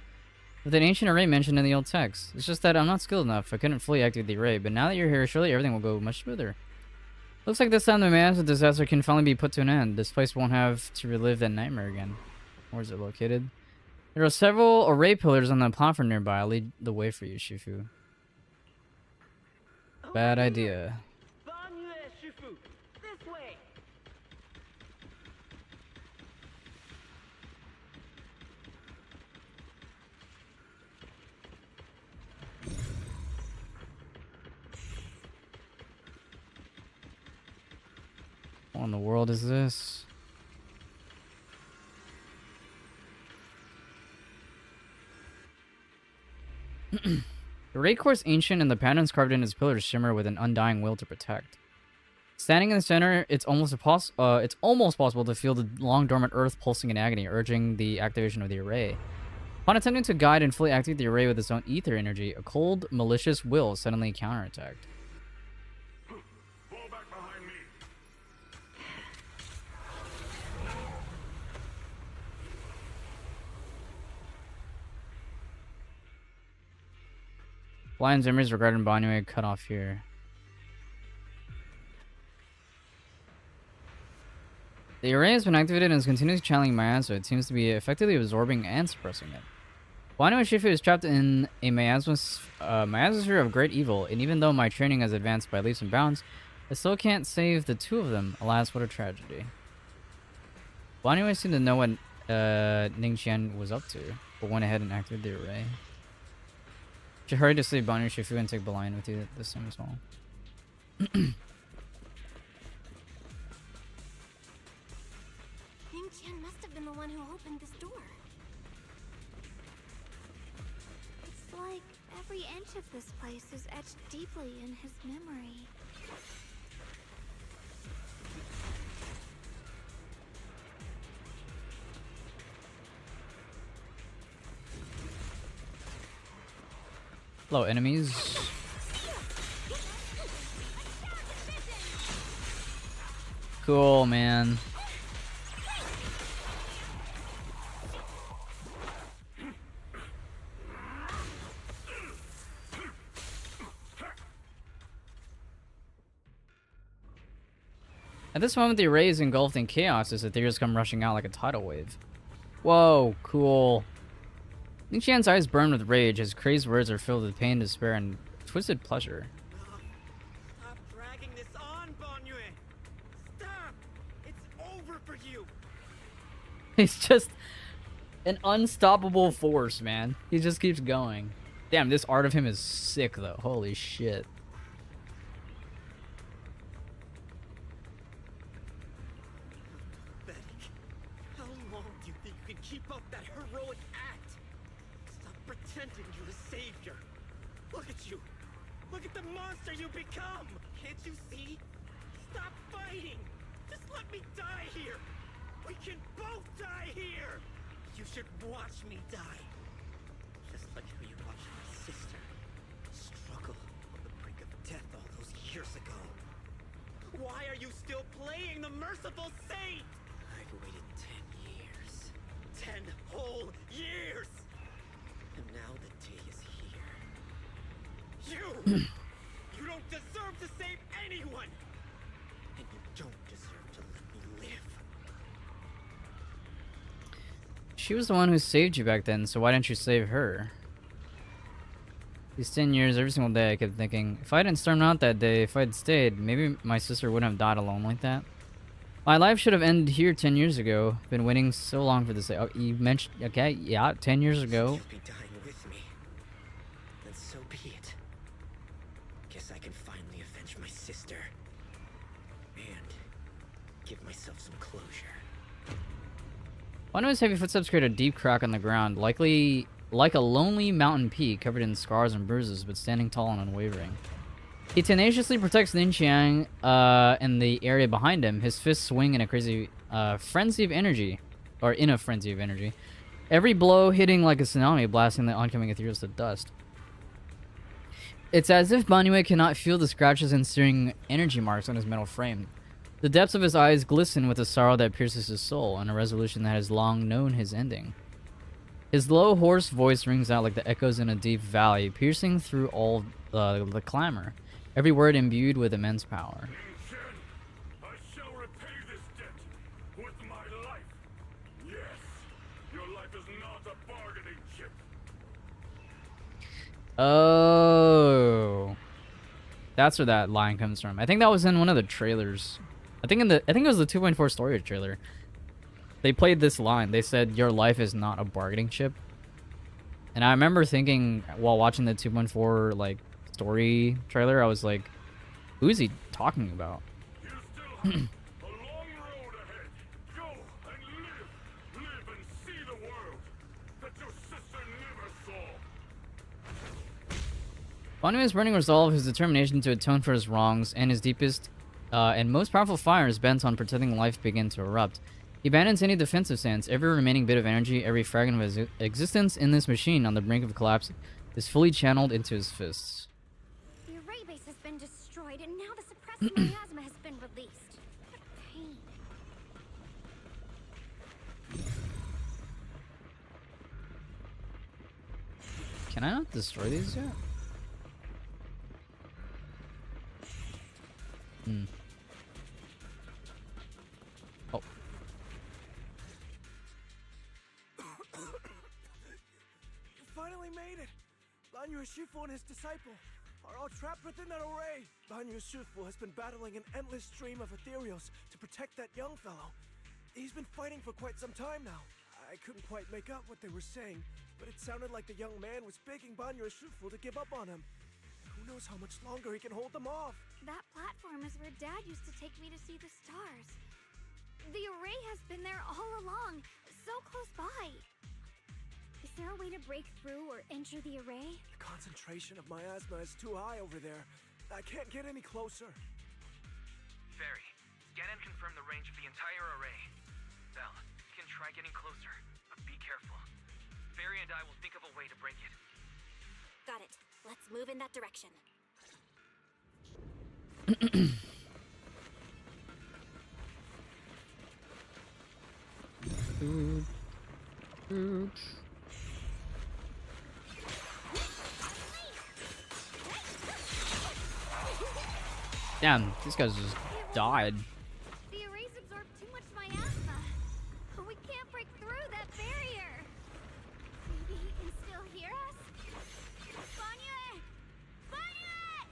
with an ancient array mentioned in the old text. It's just that I'm not skilled enough. I couldn't fully activate the array, but now that you're here, surely everything will go much smoother. Looks like this time the massive disaster can finally be put to an end. This place won't have to relive that nightmare again. Where is it located? There are several array pillars on the platform nearby. I'll lead the way for you, Shifu. Bad idea. What in the world is this? The array core is ancient and the patterns carved in its pillars shimmer with an undying will to protect. Standing in the center, it's almost possible to feel the long dormant earth pulsing in agony, urging the activation of the array. Upon attempting to guide and fully activate the array with its own ether energy, a cold, malicious will suddenly counterattacked. Lion's memories regarding Banyue cut off here. The array has been activated and is continuously channeling miasma. It seems to be effectively absorbing and suppressing it. Banyue Shifu is trapped in a miasmosphere of great evil, and even though my training has advanced by leaps and bounds, I still can't save the two of them. Alas, what a tragedy. Banyue seemed to know what Ningqian was up to, but went ahead and activated the array. Should hurry to save Banyue Shifu and take Belian with you this time as well. Ningqian must have been the one who opened this door. It's like every inch of this place is etched deeply in his memory. Hello, enemies. Cool, man. At this moment, the array is engulfed in chaos as ethereals come rushing out like a tidal wave. Whoa, cool. Ningqian's eyes burn with rage. His crazed words are filled with pain, despair, and twisted pleasure. Stop dragging this on, Banyue! Stop! It's over for you! He's just an unstoppable force, man. He just keeps going. Damn, this art of him is sick, though. Holy shit. Pathetic. How long do you think you can keep up that heroic act? Stop pretending you're a savior. Look at you. Look at the monster you become. Can't you see? Stop fighting. Just let me die here. We can both die here. You should watch me die. Just like how you watched my sister. years ago. Why are you still playing the merciful saint? I've waited 10 years. 10 whole years! And now the day is here. You don't deserve to save anyone! And you don't deserve to let me live. She was the one who saved you back then, so why didn't you save her? These 10 years, every single day I kept thinking, if I hadn't stormed out that day, if I'd stayed, maybe my sister wouldn't have died alone like that. My life should have ended here 10 years ago. Been waiting so long for this day. Oh, you mentioned, okay, yeah, 10 years ago. You'll be dying with me. Then so be it. Guess I can finally avenge my sister. And give myself some closure. One of his heavy footsteps created a deep crack on the ground, likely like a lonely mountain peak covered in scars and bruises, but standing tall and unwavering. He tenaciously protects Ninxiang in the area behind him, his fists swing in a crazy frenzy of energy, or in a frenzy of energy. Every blow hitting like a tsunami, blasting the oncoming ethereals to dust. It's as if Banyue cannot feel the scratches and searing energy marks on his metal frame. The depths of his eyes glisten with a sorrow that pierces his soul, and a resolution that has long known his ending. His low, hoarse voice rings out like the echoes in a deep valley, piercing through all the clamor, every word imbued with immense power. I shall repay this debt with my life. Yes, your life is not a bargaining chip. Oh, that's where that line comes from. I think that was in one of the trailers. I think it was the 2.4 story trailer. They played this line. They said, "Your life is not a bargaining chip." And I remember thinking while watching the 2.4 like story trailer, I was like, "Who is he talking about?" Banyue's burning resolve, his determination to atone for his wrongs, and his deepest and most powerful fires bent on protecting life begin to erupt. He abandons any defensive stance. Every remaining bit of energy, every fragment of his existence in this machine on the brink of collapse is fully channeled into his fists. The array base has been destroyed, and now the suppressed miasma has been released. What pain. Can I not destroy these yet? Hmm. Oh. You finally made it! Banyu Shifu and his disciple are all trapped within that array. Banyu Shifu has been battling an endless stream of ethereals to protect that young fellow. He's been fighting for quite some time now. I couldn't quite make out what they were saying, but it sounded like the young man was begging Banyu Shifu to give up on him. Who knows how much longer he can hold them off? That platform is where Dad used to take me to see the stars. The array has been there all along, so close by. Is there a way to break through or enter the array? The concentration of miasma is too high over there. I can't get any closer. Fairy, scan and confirm the range of the entire array. Belle, you can try getting closer, but be careful. Fairy and I will think of a way to break it. Got it. Let's move in that direction. Damn, these guys just died. The arrays absorb too much miasma. We can't break through that barrier. Maybe he can still hear us? Banyue! Banyue!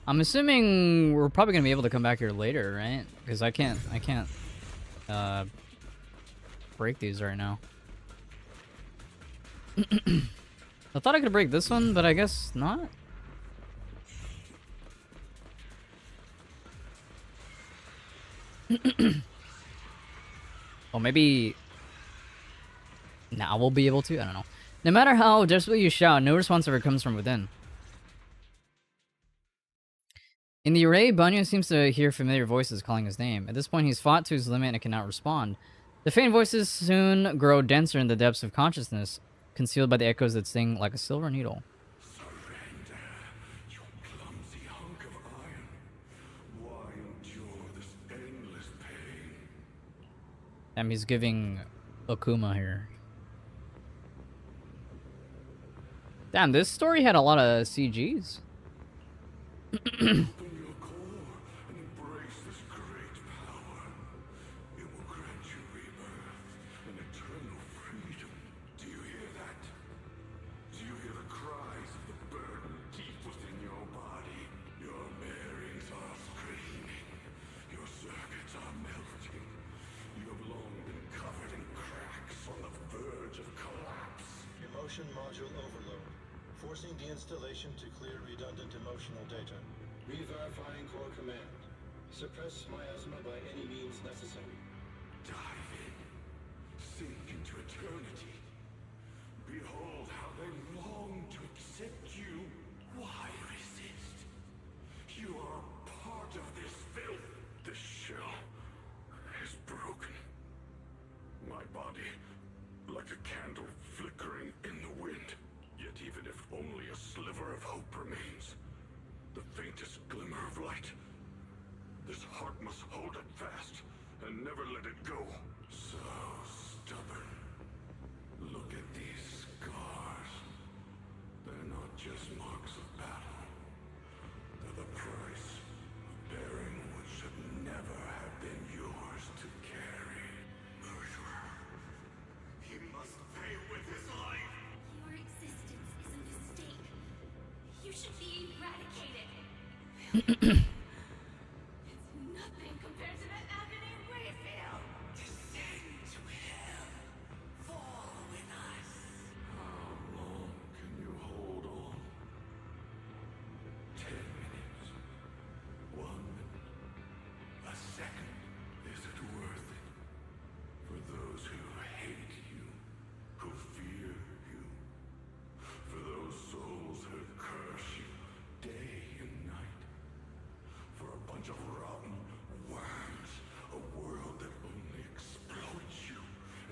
I'm assuming we're probably gonna be able to come back here later, right? Because I can't break these right now. I thought I could break this one, but I guess not. Or maybe now we'll be able to. I don't know. No matter how desperately you shout, no response ever comes from within. In the array, Banyu seems to hear familiar voices calling his name. At this point, he's fought to his limit and cannot respond. The faint voices soon grow denser in the depths of consciousness, concealed by the echoes that sting like a silver needle. Surrender. Damn, he's giving Akuma here. Damn, this story had a lot of CGs. Emotion module overload. Forcing deinstallation to clear redundant emotional data. Re-verifying core command. Suppress miasma by any means necessary. Dive in. Sink into eternity. Behold how they long to accept you. Why resist? You are a part of this filth. The shell is broken. My body, like a candle flickering in the wind. Yet even if only a sliver of hope remains, the faintest glimmer of light, this heart must hold it fast and never let it go. So stubborn. Look at these scars. They're not just marks of battle. They're the price of bearing what should never have been yours to carry. Murderer. He must pay with his life. Your existence is a mistake. You should be eradicated. It's nothing compared to the agony we feel. Descend to hell. Fall with us. How long can you hold on? 10 minutes. 1 minute. A second. Is it worth it? For those who hate you, who fear you, for those souls who curse you day and night, for a bunch of rotten worms, a world that only exploits you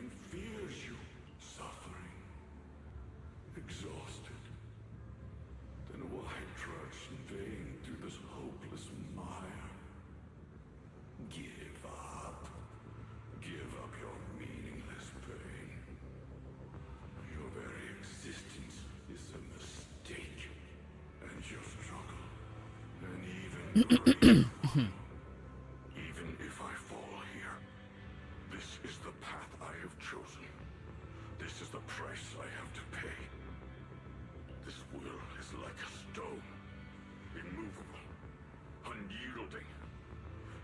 and fears you, suffering, exhausted. Then why trudge in vain through this hopeless mire? Give up. Give up your meaningless pain. Your very existence is a mistake. And your struggle, an even greater one. Even if I fall here, this is the path I have chosen. This is the price I have to pay. This will is like a stone, immovable, unyielding.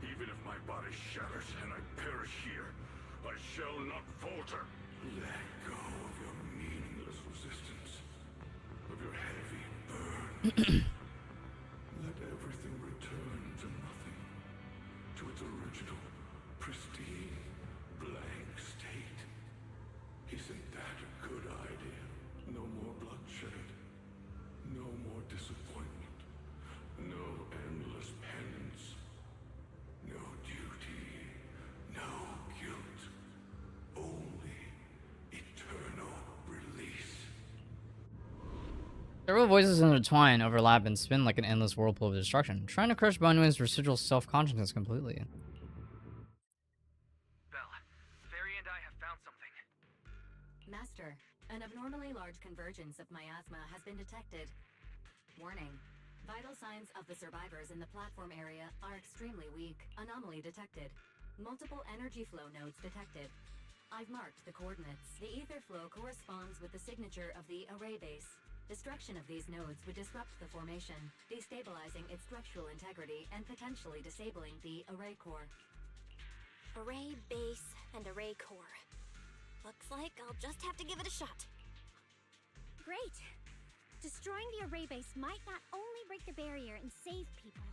Even if my body shatters and I perish here, I shall not falter. Let go of your meaningless resistance, of your heavy burden. Let everything return to nothing, to its original, pristine, blank state. Isn't that a good idea? No more bloodshed, no more disappointment, no endless penance, no duty, no guilt, only eternal release. Several voices intertwine, overlap, and spin like an endless whirlpool of destruction, trying to crush Bunwin's residual self-consciousness completely. Belle, Fairy and I have found something. Master, an abnormally large convergence of miasma has been detected. Warning. Vital signs of the survivors in the platform area are extremely weak. Anomaly detected. Multiple energy flow nodes detected. I've marked the coordinates. The ether flow corresponds with the signature of the array base. Destruction of these nodes would disrupt the formation, destabilizing its structural integrity and potentially disabling the array core. Array base and array core. Looks like I'll just have to give it a shot. Great! Destroying the array base might not only break the barrier and save people,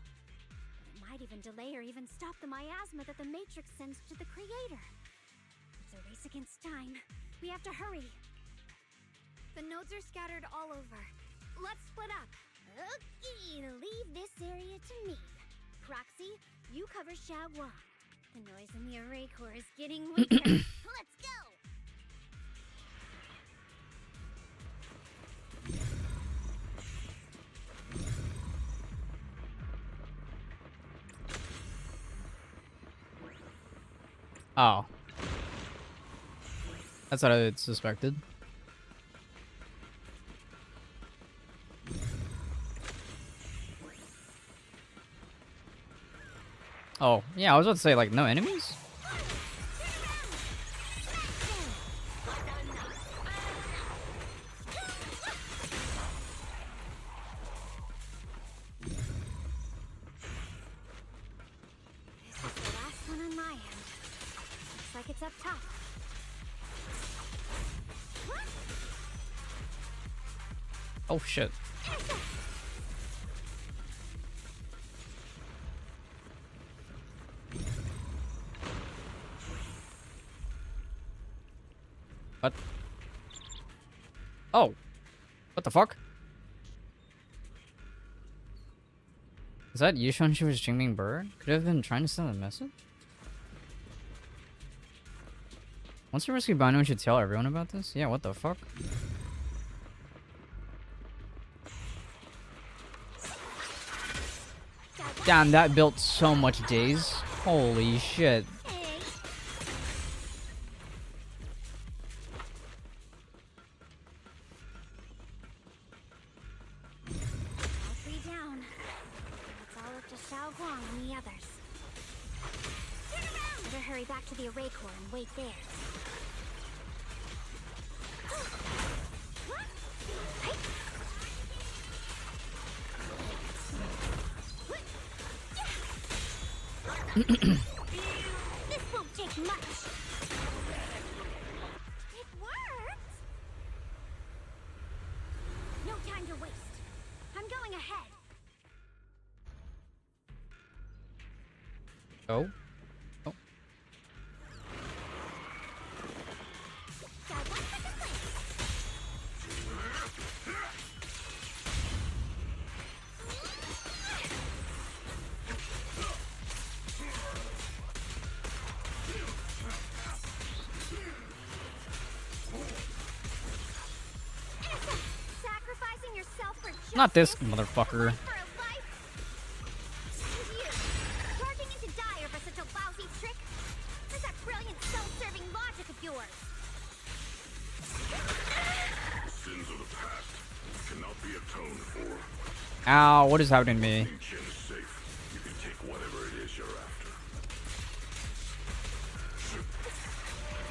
but it might even delay or even stop the miasma that the Matrix sends to the Creator. It's a race against time. We have to hurry. The nodes are scattered all over. Let's split up. Okay, leave this area to me. Proxy, you cover Xiaoguang. The noise in the array core is getting weaker. Let's go! Oh. That's what I suspected. Oh, yeah, I was about to say, like, no enemies? This is the last one on my end. Looks like it's up top. Oh, shit. What? Oh. What the fuck? Is that Yushun she was Jingming Bird? Could have been trying to send a message? Once you rescue Bino, we should tell everyone about this? Yeah, what the fuck? Damn, that built so much days. Holy shit. All three down. It's all up to Xiao Guang and the others. Better hurry back to the array core and wait there. This won't take much. It worked. No time to waste. I'm going ahead. Oh. Oh. Sacrificing yourself for justice. Not this motherfucker. Charging into dire for such a lousy trick? Where's that brilliant self-serving logic of yours? The sins of the past cannot be atoned for. Ow, what is happening to me? Chin is safe. You can take whatever it is you're after.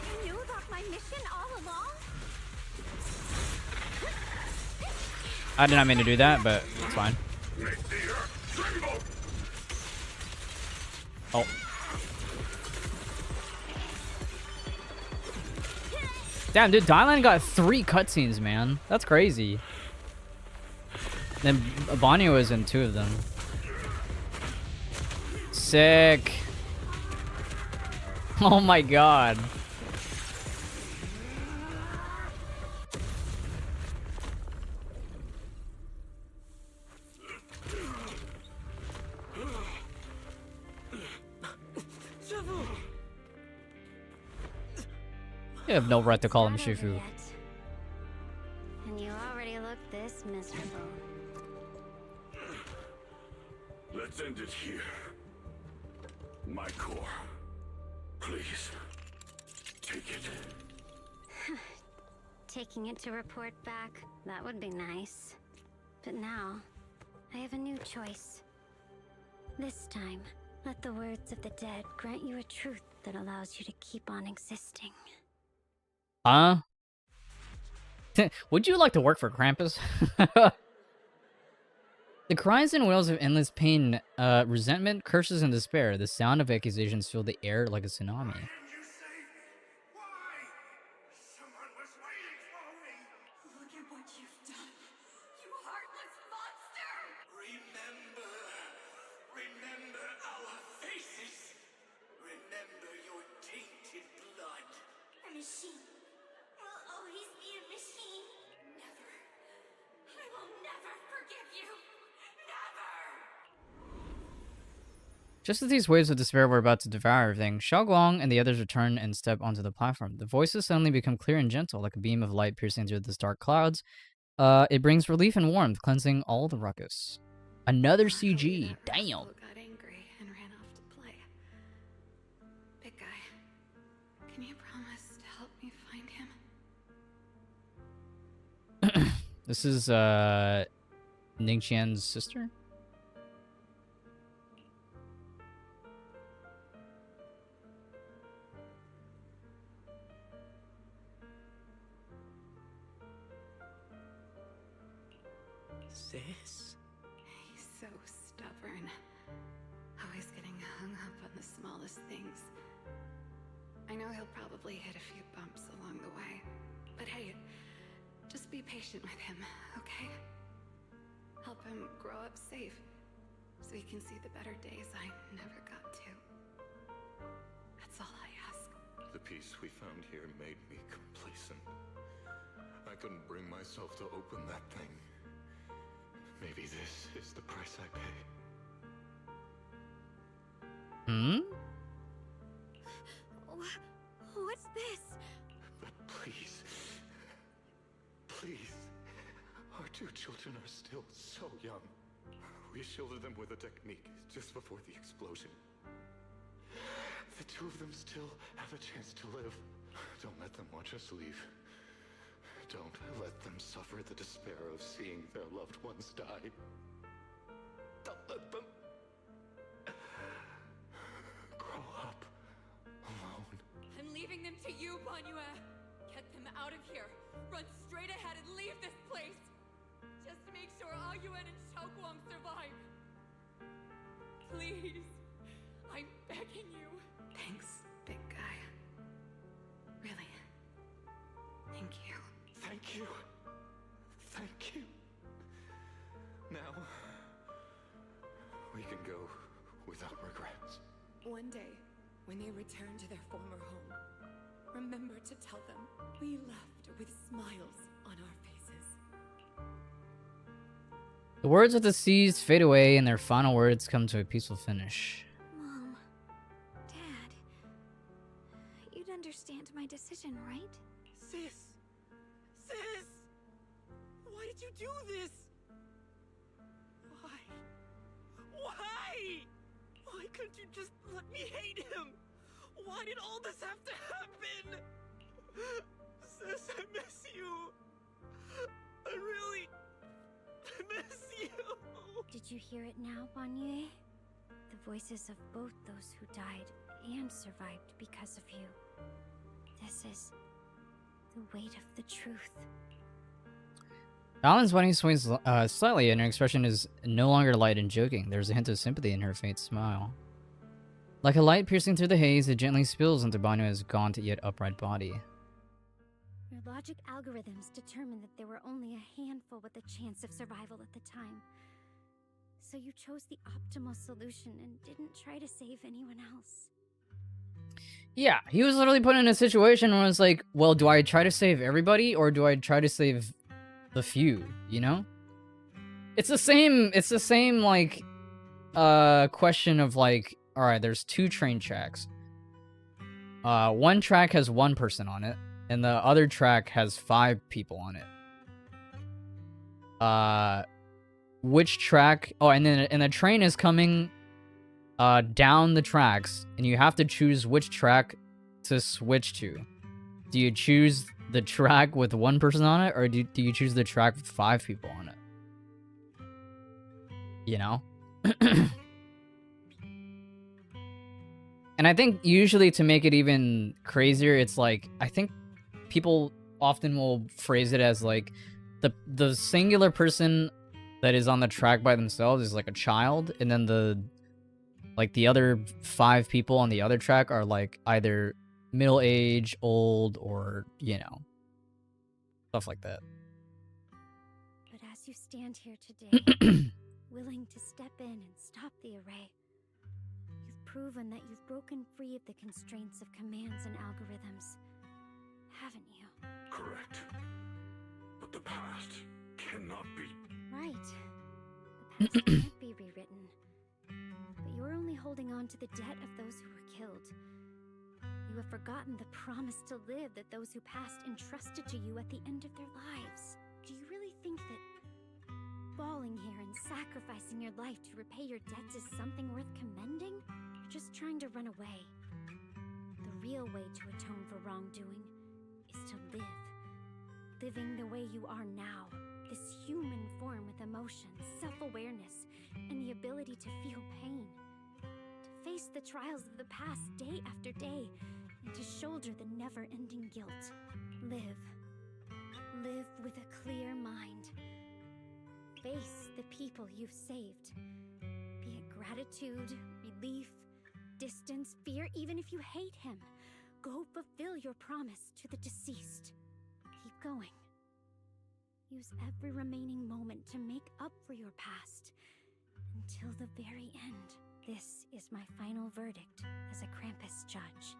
You knew about my mission all along? I did not mean to do that, but it's fine. Oh. Damn, dude, Dylan got 3 cutscenes, man. That's crazy. Then Bonnie was in 2 of them. Sick. Oh my god. You have no right to call him Shifu. And you already look this miserable. Let's end it here. My core. Please. Take it. Taking it to report back, that would be nice. But now, I have a new choice. This time, let the words of the dead grant you a truth that allows you to keep on existing. Huh? Would you like to work for Krampus? The cries and wails of endless pain, resentment, curses, and despair. The sound of accusations filled the air like a tsunami. Look at what you've done, you heartless monster! Remember our faces. Remember your tainted blood. A machine will always be a machine. Never. I will never forgive you. Never! Just as these waves of despair were about to devour everything, Xiaoguang and the others return and step onto the platform. The voices suddenly become clear and gentle, like a beam of light piercing through the dark clouds. It brings relief and warmth, cleansing all the ruckus. Another CG. Damn. Got angry and ran off to play. Big guy, can you promise to help me find him? This is Ningqian's sister. Sis? He's so stubborn. Always getting hung up on the smallest things. I know he'll probably hit a few bumps along the way. But hey, just be patient with him, okay? Help him grow up safe, so he can see the better days I never got to. That's all I ask. The peace we found here made me complacent. I couldn't bring myself to open that thing. Maybe this is the price I pay. Hmm? What's this? But please, please, our two children are still so young. We shielded them with a technique just before the explosion. The two of them still have a chance to live. Don't let them watch us leave. Don't let them suffer the despair of seeing their loved ones die. Don't let them grow up alone. I'm leaving them to you, Banyue. Get them out of here. Run straight ahead and leave this place. Just to make sure Ayuan and Xiaoguang survive. Please. I'm begging you. Thanks, big guy. Really. Thank you. Thank you. Thank you. Now, we can go without regrets. One day, when they return to their former home, remember to tell them we left with smiles on our faces. The words of the seas fade away, and their final words come to a peaceful finish. Mom. Dad. You'd understand my decision, right? Sis! Sis! Why did you do this? Why? Why? Why couldn't you just let me hate him? Why did all this have to happen? Sis, I miss you. I really miss you. Did you hear it now, Banyue? The voices of both those who died and survived because of you. This is the weight of the truth. Alan's wedding swings slightly, and her expression is no longer light and joking. There's a hint of sympathy in her faint smile. Like a light piercing through the haze, it gently spills into Banyue's gaunt yet upright body. Your logic algorithms determined that there were only a handful with a chance of survival at the time. So you chose the optimal solution and didn't try to save anyone else. Yeah, he was literally put in a situation where it's like, well, do I try to save everybody or do I try to save the few, you know? It's the same like question of like, all right, there's 2 train tracks. One track has 1 person on it and the other track has 5 people on it. Which track? Oh, and the train is coming down the tracks, and you have to choose which track to switch to. Do you choose the track with 1 person on it, or do you choose the track with 5 people on it? You know? And I think usually to make it even crazier, it's like, I think people often will phrase it as like, the singular person that is on the track by themselves is like a child, and then the other 5 people on the other track are like either middle age, old, or, you know, stuff like that. But as you stand here today, willing to step in and stop the array, you've proven that you've broken free of the constraints of commands and algorithms, haven't you? Correct. But the past cannot be. Right. The past can't be rewritten. But you're only holding on to the debt of those who were killed. You have forgotten the promise to live that those who passed entrusted to you at the end of their lives. Do you really think that falling here and sacrificing your life to repay your debts is something worth commending? You're just trying to run away. The real way to atone for wrongdoing is to live. Living the way you are now, This human form with emotions, self-awareness, and the ability to feel pain. To face the trials of the past day after day, and to shoulder the never-ending guilt. Live. Live with a clear mind. Face the people you've saved. Be it gratitude, relief, distance, fear, even if you hate him. Go fulfill your promise to the deceased. Keep going. Use every remaining moment to make up for your past. Until the very end. This is my final verdict as a Krampus judge.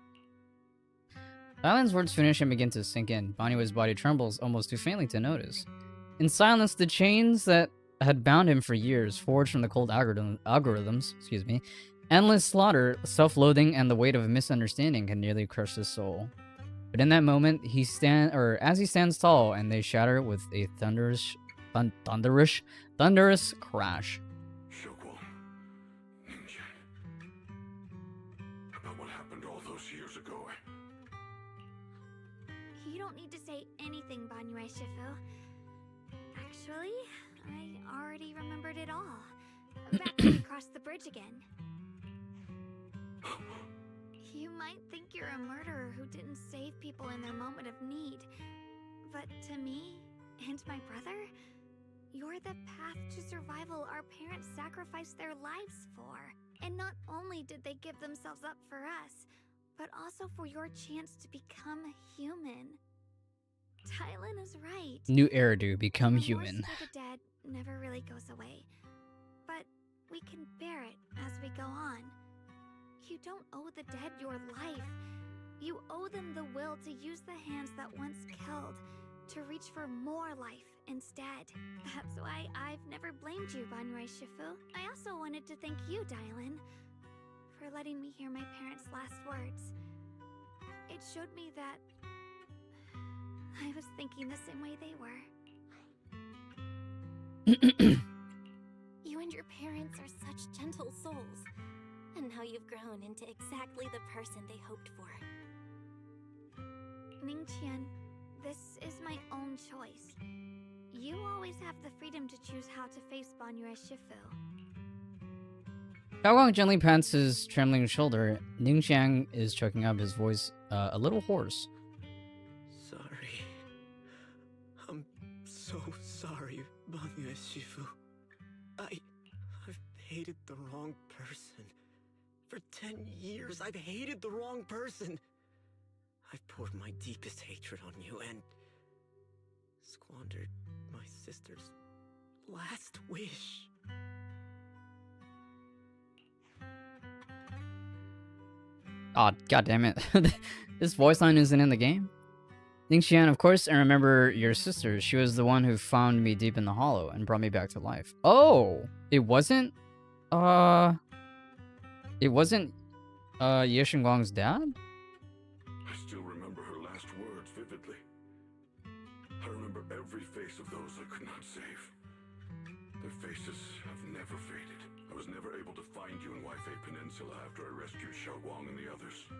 Dylan's words finish and begin to sink in. Banyue's body trembles almost too faintly to notice. In silence, the chains that had bound him for years, forged from the cold algorithms, endless slaughter, self-loathing, and the weight of misunderstanding can nearly crush his soul. But in that moment, as he stands tall, and they shatter with a thunderous crash. About what happened all those years ago. You don't need to say anything, Banyue Shifu. Actually, I already remembered it all. Back when we crossed the bridge again. You might think you're a murderer who didn't save people in their moment of need. But to me, and my brother, you're the path to survival our parents sacrificed their lives for. And not only did they give themselves up for us, but also for your chance to become human. Tylan is right. New Eridu, become Remorse human. for the dead never really goes away. But we can bear it as we go on. You don't owe the dead your life. You owe them the will to use the hands that once killed to reach for more life instead. That's why I've never blamed you, Banyue Shifu. I also wanted to thank you, Dylan, for letting me hear my parents' last words. It showed me that I was thinking the same way they were. You and your parents are such gentle souls. And now you've grown into exactly the person they hoped for. Ningqian, this is my own choice. You always have the freedom to choose how to face Banyue Shifu. Xiaoguang gently pats his trembling shoulder. Ningxiang is choking up, his voice a little hoarse. Sorry. I'm so sorry, Banyue Shifu. I've hated the wrong person. For 10 years, I've hated the wrong person. I've poured my deepest hatred on you and squandered my sister's last wish. Oh, god damn it. This voice line isn't in the game? Ningxian, of course, I remember your sister. She was the one who found me deep in the hollow and brought me back to life. Oh! It wasn't? It wasn't, Ye Xinguang's dad? I still remember her last words vividly. I remember every face of those I could not save. Their faces have never faded. I was never able to find you in Waifei Peninsula after I rescued Xiaoguang and the others.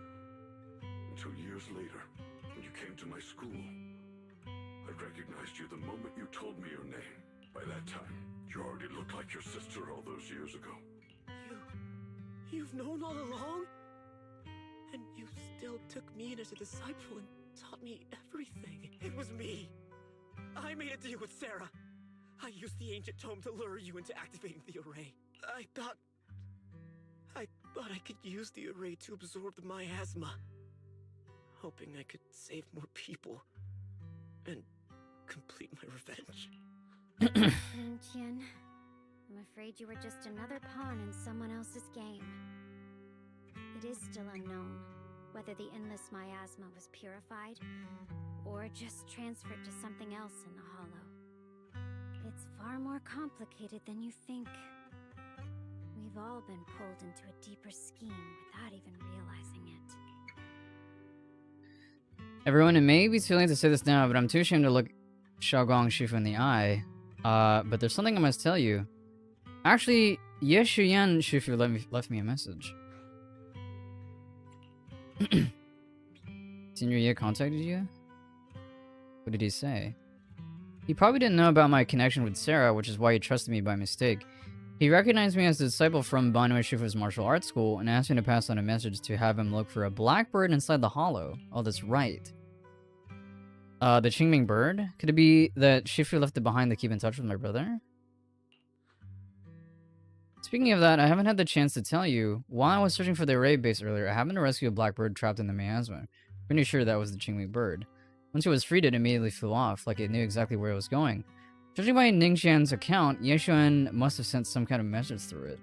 Until years later, when you came to my school, I recognized you the moment you told me your name. By that time, you already looked like your sister all those years ago. You've known all along? And you still took me in as a disciple and taught me everything. It was me. I made a deal with Sarah. I used the ancient tome to lure you into activating the array. I thought I could use the array to absorb the miasma. Hoping I could save more people. And complete my revenge. Ningqian, I'm afraid you were just another pawn in someone else's game. It is still unknown whether the endless miasma was purified or just transferred to something else in the hollow. It's far more complicated than you think. We've all been pulled into a deeper scheme without even realizing it. Everyone, it may be too late to say this now, but I'm too ashamed to look Xiaoguang Shifu in the eye. But there's something I must tell you. Actually, Ye Shuyan Shifu left me a message. Senior Ye contacted you? What did he say? He probably didn't know about my connection with Sarah, which is why he trusted me by mistake. He recognized me as a disciple from Banue Shifu's martial arts school and asked me to pass on a message to have him look for a blackbird inside the hollow. Oh, that's right. The Qingming bird? Could it be that Shifu left it behind to keep in touch with my brother? Speaking of that, I haven't had the chance to tell you. While I was searching for the array base earlier, I happened to rescue a blackbird trapped in the miasma. Pretty sure that was the Qingming bird. Once it was freed, it immediately flew off, like it knew exactly where it was going. Judging by Ningxian's account, Yeshuan must have sent some kind of message through it.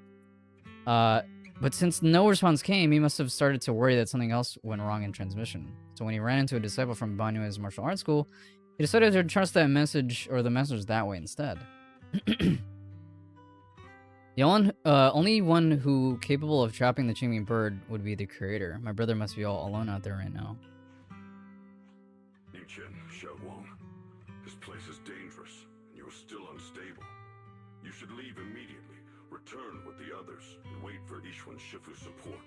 But since no response came, he must have started to worry that something else went wrong in transmission. So when he ran into a disciple from Banue's martial arts school, he decided to trust that message, or the message that way instead. The only one who capable of trapping the Qingming bird would be the creator. My brother must be all alone out there right now. Ningqian, Xiaoguang, this place is dangerous, and you're still unstable. You should leave immediately, return with the others, and wait for Yishuan Shifu's support.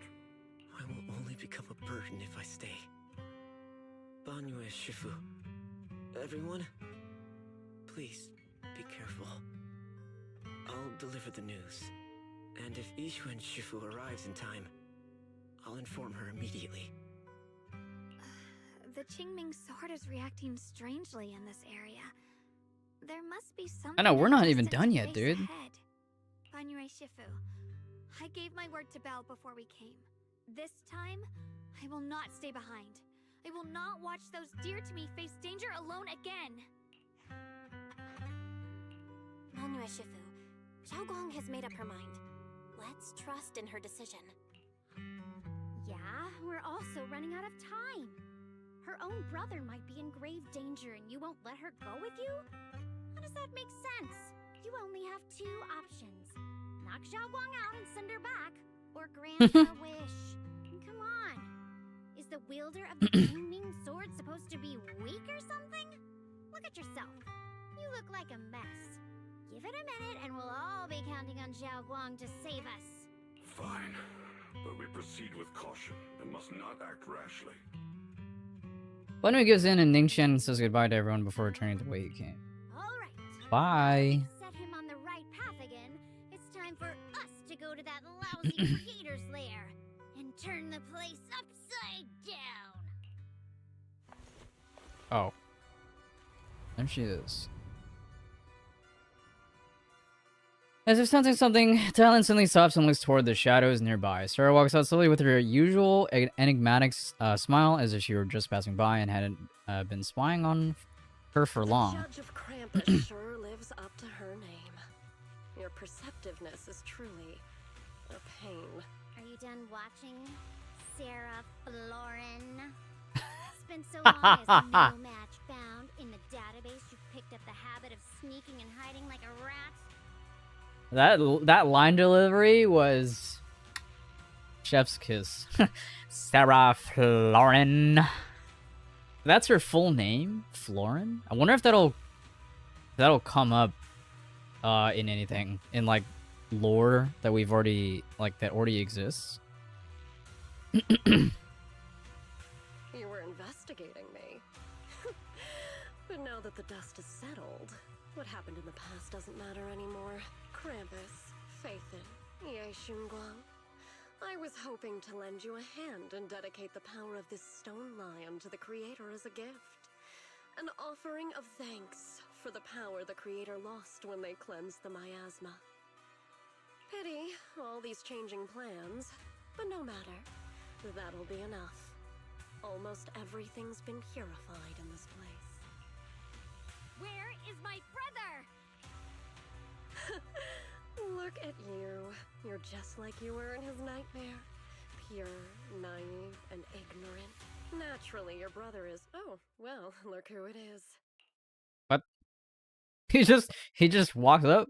I will only become a burden if I stay. Banue Shifu. Everyone, please be careful. I'll deliver the news. And if Yishuan Shifu arrives in time, I'll inform her immediately. The Qingming sword is reacting strangely in this area. There must be something. I know, we're not even done yet, dude. Banue Shifu, I gave my word to Belle before we came. This time, I will not stay behind. I will not watch those dear to me face danger alone again. Banue Shifu, Xiaoguang has made up her mind. Let's trust in her decision. Yeah, we're also running out of time. Her own brother might be in grave danger and you won't let her go with you? How does that make sense? You only have two options. Knock Xiaoguang out and send her back, or grant her wish. Come on. Is the wielder of the Qingming sword supposed to be weak or something? Look at yourself. You look like a mess. Give it a minute and we'll all be counting on Xiaoguang to save us. Fine, but we proceed with caution and must not act rashly. Banue gives in and Ningxian says goodbye to everyone before returning the way he came. Alright. Bye. Set him on the right path again. It's time for us to go to that lousy creator's lair and turn the place upside down. Oh. There she is. As if sensing something, Talon suddenly stops and looks toward the shadows nearby. Sarah walks out slowly with her usual enigmatic smile, as if she were just passing by and hadn't been spying on her for long. The Judge of Krampus sure lives up to her name. Your perceptiveness is truly a pain. Are you done watching, Sarah Florin? It's been so long as no match found. In the database, you picked up the habit of sneaking and hiding like a rat. That line delivery was chef's kiss. Sarah Florin. That's her full name, Florin. I wonder if that'll come up in anything in like lore that we've already that already exists. You were investigating me. But now that the dust is settled, what happened in the past doesn't matter anymore. Krampus, Phaethon, Ye Xunguang. I was hoping to lend you a hand and dedicate the power of this stone lion to the Creator as a gift. An offering of thanks for the power the Creator lost when they cleansed the miasma. Pity, all these changing plans, but no matter. That'll be enough. Almost everything's been purified in this place. Where is my brother? Look at you. You're just like you were in his nightmare. Pure, naive, and ignorant. Naturally, your brother is... Oh, well, look who it is. What? He just walks up.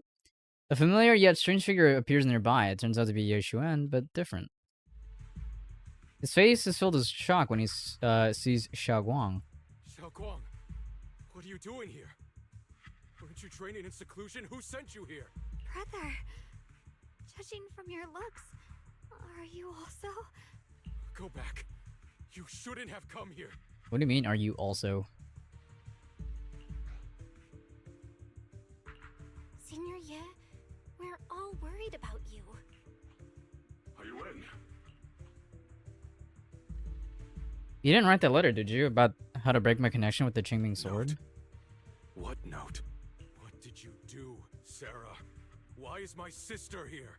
A familiar yet strange figure appears nearby. It turns out to be Yeshuan, but different. His face is filled with shock when he sees Xiaoguang. Xiaoguang, what are you doing here? Weren't you training in seclusion? Who sent you here? Brother, judging from your looks, are you also? Go back. You shouldn't have come here. What do you mean, are you also? You didn't write that letter, did you? About how to break my connection with the Qingming sword? What note? What did you do, Sarah? Why is my sister here?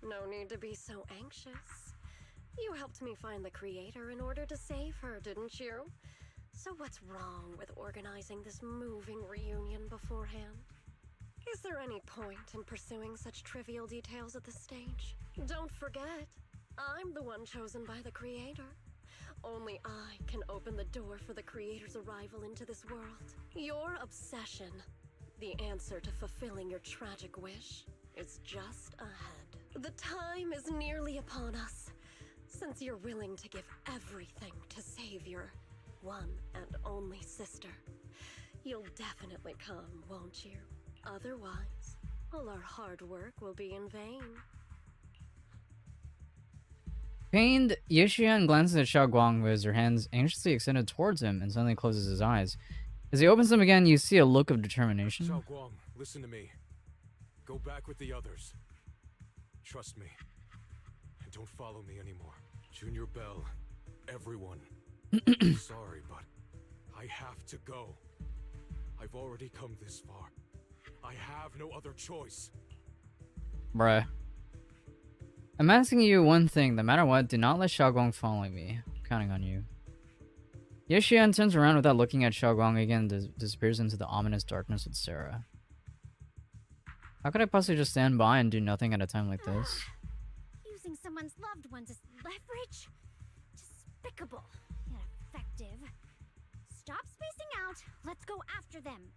No need to be so anxious. You helped me find the creator in order to save her, didn't you? So what's wrong with organizing this moving reunion beforehand? Is there any point in pursuing such trivial details at this stage? Don't forget, I'm the one chosen by the creator. Only I can open the door for the creator's arrival into this world. Your obsession, the answer to fulfilling your tragic wish, is just ahead. The time is nearly upon us. Since you're willing to give everything to save your one and only sister, you'll definitely come, won't you? Otherwise, all our hard work will be in vain. Pained, Yishian glances at Xiao Guang with her hands anxiously extended towards him and suddenly closes his eyes. As he opens them again, you see a look of determination. Xiao Guang, listen to me. Go back with the others. Trust me. And don't follow me anymore. Junior Bell, everyone. I'm sorry, but I have to go. I've already come this far. I have no other choice. Bruh. I'm asking you one thing, no matter what, do not let Xiao Guang follow me. I'm counting on you. Yishian turns around without looking at Xiao Guang again and disappears into the ominous darkness with Sarah. How could I possibly just stand by and do nothing at a time like this? Using someone's loved ones as leverage? Despicable, yet effective. Stop spacing out. Let's go after them.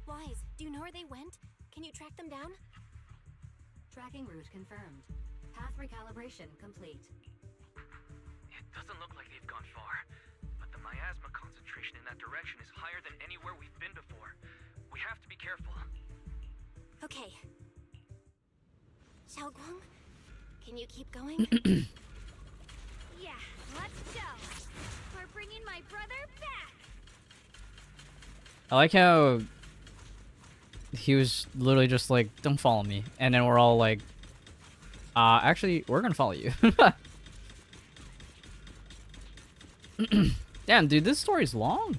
Wise, do you know where they went? Can you track them down? Tracking route confirmed. Path recalibration complete. It doesn't look like they've gone far, but the miasma concentration in that direction is higher than anywhere we've been before. We have to be careful. Okay. Xiao Guang, can you keep going? Yeah, let's go. We're bringing my brother back. I like how he was literally just like, don't follow me. And then we're all like, actually, we're gonna follow you. Damn, dude, this story's long.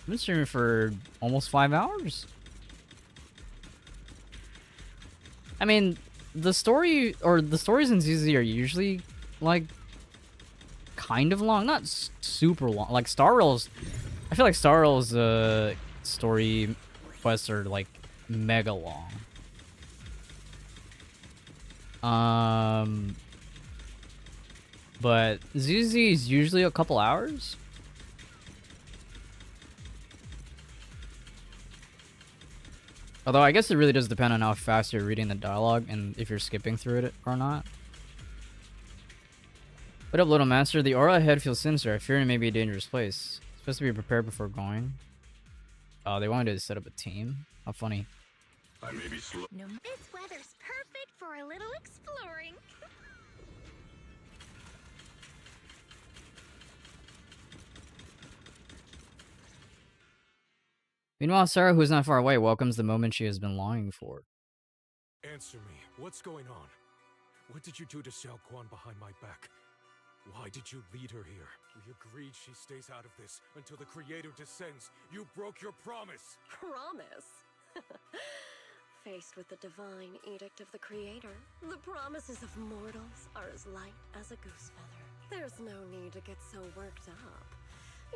I've been streaming for almost 5 hours. I mean, the stories in ZZ are usually, like, kind of long. Not super long. Like, Star Rail's... I feel like Star Rail's story quests are, like, mega long. But ZZ is usually a couple hours. Although I guess it really does depend on how fast you're reading the dialogue and if you're skipping through it or not. What up, little master? The aura ahead feels sinister. I fear it may be a dangerous place. Supposed to be prepared before going. Oh, they wanted to set up a team. How funny. I may be slow. No, this weather's perfect for a little exploring. Meanwhile, Sarah, who is not far away, welcomes the moment she has been longing for. Answer me. What's going on? What did you do to Xiao Guan behind my back? Why did you lead her here? We agreed she stays out of this until the Creator descends. You broke your promise. Promise? Faced with the divine edict of the Creator, the promises of mortals are as light as a goose feather. There's no need to get so worked up.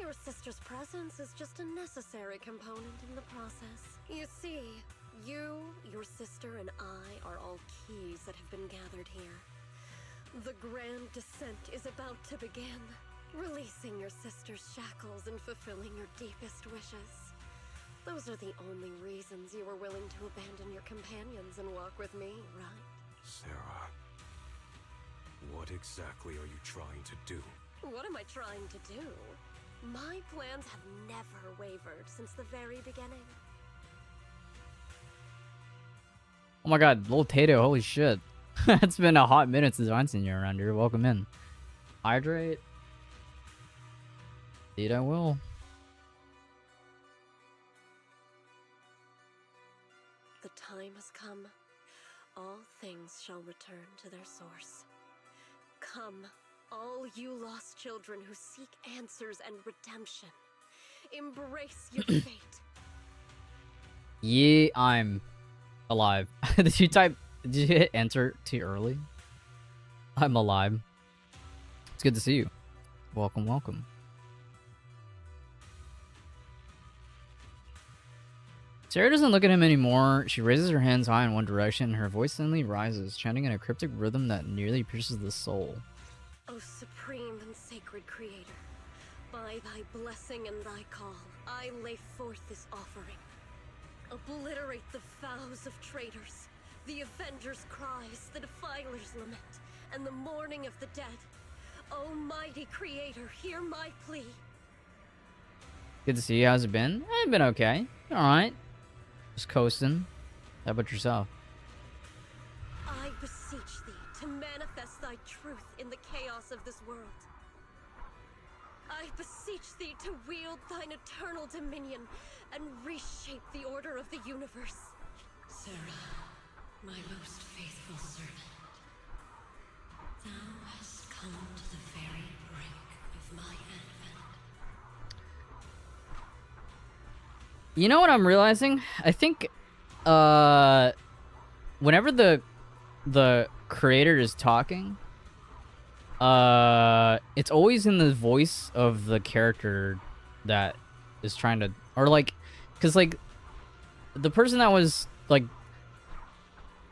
Your sister's presence is just a necessary component in the process. You see, you, your sister, and I are all keys that have been gathered here. The grand descent is about to begin, releasing your sister's shackles and fulfilling your deepest wishes. Those are the only reasons you were willing to abandon your companions and walk with me, right? Sarah, what exactly are you trying to do? What am I trying to do? My plans have never wavered since the very beginning. Oh my god, little Tato, holy shit. It's been a hot minute since I've seen you around here. Welcome in. Hydrate. Indeed I will. The time has come. All things shall return to their source. Come, All you lost children who seek answers and redemption, embrace your fate. Yeah, I'm alive. Did you type? Did you hit enter too early? I'm alive. It's good to see you. Welcome, welcome. Sarah doesn't look at him anymore. She raises her hands high in one direction, and her voice suddenly rises, chanting in a cryptic rhythm that nearly pierces the soul. O supreme and sacred creator, by thy blessing and thy call, I lay forth this offering. Obliterate the vows of traitors, the avengers' cries, the defilers' lament, and the mourning of the dead. Almighty creator, hear my plea. Good to see you. How's it been? I've been okay. Alright. Just coasting. How about yourself? I beseech thee to manifest thy truth in the chaos of this world. I beseech thee to wield thine eternal dominion and reshape the order of the universe. Sarah, my most faithful servant, thou hast come to the very brink of my advent. You know what I'm realizing? I think, whenever the creator is talking, it's always in the voice of the character that is trying to, or like, cause like, the person that was like,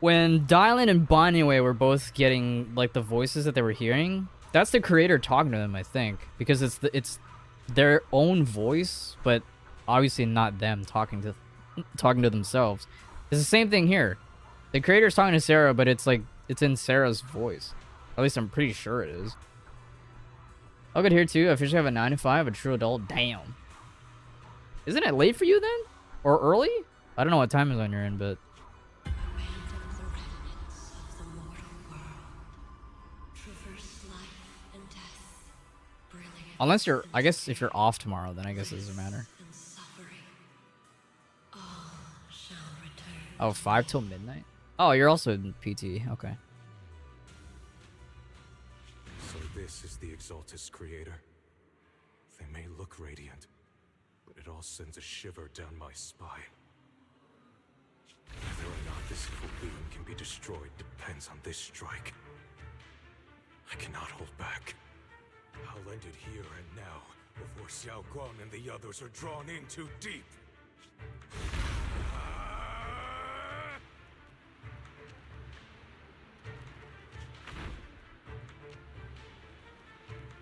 when Dylan and Bonnie were both getting like the voices that they were hearing, that's the creator talking to them, I think, because it's their own voice, but obviously not them talking to themselves. It's the same thing here. The creator's talking to Sarah, but it's like it's in Sarah's voice. At least I'm pretty sure it is. I'll get here too. I officially have a 9 to 5, a true adult. Damn. Isn't it late for you then? Or early? I don't know what time is on your end, but unless you're, I guess if you're off tomorrow, then I guess it doesn't matter. Oh, 5 till midnight? Oh, you're also in PT. Okay. So this is the Exaltus creator. They may look radiant, but it all sends a shiver down my spine. Whether or not this evil being can be destroyed depends on this strike. I cannot hold back. I'll end it here and now, before Xiao Guang and the others are drawn in too deep.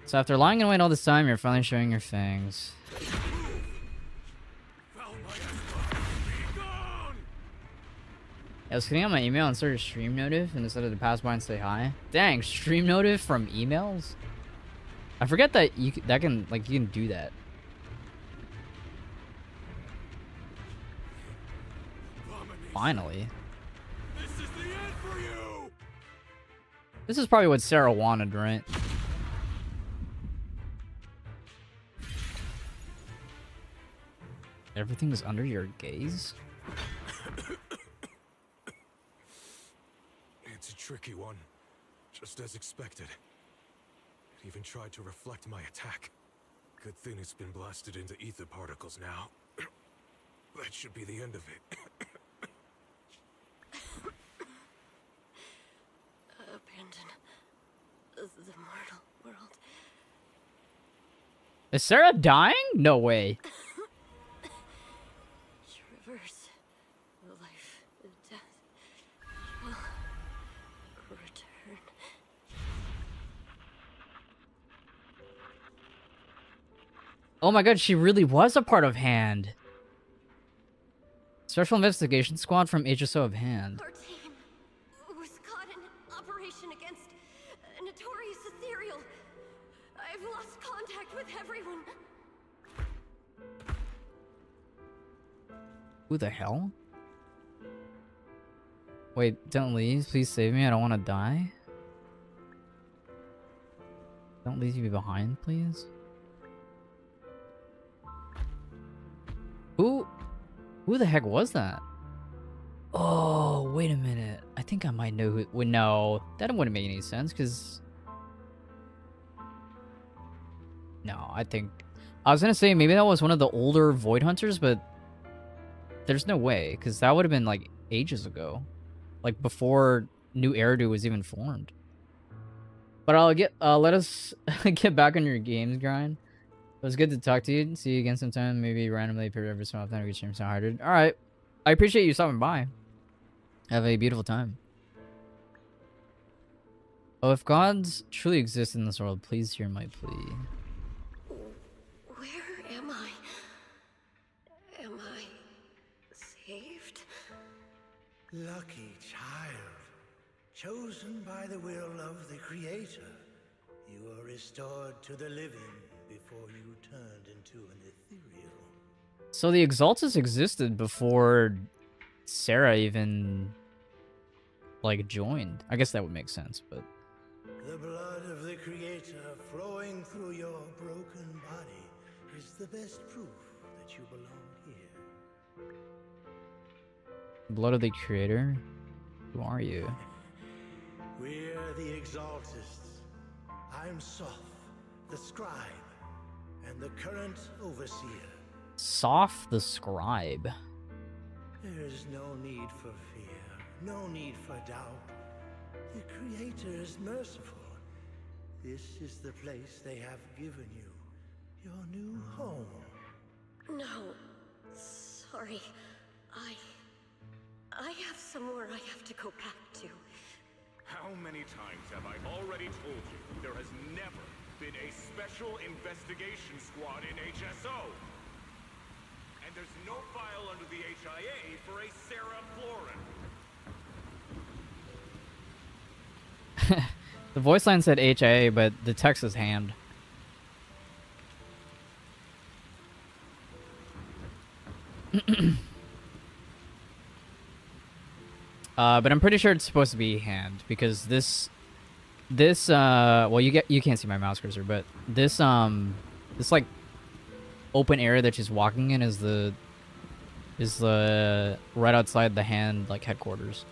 So after lying in wait all this time, you're finally showing your fangs. I was getting on my email and started stream notif and decided to pass by and say hi. Dang, stream notif from emails? I forget that you can do that. Finally. This is the end for you. This is probably what Sarah wanted, right? Everything is under your gaze? It's a tricky one, just as expected. It even tried to reflect my attack. Good thing it's been blasted into ether particles now. That should be the end of it. Abandon the mortal world. Is Sarah dying? No way. Traverse life, death, will return. Oh my god, she really was a part of Hand. Special Investigation Squad from HSO of Hand. Our team was caught in operation against a notorious ethereal. I've lost contact with everyone. Who the hell? Wait, don't leave. Please save me. I don't want to die. Don't leave me behind, please. Who the heck was that? Oh, wait a minute. I think I might know who. Well, no, that wouldn't make any sense because No, I think... I was gonna say maybe that was one of the older Void Hunters, but there's no way, because that would have been like ages ago. Like before New Eridu was even formed. But let us get back on your games grind. It was good to talk to you. See you again sometime. Maybe randomly appear every so often. We can stream so hard. Alright. I appreciate you stopping by. Have a beautiful time. Oh, if gods truly exist in this world, please hear my plea. Where am I? Am I saved? Lucky child, chosen by the will of the Creator, you are restored to the living before you turned into an ethereal. So the Exaltus existed before Sarah even, like, joined. I guess that would make sense, but... The blood of the Creator flowing through your broken body is the best proof that you belong here. Blood of the Creator? Who are you? We're the Exaltists. I'm Soph, the Scribe, and the current Overseer. Soph the Scribe. There is no need for fear, no need for doubt. The Creator is merciful. This is the place they have given you, your new home. No. Sorry. I have somewhere I have to go back to. How many times have I already told you there has never been a special investigation squad in HSO? And there's no file under the HIA for a Sarah Florin. The voice line said HIA, but the text is hand. But I'm pretty sure it's supposed to be hand because this well, you can't see my mouse cursor, but this like open area that she's walking in is the right outside the hand like headquarters.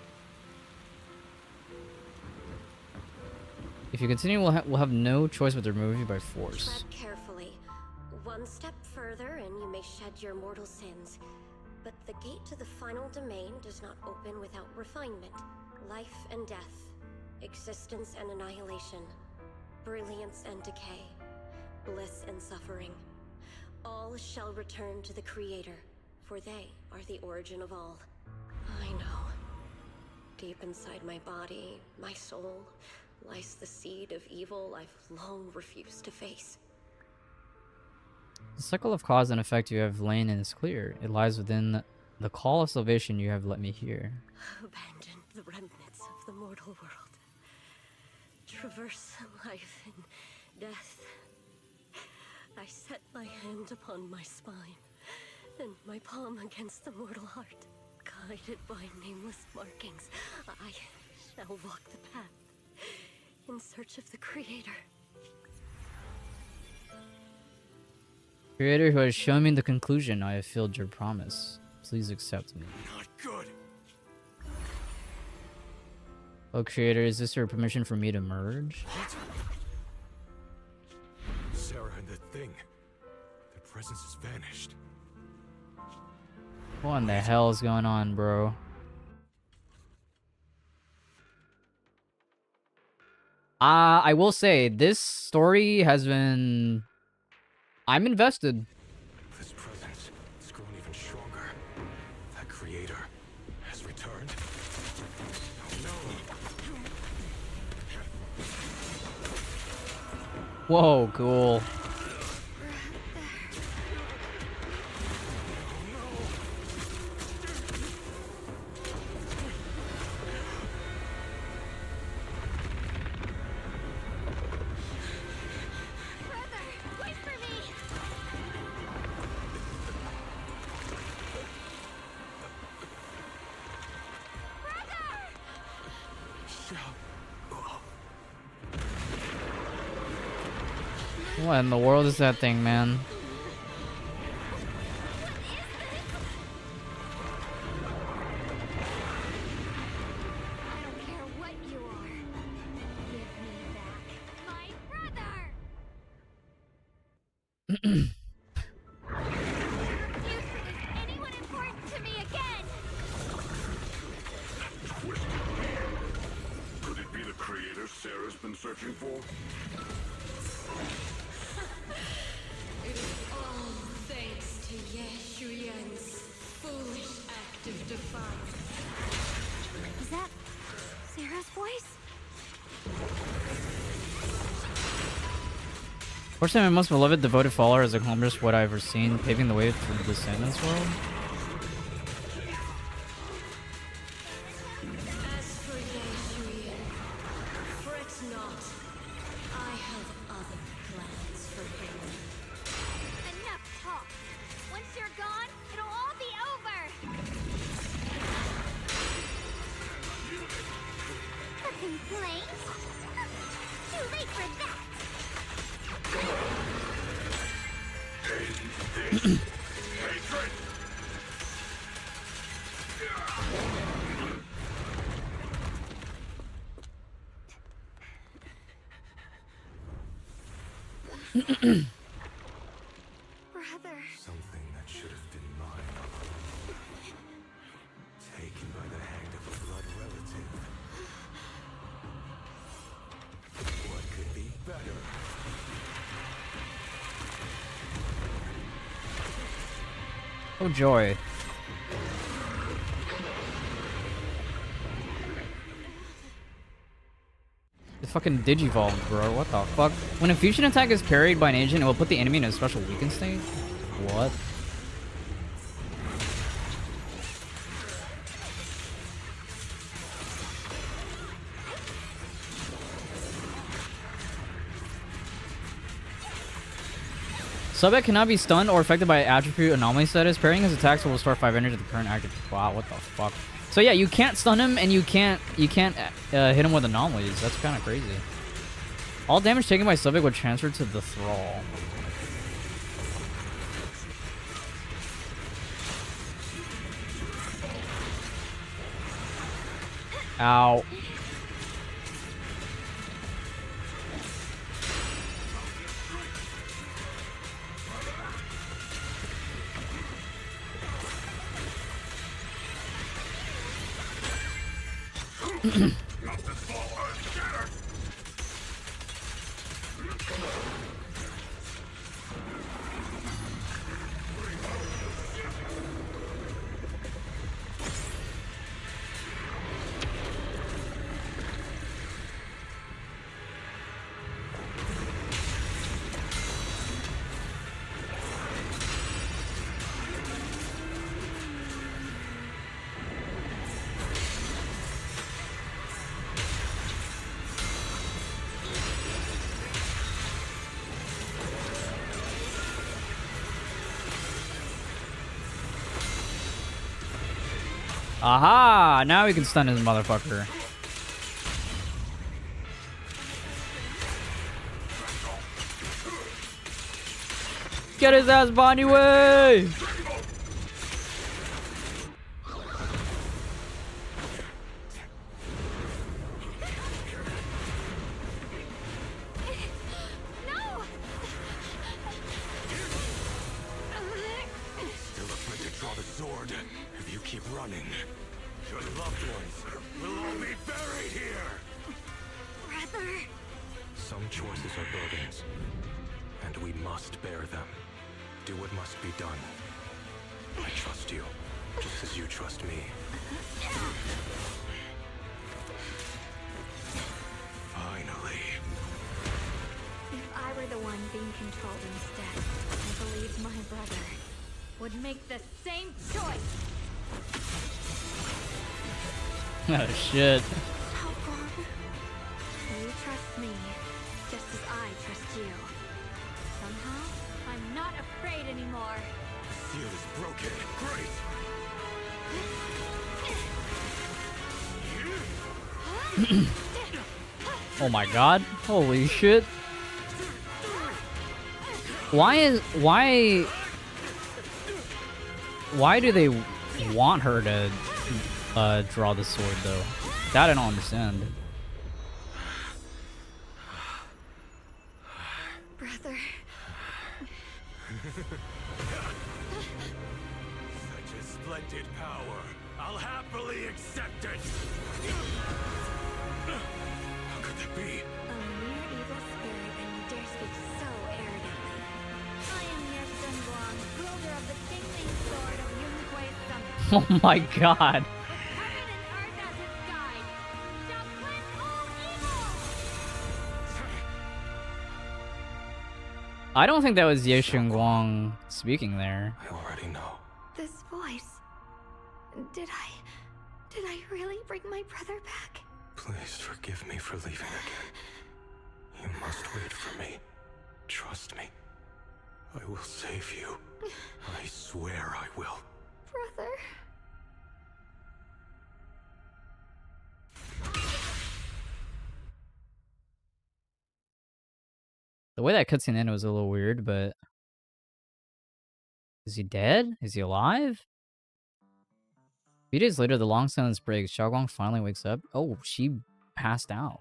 If you continue, we'll have no choice but to remove you by force. Tread carefully. One step further and you may shed your mortal sins. But the gate to the final domain does not open without refinement. Life and death, existence and annihilation, brilliance and decay, bliss and suffering. All shall return to the Creator, for they are the origin of all. I know. Deep inside my body, my soul, lies the seed of evil I've long refused to face. The cycle of cause and effect you have lain in is clear. It lies within the call of salvation you have let me hear. Abandon the remnants of the mortal world. Traverse life and death. I set my hand upon my spine, and my palm against the mortal heart. Guided by nameless markings, I shall walk the path in search of the Creator. Creator who has shown me the conclusion, I have filled your promise. Please accept me. Not good. Oh, Creator, is this your permission for me to merge? What? Sarah and the thing. Their presence has vanished. What in the hell is going on, bro? I will say, this story has been... I'm invested. This presence has grown even stronger. That Creator has returned. Oh no! Whoa, cool. What in the world is that thing, man? I don't care what you are. Give me back my brother! Anyone important to me again? Could it be the creator Sarah's been searching for? It is all thanks to Ye Shuyan's foolish act of defiance. Is that Sarah's voice? Fortunately, my most beloved devoted follower has accomplished what I've ever seen, paving the way for the Descendants world. As for Ye Shuyan, fret not. I have other plans for him. Enough talk. Once you're gone, it'll all be over. A complaint? Too late for that. Hatred! Brother. Something that should have been mine all along. Taken by the hand of a blood relative. What could be better? Oh joy. It's fucking Digivolve, bro. What the fuck? When a fusion attack is parried by an agent, it will put the enemy in a special weakened state? What? Subject cannot be stunned or affected by attribute anomaly status. Parrying his attacks will restore 5 energy to the current active. Wow, what the fuck? So yeah, you can't stun him and you can't hit him with anomalies. That's kind of crazy. All damage taken by subject would transfer to the thrall. Ow. Aha! Now we can stun his motherfucker. Get his ass, Bonnie way! Still afraid to draw the sword. If you keep running, your loved ones will all be buried here. Brother. Some choices are burdens, and we must bear them. Do what must be done. I trust you, just as you trust me. Finally. If I were the one being controlled instead, I believe my brother would make the same choice. Oh shit. You trust me, just as I trust you. Somehow, I'm not afraid anymore. Seal is broken. Great. Oh my god. Holy shit. Why do they want her to draw the sword though? That I don't understand. Brother. Such a splendid power. I'll happily accept it. How could that be? A mere evil spirit, and you dare speak so arrogantly. I am Ye Guang, wielder of the Tingling Sword of Yunhui Summit. Oh my god. Heaven and earth as its guide, shall cleanse all evil! I don't think that was Ye Guang speaking there. I already know. This voice. Did I really bring my brother back? Please forgive me for leaving again. You must wait for me. Trust me. I will save you. I swear I will. Brother. The way that cutscene ended was a little weird, but... Is he dead? Is he alive? A few days later, the long silence breaks. Xiaoguang finally wakes up. Oh, she passed out.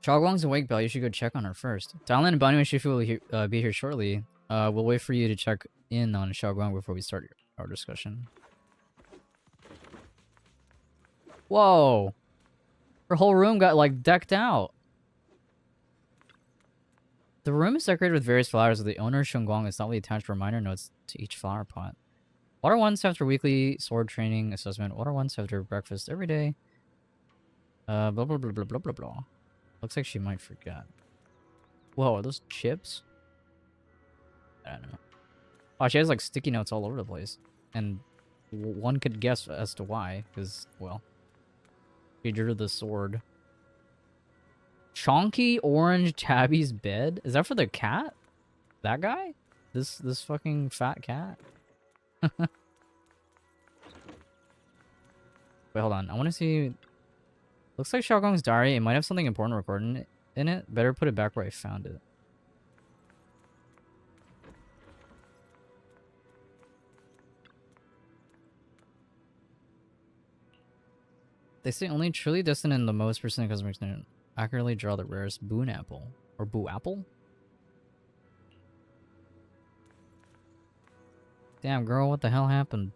Xiaoguang's awake, Belle. You should go check on her first. Dylan and Bunny and Shifu will be here shortly. We'll wait for you to check in on Xiaoguang before we start our discussion. Whoa! Her whole room got, like, decked out. The room is decorated with various flowers, with the owner, Xiaoguang, is thoughtfully attached reminder notes to each flower pot. Water once after weekly sword training assessment. Water once after breakfast every day. Blah, blah, blah, blah, blah, blah, blah. Looks like she might forget. Whoa, are those chips? I don't know. Oh, she has, like, sticky notes all over the place. And one could guess as to why, because, well, she drew the sword. Chonky orange Tabby's bed? Is that for the cat? That guy? This fucking fat cat? Wait, hold on. I want to see... Looks like Xiaoguang's diary. It might have something important recorded in it. Better put it back where I found it. They say only truly destined and the most persistent customers can accurately draw the rarest boon apple. Or boo apple? Damn, girl, what the hell happened?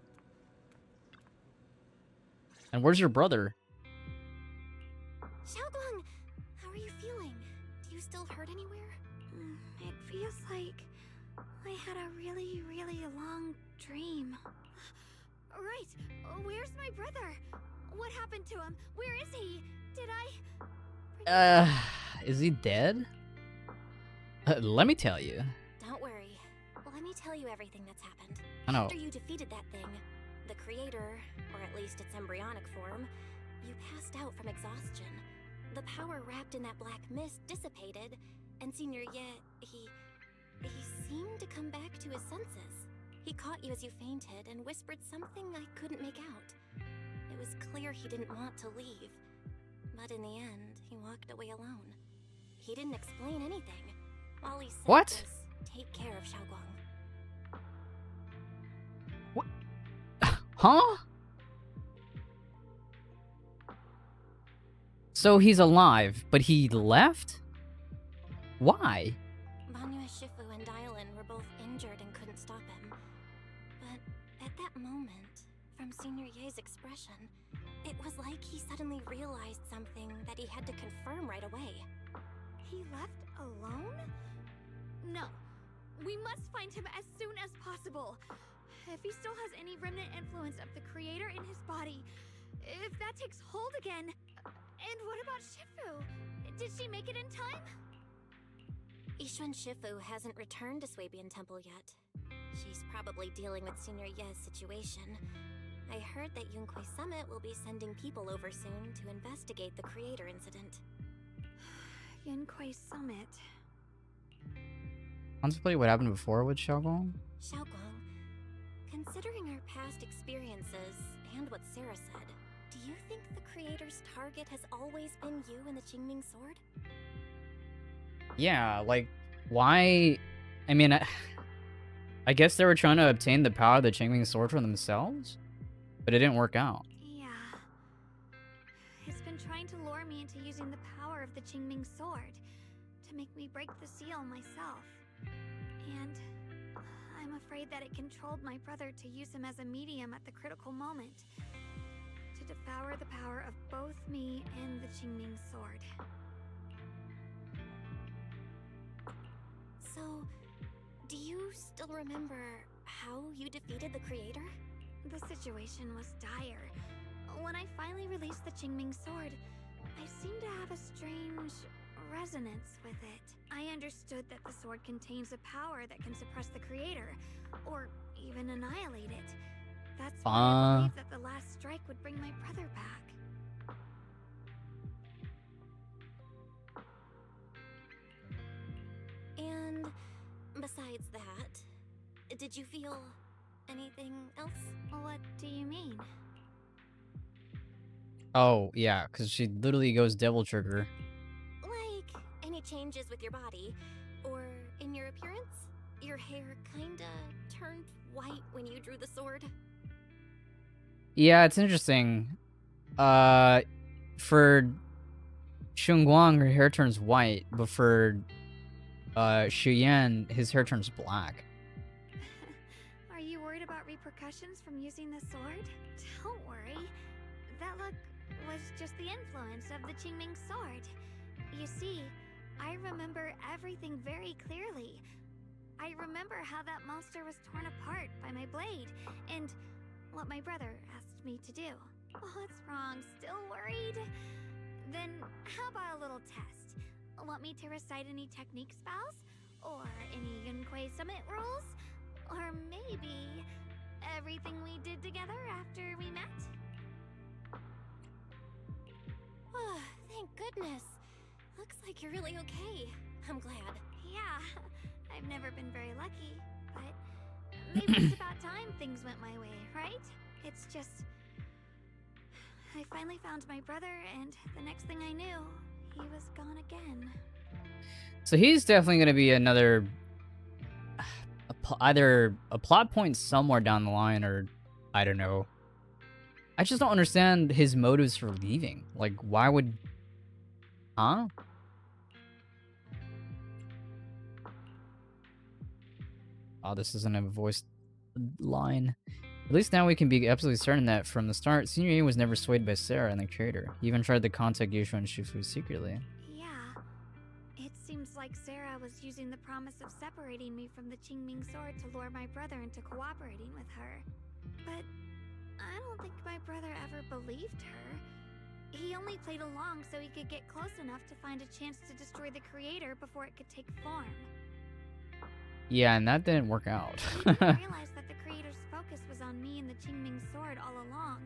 And where's your brother? Xiaoguang, how are you feeling? Do you still hurt anywhere? It feels like I had a really, really long dream. Right, where's my brother? What happened to him? Where is he? Did I... Is he dead? Let me tell you. Don't worry. Let me tell you everything that's happened. I know. After you defeated that thing, the creator, or at least its embryonic form, you passed out from exhaustion. The power wrapped in that black mist dissipated, and Senior Ye, he seemed to come back to his senses. He caught you as you fainted and whispered something I couldn't make out. It was clear he didn't want to leave, but in the end, he walked away alone. He didn't explain anything. All he said was, take care of Xiaoguang. Huh? So he's alive, but he left? Why? Banyu, Shifu, and Dylan were both injured and couldn't stop him. But at that moment, from Senior Ye's expression, it was like he suddenly realized something that he had to confirm right away. He left alone? No. We must find him as soon as possible. If he still has any remnant influence of the creator in his body, if that takes hold again... And what about Shifu? Did she make it in time? Yishuan Shifu hasn't returned to Swabian Temple yet. She's probably dealing with Senior Ye's situation. I heard that Yunhui Summit will be sending people over soon to investigate the creator incident. Yunhui Summit. Contemplate what happened before with Xiaoguang? Xiaoguang, considering our past experiences and what Sarah said, do you think the creator's target has always been you and the Qingming Sword? Yeah, like, why... I mean, I guess they were trying to obtain the power of the Qingming Sword for themselves? But it didn't work out. Yeah. It's been trying to lure me into using the power of the Qingming Sword to make me break the seal myself. And I'm afraid that it controlled my brother to use him as a medium at the critical moment. To devour the power of both me and the Qingming sword. So, do you still remember how you defeated the creator? The situation was dire. When I finally released the Qingming sword, I seemed to have a strange resonance with it. I understood that the sword contains a power that can suppress the creator, or even annihilate it. That's why I believed that the last strike would bring my brother back. And besides that, did you feel anything else? What do you mean? Oh, yeah, because she literally goes devil trigger. Like, any changes with your body, or in your appearance? Your hair kinda turned white when you drew the sword? Yeah, it's interesting. For Xunguang, her hair turns white, but for Shuyan, his hair turns black. Are you worried about repercussions from using the sword? Don't worry. That look was just the influence of the Qingming sword. You see, I remember everything very clearly. I remember how that monster was torn apart by my blade, and what my brother asked me to do. What's wrong? Still worried? Then how about a little test? Want me to recite any technique spells? Or any Yunquei Summit rules? Or maybe everything we did together after we met? Oh, thank goodness. Looks like you're really okay. I'm glad. Yeah, I've never been very lucky, but maybe it's about time things went my way, right? It's just... I finally found my brother, and the next thing I knew, he was gone again. So he's definitely going to be another... either a plot point somewhere down the line, or... I don't know. I just don't understand his motives for leaving. Like, why would... Huh? Oh, this isn't a voiced line. At least now we can be absolutely certain that from the start, Senior A was never swayed by Sarah and the creator. He even tried to contact Yushu and Shifu secretly. Yeah. It seems like Sarah was using the promise of separating me from the Qingming sword to lure my brother into cooperating with her. But I don't think my brother ever believed her. He only played along so he could get close enough to find a chance to destroy the creator before it could take form. Yeah, and that didn't work out. I didn't realize that the creator's focus was on me and the Qingming sword all along,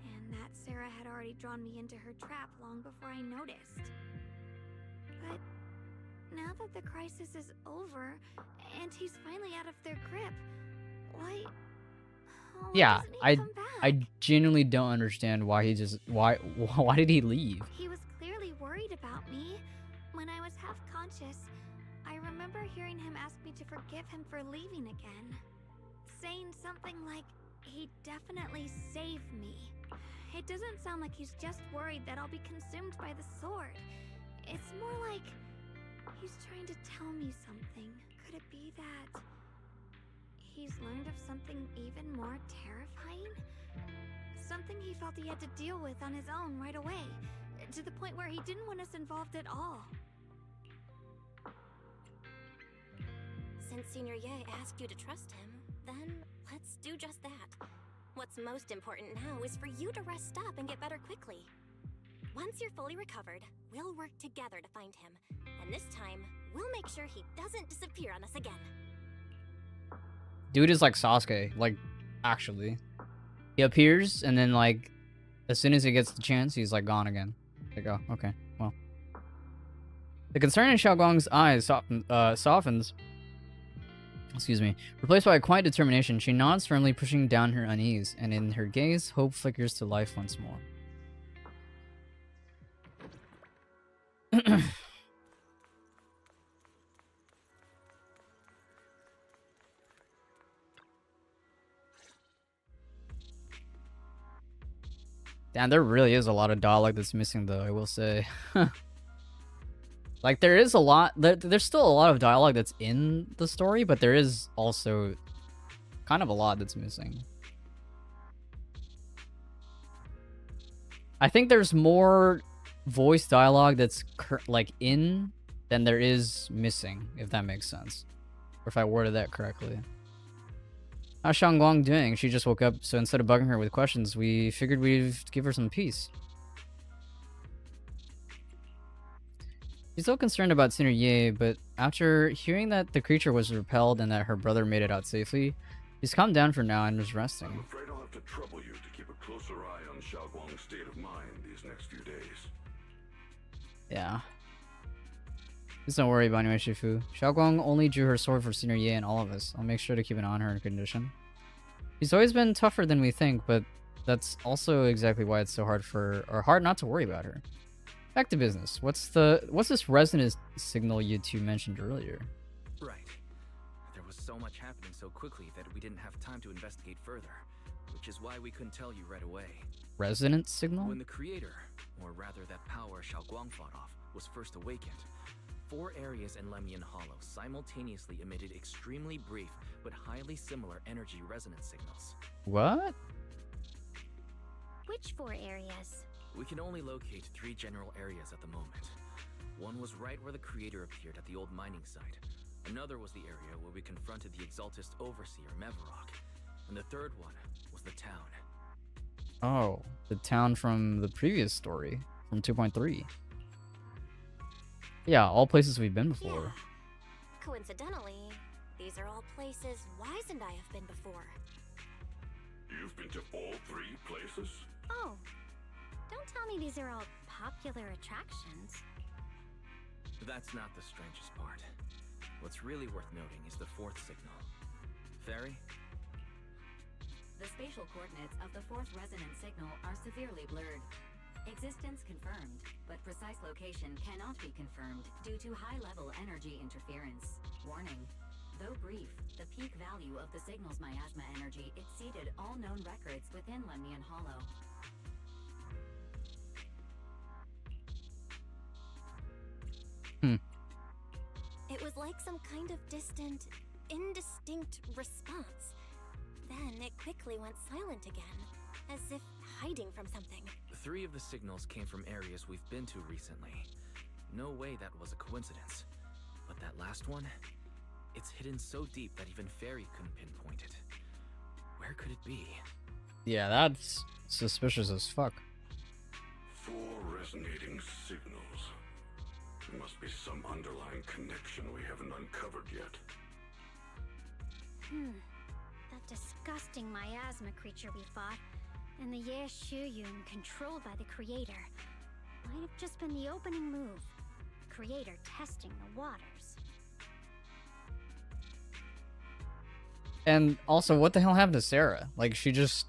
and that Sarah had already drawn me into her trap long before I noticed. But now that the crisis is over, and he's finally out of their grip, why Yeah, doesn't he come back? I genuinely don't understand why he just... Why did he leave? He was clearly worried about me. When I was half conscious, I remember hearing him ask me to forgive him for leaving again. Saying something like, he'd definitely save me. It doesn't sound like he's just worried that I'll be consumed by the sword. It's more like he's trying to tell me something. Could it be that he's learned of something even more terrifying? Something he felt he had to deal with on his own right away, to the point where he didn't want us involved at all. Since Senior Ye asked you to trust him, then let's do just that. What's most important now is for you to rest up and get better quickly. Once you're fully recovered, we'll work together to find him. And this time, we'll make sure he doesn't disappear on us again. Dude is like Sasuke, like, actually. He appears, and then, like, as soon as he gets the chance, he's, like, gone again. Like, oh, okay, well. The concern in Xiaoguang's eyes softens. Excuse me. Replaced by a quiet determination, she nods firmly, pushing down her unease, and in her gaze, hope flickers to life once more. Damn, there really is a lot of dialogue that's missing, though, I will say. Like, there is a lot... There's still a lot of dialogue that's in the story, but there is also kind of a lot that's missing. I think there's more voice dialogue that's, like, in than there is missing, if that makes sense. Or if I worded that correctly. How's Shangguang doing? She just woke up, so instead of bugging her with questions, we figured we'd give her some peace. She's still concerned about Senior Ye, but after hearing that the creature was repelled and that her brother made it out safely, she's calmed down for now and is resting. I'm afraid I'll have to trouble you to keep a closer eye on Xiaoguang's state of mind these next few days. Yeah. Just don't worry about anyway, Shifu. Xiaoguang only drew her sword for Senior Ye and all of us. I'll make sure to keep an eye on her condition. She's always been tougher than we think, but that's also exactly why it's so hard not to worry about her. Back to business. What's this resonance signal you two mentioned earlier? Right. There was so much happening so quickly that we didn't have time to investigate further, which is why we couldn't tell you right away. Resonance signal? When the creator, or rather that power Xiaoguang fought off, was first awakened, 4 areas in Lemian Hollow simultaneously emitted extremely brief but highly similar energy resonance signals. What? Which 4 areas? We can only locate 3 general areas at the moment. One was right where the creator appeared at the old mining site. Another was the area where we confronted the Exaltist Overseer, Mevarok. And the third one was the town. Oh, the town from the previous story, from 2.3. Yeah, all places we've been before. Yeah. Coincidentally, these are all places Wise and I have been before. You've been to all 3 places? Oh, don't tell me these are all popular attractions. That's not the strangest part. What's really worth noting is the 4th signal. Fairy? The spatial coordinates of the 4th resonance signal are severely blurred. Existence confirmed, but precise location cannot be confirmed due to high-level energy interference. Warning. Though brief, the peak value of the signal's miasma energy exceeded all known records within Lemnian Hollow. It was like some kind of distant, indistinct response. Then it quickly went silent again, as if hiding from something. 3 of the signals came from areas we've been to recently. No way that was a coincidence. But that last one? It's hidden so deep that even Fairy couldn't pinpoint it. Where could it be? Yeah, that's suspicious as fuck. 4 resonating signals. There must be some underlying connection we haven't uncovered yet. That disgusting miasma creature we fought, and the Ye Shuyun controlled by the creator, might have just been the opening move. The creator testing the waters. And also, what the hell happened to Sarah? Like, she just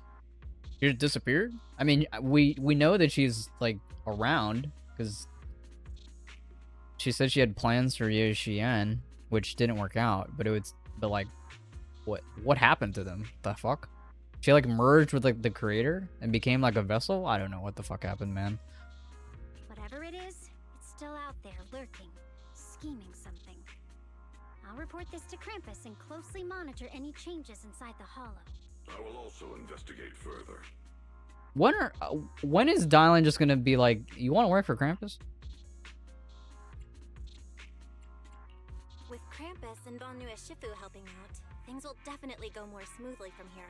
disappeared? I mean, we know that she's, like, around, because she said she had plans for Ye Xian, which didn't work out, but like, what happened to them? The fuck? She, like, merged with, like, the creator and became, like, a vessel? I don't know what the fuck happened, man. Whatever it is, it's still out there, lurking, scheming something. I'll report this to Krampus and closely monitor any changes inside the hollow. I will also investigate further. When is Dylan just gonna be like, you want to work for Krampus? With Krampus and Bonnu Shifu helping out, things will definitely go more smoothly from here.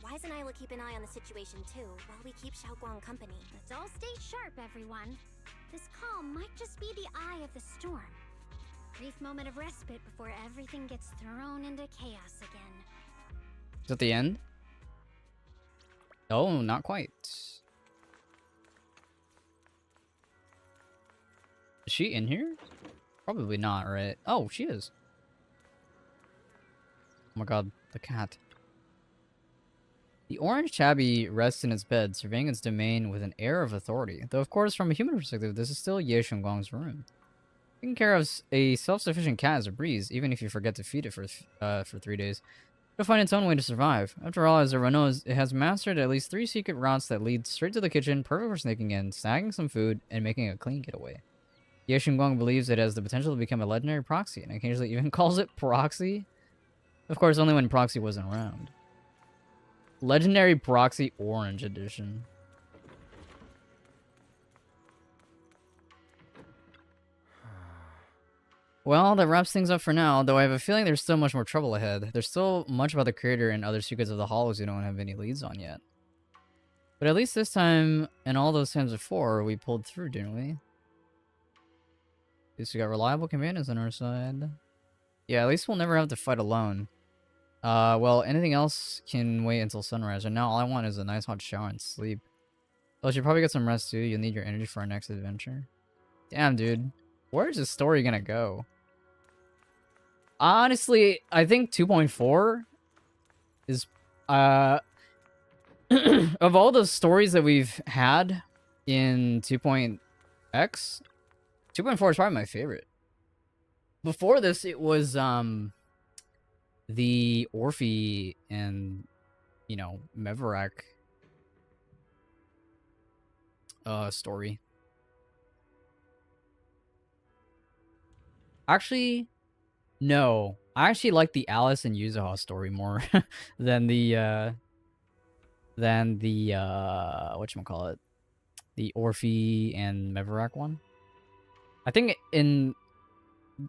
Wise and I will keep an eye on the situation too, while we keep Xiaoguang company. Let's all stay sharp, everyone. This calm might just be the eye of the storm. Brief moment of respite before everything gets thrown into chaos again. Is that the end? Oh, not quite. Is she in here? Probably not, right? Oh, she is. Oh my god, the cat. The orange tabby rests in its bed, surveying its domain with an air of authority. Though, of course, from a human perspective, this is still Ye Shengguang's room. Taking care of a self-sufficient cat is a breeze, even if you forget to feed it for 3 days. It'll find its own way to survive. After all, as everyone knows, it has mastered at least 3 secret routes that lead straight to the kitchen, perfect for sneaking in, snagging some food, and making a clean getaway. Ye Xingguang believes it has the potential to become a legendary proxy, and occasionally even calls it proxy. Of course, only when proxy wasn't around. Legendary Proxy Orange Edition. Well, that wraps things up for now, though I have a feeling there's still much more trouble ahead. There's still much about the creator and other secrets of the Hollows we don't have any leads on yet. But at least this time, and all those times before, we pulled through, didn't we? At least we got reliable companions on our side. Yeah, at least we'll never have to fight alone. Well, anything else can wait until sunrise. And now all I want is a nice hot shower and sleep. Oh, you should probably get some rest too. You'll need your energy for our next adventure. Damn, dude. Where is this story gonna go? Honestly, I think 2.4 is, of all the stories that we've had in 2.x, 2.4 is probably my favorite. Before this, it was, the Orphe and, you know, Mevarak story. Actually, no. I actually like the Alice and Yuzuha story more than the whatchamacallit, the Orphe and Mevarak one. I think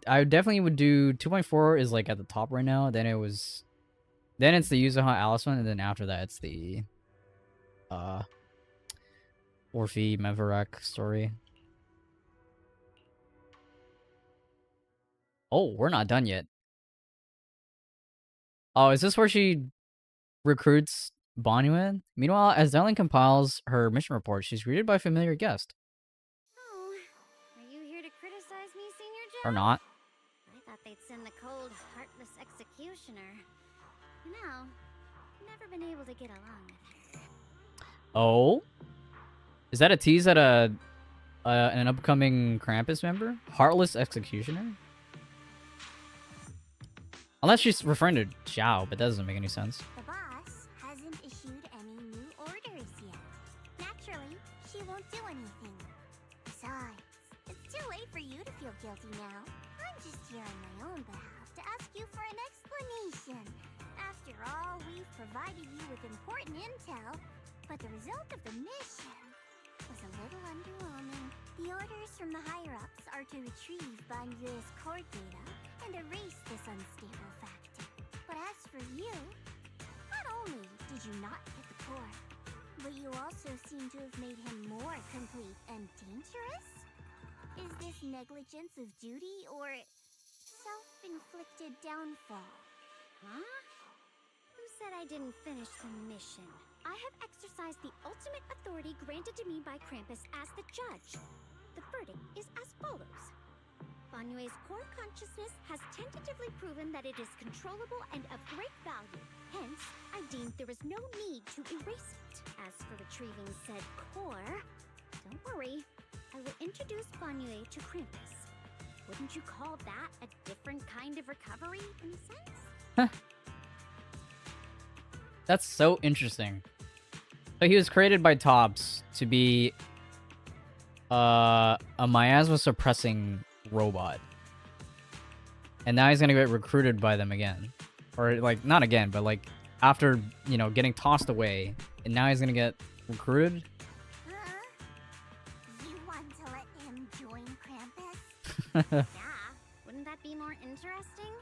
I definitely would do 2.4 is like at the top right now. Then it's the Yuzuha Alice one, and then after that it's the Orphe Mevarak story. Oh, we're not done yet. Oh, is this where she recruits Banyue? Meanwhile, as Darling compiles her mission report, she's greeted by a familiar guest. Oh, are you here to criticize me, Senior Joe? Or not. I thought they'd send the cold, heartless executioner. No, never been able to get along with her. Oh? Is that a tease at an upcoming Krampus member? Heartless Executioner? Unless she's referring to Xiao, but that doesn't make any sense. The boss hasn't issued any new orders yet. Naturally, she won't do anything. Besides, it's too late for you to feel guilty now. I'm just here on my own behalf to ask you for an explanation. After all, we've provided you with important intel, but the result of the mission was a little underwhelming. The orders from the higher-ups are to retrieve Banyue's core data and erase this unstable factor. But as for you, not only did you not get the core, but you also seem to have made him more complete and dangerous? Is this negligence of duty or self-inflicted downfall? Huh? Who said I didn't finish the mission? I have exercised the ultimate authority granted to me by Krampus as the judge. The verdict is as follows. Banyue's core consciousness has tentatively proven that it is controllable and of great value. Hence, I deemed there is no need to erase it. As for retrieving said core, don't worry. I will introduce Banyue to Krampus. Wouldn't you call that a different kind of recovery, in a sense? That's so interesting. So he was created by Tops to be a miasma suppressing robot. And now he's gonna get recruited by them again. Or like not again, but like after, you know, getting tossed away. And now he's gonna get recruited. You want to let him join Krampus? Yeah, wouldn't that be more interesting?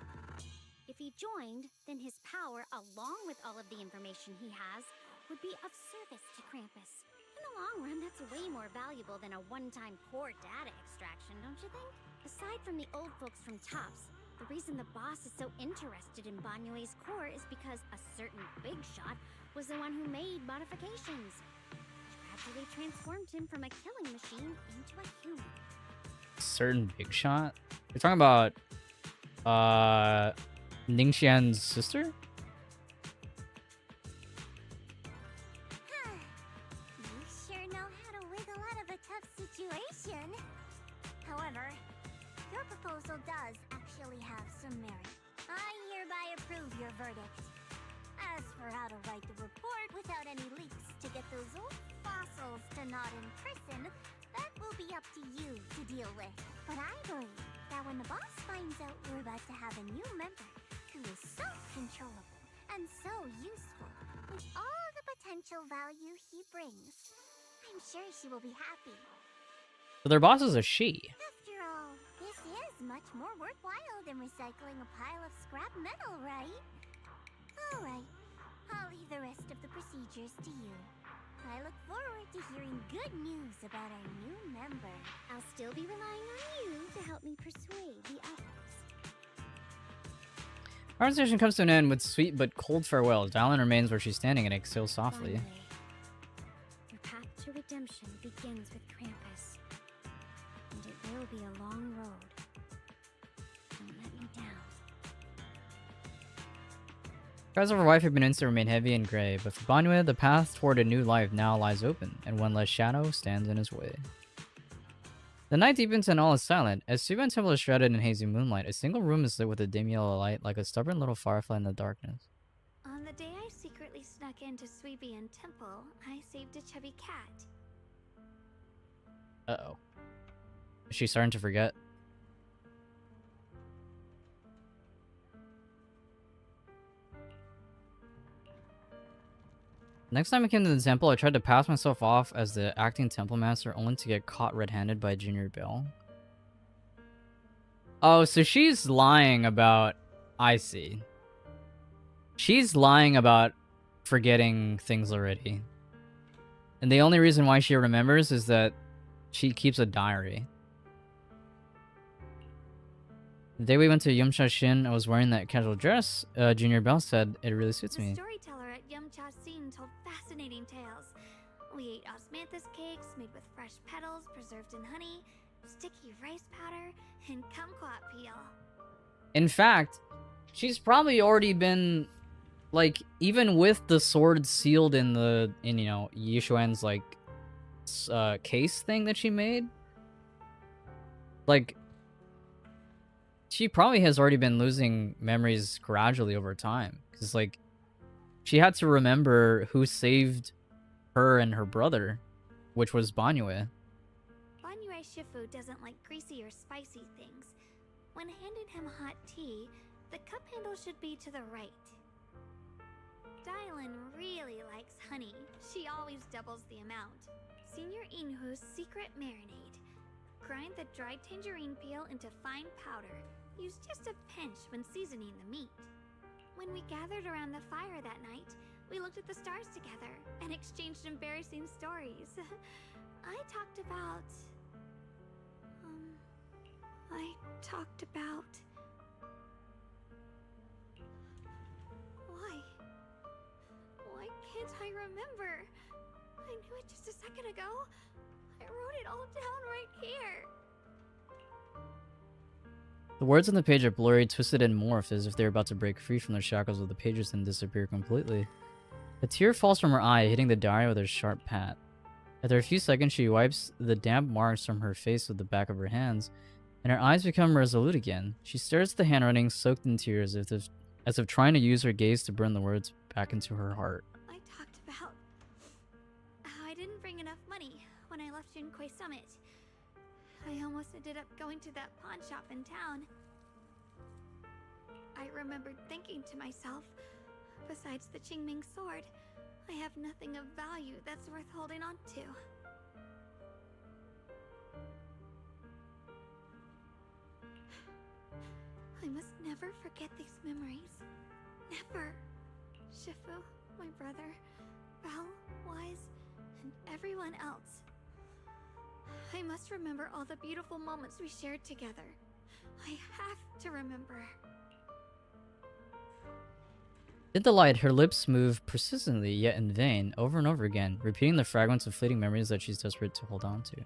If he joined, then his power, along with all of the information he has, would be of service to Krampus. In the long run, that's way more valuable than a one-time core data extraction, don't you think? Aside from the old folks from Tops, the reason the boss is so interested in Banyue's core is because a certain big shot was the one who made modifications, which gradually transformed him from a killing machine into a human. Certain big shot? You're talking about Ningxian's sister? You sure know how to wiggle out of a tough situation. However, your proposal does actually have some merit. I hereby approve your verdict. As for how to write the report without any leaks to get those old fossils to not in prison, That will be up to you to deal with. But I believe that when the boss finds out we're about to have a new member who is so controllable and so useful, with all the potential value he brings, I'm sure she will be happy. So their boss is a she. After all, this is much more worthwhile than recycling a pile of scrap metal, right? Alright, I'll leave the rest of the procedures to you. I look forward to hearing good news about our new member. I'll still be relying on you to help me persuade the others. Conversation comes to an end with sweet but cold farewells. Dylan remains where she's standing and exhales softly. Finally, your path to redemption begins with Krampus. And it will be a long road. Don't let me down. Cries of her wife have been to remain heavy and gray, but for Banyue, the path toward a new life now lies open, and one less shadow stands in his way. The night deepens and all is silent. As Suban Temple is shrouded in hazy moonlight, a single room is lit with a dim yellow light like a stubborn little firefly in the darkness. On the day I secretly snuck into Suibian Temple, I saved a chubby cat. Uh-oh. Is she starting to forget? Next time I came to the temple, I tried to pass myself off as the acting temple master only to get caught red-handed by Junior Bell. Oh, so she's lying about... I see. She's lying about forgetting things already. And the only reason why she remembers is that she keeps a diary. The day we went to Yumcha Shin, I was wearing that casual dress. Junior Bell said it really suits me. The storyteller at Yumcha Sin told fascinating tales. We ate osmanthus cakes made with fresh petals preserved in honey, sticky rice powder, and kumquat peel. In fact, she's probably already been, like, even with the sword sealed in you know, Yishuan's, like, case thing that she made, like, she probably has already been losing memories gradually over time. Because, like, she had to remember who saved her and her brother, which was Banyue. Banyue Shifu doesn't like greasy or spicy things. When handing him hot tea, the cup handle should be to the right. Dylan really likes honey. She always doubles the amount. Senior Inhu's secret marinade. Grind the dried tangerine peel into fine powder. Use just a pinch when seasoning the meat. When we gathered around the fire that night, we looked at the stars together and exchanged embarrassing stories. I talked about... Why can't I remember? I knew it just a second ago. I wrote it all down right here. The words on the page are blurry, twisted, and morphed as if they're about to break free from the shackles of the pages and disappear completely. A tear falls from her eye, hitting the diary with a sharp pat. After a few seconds, she wipes the damp marks from her face with the back of her hands, and her eyes become resolute again. She stares at the handwriting, soaked in tears, as if trying to use her gaze to burn the words back into her heart. I talked about how I didn't bring enough money when I left Junkoi Summit. I almost ended up going to that pawn shop in town. I remembered thinking to myself, besides the Qingming sword, I have nothing of value that's worth holding on to. I must never forget these memories. Never. Shifu, my brother, Val, Wise, and everyone else. I must remember all the beautiful moments we shared together. I have to remember. In the light, her lips move persistently, yet in vain, over and over again, repeating the fragments of fleeting memories that she's desperate to hold on to.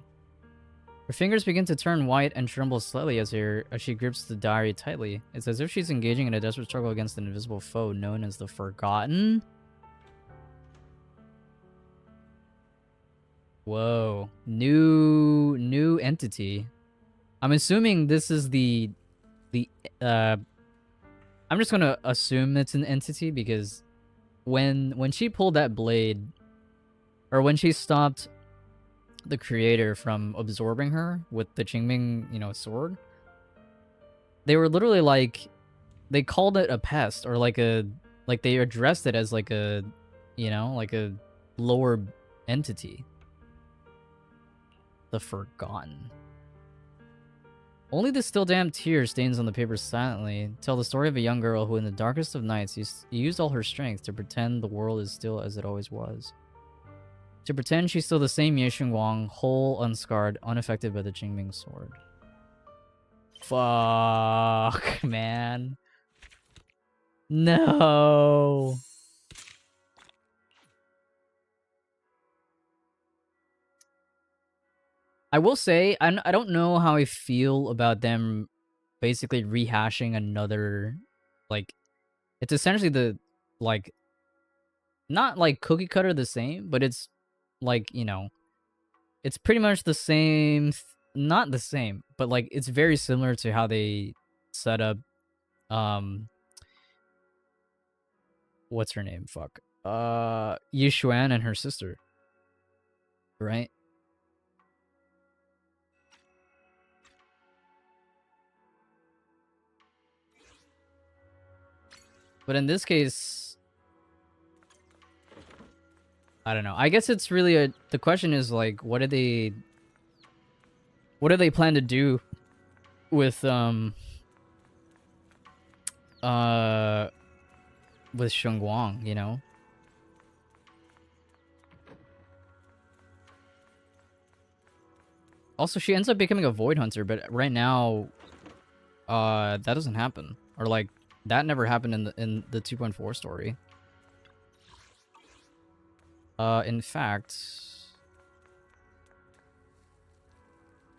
Her fingers begin to turn white and tremble slightly as she grips the diary tightly. It's as if she's engaging in a desperate struggle against an invisible foe known as the Forgotten. Whoa. New entity. I'm assuming this is I'm just gonna assume it's an entity because when she pulled that blade, or when she stopped the creator from absorbing her with the Qingming, you know, sword. They were literally like, they called it a pest, or like they addressed it as like a, you know, like a lower entity. The Forgotten. Only the still damp tear stains on the paper silently. Tell the story of a young girl who in the darkest of nights used all her strength to pretend the world is still as it always was. To pretend she's still the same Ye Xingguang, whole, unscarred, unaffected by the Qingming sword. Fuck, man. No. I will say, I don't know how I feel about them basically rehashing another, like, it's essentially the, like, not like cookie cutter the same, but it's like, you know, it's pretty much the same, not the same, but like, it's very similar to how they set up, what's her name? Fuck. Yi Xuan and her sister. Right? But in this case, I don't know. I guess it's really the question is like, what do they plan to do with Shengguang, you know? Also, she ends up becoming a Void Hunter, but right now, that doesn't happen. Or like, that never happened in the 2.4 story. In fact,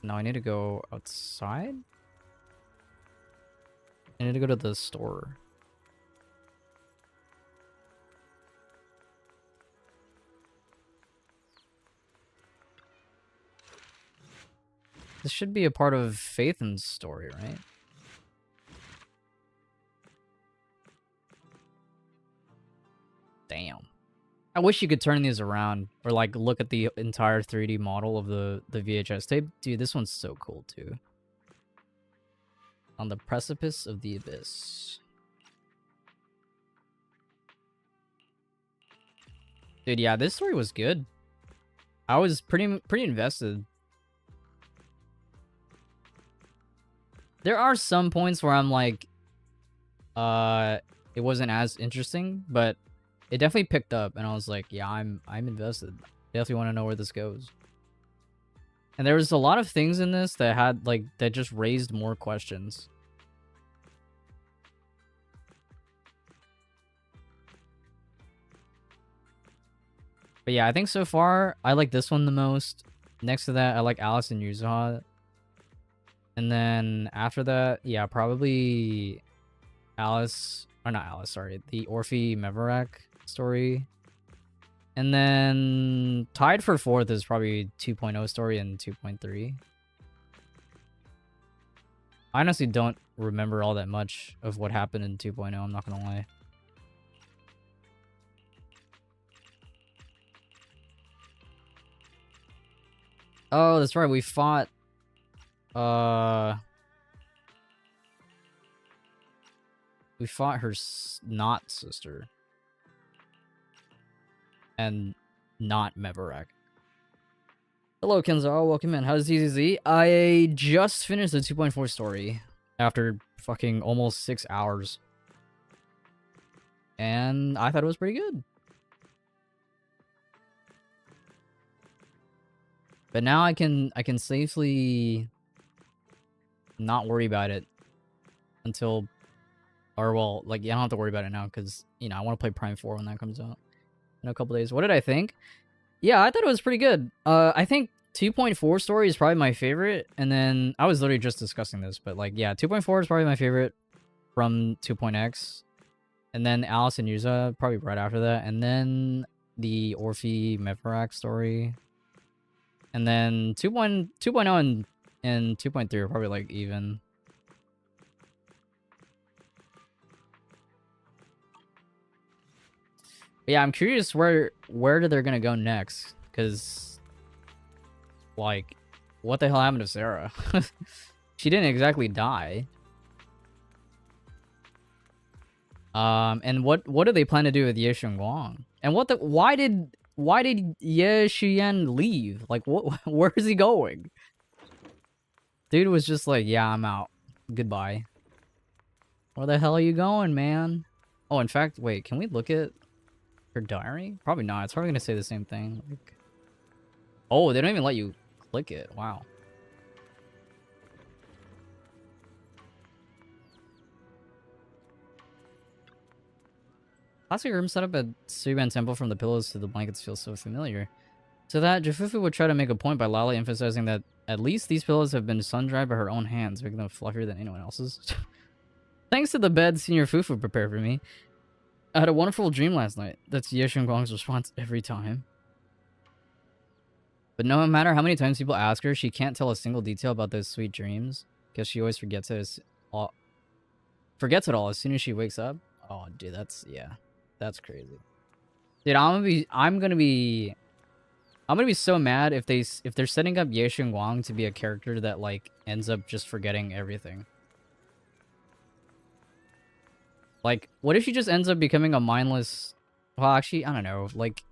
now I need to go outside. I need to go to the store. This should be a part of Phaethon's story, right? Damn. I wish you could turn these around or like look at the entire 3D model of the VHS tape. Dude, this one's so cool too. On the precipice of the abyss. Dude, yeah, this story was good. I was pretty invested. There are some points where I'm like, it wasn't as interesting, but it definitely picked up, and I was like, yeah, I'm invested. Definitely want to know where this goes. And there was a lot of things in this that had like that just raised more questions. But yeah, I think so far I like this one the most. Next to that, I like Alice and Yuzuha. And then after that, yeah, probably Alice, or not Alice, sorry, the Orphe Meverak story. And then tied for fourth is probably 2.0 story and 2.3. I honestly don't remember all that much of what happened in 2.0, I'm not gonna lie. Oh, that's right, we fought we fought her not sister. And not Meverak. Hello, Kenzo. Welcome in. How's ZZZ? I just finished the 2.4 story after fucking almost 6 hours. And I thought it was pretty good. But now I can safely not worry about it until, or well, like, yeah, I don't have to worry about it now because, you know, I want to play Prime 4 when that comes out in a couple days. What did I think? Yeah, I thought it was pretty good. I think 2.4 story is probably my favorite, and then I was literally just discussing this, but like, yeah, 2.4 is probably my favorite from 2.x, and then Alice and Yuza probably right after that, and then the Orphe Meverak story, and then 2.0 and 2.3 are probably like even. But yeah, I'm curious where they're gonna go next, because Like, what the hell happened to Sarah? She didn't exactly die. And what do they plan to do with Ye Guang? And why did Ye Xian leave? Like, what? Where is he going? Dude was just like, yeah, I'm out. Goodbye. Where the hell are you going, man? Oh, in fact, wait, can we look at her diary? Probably not. It's probably gonna say the same thing. Like, oh, they don't even let you click it. Wow. Classic room setup at Suban Temple, from the pillows to the blankets, feels so familiar. To that, Jifufu would try to make a point by loudly emphasizing that at least these pillows have been sun-dried by her own hands, making them fluffier than anyone else's. Thanks to the bed Senior Fufu prepared for me, I had a wonderful dream last night. That's Ye Guang's response every time. But no matter how many times people ask her, she can't tell a single detail about those sweet dreams, because she always forgets it all as soon as she wakes up. Oh, dude, that's crazy. Dude, I'm gonna be so mad if they're setting up Ye Guang to be a character that like ends up just forgetting everything. Like, what if she just ends up becoming a mindless? Well, actually, I don't know. Like,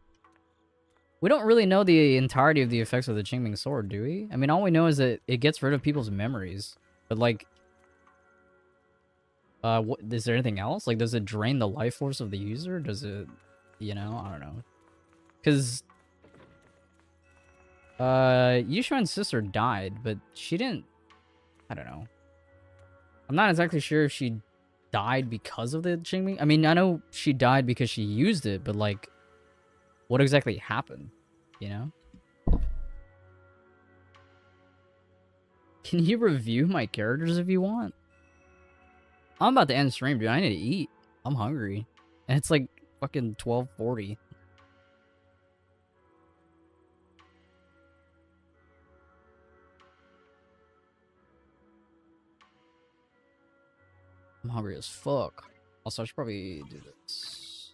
we don't really know the entirety of the effects of the Qingming Sword, do we? I mean, all we know is that it gets rid of people's memories. But like, what is there anything else? Like, does it drain the life force of the user? Does it, you know, I don't know. Because Yushuan's sister died, but she didn't. I don't know. I'm not exactly sure if she died because of the Qingming. I mean, I know she died because she used it, but like, what exactly happened? You know? Can you review my characters if you want? I'm about to end stream, dude. I need to eat. I'm hungry. And it's like fucking 12:40. I'm hungry as fuck. Also, I should probably do this.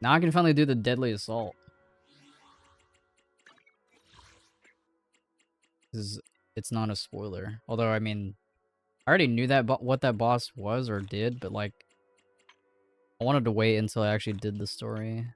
Now I can finally do the deadly assault. It's not a spoiler. Although, I mean, I already knew that what that boss was or did, but like, I wanted to wait until I actually did the story.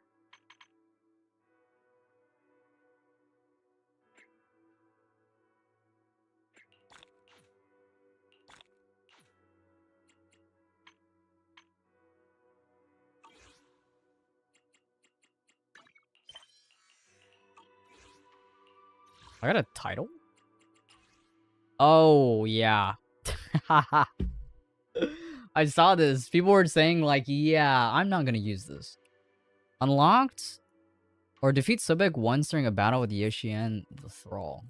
I got a title? Oh, yeah. I saw this. People were saying, like, yeah, I'm not gonna use this. Unlocked? Or defeat Sobek once during a battle with Yoshian the Thrall.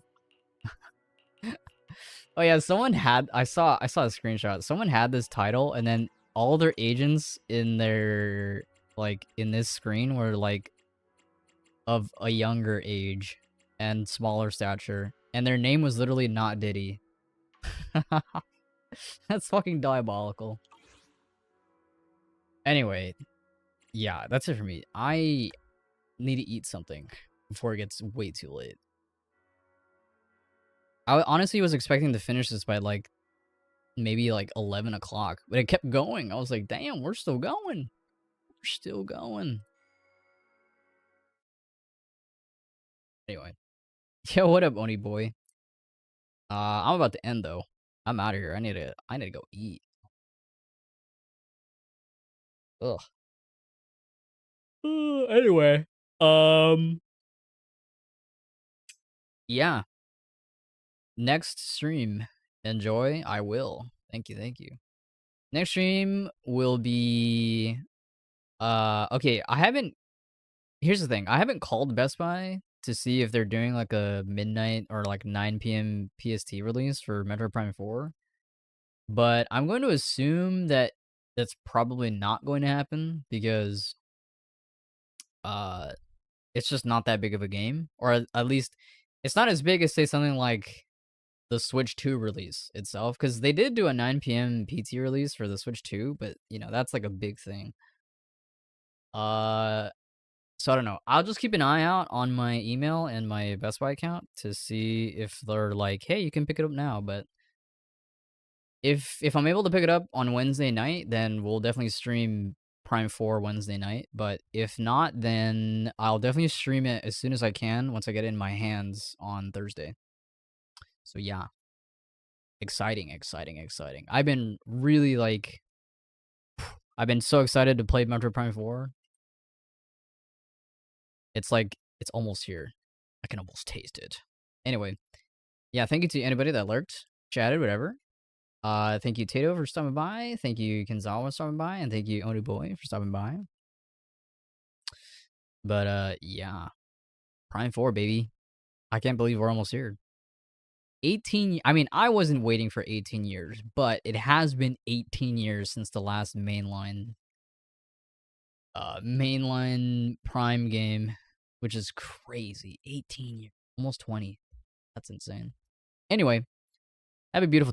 Oh yeah, someone had... I saw a screenshot. Someone had this title, and then all their agents in their... like, in this screen were, like, of a younger age and smaller stature. And their name was literally not Diddy. That's fucking diabolical. Anyway, yeah, that's it for me. I need to eat something before it gets way too late. I honestly was expecting to finish this by like maybe like 11 o'clock, but it kept going. I was like, damn, we're still going. We're still going. Anyway. Yo, what up, Oni boy? I'm about to end though. I'm out of here. I need to go eat. Ugh. Anyway, yeah. Next stream, enjoy. I will. Thank you, thank you. Next stream will be okay, here's the thing. I haven't called Best Buy to see if they're doing like a midnight or like 9 p.m. PST release for Metro Prime 4. But I'm going to assume that that's probably not going to happen because it's just not that big of a game, or at least it's not as big as say something like the Switch 2 release itself, because they did do a 9 p.m. PT release for the Switch 2, but you know that's like a big thing. So I don't know. I'll just keep an eye out on my email and my Best Buy account to see if they're like, hey, you can pick it up now. But if I'm able to pick it up on Wednesday night, then we'll definitely stream Prime 4 Wednesday night. But if not, then I'll definitely stream it as soon as I can once I get it in my hands on Thursday. So yeah. Exciting. I've been really like I've been so excited to play Metroid Prime 4. It's like it's almost here. I can almost taste it. Anyway, yeah, thank you to anybody that lurked, chatted, whatever. Thank you Tato for stopping by. Thank you Kenzawa for stopping by, and thank you Onu Boy for stopping by. But yeah, Prime 4, baby. I can't believe we're almost here. 18. I mean, I wasn't waiting for 18 years, but it has been 18 years since the last mainline Prime game, which is crazy. 18 years, almost 20. That's insane. Anyway, have a beautiful